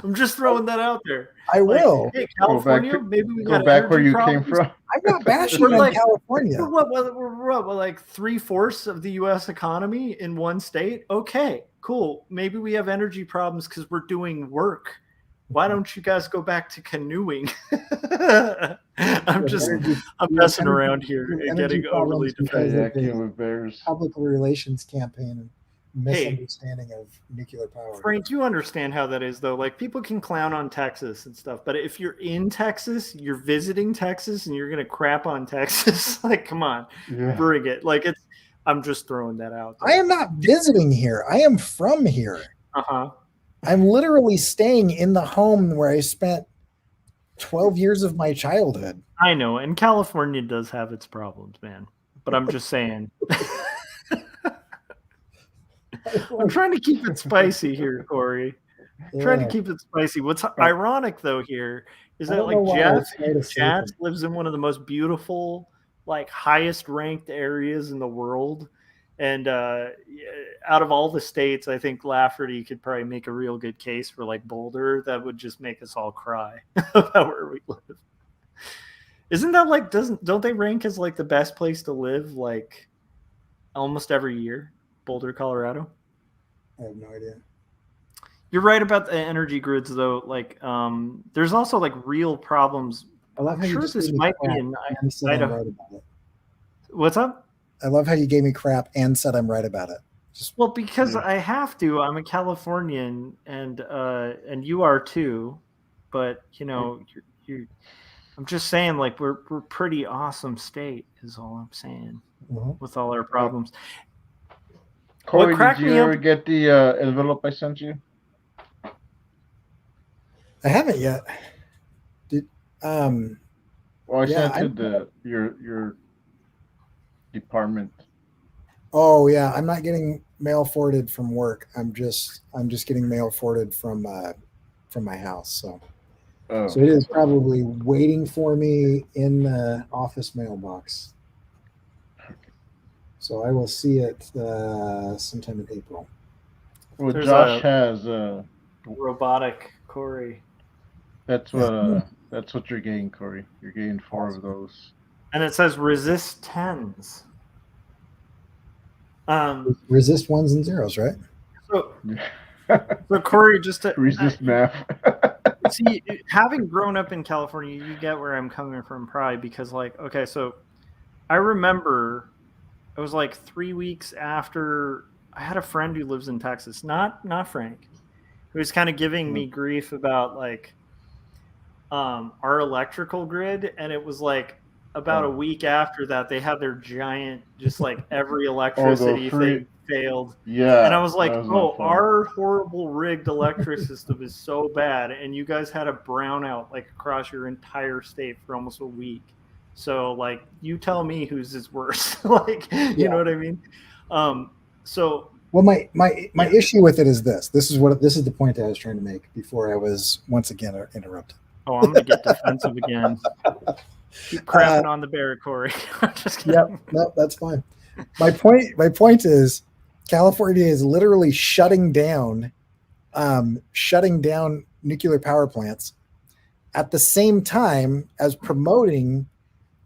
I'm just throwing that out there. I will. Hey, California, maybe we go got back where you problems. came from. I'm not bashing on California. We're like 3/4 of the U.S. economy in one state. Okay, cool. Maybe we have energy problems because we're doing work. Why don't you guys go back to canoeing? I'm messing around here and getting overly defensive. Public relations campaign and misunderstanding of nuclear power. Frank, you understand how that is, though. Like, people can clown on Texas and stuff, but if you're in Texas, you're visiting Texas, and you're gonna crap on Texas, like, come on, bring it. Like, I'm just throwing that out there. I am not visiting here. I am from here. I'm literally staying in the home where I spent 12 years of my childhood. I know, and California does have its problems, man. But I'm just saying. I'm trying to keep it spicy here, Corey. Trying to keep it spicy. What's ironic, though, here is that, like, Jeff lives in one of the most beautiful, like, highest ranked areas in the world. And out of all the states, I think Lafferty could probably make a real good case for, like, Boulder. That would just make us all cry about where we live. Isn't that like, don't they rank as, like, the best place to live, like, almost every year? Boulder, Colorado? I have no idea. You're right about the energy grids, though. Like, there's also, like, real problems. I love how I'm sure this might be in Idaho. What's up? I love how you gave me crap and said I'm right about it. Well, because I have to. I'm a Californian, and you are too. But I'm just saying, like, we're pretty awesome state is all I'm saying with all our problems. Corey, did you ever get the envelope I sent you? I haven't yet. Well, I sent to your department. Oh yeah, I'm not getting mail forwarded from work. I'm just getting mail forwarded from my house. So it is probably waiting for me in the office mailbox. So I will see it sometime in April. Well, Josh has robotic Corey. That's what you're getting, Corey. You're getting 4 of those. And it says resist 10s. Resist 1s and 0s, right? So Corey, just to resist math. See, having grown up in California, you get where I'm coming from, probably because, like, okay, so I remember it was like 3 weeks after I had a friend who lives in Texas, not Frank, who was kind of giving me grief about, like, our electrical grid, and it was like about a week after that they had their giant, just like every electricity thing failed. Yeah. And I was like, our horrible rigged electric system is so bad, and you guys had a brownout like across your entire state for almost a week. So, like, you tell me whose is worse. Like, you know what I mean? Well, my issue with it is this. This is the point I was trying to make before I was once again interrupted. Oh, I'm gonna get defensive again. Keep crapping on the bear, Corey. I'm just kidding. Yep, no, that's fine. My point is, California is literally shutting down nuclear power plants at the same time as promoting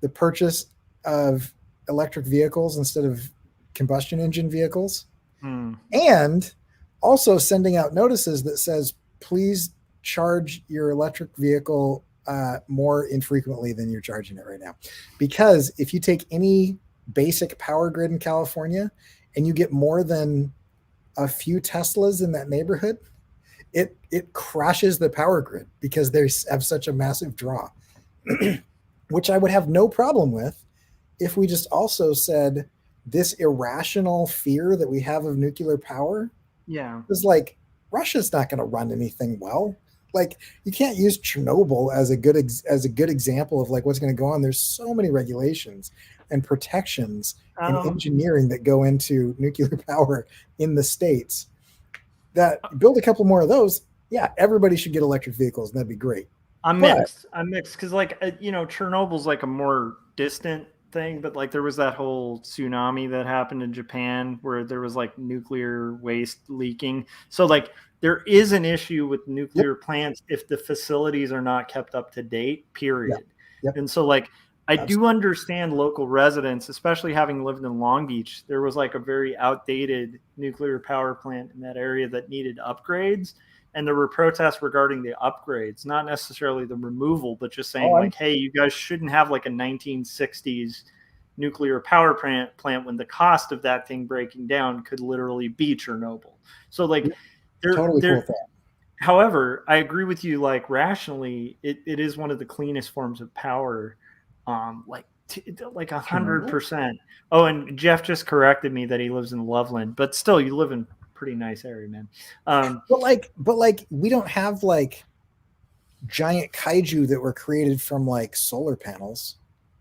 the purchase of electric vehicles instead of combustion engine vehicles, and also sending out notices that says, please charge your electric vehicle more infrequently than you're charging it right now. Because if you take any basic power grid in California and you get more than a few Teslas in that neighborhood, it crashes the power grid because they have such a massive draw, which I would have no problem with if we just also said this irrational fear that we have of nuclear power is like, Russia's not going to run anything well. Like, you can't use Chernobyl as a good example of like what's going to go on. There's so many regulations and protections and engineering that go into nuclear power in the States that build a couple more of those. Yeah, everybody should get electric vehicles and that'd be great. I'm mixed because like, Chernobyl's like a more distant thing, but like there was that whole tsunami that happened in Japan where there was like nuclear waste leaking. So like there is an issue with nuclear plants if the facilities are not kept up to date, period. And so like I do understand local residents, especially having lived in Long Beach. There was like a very outdated nuclear power plant in that area that needed upgrades. And there were protests regarding the upgrades, not necessarily the removal, but just saying hey, you guys shouldn't have like a 1960s nuclear power plant when the cost of that thing breaking down could literally be Chernobyl. So like however, I agree with you, like rationally, it is one of the cleanest forms of power. Like 100%. Oh, and Jeff just corrected me that he lives in Loveland, but still you live in pretty nice area, man. But like we don't have like giant kaiju that were created from like solar panels.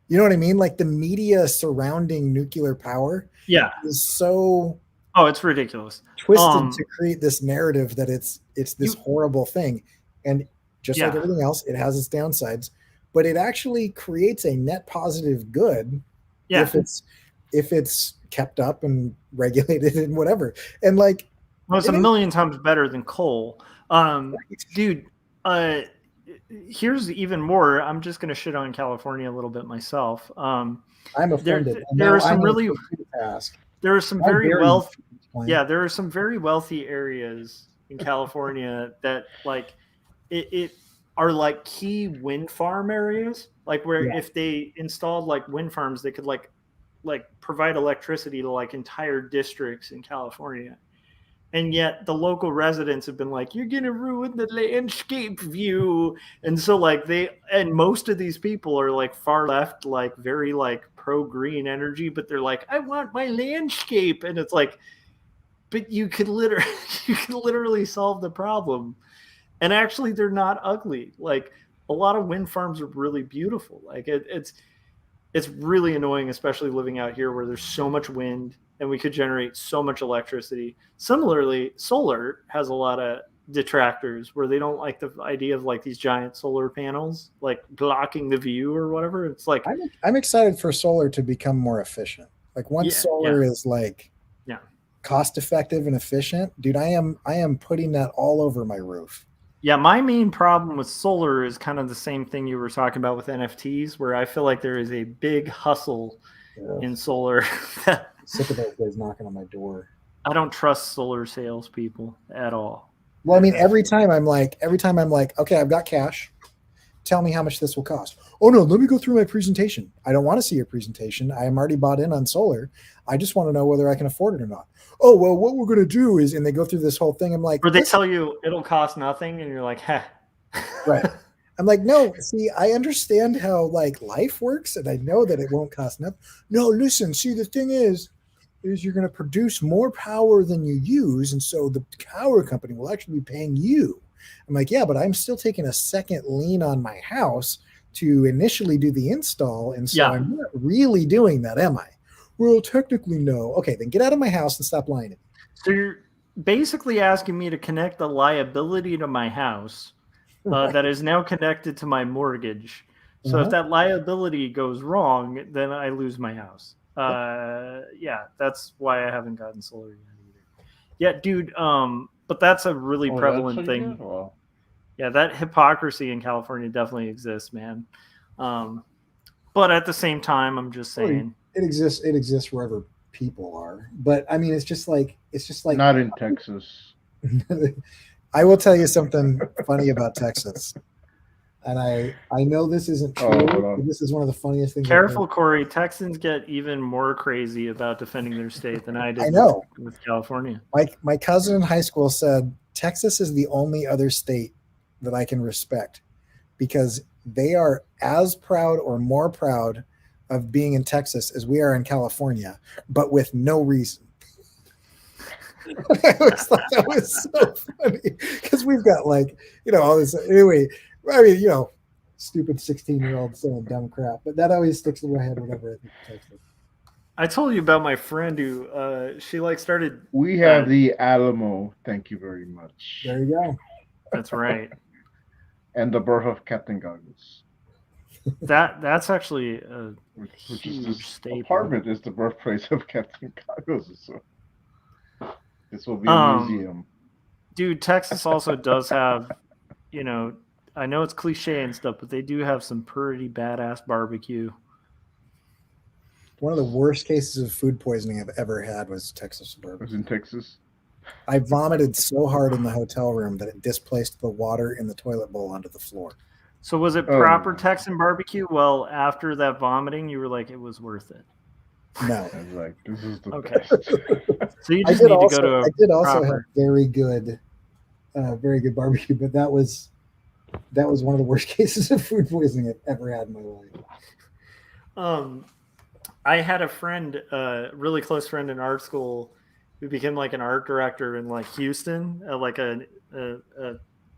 You know what I mean? Like the media surrounding nuclear power is so it's ridiculous, twisted to create this narrative that it's this horrible thing. And just like everything else, it has its downsides, but it actually creates a net positive good if it's kept up and regulated and whatever. And like, well, it's a million times better than coal. Dude, here's even more. I'm just going to shit on California a little bit myself. I'm offended. There are some very wealthy areas in California that like it are like key wind farm areas, like where if they installed like wind farms, they could like provide electricity to like entire districts in California. And yet the local residents have been like, you're going to ruin the landscape view. And so like most of these people are like far left, like very like pro green energy, but they're like, I want my landscape. And it's like, but you could literally solve the problem. And actually they're not ugly. Like a lot of wind farms are really beautiful. Like it's really annoying, especially living out here where there's so much wind and we could generate so much electricity. Similarly, solar has a lot of detractors where they don't like the idea of like these giant solar panels, like blocking the view or whatever. It's like, I'm excited for solar to become more efficient. Like once solar is like cost effective and efficient, dude, I am putting that all over my roof. Yeah, my main problem with solar is kind of the same thing you were talking about with NFTs, where I feel like there is a big hustle in solar. Sick of those guys knocking on my door. I don't trust solar salespeople at all. Well, I mean, every time I'm like, okay, I've got cash. Tell me how much this will cost. Oh no, let me go through my presentation. I don't want to see your presentation. I am already bought in on solar. I just want to know whether I can afford it or not. Oh, well, what we're going to do is, and they go through this whole thing. I'm like, or they tell you it'll cost nothing. And you're like, huh. Right. I'm like, no, see, I understand how like life works. And I know that it won't cost nothing. No, listen, see, the thing is you're going to produce more power than you use. And so the power company will actually be paying you. I'm like, yeah, but I'm still taking a second lien on my house to initially do the install. And so I'm not really doing that, am I? Well, technically, no. Okay, then get out of my house and stop lying to me. So you're basically asking me to connect the liability to my house that is now connected to my mortgage. So if that liability goes wrong, then I lose my house. That's why I haven't gotten solar yet either. Yeah, dude. But that's a really prevalent thing. Wow. Yeah, that hypocrisy in California definitely exists, man. But at the same time, I'm just saying it exists. It exists wherever people are. But I mean, it's just like not in Texas. I will tell you something funny about Texas. And I know this isn't true, Oh, but this is one of the funniest things. Careful, Corey. Texans get even more crazy about defending their state than I did. I know. With California. My cousin in high school said Texas is the only other state that I can respect because they are as proud or more proud of being in Texas as we are in California, but with no reason. I always thought that was so funny because we've got all this. Anyway, I mean, stupid 16-year-old saying dumb crap, but that always sticks in my head whenever I think of Texas. I told you about my friend who she started. We have the Alamo. Thank you very much. There you go. That's right. And the birth of Captain Goggles. That's actually a Which huge is this staple. apartment is the birthplace of Captain Goggles. So this will be a museum. Dude, Texas also does have, I know it's cliche and stuff, but they do have some pretty badass barbecue. One of the worst cases of food poisoning I've ever had was Texas barbecue. It was in Texas. I vomited so hard in the hotel room that it displaced the water in the toilet bowl onto the floor. So was it proper Texan barbecue? Well, after that vomiting, you were like, it was worth it. No. I was like, this is the Okay. best. So you just need to go to I did also have very good barbecue, but that was one of the worst cases of food poisoning I've ever had in my life. I had a friend, really close friend in art school, who became like an art director in Houston, like a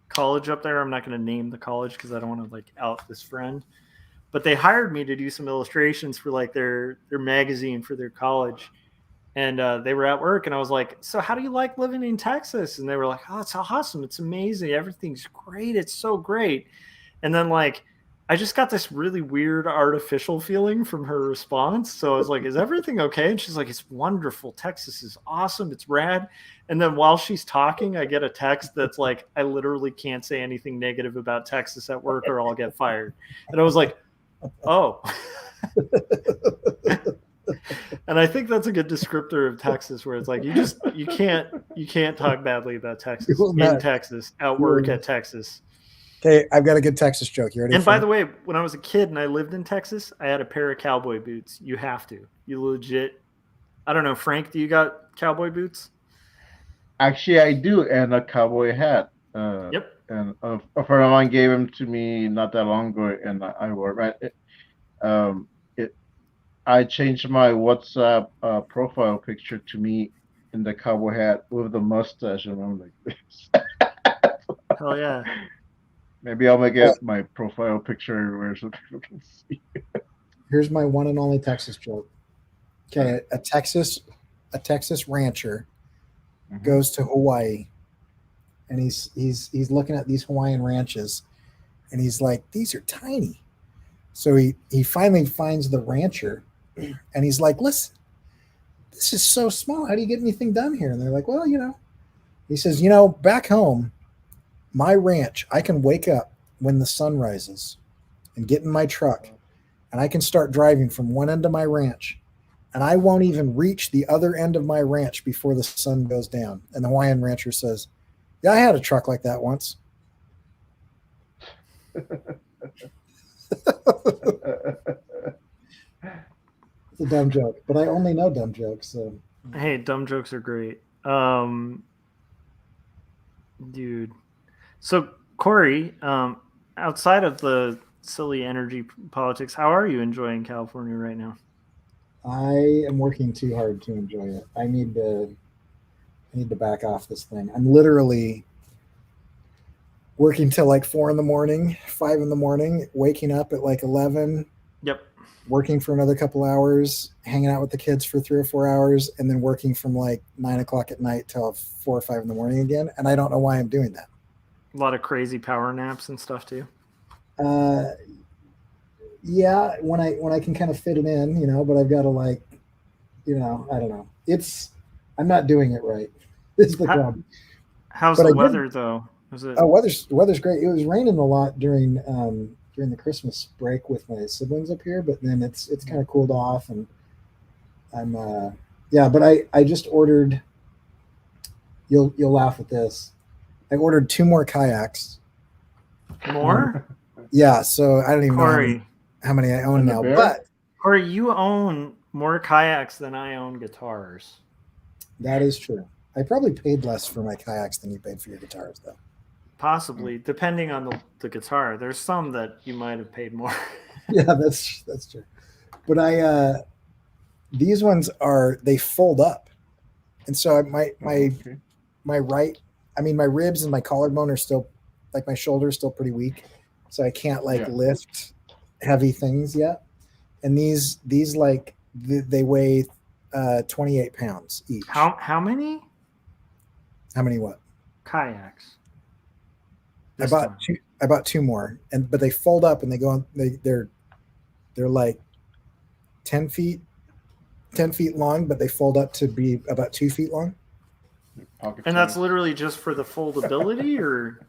college up there. I'm not going to name the college because I don't want to out this friend, but they hired me to do some illustrations for their magazine for their college. And they were at work, and I was like, so how do you like living in Texas? And they were like, oh, it's awesome. It's amazing. Everything's great. It's so great. And then I just got this really weird artificial feeling from her response. So I was like, is everything okay? And she's like, it's wonderful. Texas is awesome. It's rad. And then while she's talking, I get a text that's like, I literally can't say anything negative about Texas at work or I'll get fired. And I was like, oh. And I think that's a good descriptor of Texas, where it's like you can't talk badly about Texas in Texas, at work at Texas. Okay, I've got a good Texas joke. You ready? And by the way, when I was a kid and I lived in Texas, I had a pair of cowboy boots. You have to. You legit. I don't know, Frank, do you got cowboy boots? Actually, I do, and a cowboy hat. Yep. And a friend of mine gave them to me not that long ago, and I wore it. I changed my WhatsApp profile picture to me in the cowboy hat with the mustache, and I'm like this. Hell yeah. Maybe I'll make it my profile picture everywhere so people can see. Here's my one and only Texas joke. Okay, a Texas rancher goes to Hawaii, and he's looking at these Hawaiian ranches, and he's like, these are tiny. So he finally finds the rancher, and he's like, listen, this is so small. How do you get anything done here? And they're like, well, he says, back home, my ranch, I can wake up when the sun rises and get in my truck, and I can start driving from one end of my ranch, and I won't even reach the other end of my ranch before the sun goes down. And the Hawaiian rancher says, yeah, I had a truck like that once. It's a dumb joke, but I only know dumb jokes. So. Hey, dumb jokes are great. Dude. So, Corey, outside of the silly energy politics, how are you enjoying California right now? I am working too hard to enjoy it. I need to back off this thing. I'm literally working till 4 a.m, 5 a.m, waking up at 11. Yep. Working for another couple hours, hanging out with the kids for 3 or 4 hours, and then working from 9 o'clock at night till 4 or 5 a.m. again. And I don't know why I'm doing that. A lot of crazy power naps and stuff too. Yeah, when I can kind of fit it in, but I've got to I don't know. I'm not doing it right. This is the problem. How's the weather though? Weather's great. It was raining a lot during the Christmas break with my siblings up here, but then it's kind of cooled off, and I'm but I just ordered. You'll laugh at this. I ordered 2 more kayaks. More? Yeah, so I don't even know Corey, how many I own And the now, bear? but Corey, you own more kayaks than I own guitars. that is true. I probably paid less for my kayaks than you paid for your guitars, though. Possibly, depending on the guitar. There's some that you might have paid more. Yeah, that's true. But these ones they fold up, and so my Okay. my ribs and my collarbone are still, like, my shoulder is still pretty weak, so I can't Yeah. lift heavy things yet. And these like they weigh 28 pounds each. How many How many what? kayaks? I This bought time? two. I bought two more, but they fold up and they go on. They're like 10 feet long, but they fold up to be about 2 feet long. Pocket And that's change. literally just for the foldability, or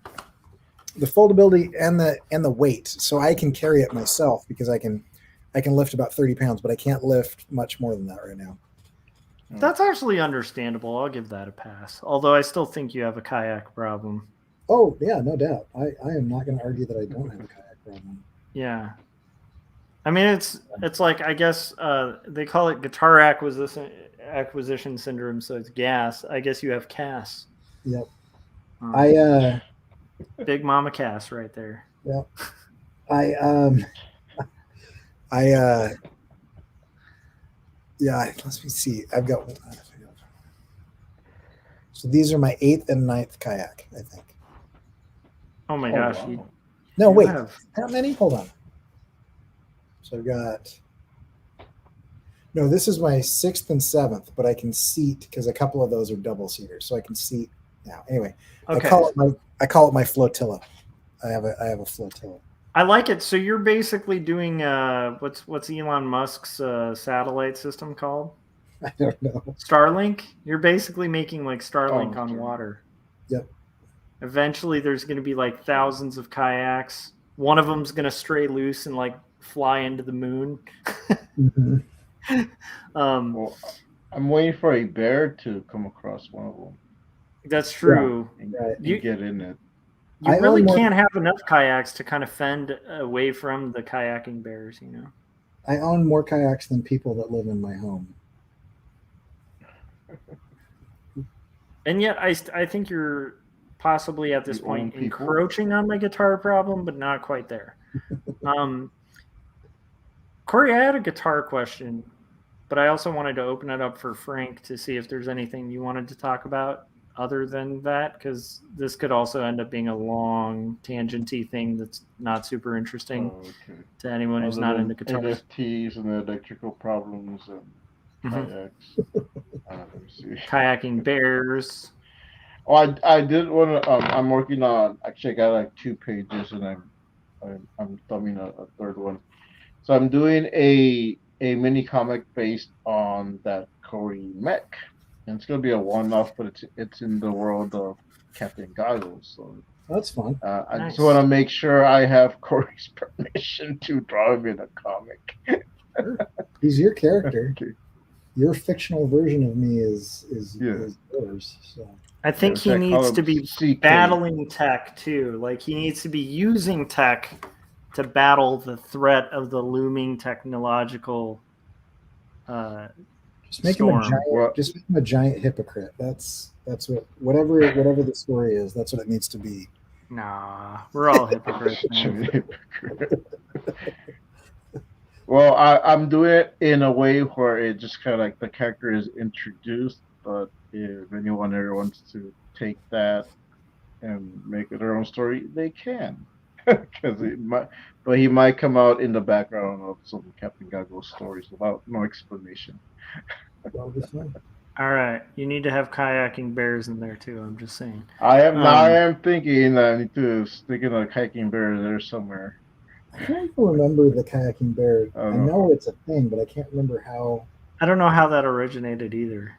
The foldability and the weight, so I can carry it myself because I can lift about 30 pounds, but I can't lift much more than that right now. that's actually understandable. I'll give that a pass. Although I still think you have a kayak problem. Oh yeah, no doubt. I am not going to argue that I don't have a kayak problem. Yeah. I mean, it's like, I guess they call it guitar acquisition syndrome, so it's gas. I guess you have Cass. Yep. Um, Big Mama Cass right there. Yep. Yeah, let me see. I've got, so these are my 8th and 9th kayak, I think. Oh my Oh, gosh. wow. No, you wait. have- How many? Hold on. So I've got. No, this is my 6th and 7th, but I can seat because a couple of those are double seaters, so I can seat now. Anyway, Okay. I call it my flotilla. I have a flotilla. I like it. So you're basically doing what's Elon Musk's satellite system called? I don't know. Starlink. You're basically making like Starlink on Starlink. water. Yep. Eventually, there's going to be like thousands of kayaks. One of them's going to stray loose and like fly into the moon. Mm-hmm. Well, I'm waiting for a bear to come across one of them That's true. and, Right. and You- get in it. You I really own more- can't have enough kayaks to kind of fend away from the kayaking bears, you know. I own more kayaks than people that live in my home. And yet, I think you're possibly at this You point own people? encroaching on my guitar problem, but not quite there. Corey, I had a guitar question, but I also wanted to open it up for Frank to see if there's anything you wanted to talk about other than that, because this could also end up being a long tangenty thing that's not super interesting Okay. to anyone who's Other not than into guitars. NFTs and the electrical problems and Mhm. kayaks. Let me see. Kayaking bears. Oh, I did want to. I'm working on. Actually, I got like 2 pages, and I'm thumbing a third one. So I'm doing a mini comic based on that Corey mech, and it's gonna be a one-off, but it's in the world of Captain Goggles. So That's fun. I Nice. just want to make sure I have Corey's permission to draw him in a comic. He's your character. Okay. Your fictional version of me is Yeah. yours. So I think he check needs how to be CK. battling tech too. Like he needs to be using tech to battle the threat of the looming technological. just make him a Storm. giant. Just make him a giant hypocrite. That's whatever the story is. That's what it needs to be. Nah, we're all hypocrites, man. Well, I'm doing it in a way where it just kind of like the character is introduced, but if anyone ever wants to take that and make it their own story, they can. Because he might come out in the background of some Captain Goggles stories without no explanation. That'll be fun. All right, you need to have kayaking bears in there too. I'm just saying. I am thinking I need to stick in a hiking bear there somewhere. I can't even remember the kayaking bear. Oh, I no. know it's a thing, but I can't remember how. I don't know how that originated either.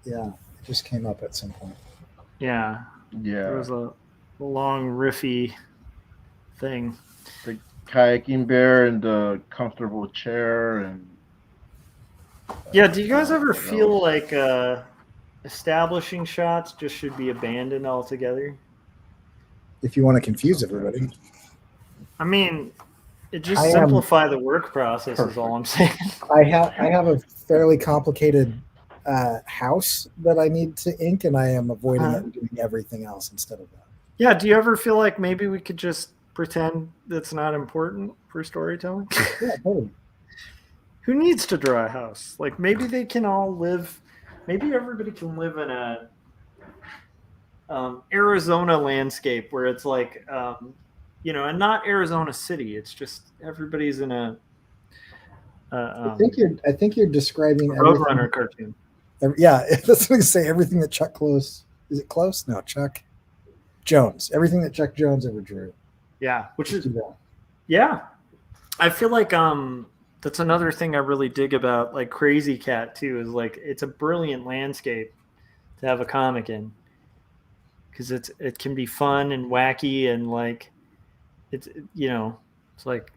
Yeah, it just came up at some point. Yeah, there Yeah, was a long riffy thing. the kayaking bear and the comfortable chair and. Yeah, do you guys ever what feel else? like establishing shots just should be abandoned altogether? If you want to confuse everybody, I mean, it just I am- simplify the work process is all I'm saying. I have a fairly complicated house that I need to ink, and I am avoiding it and doing everything else instead of that. Yeah, do you ever feel like maybe we could just pretend that's not important for storytelling? Yeah, totally. Who needs to draw a house? Like maybe they can all live. Maybe everybody can live in a Arizona landscape where it's like, and not Arizona City. It's just everybody's in a I think you're describing Roadrunner cartoon. Yeah, that's what I say. Everything that Chuck Close is it Close? No, Chuck Jones. Everything that Chuck Jones ever drew. Yeah, which is I feel like that's another thing I really dig about like Crazy Cat too, is like it's a brilliant landscape to have a comic in, because it can be fun and wacky, and like it's like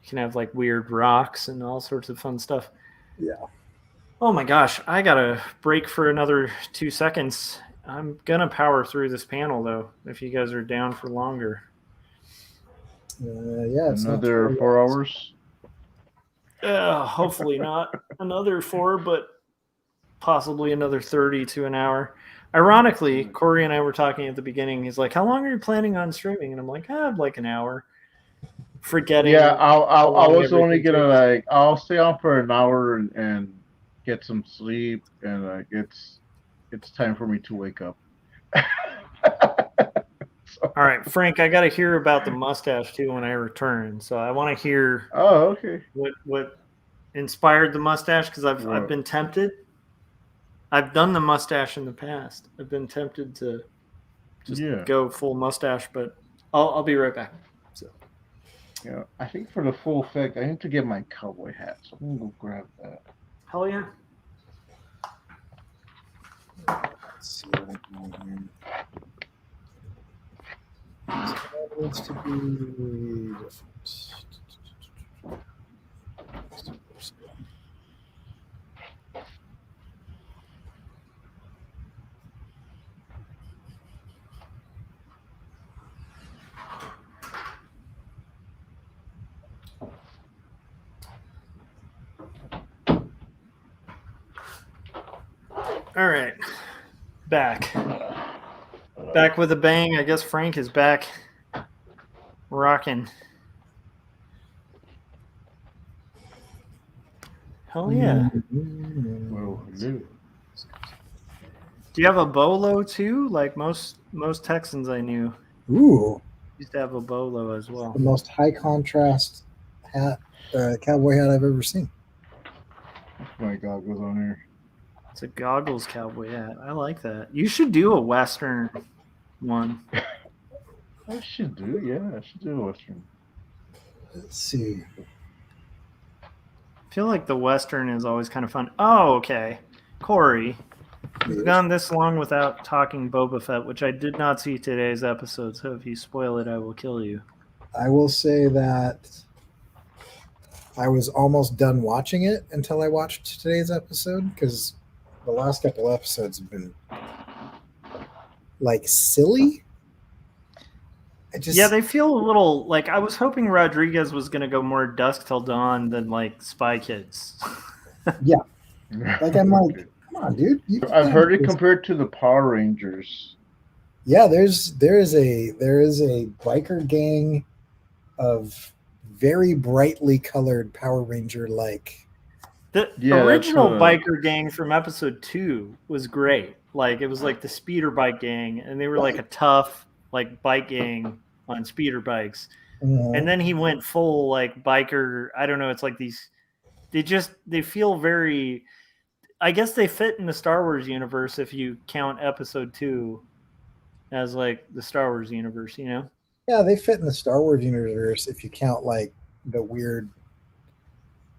you can have like weird rocks and all sorts of fun stuff. Yeah. Oh my gosh, I gotta break for another 2 seconds. I'm gonna power through this panel though, if you guys are down for longer. Yeah, it's another 4 hours. Hopefully not another 4, but possibly another 30 to an hour. Ironically, Corey and I were talking at the beginning. He's like, "How long are you planning on streaming?" And I'm like, like an hour." Forgetting. Yeah, I was only gonna I'll stay on for an hour and get some sleep, and it's time for me to wake up. All right, Frank, I got to hear about the mustache too when I return. So I want to hear. Oh, okay. What inspired the mustache? Because I've been tempted. I've done the mustache in the past. I've been tempted to just go full mustache, but I'll be right back. So. Yeah, I think for the full effect, I need to get my cowboy hat. So I'm gonna go grab that. Hell yeah. Let's see what I can do here. So that needs to be different. All right, back with a bang. I guess Frank is back, rocking. Hell yeah! Well, do you have a bolo too? Like most Texans I knew. Ooh, used to have a bolo as well. The most high contrast hat, cowboy hat I've ever seen. My goggles on here. It's a goggles cowboy hat. I like that. You should do a Western one. I should do a Western. Let's see. I feel like the Western is always kind of fun. Oh, okay. Corey, we've gone this long without talking Boba Fett, which I did not see today's episode, so if you spoil it, I will kill you. I will say that I was almost done watching it until I watched today's episode, because the last couple episodes have been like silly. They feel a little like I was hoping Rodriguez was going to go more Dusk Till Dawn than like Spy Kids. Yeah. Like I'm like, come on, dude. I've heard it compared to the Power Rangers. Yeah, there is a biker gang of very brightly colored Power Ranger like. The original biker gang from episode 2 was great. Like it was like the speeder bike gang, and they were like a tough like bike gang on speeder bikes. Mm-hmm. And then he went full like biker. I don't know. It's like these. They feel very. I guess they fit in the Star Wars universe if you count episode 2 as like the Star Wars universe. You know. Yeah, they fit in the Star Wars universe if you count like the weird.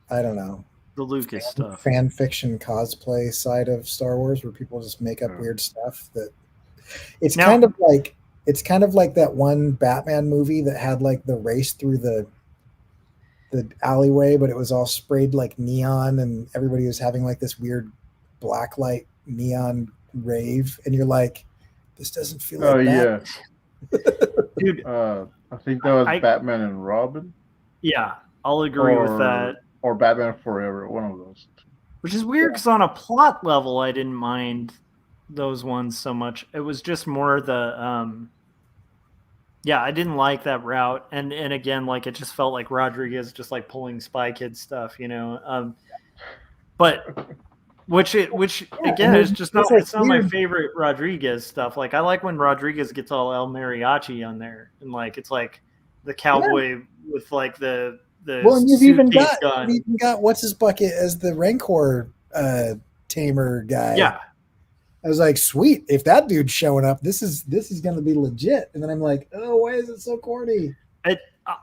I don't know. The Lucas stuff, fan fiction cosplay side of Star Wars, where people just make up weird stuff. That it's kind of like that one Batman movie that had like the race through the alleyway, but it was all sprayed like neon, and everybody was having like this weird blacklight neon rave, and you're like, this doesn't feel like that. Dude. I think that was I Batman and Robin, yeah, I'll agree with that. or Batman Forever, one of those. Which is weird because on a plot level, I didn't mind those ones so much. It was just more the yeah, I didn't like that route, and again, like it just felt like Rodriguez just like pulling Spy Kid stuff, you know. But which again is just not it's not my favorite Rodriguez stuff. Like I like when Rodriguez gets all El Mariachi on there, and like it's like the cowboy with like the well, and you've even gun. got what's his bucket as the Rancor tamer guy. Yeah. I was like, sweet, if that dude's showing up, this is going to be legit. And then I'm like, oh, why is it so corny?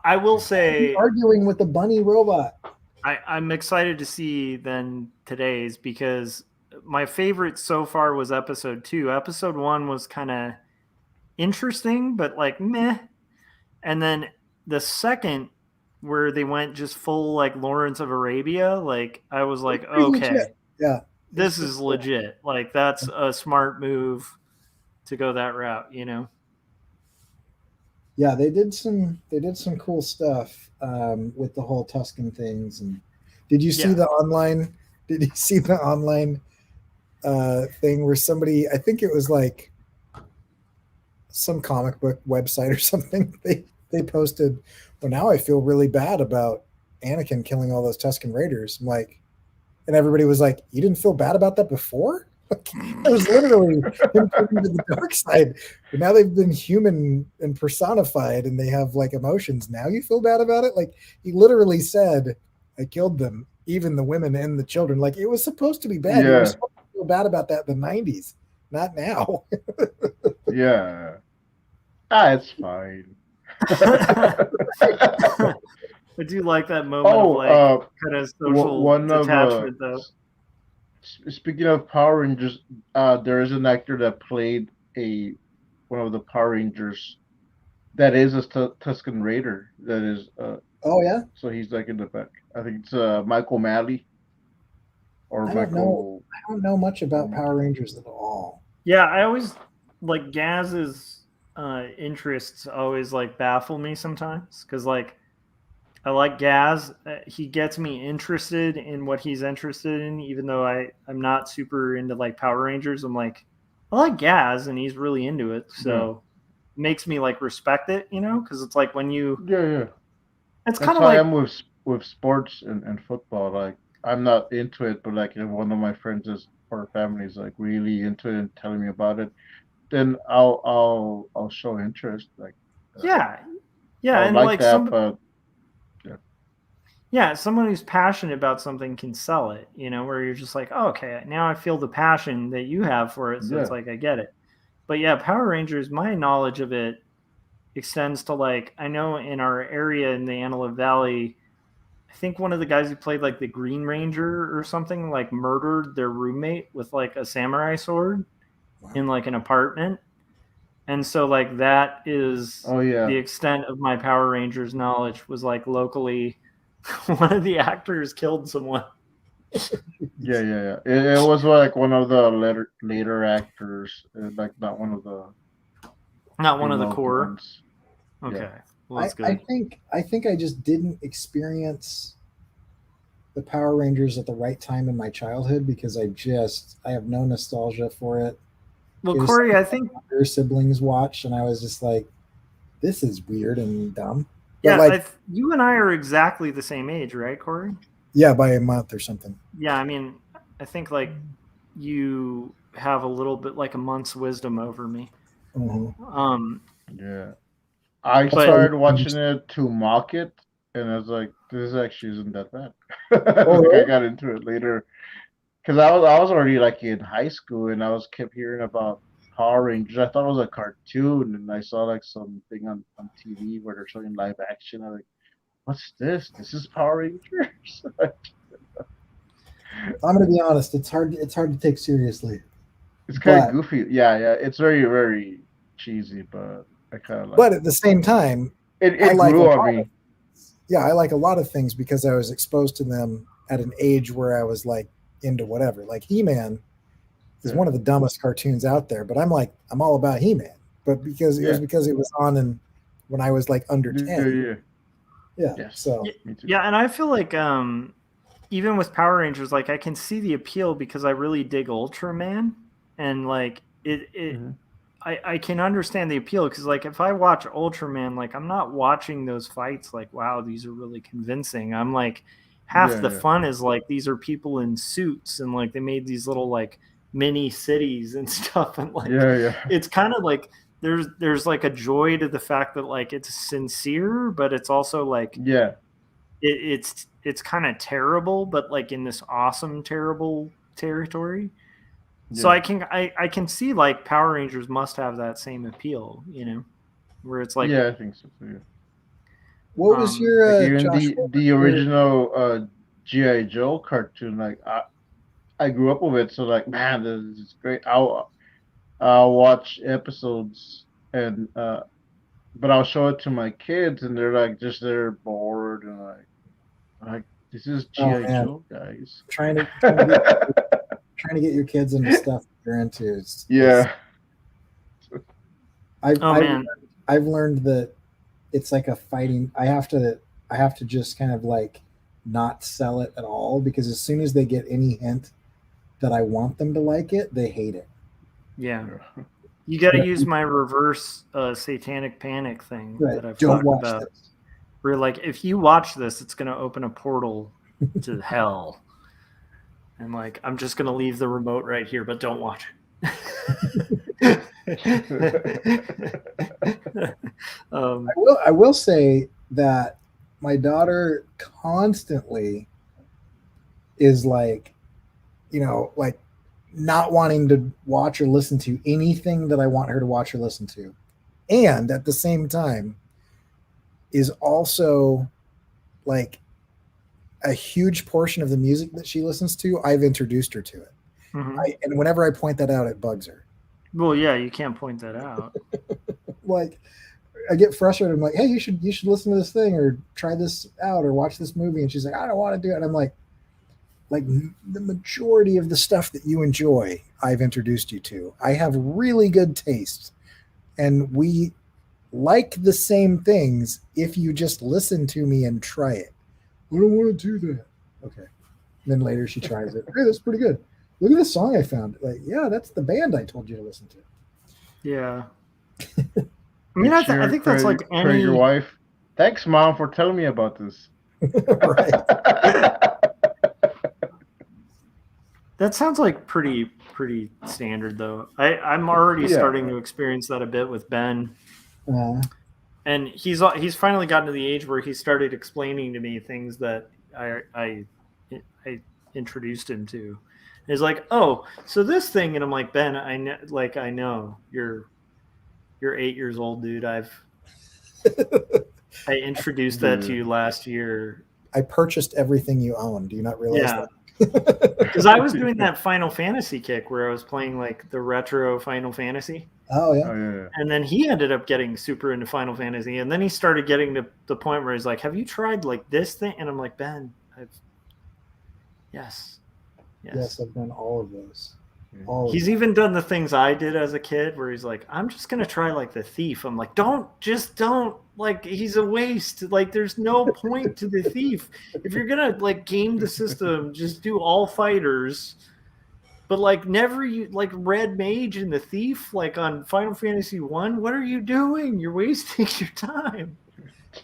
I will say, arguing with the bunny robot. I'm excited to see then today's, because my favorite so far was episode 2. Episode 1 was kind of interesting, but like meh. And then the second, where they went just full like Lawrence of Arabia, like I was like, okay. Legit. Yeah. This is legit. Like that's a smart move to go that route, you know? Yeah, they did some cool stuff with the whole Tuscan things. And did you see the online thing where somebody, I think it was like some comic book website or something, they posted, well, now I feel really bad about Anakin killing all those Tuscan Raiders. I'm like, and everybody was like, you didn't feel bad about that before? It was literally him turning to the dark side. But now they've been human and personified, and they have like emotions. Now you feel bad about it? Like he literally said, I killed them, even the women and the children. Like it was supposed to be bad. Yeah. You were supposed to feel bad about that in the 90s, not now. Yeah. It's fine. I do like that moment of like kind of social detachment, though. Speaking of Power Rangers, there is an actor that played one of the Power Rangers that is a Tuscan Raider. That is. Oh yeah. So he's like in the back. I think it's Michael Malley. Or I don't know much about Power Rangers at all. Yeah, I always like Gaz's interests always like baffle me sometimes, because like I like Gaz. He gets me interested in what he's interested in, even though I'm not super into like Power Rangers. I'm like, I like Gaz, and he's really into it, so it makes me like respect it, you know? Because it's like when you it's kind of like I'm with sports and football. Like I'm not into it, but like if one of my friends or family is like really into it and telling me about it, then I'll show interest. Like yeah, and like that, but. Yeah, someone who's passionate about something can sell it, you know, where you're just like, oh, okay, now I feel the passion that you have for it. So it's like, I get it. But yeah, Power Rangers, my knowledge of it extends to like, I know in our area in the Antelope Valley, I think one of the guys who played like the Green Ranger or something like murdered their roommate with like a samurai sword in like an apartment. And so like that is the extent of my Power Rangers knowledge, was like locally one of the actors killed someone. Yeah. It was like one of the later actors, like not one of the core ones. Okay, yeah. Well, that's good. I think I just didn't experience the Power Rangers at the right time in my childhood, because I have no nostalgia for it. Well, Corey, I think your siblings watched, and I was just like, this is weird and dumb. Yeah, like, you and I are exactly the same age, right, Corey? Yeah, by a month or something. Yeah, I mean, I think like you have a little bit like a month's wisdom over me. Mm-hmm. Yeah, I started watching it to mock it, and I was like, "This actually isn't that bad." I got into it later because I was already like in high school, and I kept hearing about Power Rangers. I thought it was a cartoon, and I saw like something on TV where they're showing live action. I'm like, what's this? This is Power Rangers. I'm gonna be honest, it's hard to take seriously. It's kind of goofy. Yeah. It's very, very cheesy, but I kind of like But at the same time, it grew on me. I like a lot of things because I was exposed to them at an age where I was like into whatever. Like He-Man is one of the dumbest cartoons out there, but I'm all about He-Man. But because it was on in when I was like under 10. Yeah. Yes. So Me too. Yeah, and I feel like even with Power Rangers, like I can see the appeal because I really dig Ultraman, and like I can understand the appeal because like if I watch Ultraman, like I'm not watching those fights like, wow, these are really convincing. I'm like, half the fun is like these are people in suits and like they made these little like mini cities and stuff, and like it's kind of like there's like a joy to the fact that like it's sincere, but it's also like it's kind of terrible, but like in this awesome terrible territory. So I can see like Power Rangers must have that same appeal, you know, where it's like I think so too. What was your like even Joshua, the original G.I. Joe cartoon? Like I grew up with it, so like man, this is great. I'll watch episodes and but I'll show it to my kids and they're like they're bored and like this is G.I. Joe, guys. Trying to get your kids into stuff they're into. I've learned that it's like a fighting. I have to just kind of like not sell it at all, because as soon as they get any hint that I want them to like it, they hate it. Yeah. You got to use my reverse satanic panic thing that I've talked about. This. Where like, if you watch this, it's going to open a portal to hell. And like, I'm just going to leave the remote right here, but don't watch it. I will say that my daughter constantly is like, you know, like not wanting to watch or listen to anything that I want her to watch or listen to. And at the same time is also like a huge portion of the music that she listens to, I've introduced her to it. Mm-hmm. And whenever I point that out, it bugs her. Well, yeah, you can't point that out. Like, I get frustrated. I'm like, hey, you should listen to this thing or try this out or watch this movie. And she's like, I don't want to do it. And I'm like the majority of the stuff that you enjoy, I've introduced you to. I have really good taste. And we like the same things if you just listen to me and try it. I don't want to do that. Okay. And then later she tries it. Hey, that's pretty good. Look at this song I found. Like, yeah, that's the band I told you to listen to. Yeah. I mean, I think that's like any... your wife. Thanks, Mom, for telling me about this. Right. That sounds like pretty standard, though. I'm already starting to experience that a bit with Ben. And he's finally gotten to the age where he started explaining to me things that I introduced him to. He's like, oh, so this thing, and I'm like, Ben, I know you're 8 years old, dude. I introduced that to you last year. I purchased everything you own. Do you not realize that? Because I was doing that Final Fantasy kick where I was playing like the retro Final Fantasy. Oh yeah. And then he ended up getting super into Final Fantasy, and then he started getting to the point where he's like, have you tried like this thing? And I'm like, Ben, Yes, I've done all of those. He's even done the things I did as a kid where he's like, I'm just gonna try like the Thief. I'm like, don't like, he's a waste. Like, there's no point to the Thief. If you're gonna like game the system, just do all fighters. But like never you like Red Mage and the Thief like on Final Fantasy 1. What are you doing? You're wasting your time.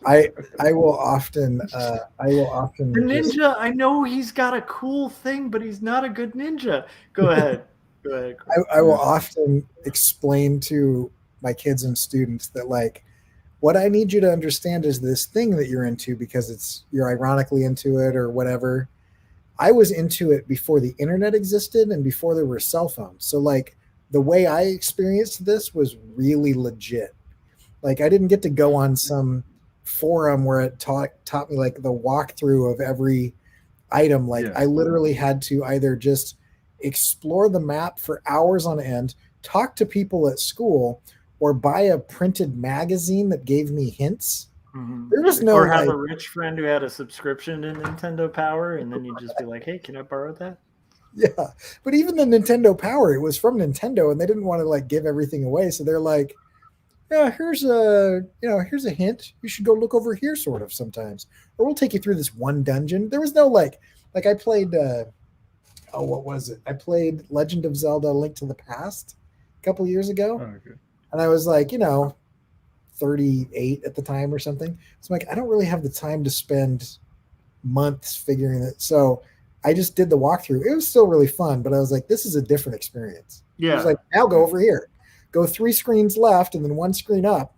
I will often the ninja. I know he's got a cool thing, but he's not a good ninja. Go ahead. I will often explain to my kids and students that like what I need you to understand is this thing that you're into because you're ironically into it or whatever. I was into it before the internet existed and before there were cell phones. So like the way I experienced this was really legit. Like I didn't get to go on some forum where it taught me like the walkthrough of every item. Like I literally had to either just explore the map for hours on end, talk to people at school, or buy a printed magazine that gave me hints. Mm-hmm. There was no, or have a rich friend who had a subscription to Nintendo Power, and then you just be like, "Hey, can I borrow that?" Yeah, but even the Nintendo Power, it was from Nintendo, and they didn't want to like give everything away, so they're like, yeah, here's a hint. You should go look over here, sort of sometimes, or we'll take you through this one dungeon. There was no like I played. What was it? I played Legend of Zelda: Link to the Past a couple years ago, Okay. and I was like, 38 at the time or something. So I'm like, I don't really have the time to spend months figuring it. So I just did the walkthrough. It was still really fun, but I was like, this is a different experience. It was Yeah. like, now go over here, go 3 screens left and then 1 screen up,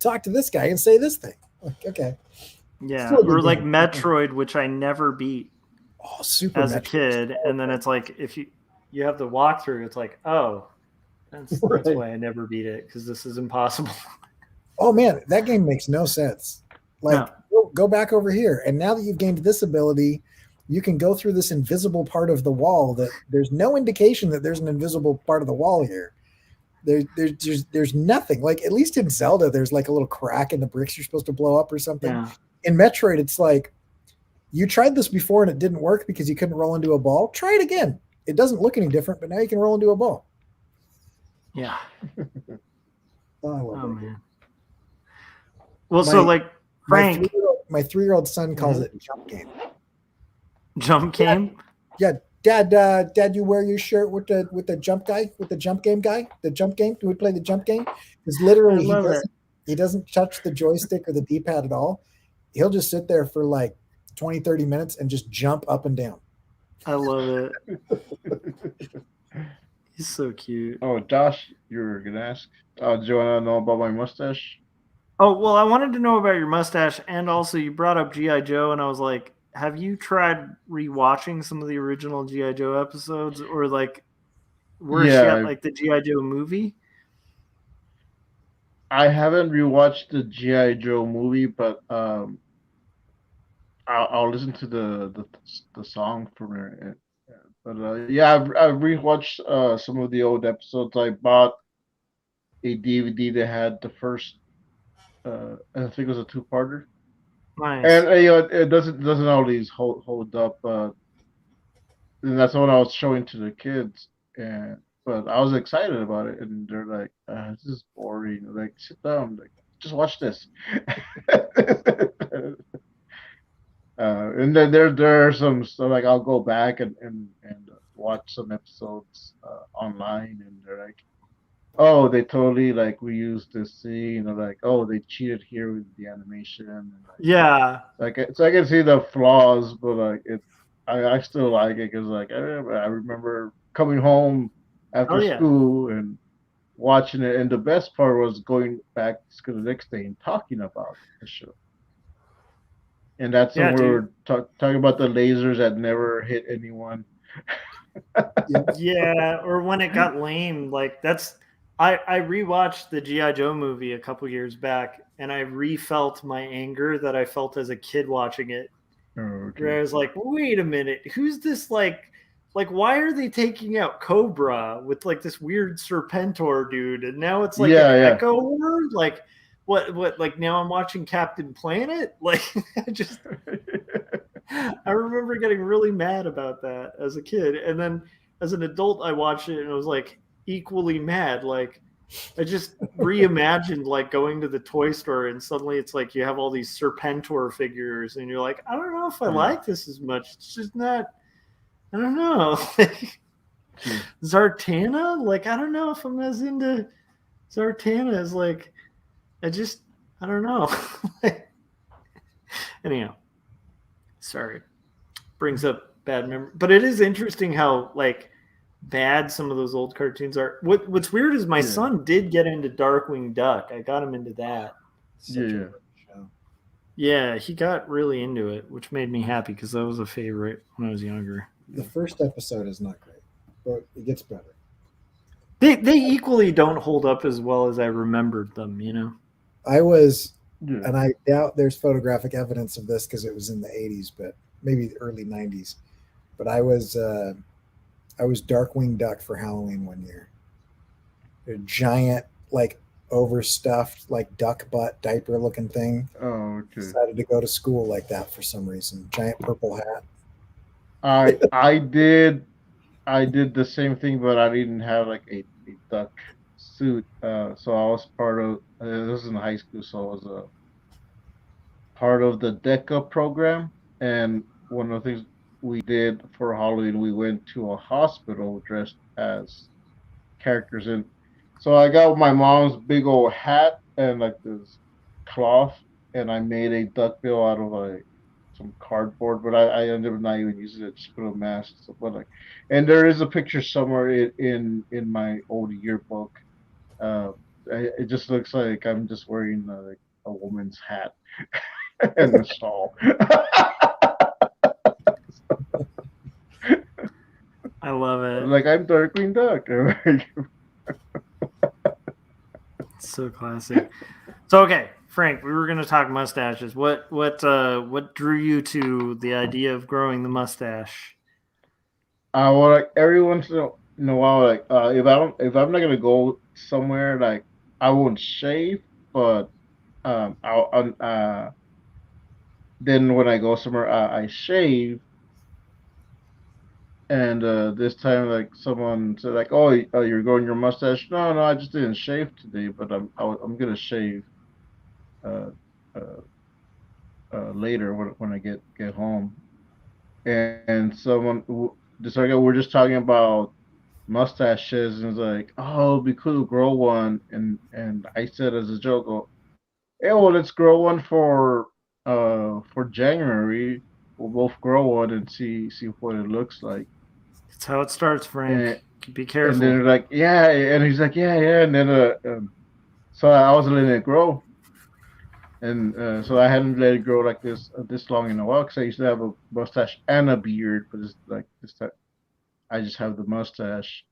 talk to this guy and say this thing. Like, okay. Yeah. Still a good Or like game. Metroid, which I never beat Oh, super as a Metroid. kid. And then it's like, if you have the walkthrough, it's like, oh, that's Right. why I never beat it, because this is impossible. Oh man, that game makes no sense. Like, go back over here. And now that you've gained this ability, you can go through this invisible part of the wall that there's no indication that there's an invisible part of the wall here. There's nothing. Like, at least in Zelda, there's like a little crack in the bricks you're supposed to blow up or something. Yeah. In Metroid, it's like, you tried this before and it didn't work because you couldn't roll into a ball. Try it again. It doesn't look any different, but now you can roll into a ball. Yeah. Oh, I love Oh, it. man. Well, so like Frank, my 3-year-old son calls it jump game. jump game. Yeah, Dad, you wear your shirt with the jump guy, with the jump game guy, the jump game. Do we play the jump game? Because literally he doesn't touch the joystick or the D-pad at all. He'll just sit there for like 20, 30 minutes and just jump up and down. I love it. He's so cute. Oh, Josh, you were gonna ask. Do you want to know about my mustache? Oh, well, I wanted to know about your mustache, and also you brought up G.I. Joe, and I was like, have you tried rewatching some of the original G.I. Joe episodes, or like worse yet, like the G.I. Joe movie? I haven't rewatched the G.I. Joe movie, but I'll listen to the song from it. But I've rewatched some of the old episodes. I bought a DVD that had the first, I think it was a 2-parter. Nice. And it doesn't always hold up. And that's what I was showing to the kids, but I was excited about it, and they're like, "This is boring." Like, sit down, like, just watch this. And then there are some, so like, I'll go back and watch some episodes online, and they're like, oh, they totally like reused this scene, or like, oh, they cheated here with the animation. And like, yeah. Like, so I can see the flaws, but like I still like it because like I remember coming home after school and watching it, and the best part was going back to school the next day and talking about the show. And that's when we were talking about the lasers that never hit anyone. Yeah, or when it got lame, like that's. I rewatched the G.I. Joe movie a couple years back, and I refelt my anger that I felt as a kid watching it. Okay. Where I was like, wait a minute, who's this like why are they taking out Cobra with like this weird Serpentor dude? And now it's like an Echo word? Like what like now I'm watching Captain Planet? Like I remember getting really mad about that as a kid. And then as an adult I watched it and I was like equally mad. Like I just reimagined like going to the toy store and suddenly it's like you have all these Serpentor figures and you're like, I don't know if I like this as much. It's just not, I don't know. Zartana? Like, I don't know if I'm as into Zartana as like, I don't know. Anyhow, sorry. Brings up bad memory. But it is interesting how like bad some of those old cartoons are. What's weird is my son did get into Darkwing Duck. I got him into that. Yeah, he got really into it, which made me happy because that was a favorite when I was younger. The first episode is not great, but it gets better. They equally don't hold up as well as I remembered them, you know? I was, and I doubt there's photographic evidence of this because it was in the 80s, but maybe the early 90s. But I was Darkwing Duck for Halloween one year. A giant, like overstuffed, like duck butt diaper looking thing. Oh, okay. Decided to go to school like that for some reason. Giant purple hat. I did the same thing, but I didn't have like a duck suit. So I was part of. This was in high school, so I was a part of the DECA program. And one of the things we did for Halloween, we went to a hospital dressed as characters. And so I got my mom's big old hat and like this cloth, and I made a duckbill out of like some cardboard, but I ended up not even using it, just put a mask. So, but like, and there is a picture somewhere in my old yearbook. Uh, it just looks like I'm just wearing like a woman's hat and a shawl. I love it. Like I'm Darkwing Duck. It's so classic. So okay, Frank, we were going to talk mustaches. What drew you to the idea of growing the mustache? Well, like every once in a while, like if I'm not gonna go somewhere, like I won't shave, but then when I go somewhere, I shave. And this time, like someone said, like, "Oh, you're growing your mustache?" No, no, I just didn't shave today, but I'm gonna shave uh, uh, later when I get home. And someone just like we're just talking about mustaches, and it's like, "Oh, it'd be cool to grow one." And I said as a joke, "Oh, hey, well, let's grow one for January. We'll both grow one and see what it looks like." That's how it starts, Frank. Be And careful. then they're like, yeah, and he's like, yeah, yeah, and then so I was letting it grow, and so I hadn't let it grow like this long in a while because I used to have a mustache and a beard, but it's like this time I just have the mustache,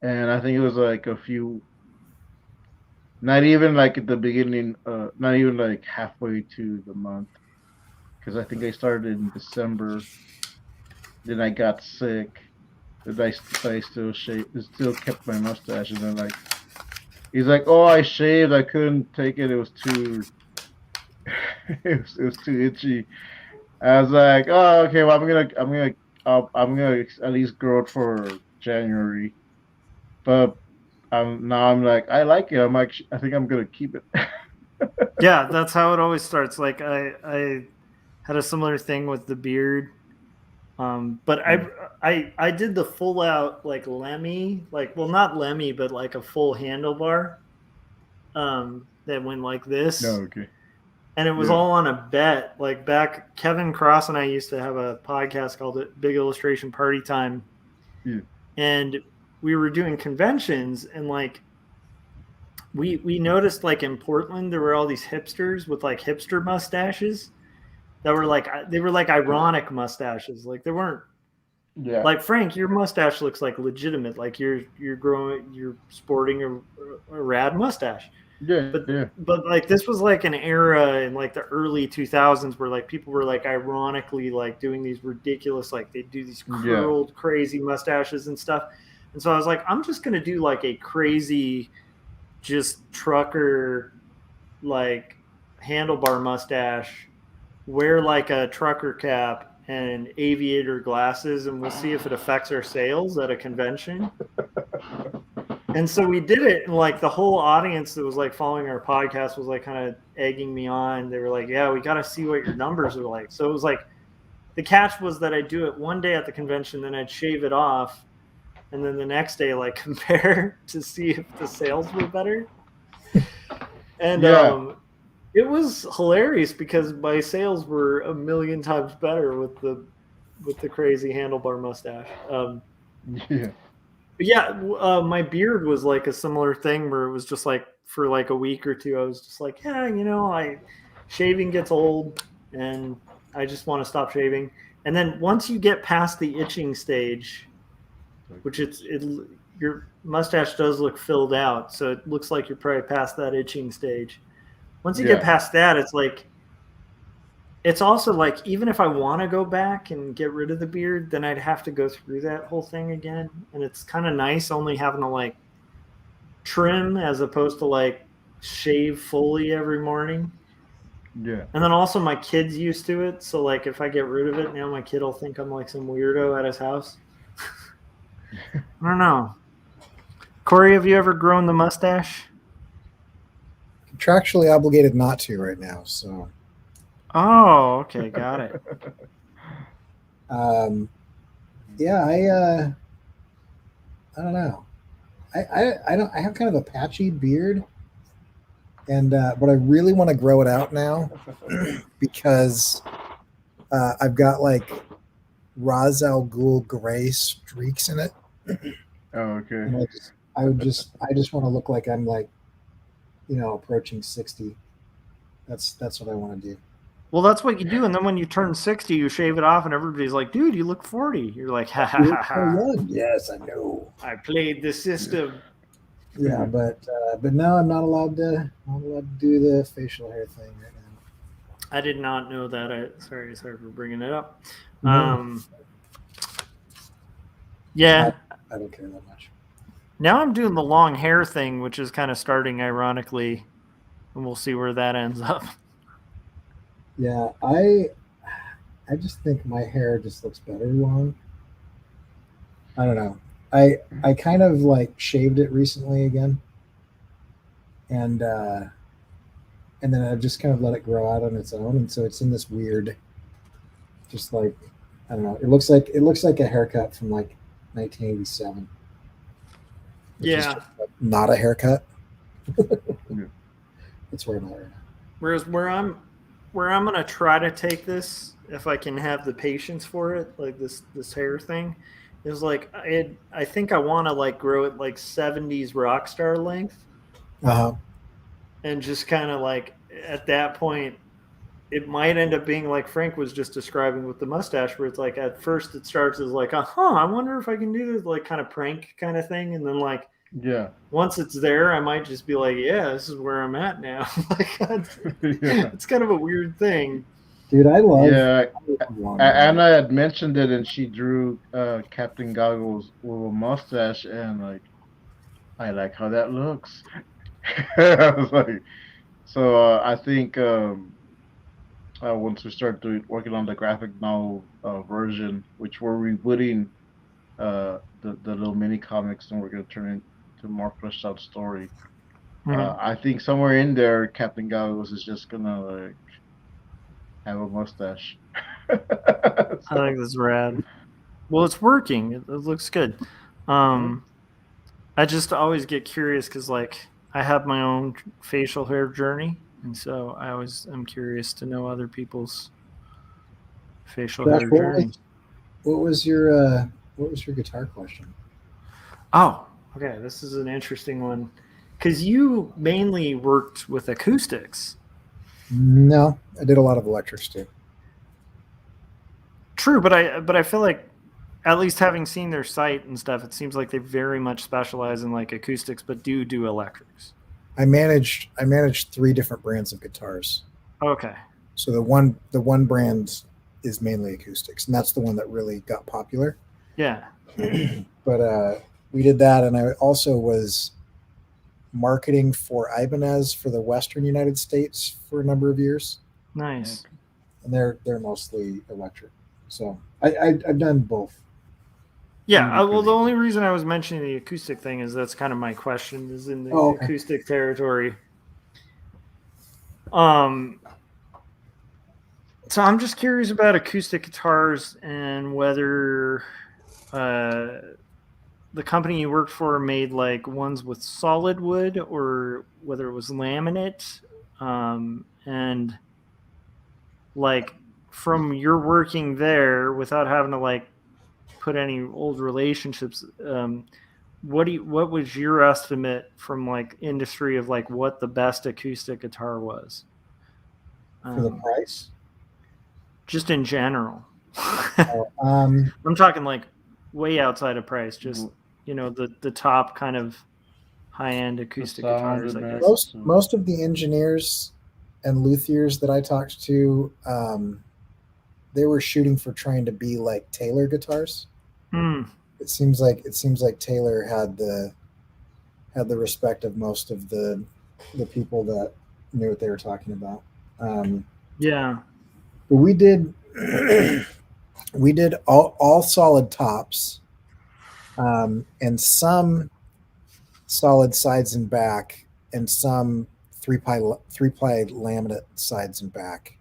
and I think it was like a few, not even like at the beginning, not even like halfway to the month, because I think I started in December, then I got sick. That I still kept my mustache, and then like he's like, "Oh, I shaved. I couldn't take it. It was too, it was too itchy." I was like, "Oh, okay. Well, I'm gonna at least grow it for January." But now I'm like, I like it. I'm like, I think I'm gonna keep it. Yeah, that's how it always starts. Like I had a similar thing with the beard. But I did the full out like Lemmy, like, well, not Lemmy, but like a full handlebar that went like this. No, okay. And it was all on a bet. Like back, Kevin Cross and I used to have a podcast called Big Illustration Party Time. Yeah. And we were doing conventions, and like we noticed like in Portland there were all these hipsters with like hipster mustaches that were like ironic mustaches. Like they weren't like, Frank, your mustache looks like legitimate. Like you're sporting a rad mustache. Yeah, But like this was like an era in like the early 2000s where like people were like ironically like doing these ridiculous, like they do these curled crazy mustaches and stuff. And so I was like, I'm just gonna do like a crazy just trucker like handlebar mustache, wear like a trucker cap and aviator glasses, and we'll see if it affects our sales at a convention. And so we did it, and like the whole audience that was like following our podcast was like kind of egging me on. They were like, yeah, we got to see what your numbers are like. So it was like, the catch was that I'd do it one day at the convention, then I'd shave it off, and then the next day like compare to see if the sales were better. And it was hilarious because my sales were a million times better with the crazy handlebar mustache. My beard was like a similar thing where it was just like for like a week or two, I was just like, yeah, shaving gets old and I just want to stop shaving. And then once you get past the itching stage, which your mustache does look filled out, so it looks like you're probably past that itching stage. Once you get past that, it's like, it's also like, even if I want to go back and get rid of the beard, then I'd have to go through that whole thing again. And it's kind of nice only having to like trim as opposed to like shave fully every morning. Yeah. And then also my kid's used to it. So like if I get rid of it, now my kid will think I'm like some weirdo at his house. I don't know. Corey, have you ever grown the mustache? Contractually obligated not to right now. So, Oh, okay, got it. yeah, I don't know. I have kind of a patchy beard, and but I really want to grow it out now because I've got like Ra's al Ghul gray streaks in it. Oh, okay. And I just want to look like I'm like, approaching 60. That's what I want to do. Well, that's what you do, and then when you turn 60, you shave it off, and everybody's like, "Dude, you look 40." You're like, "Ha ha ha ha!" Yes, I know. I played the system. Yeah, but no, I'm not allowed to do the facial hair thing right now. I did not know that. Sorry for bringing it up. No. Yeah. I don't care that much. Now I'm doing the long hair thing, which is kind of starting ironically, and we'll see where that ends up. Yeah, I just think my hair just looks better long. I don't know. I kind of like shaved it recently again, and then I just kind of let it grow out on its own, and so it's in this weird, just like, I don't know. It looks like a haircut from like 1987. Yeah. Not a haircut. That's where I'm at right now. Whereas where I'm gonna try to take this, if I can have the patience for it, like this hair thing, is like I think I want to like grow it like 70s rock star length, and just kind of like at that point, it might end up being like Frank was just describing with the mustache, where it's like at first it starts as like, I wonder if I can do this like kind of prank kind of thing, and then like, yeah, once it's there, I might just be like, yeah, this is where I'm at now. Like, it's kind of a weird thing. Dude, I love. Yeah, Anna had mentioned it, and she drew Captain Goggles with a mustache, and like, I like how that looks. I was like, so I think once we start working on the graphic novel version, which we're rebooting the little mini comics, and we're gonna turn it into a more fleshed out story. I think somewhere in there, Captain Goggles is just gonna like have a mustache. I think that's rad. Well, it's working. It looks good. I just always get curious because like I have my own facial hair journey, and so I always am curious to know other people's facial hair journey. What was your guitar question? Oh, okay. This is an interesting one because you mainly worked with acoustics. No, I did a lot of electrics too. True, but I feel like, at least having seen their site and stuff, it seems like they very much specialize in like acoustics, but do electrics. I managed 3 different brands of guitars. Okay. So the one brand is mainly acoustics, and that's the one that really got popular. Yeah. But we did that, and I also was marketing for Ibanez for the Western United States for a number of years. Nice. And they're mostly electric. So I've done both. Yeah, well, the only reason I was mentioning the acoustic thing is that's kind of my question, is in the acoustic territory. So I'm just curious about acoustic guitars and whether the company you worked for made like ones with solid wood or whether it was laminate, and like from your working there without having to like put any old relationships, what was your estimate from like industry of like what the best acoustic guitar was for the price? Just in general. I'm talking like way outside of price, just the top kind of high-end acoustic guitars, I guess. Most of the engineers and luthiers that I talked to, they were shooting for trying to be like Taylor guitars. It seems like Taylor had the respect of most of the people that knew what they were talking about. Yeah, but we did all solid tops, and some solid sides and back, and some three-ply laminate sides and back.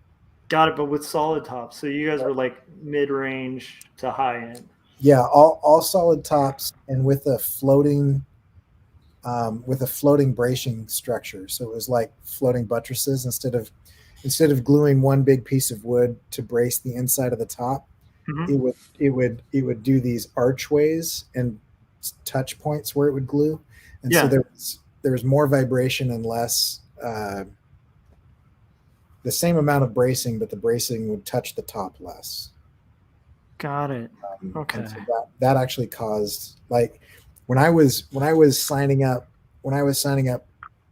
Got it, but with solid tops. So you guys were like mid-range to high end. Yeah, all solid tops, and with a floating bracing structure. So it was like floating buttresses instead of gluing one big piece of wood to brace the inside of the top. Mm-hmm. It would do these archways and touch points where it would glue, and so there was more vibration and less the same amount of bracing, but the bracing would touch the top less. Got it. Okay. So that actually caused, like, when I was signing up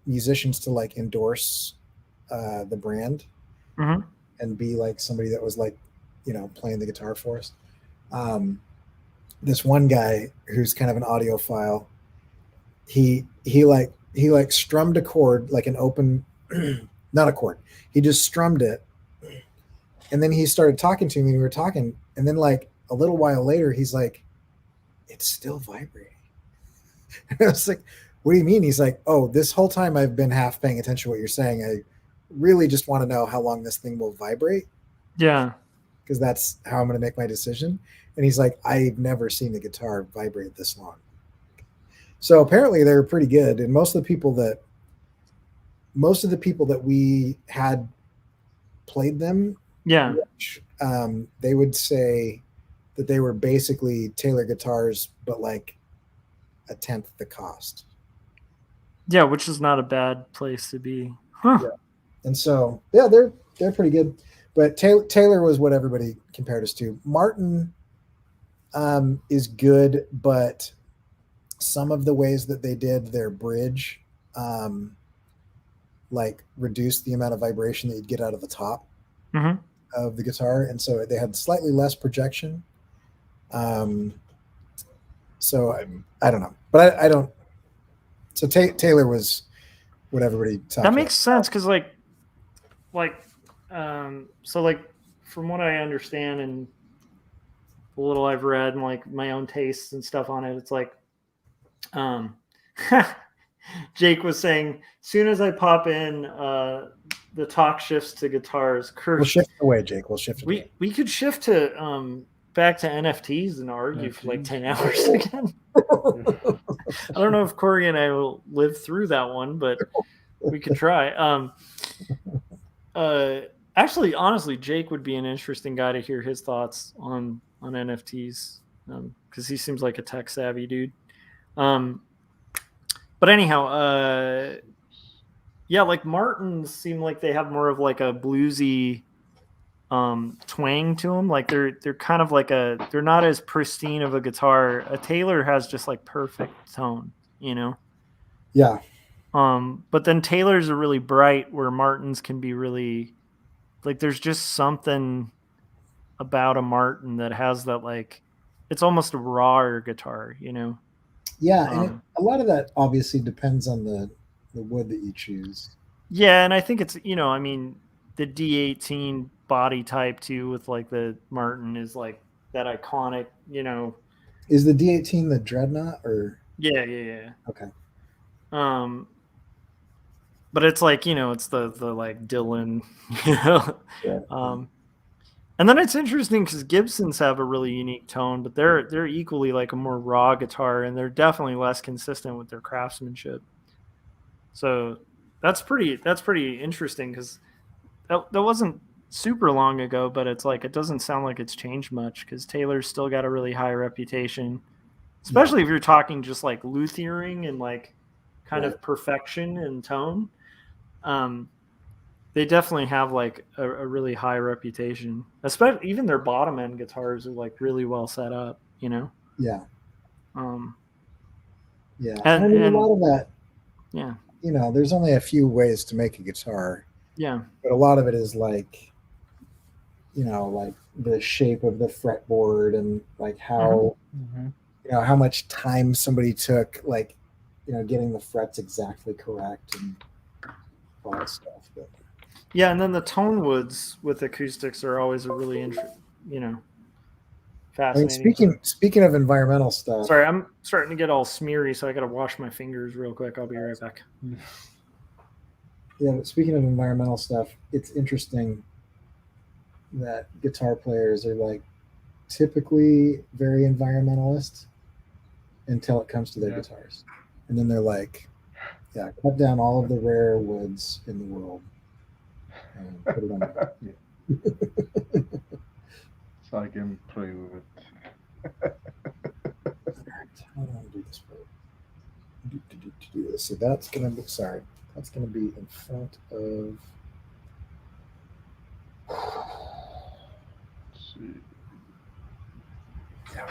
musicians to like endorse the brand Mm-hmm. and be like somebody that was like, playing the guitar for us. This one guy who's kind of an audiophile, he strummed a chord, like an open, not a chord. He just strummed it. And then he started talking to me and we were talking. And then like a little while later, he's like, it's still vibrating. And I was like, what do you mean? He's like, oh, this whole time I've been half paying attention to what you're saying. I really just want to know how long this thing will vibrate. Yeah. Because that's how I'm going to make my decision. And he's like, I've never seen the guitar vibrate this long. So apparently they're pretty good. And most of the people that we had played them, Yeah. They would say that they were basically Taylor guitars, but like a tenth the cost. Yeah, which is not a bad place to be. Huh. Yeah. And so, yeah, they're pretty good. But Taylor was what everybody compared us to. Martin is good, but some of the ways that they did their bridge, like reduced the amount of vibration that you'd get out of the top of the guitar, and so they had slightly less projection. So I don't know, but I don't. So Taylor was what everybody talked That makes sense because so like from what I understand and the little I've read and like my own tastes and stuff on it, it's like Jake was saying, soon as I pop in the talk shifts to guitars. We'll shift away, Jake. We'll shift away. We could shift to back to NFTs and argue for like 10 hours again. I don't know if Corey and I will live through that one, but we could try. Actually, honestly, Jake would be an interesting guy to hear his thoughts on NFTs because he seems like a tech savvy dude. But anyhow, yeah, like Martins seem like they have more of like a bluesy twang to them. Like they're kind of like they're not as pristine of a guitar. A Taylor has just like perfect tone, Yeah. But then Taylors are really bright, where Martins can be really like. There's just something about a Martin that has that like, it's almost a rawer guitar, Yeah, and a lot of that obviously depends on the wood that you choose. Yeah, and I think it's I mean the D18 body type too with like the Martin is like that iconic, Is the D18 the Dreadnought or? Yeah. Okay. But it's like it's the like Dylan, Yeah. And then it's interesting because Gibsons have a really unique tone, but they're equally like a more raw guitar, and they're definitely less consistent with their craftsmanship. So that's pretty interesting because that wasn't super long ago, but it's like it doesn't sound like it's changed much because Taylor's still got a really high reputation, especially if you're talking just like luthiering and like kind of perfection in tone. They definitely have like a really high reputation, especially even their bottom end guitars are like really well set up, Yeah. Yeah. And I mean, a lot of that, yeah. There's only a few ways to make a guitar. Yeah. But a lot of it is like, like the shape of the fretboard and like how, how much time somebody took, like, getting the frets exactly correct and all that stuff. But yeah, and then the tone woods with acoustics are always a really fascinating. Speaking of environmental stuff. Sorry, I'm starting to get all smeary, so I got to wash my fingers real quick. I'll be right back. Yeah, but speaking of environmental stuff, it's interesting that guitar players are like typically very environmentalist until it comes to their guitars. And then they're like, yeah, cut down all of the rare woods in the world and put it on there. So I can play with it. How do I do this? Do this. So that's gonna be that's gonna be in front of. Let's see. Yeah.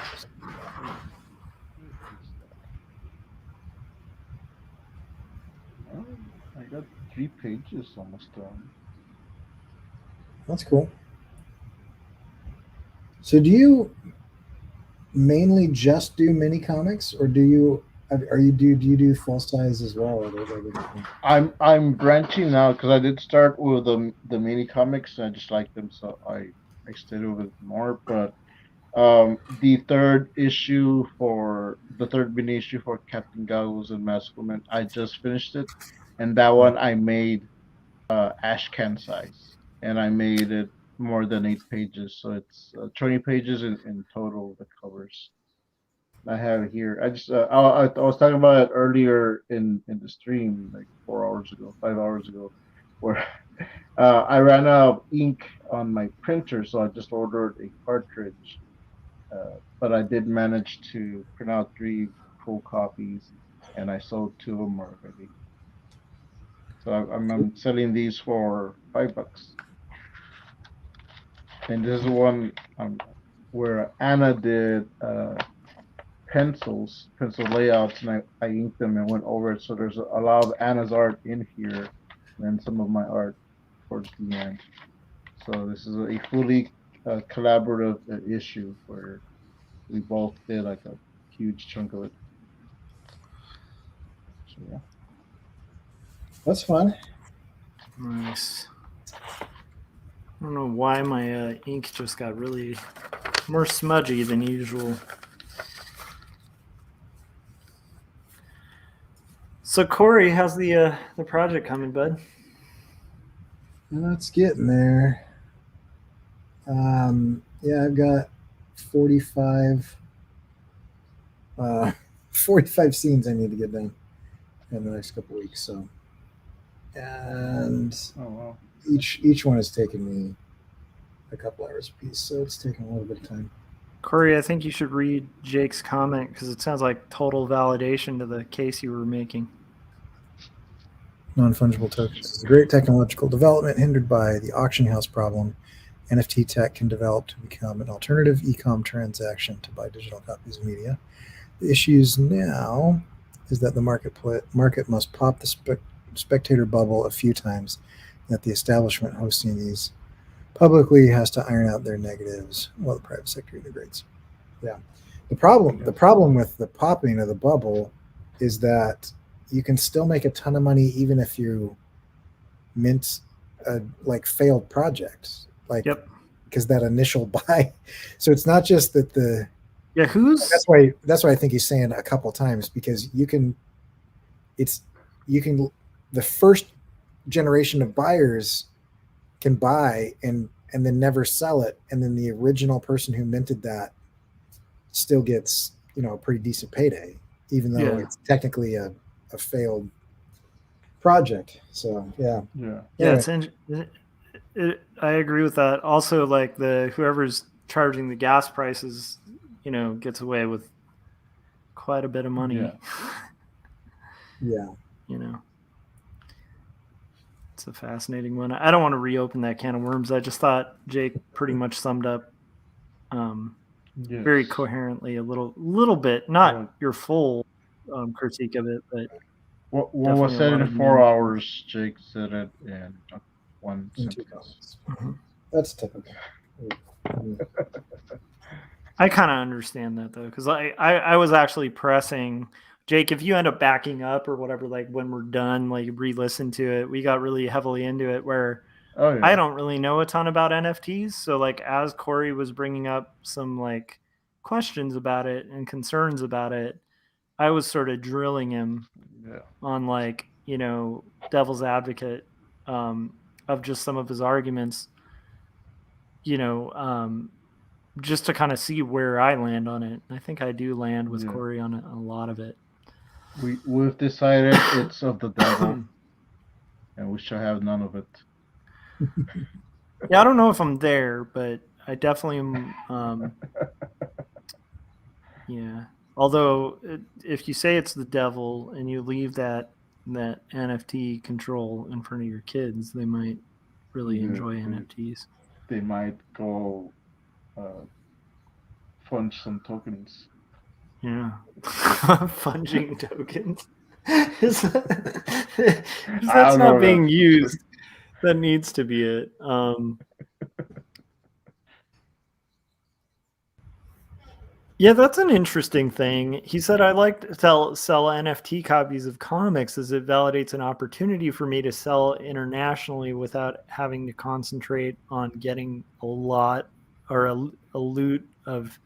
Oh, I got 3 pages almost done. That's cool. So do you mainly just do mini comics, or do you do full size as well? I'm branching now because I did start with the mini comics. I just like them, so I stayed with it more. But the third mini issue for Captain Goggles and Maskwoman, I just finished it, and that one I made ash can size, and I made it more than 8 pages, so it's 20 pages in total. The covers I have it here. I just I was talking about it earlier in the stream, like 5 hours ago, where I ran out of ink on my printer, so I just ordered a cartridge. But I did manage to print out 3 full copies, and I sold 2 of them already. So I'm selling these for $5. And this is one where Anna did pencil layouts, and I inked them and went over it. So there's a lot of Anna's art in here, and some of my art towards the end. So this is a fully collaborative issue where we both did like a huge chunk of it. So yeah, that's fun. Nice. I don't know why my ink just got really more smudgy than usual. So Corey, how's the project coming, bud? It's getting there. Yeah, I've got 45 scenes I need to get done in the next couple of weeks. So, and each one has taken me a couple hours a piece, so it's taken a little bit of time. Corey, I think you should read Jake's comment because it sounds like total validation to the case you were making. Non-fungible tokens is a great technological development hindered by the auction house problem. NFT tech can develop to become an alternative e-com transaction to buy digital copies of media. The issues now is that the market must pop the spectator bubble a few times, and that the establishment hosting these publicly has to iron out their negatives while the private sector integrates. Yeah. The problem with the popping of the bubble is that you can still make a ton of money even if you mint a failed project. Because that initial buy. So it's not just that that's why I think he's saying a couple times, because the first generation of buyers can buy and then never sell it, and then the original person who minted that still gets a pretty decent payday, even though it's technically a failed project. So yeah. I agree with that. Also, whoever's charging the gas prices, gets away with quite a bit of money. Yeah. It's a fascinating one. I don't want to reopen that can of worms. I just thought Jake pretty much summed up very coherently a little bit, not your full critique of it, but what was said in 4 hours, Jake said it in 1 sentence. Mm-hmm. That's typical. I kind of understand that though, because I was actually pressing Jake, if you end up backing up or whatever, when we're done, re-listen to it, we got really heavily into it where I don't really know a ton about NFTs. So as Corey was bringing up some questions about it and concerns about it, I was sort of drilling him on like, devil's advocate of just some of his arguments, just to kind of see where I land on it. I think I do land with Corey on a lot of it. We've decided it's of the devil, and we shall have none of it. Yeah, I don't know if I'm there, but I definitely am. Yeah. Although, if you say it's the devil and you leave that NFT control in front of your kids, they might really enjoy NFTs. They might go fund some tokens. Yeah. Funging tokens. If that's not being used, that needs to be it. Yeah, that's an interesting thing. He said, I like to sell NFT copies of comics as it validates an opportunity for me to sell internationally without having to concentrate on getting a lot or a loot of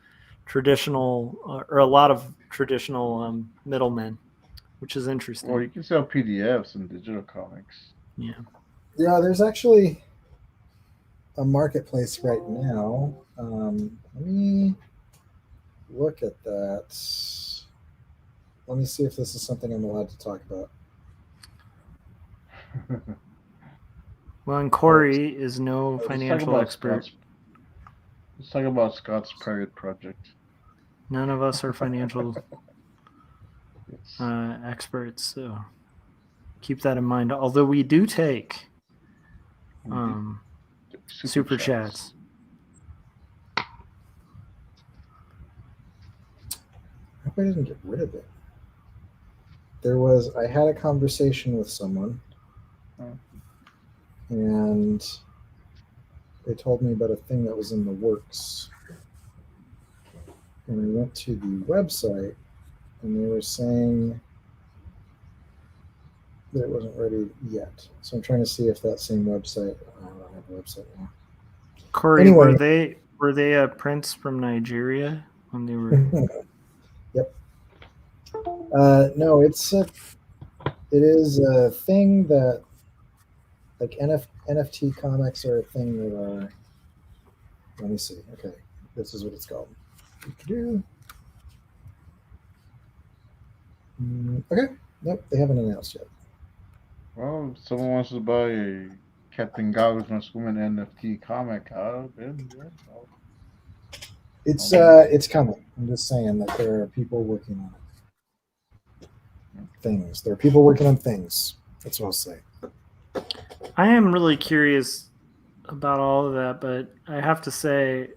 traditional or a lot of traditional middlemen, which is interesting. Or you can sell PDFs and digital comics. Yeah. Yeah, there's actually a marketplace right now. Let me look at that. Let me see if this is something I'm allowed to talk about. Well, and Corey is no financial expert. Let's talk about Scott's private project. None of us are financial experts, so keep that in mind. Although we do take super chats. I hope I didn't get rid of it. I had a conversation with someone, and they told me about a thing that was in the works. And we went to the website, and they were saying that it wasn't ready yet. So I'm trying to see if that same website. I don't have a website now. Corey, anyway, were they a prince from Nigeria when they were? Yep. No, it is a thing that like NFT comics are a thing that are. Let me see. Okay, this is what it's called. Okay. Nope, they haven't announced yet. Well, if someone wants to buy a Captain Goggles Must Woman NFT comic, it's coming. I'm just saying that there are people working on it. Things. There are people working on things. That's what I'll say. I am really curious about all of that, but I have to say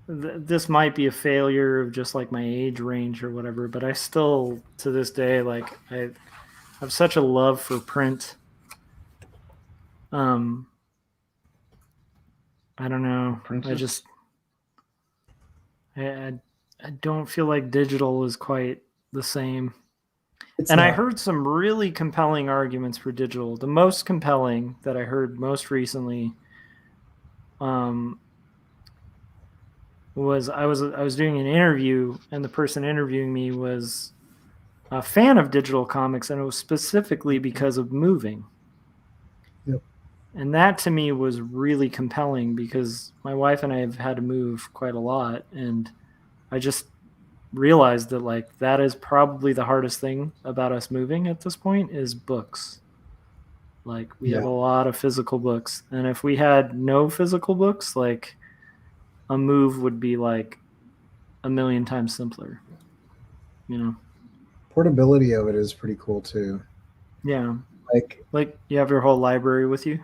this might be a failure of just like my age range or whatever, but I still, to this day, like I have such a love for print. I don't know. Princess? I don't feel like digital is quite the same. I heard some really compelling arguments for digital. The most compelling that I heard most recently was I was doing an interview, and the person interviewing me was a fan of digital comics, and it was specifically because of moving. Yep. And that to me was really compelling because my wife and I have had to move quite a lot, and I just realized that like that is probably the hardest thing about us moving at this point is books. Like we have a lot of physical books, and if we had no physical books, like a move would be like a million times simpler. Portability of it is pretty cool too. Yeah. Like you have your whole library with you.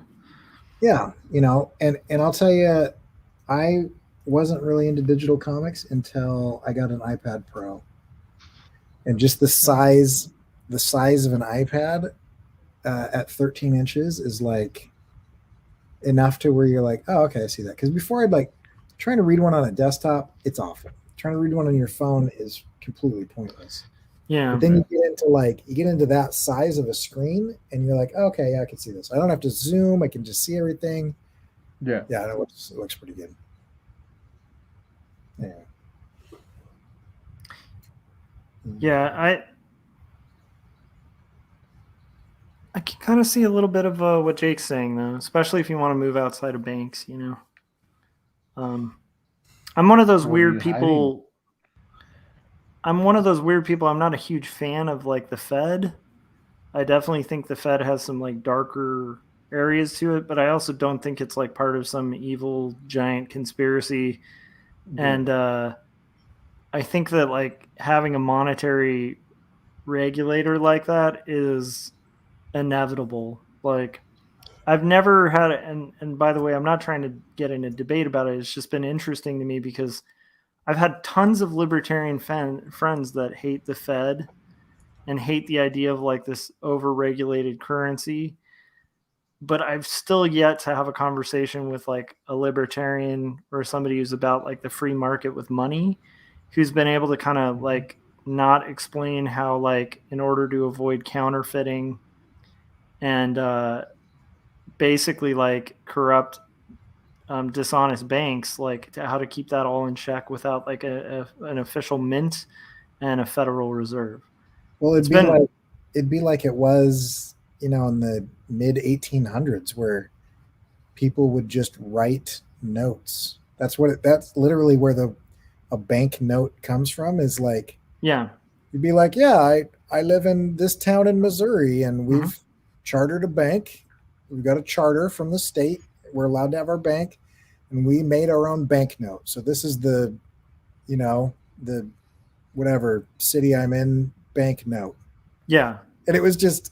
Yeah, and I'll tell you, I wasn't really into digital comics until I got an iPad Pro, and just the size of an iPad at 13 inches is like enough to where you're like, oh, okay, I see that. Because before I'd like trying to read one on a desktop, it's awful. Trying to read one on your phone is completely pointless. Yeah. But then you get into that size of a screen, and you're like, oh, okay, yeah, I can see this. I don't have to zoom. I can just see everything. Yeah. Yeah, it looks pretty good. Yeah. Yeah, I can kind of see a little bit of what Jake's saying though, especially if you want to move outside of banks. I'm one of those What are weird you hiding? people. I'm one of those weird people. I'm not a huge fan of like the Fed. I definitely think the Fed has some like darker areas to it, but I also don't think it's like part of some evil giant conspiracy. And I think that like having a monetary regulator like that is inevitable. Like I've never had it, and by the way, I'm not trying to get in a debate about it. It's just been interesting to me because I've had tons of libertarian friends that hate the Fed and hate the idea of like this over-regulated currency. But I've still yet to have a conversation with like a libertarian or somebody who's about like the free market with money, who's been able to kind of like not explain how like in order to avoid counterfeiting and basically like corrupt dishonest banks, like how to keep that all in check without like an official mint and a Federal Reserve. Well, It's been it'd be like it was, in the mid 1800s, where people would just write notes. That's literally where a bank note comes from. Is like yeah. you'd be like, yeah, I live in this town in Missouri, and Mm-hmm. we've chartered a bank. We've got a charter from the state. We're allowed to have our bank, and we made our own bank note. So this is the whatever city I'm in bank note. Yeah. And it was just,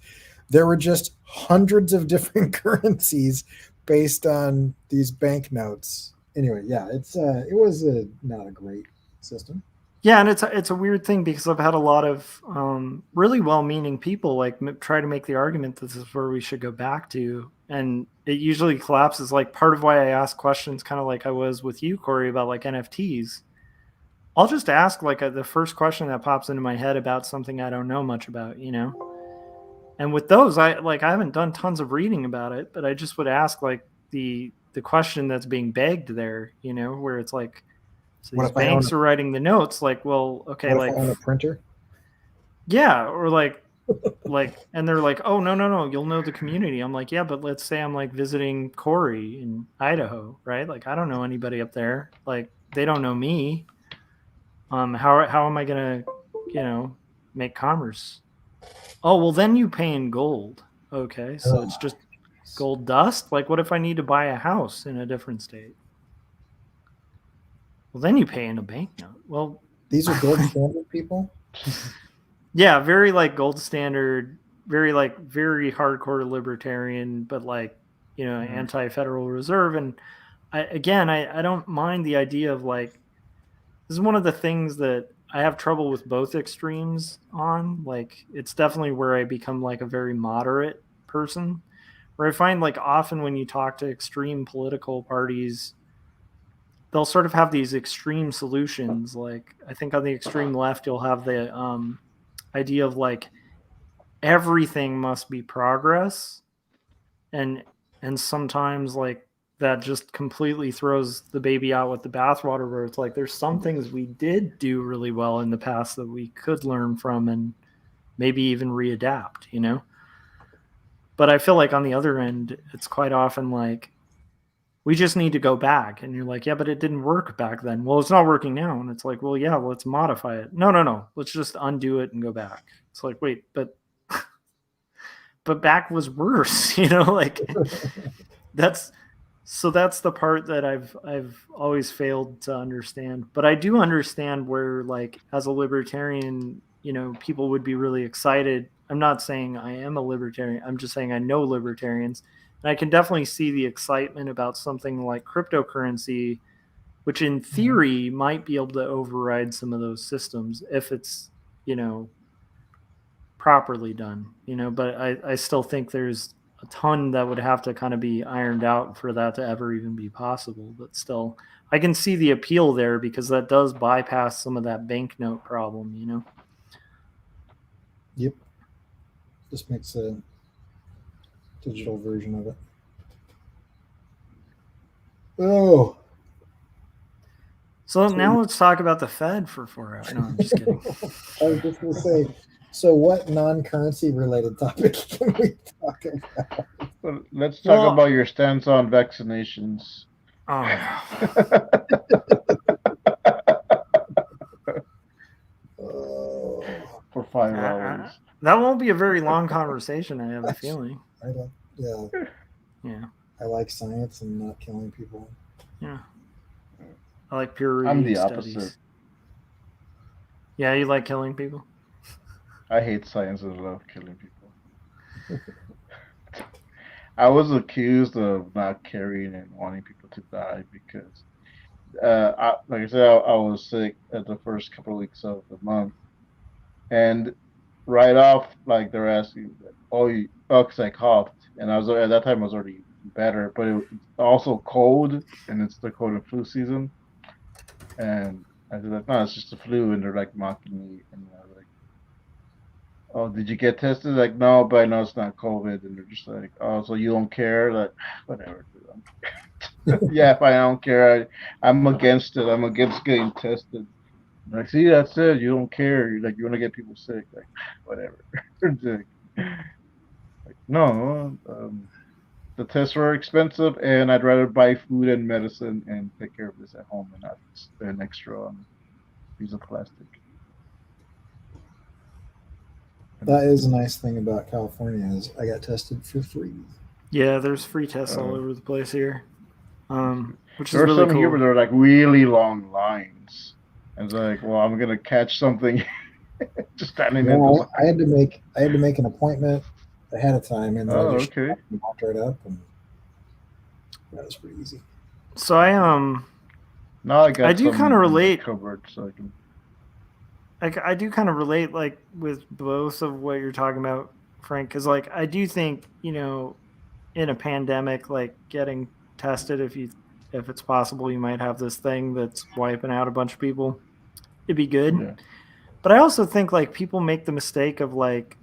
there were just hundreds of different currencies based on these banknotes. Anyway, yeah, it was not a great system. Yeah, and it's a weird thing because I've had a lot of really well-meaning people like try to make the argument that this is where we should go back to, and it usually collapses. Like part of why I ask questions, kind of like I was with you, Corey, about like NFTs. I'll just ask like the first question that pops into my head about something I don't know much about, And with those, I haven't done tons of reading about it, but I just would ask like the question that's being begged there, where it's like, so What these if I own banks are writing the notes, like, well, okay, what if like, I own a printer? yeah, or like, and they're like, oh no, you'll know the community. I'm like, yeah, but let's say I'm like visiting Corey in Idaho, right? Like, I don't know anybody up there. Like, they don't know me. How am I gonna, make commerce? Oh, well, then you pay in gold. Okay, so it's just gold dust. Like, what if I need to buy a house in a different state? Well, then you pay in a banknote. Well, These are gold standard people. yeah, very like gold standard, very hardcore libertarian, but like anti-Federal Reserve. And I don't mind the idea of like, this is one of the things that I have trouble with both extremes on. Like, it's definitely where I become like a very moderate person, where I find like often when you talk to extreme political parties, they'll sort of have these extreme solutions. Like, I think on the extreme left, you'll have the idea of like everything must be progress, and sometimes like that just completely throws the baby out with the bathwater, where it's like there's some things we did do really well in the past that we could learn from and maybe even readapt. But I feel like on the other end, it's quite often like we just need to go back, and you're like, yeah, but it didn't work back then. Well, it's not working now. And it's like, well, yeah, let's modify it. No, let's just undo it and go back. It's like, wait, but back was worse. Like that's the part that I've always failed to understand. But I do understand where, like, as a libertarian, people would be really excited. I'm not saying I am a libertarian. I'm just saying I know libertarians, and I can definitely see the excitement about something like cryptocurrency, which in theory might be able to override some of those systems if it's properly done. But I still think there's a ton that would have to kind of be ironed out for that to ever even be possible. But still, I can see the appeal there because that does bypass some of that banknote problem. Yep. Just makes a digital version of it. Oh. So now let's talk about the Fed for 4 hours. No, I'm just kidding. I was just going to say, so what non-currency related topic can we talk about? Well, let's talk about your stance on vaccinations. Oh no. For 5 hours. That won't be a very long conversation, I have a feeling. Yeah. I like science and not killing people. Yeah. I like peer-reviewed I'm the studies. opposite. Yeah, you like killing people? I hate science and love killing people. I was accused of not caring and wanting people to die because, like I said, I was sick at the first couple of weeks of the month, and right off, like they're asking, because I coughed, and I was at that time I was already better, but it's also cold, and it's the cold and flu season, and I was like, no, it's just the flu, and they're like mocking me, and I was like, oh, did you get tested? Like, no, but I know it's not COVID. And they're just like, oh, so you don't care? Like, whatever. Yeah, if I don't care, I'm against it. I'm against getting tested. Like, see, that's it. You don't care. Like, you want to get people sick. Like, whatever. Like, no, the tests were expensive, and I'd rather buy food and medicine and take care of this at home and not spend extra on a piece of plastic. That is a nice thing about California is I got tested for free. Yeah, there's free tests all over the place here, which is there really some cool. Here where there are like really long lines. I was like, well, I'm gonna catch something just standing in. I had to make an appointment ahead of time, and then I just walked right up, and that was pretty easy. So I do kind of relate. Covered, so I can. I do kind of relate, like, with both of what you're talking about, Frank, because, like, I do think, you know, in a pandemic, like, getting tested, if it's possible, you might have this thing that's wiping out a bunch of people. It'd be good. Yeah. But I also think, like, people make the mistake of, like,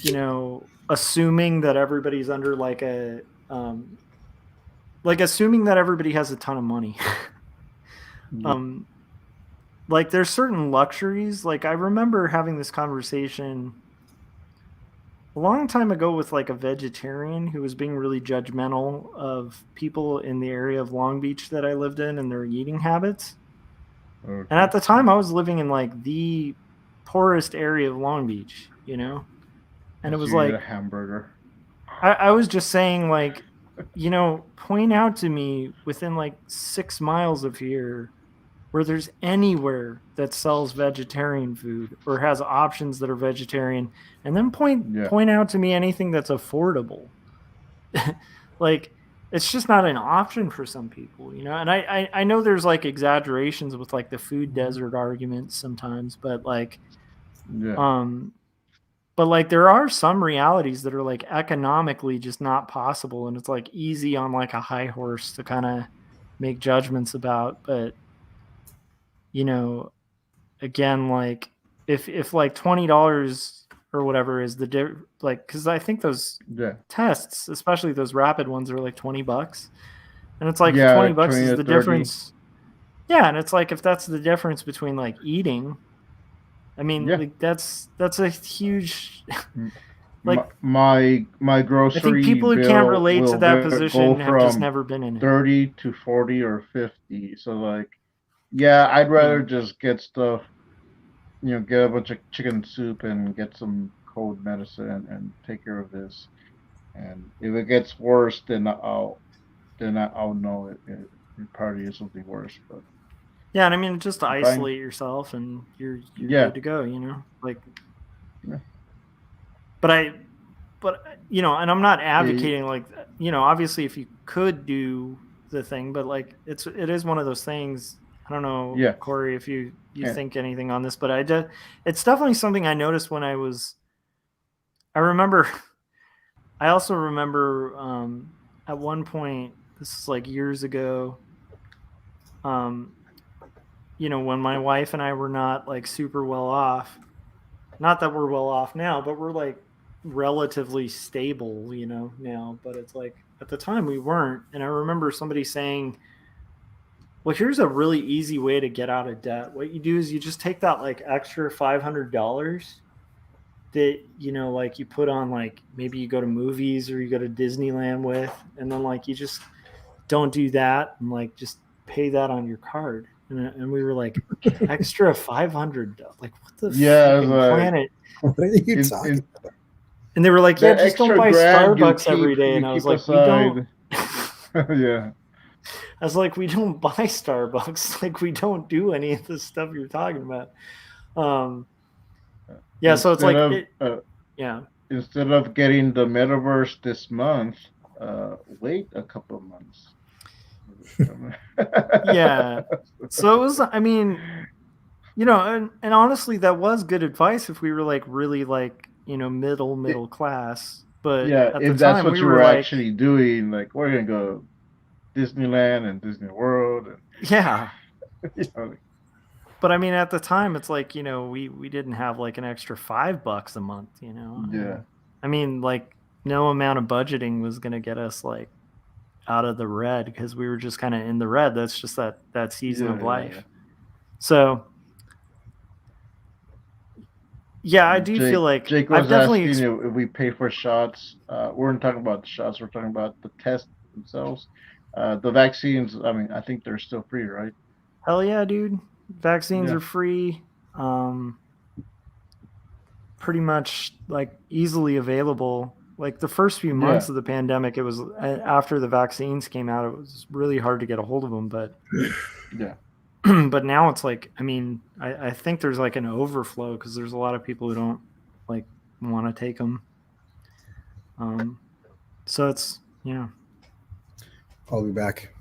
you know, assuming that everybody's under, like, assuming that everybody has a ton of money. Like, there's certain luxuries. Like, I remember having this conversation a long time ago with, like, a vegetarian who was being really judgmental of people in the area of Long Beach that I lived in and their eating habits. Okay. And at the time, I was living in, like, the poorest area of Long Beach, you know? And it was like... a hamburger. I was just saying, like, you know, point out to me within, like, 6 miles of here where there's anywhere that sells vegetarian food or has options that are vegetarian, and then point out to me anything that's affordable. Like, it's just not an option for some people, you know? And I know there's, like, exaggerations with, like, the food desert arguments sometimes, but, like, but, like, there are some realities that are, like, economically just not possible, and it's, like, easy on, like, a high horse to kind of make judgments about, but you know, again, like, if like $20 or whatever is like, because I think those tests, especially those rapid ones, are like $20, and it's like $20 is the difference. Yeah, and it's like, if that's the difference between, like, eating, I mean, like, that's a huge. Like, my grocery. I think people who can't relate to that position have just never been in it. 30 to 40 or 50. So, like. Yeah, I'd rather just get stuff, you know, get a bunch of chicken soup and get some cold medicine and take care of this. And if it gets worse, then I'll know it probably is something worse. But yeah, and I mean, just to isolate yourself and you're good to go, you know, like. Yeah. But you know, and I'm not advocating, like, you know, obviously if you could do the thing, but, like, it is one of those things. I don't know, Corey, if you think anything on this, but it's definitely something I noticed when I also remember at one point, this is like years ago, you know, when my wife and I were not, like, super well off, not that we're well off now, but we're, like, relatively stable, you know, now, but it's like, at the time we weren't. And I remember somebody saying, Well, here's a really easy way to get out of debt. What you do is you just take that like extra $500 that, you know, like you put on, like maybe you go to movies or you go to Disneyland with, and then like you just don't do that and like just pay that on your card. And we were like, extra 500, like what the Yeah, it's freaking like planet? What are you in, talking in about? And they were like, yeah, the just don't extra buy grand Starbucks every day. And I was like, we don't. Yeah. I was like, we don't buy Starbucks. Like, we don't do any of the stuff you're talking about. Yeah, so it's Instead like, of yeah. instead of getting the metaverse this month, wait a couple of months. Yeah. So it was, I mean, you know, and honestly, that was good advice if we were like really like, you know, middle class. But Yeah, at the if that's time, what we you were were like, actually doing, like we're gonna go Disneyland and Disney World, and yeah. you know, But I mean, at the time, it's like, you know, we didn't have like an extra $5 a month, you know. yeah, I mean, like no amount of budgeting was gonna get us like out of the red because we were just kind of in the red. That's just that season of life. yeah. So yeah, I do feel like Jake I've was definitely asking if we pay for shots. We weren't talking about the shots. We're talking about the tests themselves. The vaccines. I mean, I think they're still free, right? hell yeah, dude. Vaccines Yeah, are free. Pretty much like easily available. Like the first few yeah, months of the pandemic, it was after the vaccines came out, it was really hard to get a hold of them. But yeah. but now it's like, I mean, I think there's like an overflow because there's a lot of people who don't like want to take them. So it's, yeah. I'll be back.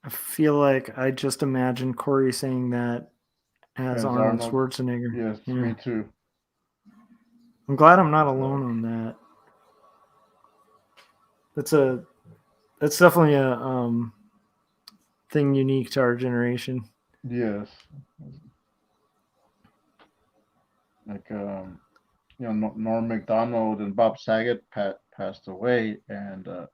I feel like I just imagined Corey saying that as As Arnold Arnold. Schwarzenegger. Yes, Yeah. me too. I'm glad I'm not alone on that. That's definitely a thing unique to our generation. Yes, like you know, Norm Macdonald and Bob Saget passed away, and I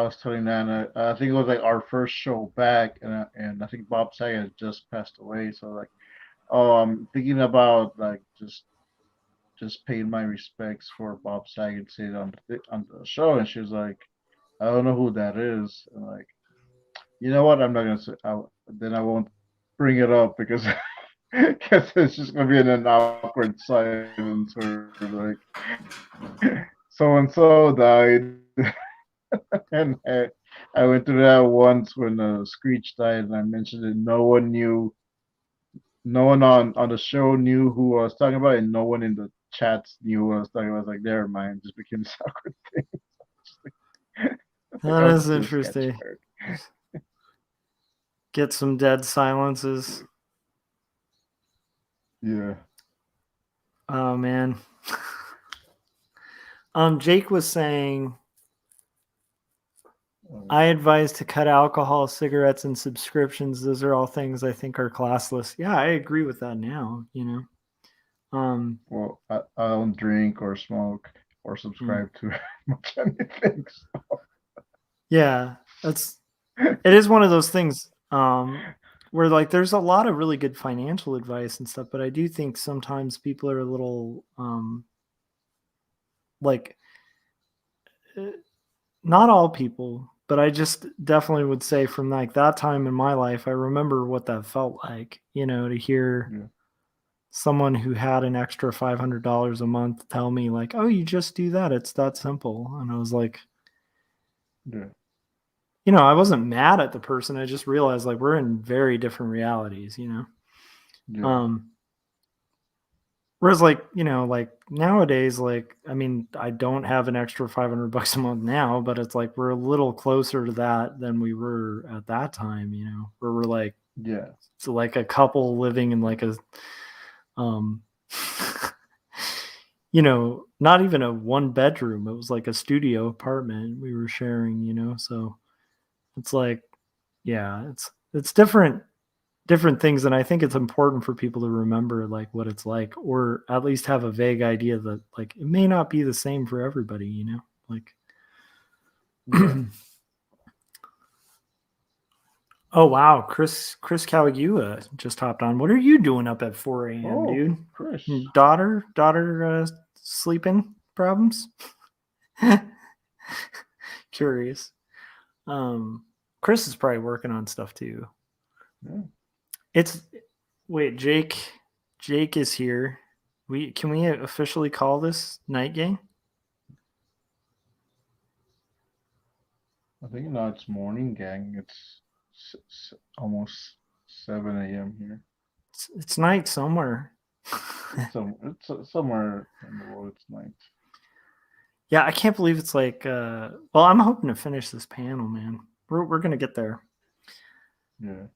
was telling Nana, I think it was like our first show back, and I think Bob Saget had just passed away. So like, oh, I'm thinking about like just paying my respects for Bob Saget said on the show, and she was like, I don't know who that is. And like, you know what? I'm not gonna say. Then I won't bring it up because because it's just gonna be in an awkward silence where like so and so died. And I went through that once when Screech died, and I mentioned it. No one knew, no one on the show knew who I was talking about, and no one in the chats knew who I was talking about. I was like, never mind, just became this awkward thing. That is This gets interesting. hurt. Get some dead silences. Yeah. Oh man. Jake was saying I advise to cut alcohol, cigarettes, and subscriptions. Those are all things I think are classless. Yeah, I agree with that now, you know. Well, I don't drink or smoke or subscribe to much anything. So. Yeah, it is one of those things where like there's a lot of really good financial advice and stuff, but I do think sometimes people are a little like not all people, but I just definitely would say from like that time in my life, I remember what that felt like, you know, to hear someone who had an extra $500 a month tell me like, oh, you just do that. It's that simple. And I was like, Yeah. you know, I wasn't mad at the person. I just realized like we're in very different realities, you know? Yeah. Whereas like, you know, like nowadays, like, I mean, I don't have an extra $500 a month now, but it's like, we're a little closer to that than we were at that time, you know, where we're like, Yeah. so like a couple living in like a, you know, not even a 1 bedroom. It was like a studio apartment we were sharing, you know? So it's like, yeah, it's different things. And I think it's important for people to remember like what it's like, or at least have a vague idea that like, it may not be the same for everybody, you know, like, Yeah. Oh wow, Chris Caligula just hopped on. What are you doing up at 4 a.m., Oh, dude? Chris. Daughter sleeping problems? Curious. Chris is probably working on stuff too. Yeah. It's wait, Jake is here. Can we officially call this night game? I think now it's morning, gang. It's almost 7 a.m. here. It's night somewhere. It's somewhere in the world. It's night. Yeah, I can't believe it's like. Well, I'm hoping to finish this panel, man. We're gonna get there. Yeah.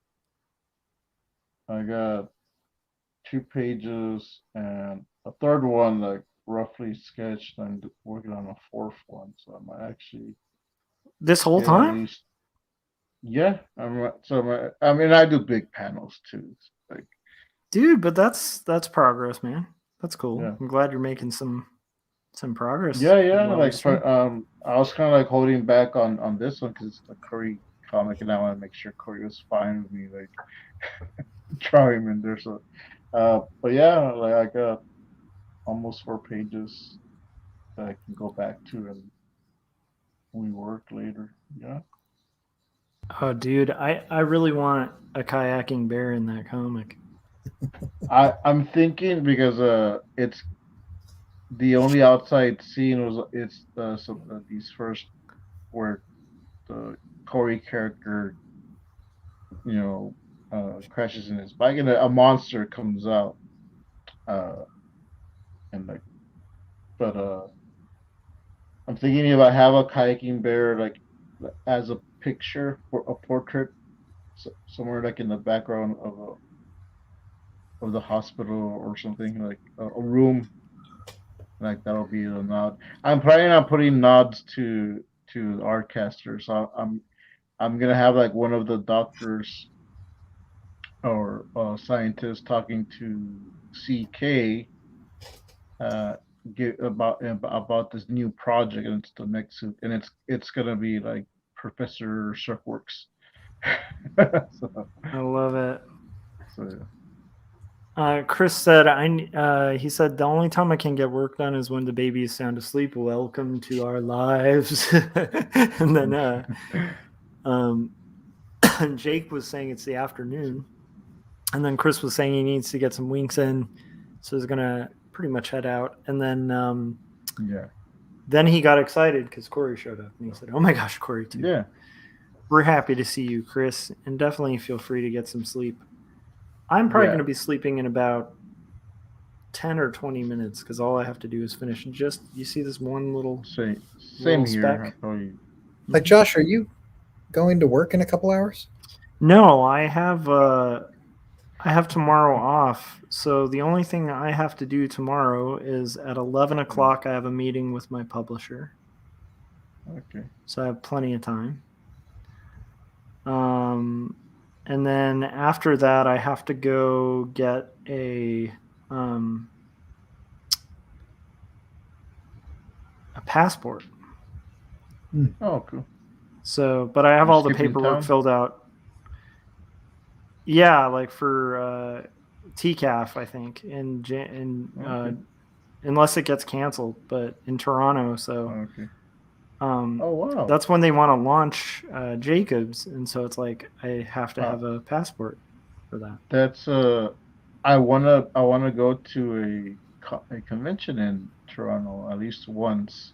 I got 2 pages and a third one, like roughly sketched. I'm working on a 4th one, so I might actually This whole get at time, least. Yeah, I mean, I do big panels too. Like, dude. But that's progress, man. That's cool. yeah. I'm glad you're making some progress. Yeah. while we Like stream. I was kind of like holding back on this one because it's a Curry comic, and I want to make sure Curry was fine with me, like throw him in there. So, but yeah, like I got almost 4 pages that I can go back to and we work later. Yeah. Oh, dude, I really want a kayaking bear in that comic. I'm thinking because it's the only outside scene was it's these first where the Corey character, crashes in his bike and a monster comes out, uh, and like, but I'm thinking about have a kayaking bear like as a picture for a portrait somewhere like in the background of the hospital or something like a room like that'll be a nod. I'm planning on putting nods to the art casters. So I'm gonna have like one of the doctors or scientists talking to CK uh get about this new project, and it's the next suit, and it's gonna be like Professor Cirkworks. so, I love it. yeah. Chris said, he said, the only time I can get work done is when the baby is sound asleep. Welcome to our lives. And then Jake was saying it's the afternoon. And then Chris was saying he needs to get some winks in. So he's going to pretty much head out. And then Yeah. then he got excited because Corey showed up. And he said, oh my gosh, Corey too. Yeah. We're happy to see you, Chris. And definitely feel free to get some sleep. I'm probably going to be sleeping in about 10 or 20 minutes because all I have to do is finish. Just you see this one little Same little here. speck? Like, Josh, are you going to work in a couple hours? No, I have tomorrow off. So the only thing I have to do tomorrow is at 11 o'clock I have a meeting with my publisher. Okay. So I have plenty of time. And then after that, I have to go get a passport. Oh, cool. So, but I have You're all the skipping paperwork town? filled out. Yeah, like for TCAF, I think, Okay. unless it gets canceled, but in Toronto. So, Okay. Oh wow. that's when they want to launch Jacobs, and so it's like I have to have a passport for that. That's I wanna go to a convention in Toronto at least once.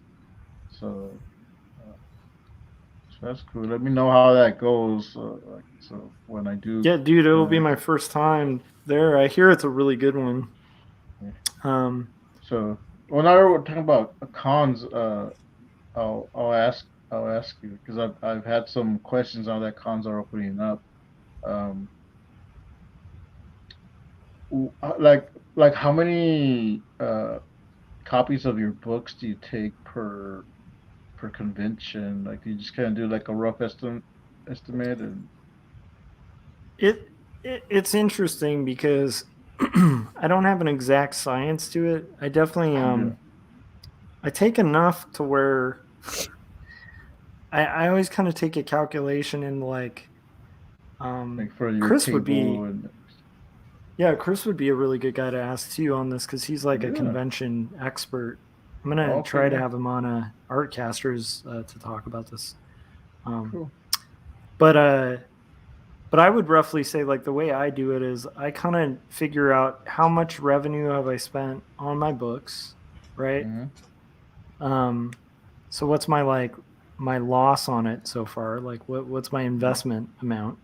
So that's cool. Let me know how that goes. So when I do. Yeah, dude, it'll be my first time there. I hear it's a really good one. Yeah. So when we're talking about cons, I'll ask you because I've had some questions now that cons are opening up. Like how many copies of your books do you take per convention? Like, do you just kind of do like a rough estimate and it's interesting because I don't have an exact science to it. I definitely I take enough to where I always kind of take a calculation in like for your Chris table would be and Chris would be a really good guy to ask too on this because he's like a Yeah. convention expert. I'm gonna Okay, try to yeah. have him on Artcasters to talk about this. Cool. But I would roughly say like the way I do it is I kind of figure out how much revenue have I spent on my books, right? Mhm. So what's my loss on it so far? Like what's my investment amount?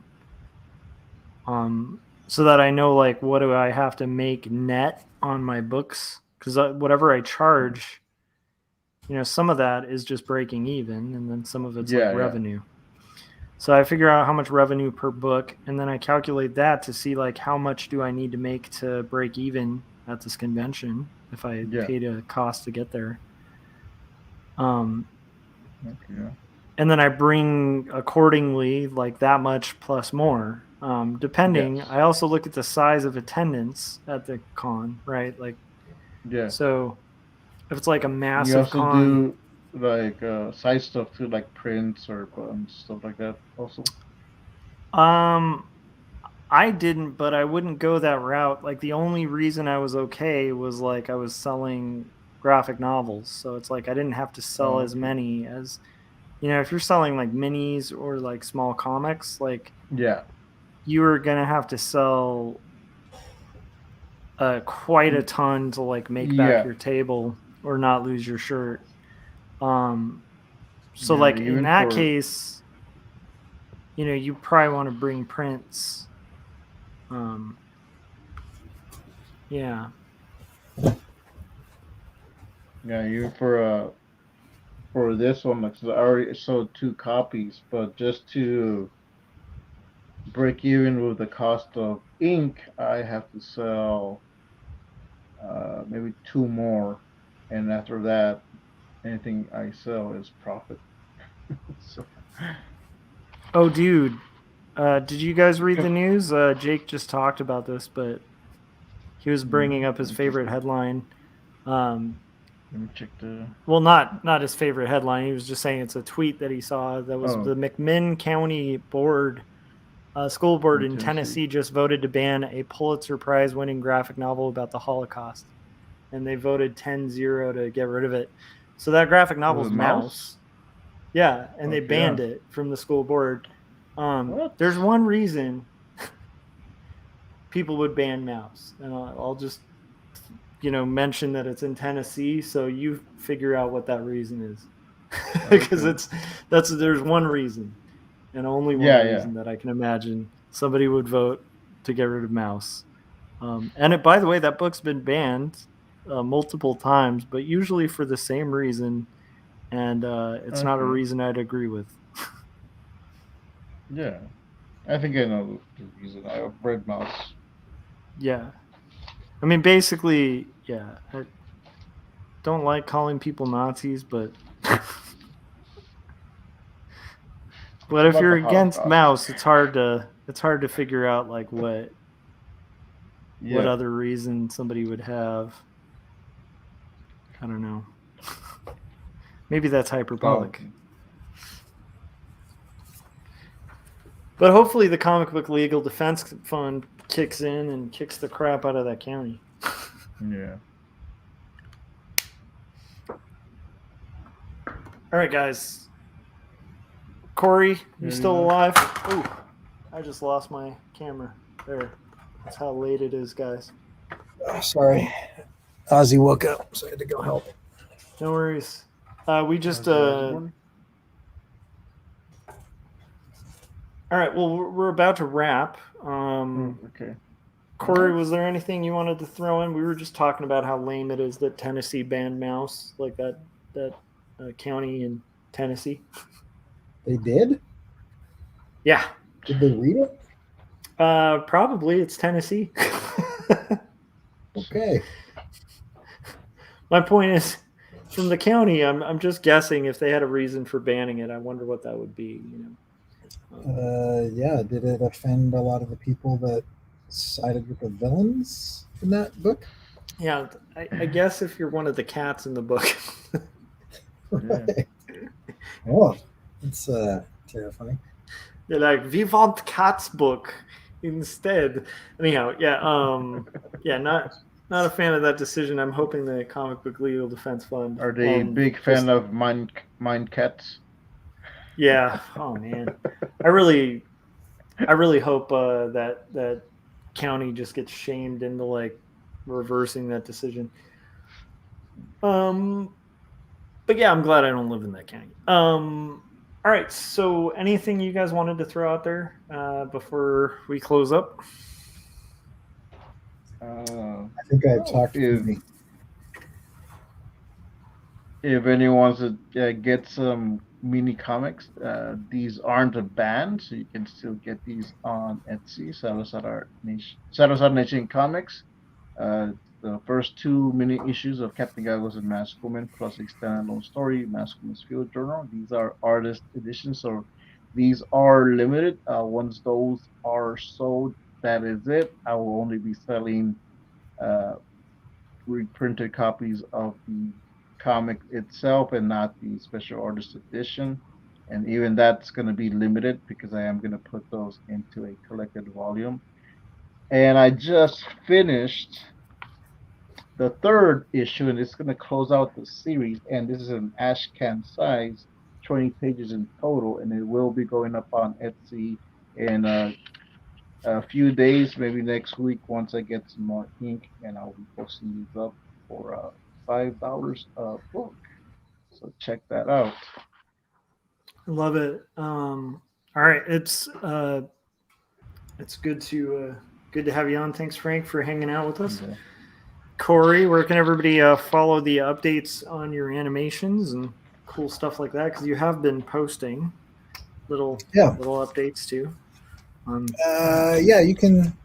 So that I know like what do I have to make net on my books? Because whatever I charge, some of that is just breaking even, and then some of it's like Yeah. revenue. So I figure out how much revenue per book, and then I calculate that to see like how much do I need to make to break even at this convention if I Yeah. paid a cost to get there. Okay, yeah. And then I bring accordingly like that much plus more. Depending, Yes. I also look at the size of attendance at the con, right? Like, Yeah. so if it's like a You massive also con, do like side stuff too, like prints or stuff like that. Also. I didn't, but I wouldn't go that route. Like the only reason I was okay was like I was selling graphic novels, so it's like I didn't have to sell as Okay. many as, if you're selling like minis or like small comics, like Yeah. you are gonna have to sell quite a ton to like make back Yeah. your table or not lose your shirt. So Yeah, like in even that for case, you probably want to bring prints. Yeah. yeah, even for this one, like, 'cause I already sold 2 copies, but just to break even with the cost of ink, I have to sell maybe 2 more, and after that, anything I sell is profit. So, Oh, dude. Did you guys read the news? Jake just talked about this, but he was bringing up his favorite headline. Let me check the. Well, not his favorite headline. He was just saying it's a tweet that he saw that was Oh, the McMinn County Board, school board in Tennessee. Tennessee just voted to ban a Pulitzer Prize winning graphic novel about the Holocaust. And they voted 10-0 to get rid of it. So that graphic novel's Was it Mouse. Yeah, and they Okay, banned yeah. it from the school board. What? There's one reason people would ban Mouse, and I'll just mention that it's in Tennessee, so you figure out what that reason is, because Okay. there's one reason, and only one Yeah, reason that I can imagine somebody would vote to get rid of Mouse. And by the way, that book's been banned multiple times, but usually for the same reason, and it's not a Okay. reason I'd agree with. Yeah. I think I know the reason. I have red mouse. Yeah. I mean, basically, yeah. I don't like calling people Nazis, but but if About you're the against Holocaust. Mouse, it's hard to figure out like what Yeah. other reason somebody would have. I don't know. Maybe that's hyperbolic. Oh. But hopefully the Comic Book Legal Defense Fund kicks in and kicks the crap out of that county. Yeah. All right, guys. Corey, you still alive? Ooh, I just lost my camera. There. That's how late it is, guys. Oh, sorry. Ozzy woke up, so I had to go help. No worries. We just... All right, well, we're about to wrap. Okay. Corey, was there anything you wanted to throw in? We were just talking about how lame it is that Tennessee banned Mouse, like that county in Tennessee. They did? Yeah. Did they read it? Probably. It's Tennessee. Okay. My point is, from the county, I'm just guessing if they had a reason for banning it. I wonder what that would be. Yeah. Did it offend a lot of the people that sided with the villains in that book? Yeah, I guess if you're one of the cats in the book. Right. Well, It's terrifying. They're like, we want Cat's book instead. Anyhow, yeah, not a fan of that decision. I'm hoping the Comic Book Legal Defense Fund. Are they big fan of Mind Cats? Yeah. Oh man, I really hope that county just gets shamed into like reversing that decision. But yeah, I'm glad I don't live in that county. All right. So, anything you guys wanted to throw out there before we close up? I think I've talked to me. If anyone wants to get some mini comics, these aren't a band, so you can still get these on Etsy, Salazar Nation Comics. The first 2 mini issues of Captain Gagos and Masked Woman, plus a standalone story, Masked Woman's Field Journal. These are artist editions, so these are limited. Once those are sold, that is it. I will only be selling reprinted copies of the comic itself and not the special artist edition. And even that's going to be limited because I am going to put those into a collected volume. And I just finished the 3rd issue, and it's going to close out the series. And this is an ash can size, 20 pages in total, and it will be going up on Etsy in a few days, maybe next week, once I get some more ink, and I'll be posting these up for $5 a book. So check that out. Love it. All right, it's good to have you on. Thanks, Frank, for hanging out with us. Okay. Corey, where can everybody follow the updates on your animations and cool stuff like that? Because you have been posting little updates too. Yeah, you can.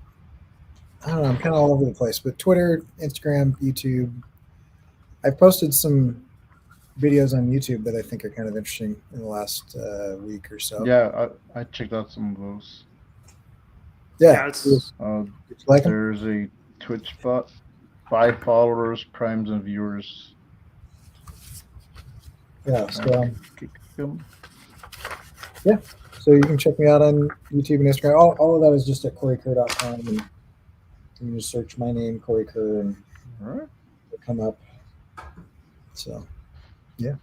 I don't know. I'm kind of all over the place, but Twitter, Instagram, YouTube. I've posted some videos on YouTube that I think are kind of interesting in the last week or so. Yeah, I checked out some of those. Yeah, like there's a Twitch bot, 5 followers, primes, and viewers. Yeah, so yeah, so you can check me out on YouTube and Instagram. All of that is just at CoreyKerr.com, and you can just search my name, Corey Kerr, and it'll come up. So, yeah.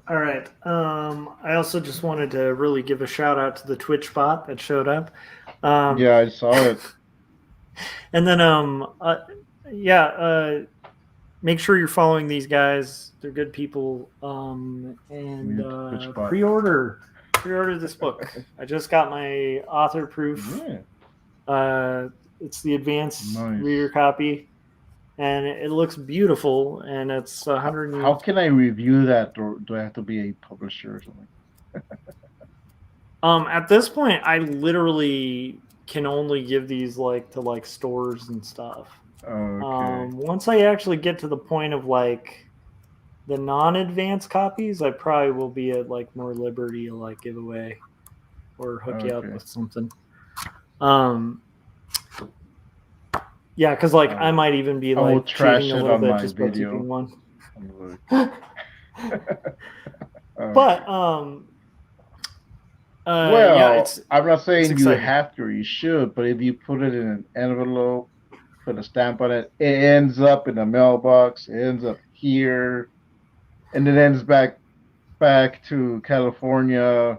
All right. I also just wanted to really give a shout out to the Twitch bot that showed up. Yeah, I saw it. And then, make sure you're following these guys. They're good people. And pre-order this book. I just got my author proof. Yeah. It's the advanced reader copy, and it looks beautiful. And it's 100. How can I review that, or do I have to be a publisher or something? At this point, I literally can only give these to stores and stuff. Okay. Once I actually get to the point of the non-advanced copies, I probably will be at more liberty to give away or hook you up with something. Yeah, because I might even be cheating a little bit just by keeping one. But well, I'm not saying you have to or you should, but if you put it in an envelope, put a stamp on it, it ends up in a mailbox, it ends up here, and it ends back to California.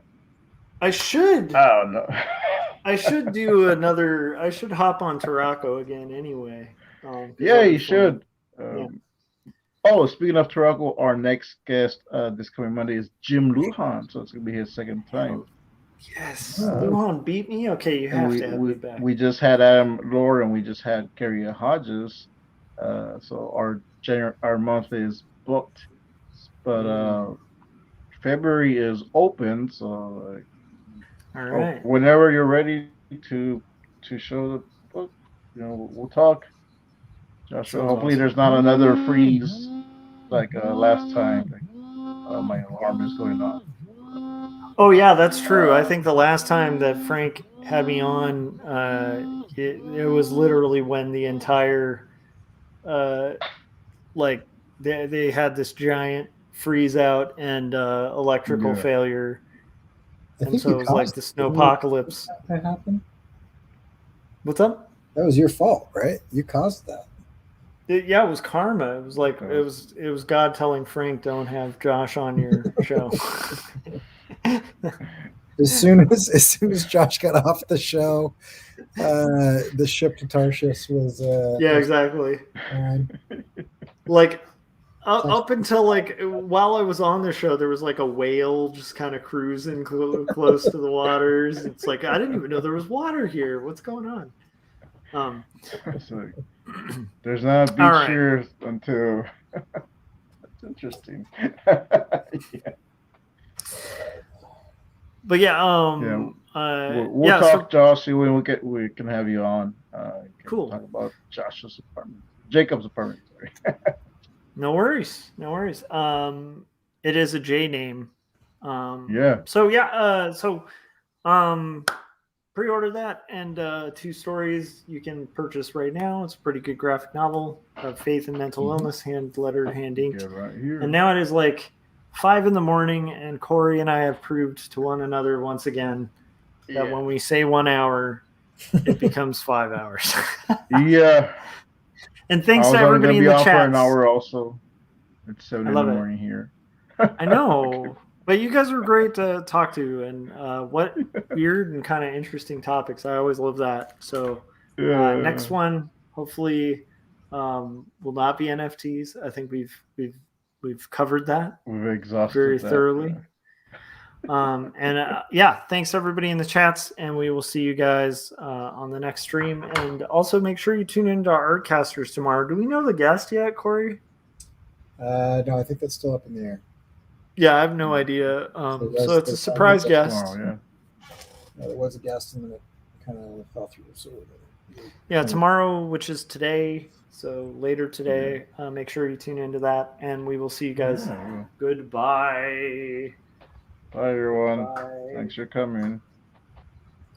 I should. I don't know. I should do another. I should hop on Tarako again anyway. Yeah, you should. Oh, speaking of Tarako, our next guest this coming Monday is Jim Lujan, so it's gonna be his second time. Yes, Lujan beat me. Okay, you have to have me back. We just had Adam Lore and we just had Carrie Hodges. So our month is booked, but February is open. So all right, whenever you're ready to show the book, we'll talk. Joshua, hopefully there's not another freeze like last time. My alarm is going off. Oh yeah, that's true. I think the last time that Frank had me on, it was literally when the entire, they had this giant freeze out and electrical Yeah. failure. I And think so you it was like caused the snowpocalypse. that happened. What's up? That was your fault, right? You caused that. It was karma. It was like it was God telling Frank, "Don't have Josh on your show." As soon as Josh got off the show, the ship to Tarshish was Yeah, exactly. fine. Like up until like while I was on the show, there was like a whale just kind of cruising close to the waters. It's like I didn't even know there was water here. What's going on? It's like, there's not a beach All right. here until. That's interesting. Yeah. But yeah, We'll talk, Josh. See when we can have you on. Cool. Talk about Josh's apartment, Jacob's apartment. Sorry. No worries. It is a J name. Yeah. So pre-order that, and 2 stories you can purchase right now. It's a pretty good graphic novel of faith and mental illness, hand lettered, hand inked. Yeah, right here. And now it is like 5 a.m, and Corey and I have proved to one another once again that when we say 1 hour, it becomes 5 hours. Yeah. And thanks to everybody in the chat. For an hour also. It's 7 in the morning here. I know. But you guys were great to talk to, and what weird and kind of interesting topics. I always love that. So next one, hopefully, will not be NFTs. I think we've covered that. We've exhausted very that, thoroughly. Thanks everybody in the chats, and we will see you guys on the next stream. And also make sure you tune into our Artcasters tomorrow. Do we know the guest yet, Corey? No, I think that's still up in the air. Yeah, I have no idea. So it's a surprise guest. Tomorrow, yeah, there was a guest and then it kind of fell through. So tomorrow, which is today, so later today, make sure you tune into that, and we will see you guys. Goodbye. Bye, everyone. Bye. Thanks for coming.